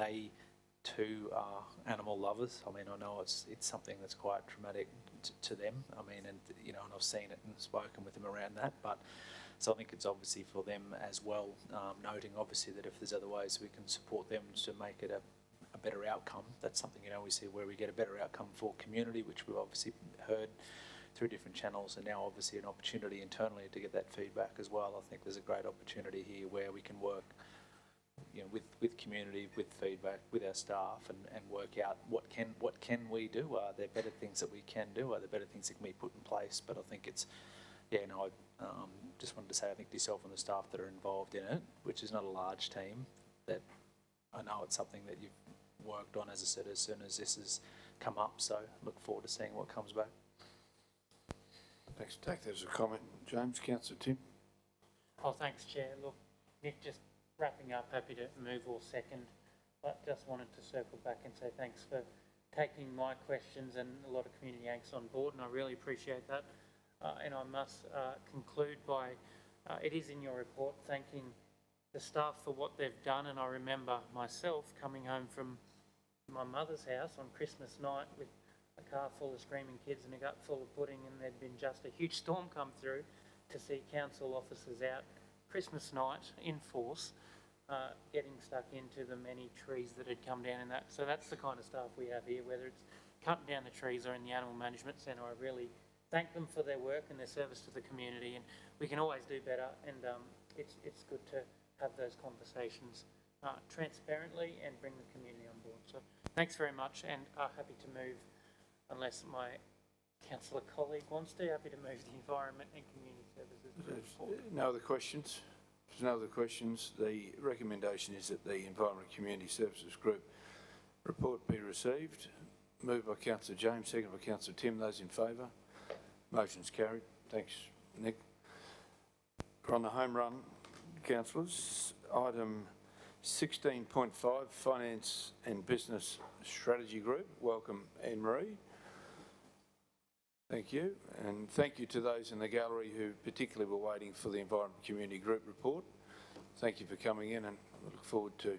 two are animal lovers. I mean, I know it's something that's quite traumatic to them. I mean, and you know, and I've seen it and spoken with them around that. But so I think it's obviously for them as well, noting obviously that if there's other ways we can support them to make it a better outcome, that's something, you know, we see where we get a better outcome for community, which we've obviously heard through different channels, and now obviously an opportunity internally to get that feedback as well. I think there's a great opportunity here where we can work, you know, with community, with feedback, with our staff, and work out what can we do? Are there better things that we can do? Are there better things that can be put in place? But I think it's, yeah, no, I just wanted to say I think to yourself and the staff that are involved in it, which is not a large team, that I know it's something that you've worked on, as I said, as soon as this has come up. So look forward to seeing what comes back. Thanks. Take that as a comment. James, Councillor Tim. Oh, thanks, Chair. Look, Nick, just wrapping up, happy to move or second, but just wanted to circle back and say thanks for taking my questions and a lot of community angst on board, and I really appreciate that. And I must conclude by, it is in your report, thanking the staff for what they've done, and I remember myself coming home from my mother's house on Christmas night with a car full of screaming kids and a gut full of pudding, and there'd been just a huge storm come through to see council officers out Christmas night in force, getting stuck into the many trees that had come down in that. So that's the kind of staff we have here, whether it's cutting down the trees or in the Animal Management Centre. I really thank them for their work and their service to the community, and we can always do better, and it's good to have those conversations transparently and bring the community on board. So thanks very much, and happy to move, unless my councillor colleague wants to, happy to move the Environment and Community Services Group forward. No other questions? If there's no other questions, the recommendation is that the Environment and Community Services Group report be received. Moved by Councillor James, seconded by Councillor Tim. Those in favour? Motion's carried. Thanks, Nick. We're on the home run, councillors. Item 16.5, Finance and Business Strategy Group. Welcome, Anne-Marie. Thank you. And thank you to those in the gallery who particularly were waiting for the Environment Community Group report. Thank you for coming in, and we look forward to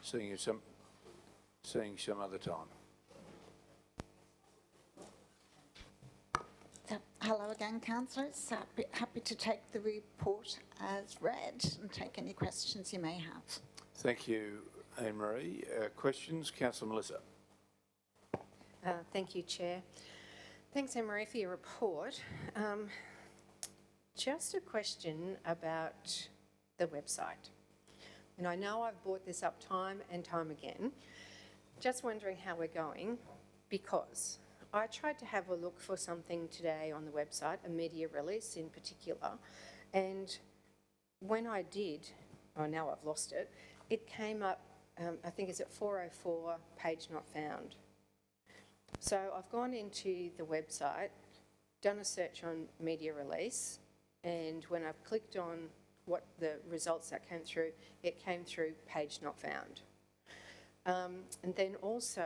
seeing you some other time. Hello again, councillors. Happy to take the report as read and take any questions you may have. Thank you, Anne-Marie. Questions? Councillor Melissa. Thank you, Chair. Thanks, Anne-Marie, for your report. Just a question about the website. And I know I've brought this up time and time again. Just wondering how we're going, because I tried to have a look for something today on the website, a media release in particular, and when I did, oh, now I've lost it, it came up, I think it's at 404, page not found. So I've gone into the website, done a search on media release, and when I've clicked on what the results that came through, it came through page not found. And then also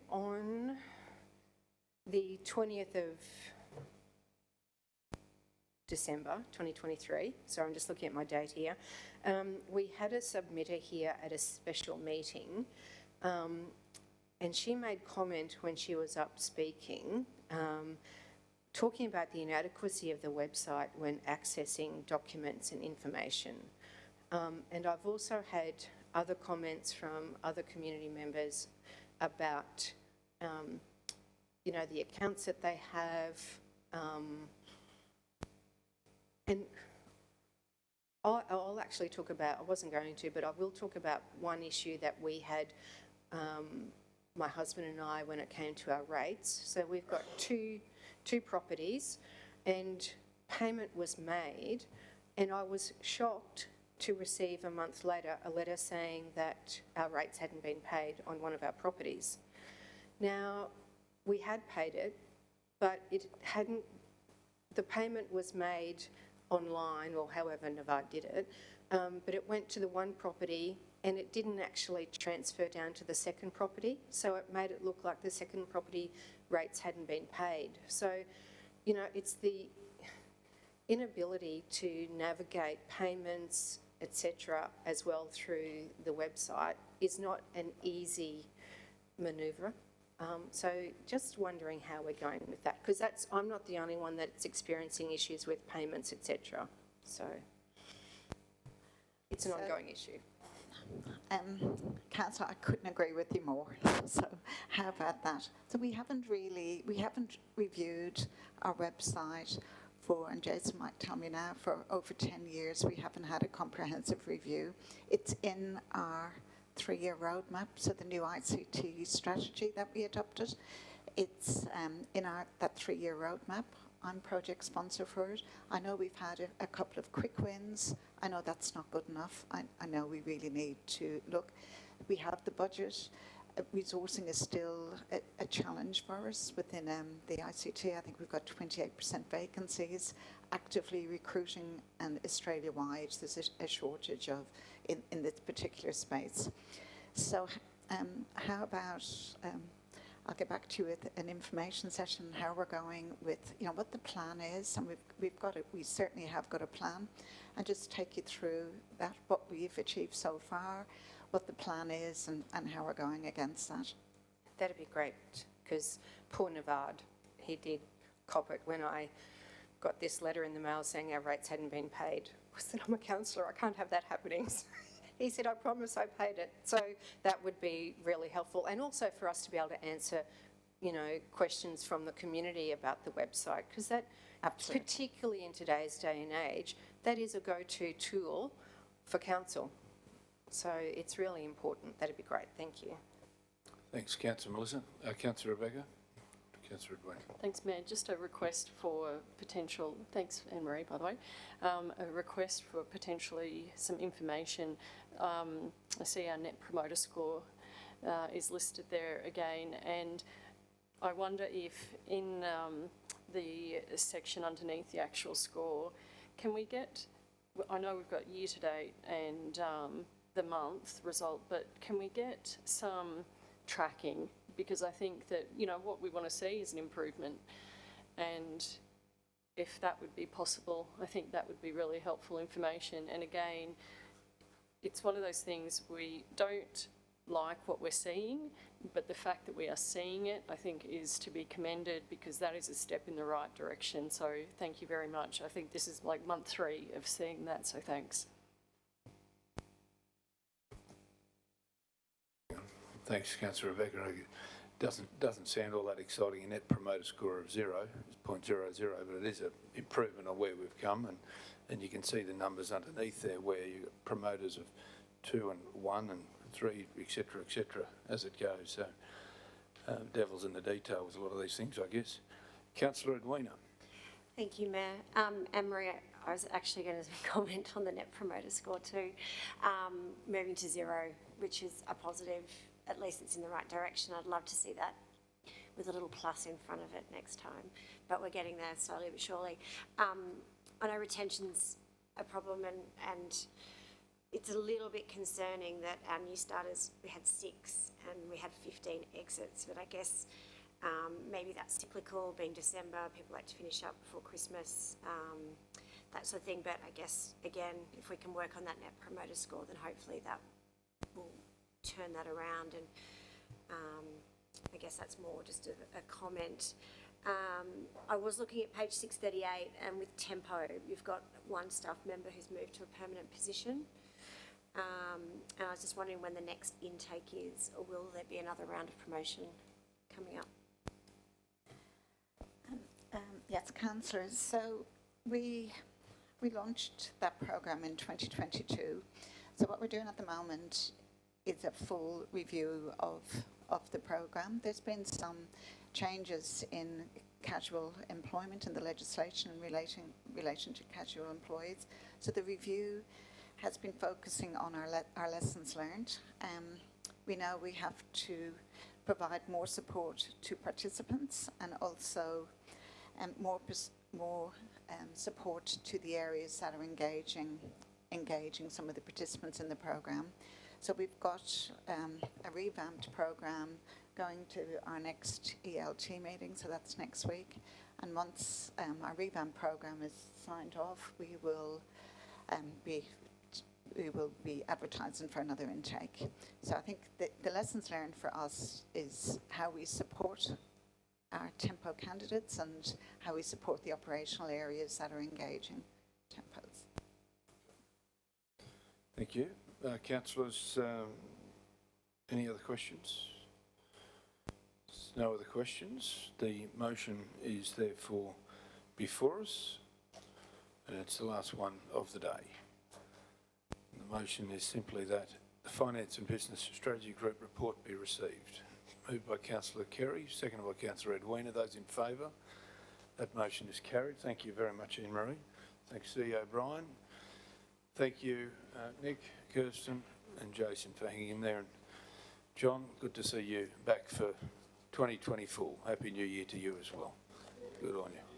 on the 20th of December 2023, so I'm just looking at my date here, we had a submitter here at a special meeting, and she made comment when she was up speaking, talking about the inadequacy of the website when accessing documents and information. And I've also had other comments from other community members about you know, the accounts that they have, and I'll actually talk about, I wasn't going to, but I will talk about one issue that we had, my husband and I, when it came to our rates. So we've got two properties, and payment was made, and I was shocked to receive a month later a letter saying that our rates hadn't been paid on one of our properties. Now, we had paid it, but it hadn't, the payment was made online, or however Navad did it, but it went to the one property and it didn't actually transfer down to the second property, so it made it look like the second property rates hadn't been paid. So, you know, it's the inability to navigate payments, etc., as well through the website is not an easy manoeuvre. So just wondering how we're going with that, because I'm not the only one that's experiencing issues with payments, etc. So it's an ongoing issue. Councillor, I couldn't agree with you more. So how about that? So we haven't reviewed our website and Jason might tell me now, for over 10 years we haven't had a comprehensive review. It's in our 3-year roadmap, so the new ICT strategy that we adopted, it's in that 3-year roadmap. I'm project sponsor for it. I know we've had a couple of quick wins. I know that's not good enough. I know we really need to look. We have the budget. Resourcing is still a challenge for us within the ICT. I think we've got 28% vacancies, actively recruiting, and Australia-wide there's a shortage of in this particular space. So how about I'll get back to you with an information session, how we're going with, what the plan is, and we certainly have got a plan, and just take you through that, what we've achieved so far, what the plan is, and how we're going against that. That'd be great, because poor Navad, he did cop it when I got this letter in the mail saying our rates hadn't been paid. I said, I'm a councillor, I can't have that happening. He said, I promise I paid it. So that would be really helpful. And also for us to be able to answer, questions from the community about the website, because that, absolutely, particularly in today's day and age, that is a go-to tool for council. So it's really important. That'd be great. Thank you. Thanks, Councillor Melissa. Councillor Rebecca. Councillor Edwin. Thanks, Mayor. Just a request for potential, thanks Anne-Marie, by the way, a request for potentially some information. I see our Net Promoter Score is listed there again, and I wonder if in the section underneath the actual score, can we get, I know we've got year to date and the month result, but can we get some tracking? Because I think that, what we want to see is an improvement, and if that would be possible, I think that would be really helpful information. And again, it's one of those things, we don't like what we're seeing, but the fact that we are seeing it, I think, is to be commended, because that is a step in the right direction. So thank you very much. I think this is like month 3 of seeing that, so thanks. Thanks, Councillor Rebecca. It doesn't sound all that exciting. A Net Promoter Score of 0 is 0.00, but it is an improvement on where we've come, and you can see the numbers underneath there where you've got promoters of 2 and 1 and 3, etc., as it goes. So devil's in the detail with a lot of these things, I guess. Councillor Edwina. Thank you, Mayor. Anne-Marie, I was actually going to comment on the Net Promoter Score too. Moving to 0, which is a positive. At least it's in the right direction. I'd love to see that with a little plus in front of it next time. But we're getting there slowly but surely. I know retention's a problem, and it's a little bit concerning that our new starters, we had 6 and we had 15 exits, but I guess maybe that's cyclical, being December, people like to finish up before Christmas, that sort of thing. But I guess, again, if we can work on that Net Promoter Score, then hopefully that will turn that around. And I guess that's more just a comment. I was looking at page 638, and with Tempo, you've got one staff member who's moved to a permanent position. And I was just wondering when the next intake is, or will there be another round of promotion coming up? Yes, councillors. So we launched that programme in 2022. So what we're doing at the moment is a full review of the programme. There's been some changes in casual employment in the legislation in relation to casual employees. So the review has been focusing on our lessons learned. We know we have to provide more support to participants, and also more support to the areas that are engaging some of the participants in the programme. So we've got a revamped programme going to our next ELT meeting, so that's next week. And once our revamped programme is signed off, we will be we will be advertising for another intake. So I think the lessons learned for us is how we support our Tempo candidates and how we support the operational areas that are engaging Tempos. Thank you. Councillors, any other questions? No other questions. The motion is therefore before us, and it's the last one of the day. The motion is simply that the Finance and Business Strategy Group report be received. Moved by Councillor Kerry, seconded by Councillor Edwina. Those in favour? That motion is carried. Thank you very much, Anne-Marie. Thanks, CEO Brian. Thank you, Nick, Kirsten and Jason for hanging in there. And John, good to see you back for 2024. Happy New Year to you as well. Good on you.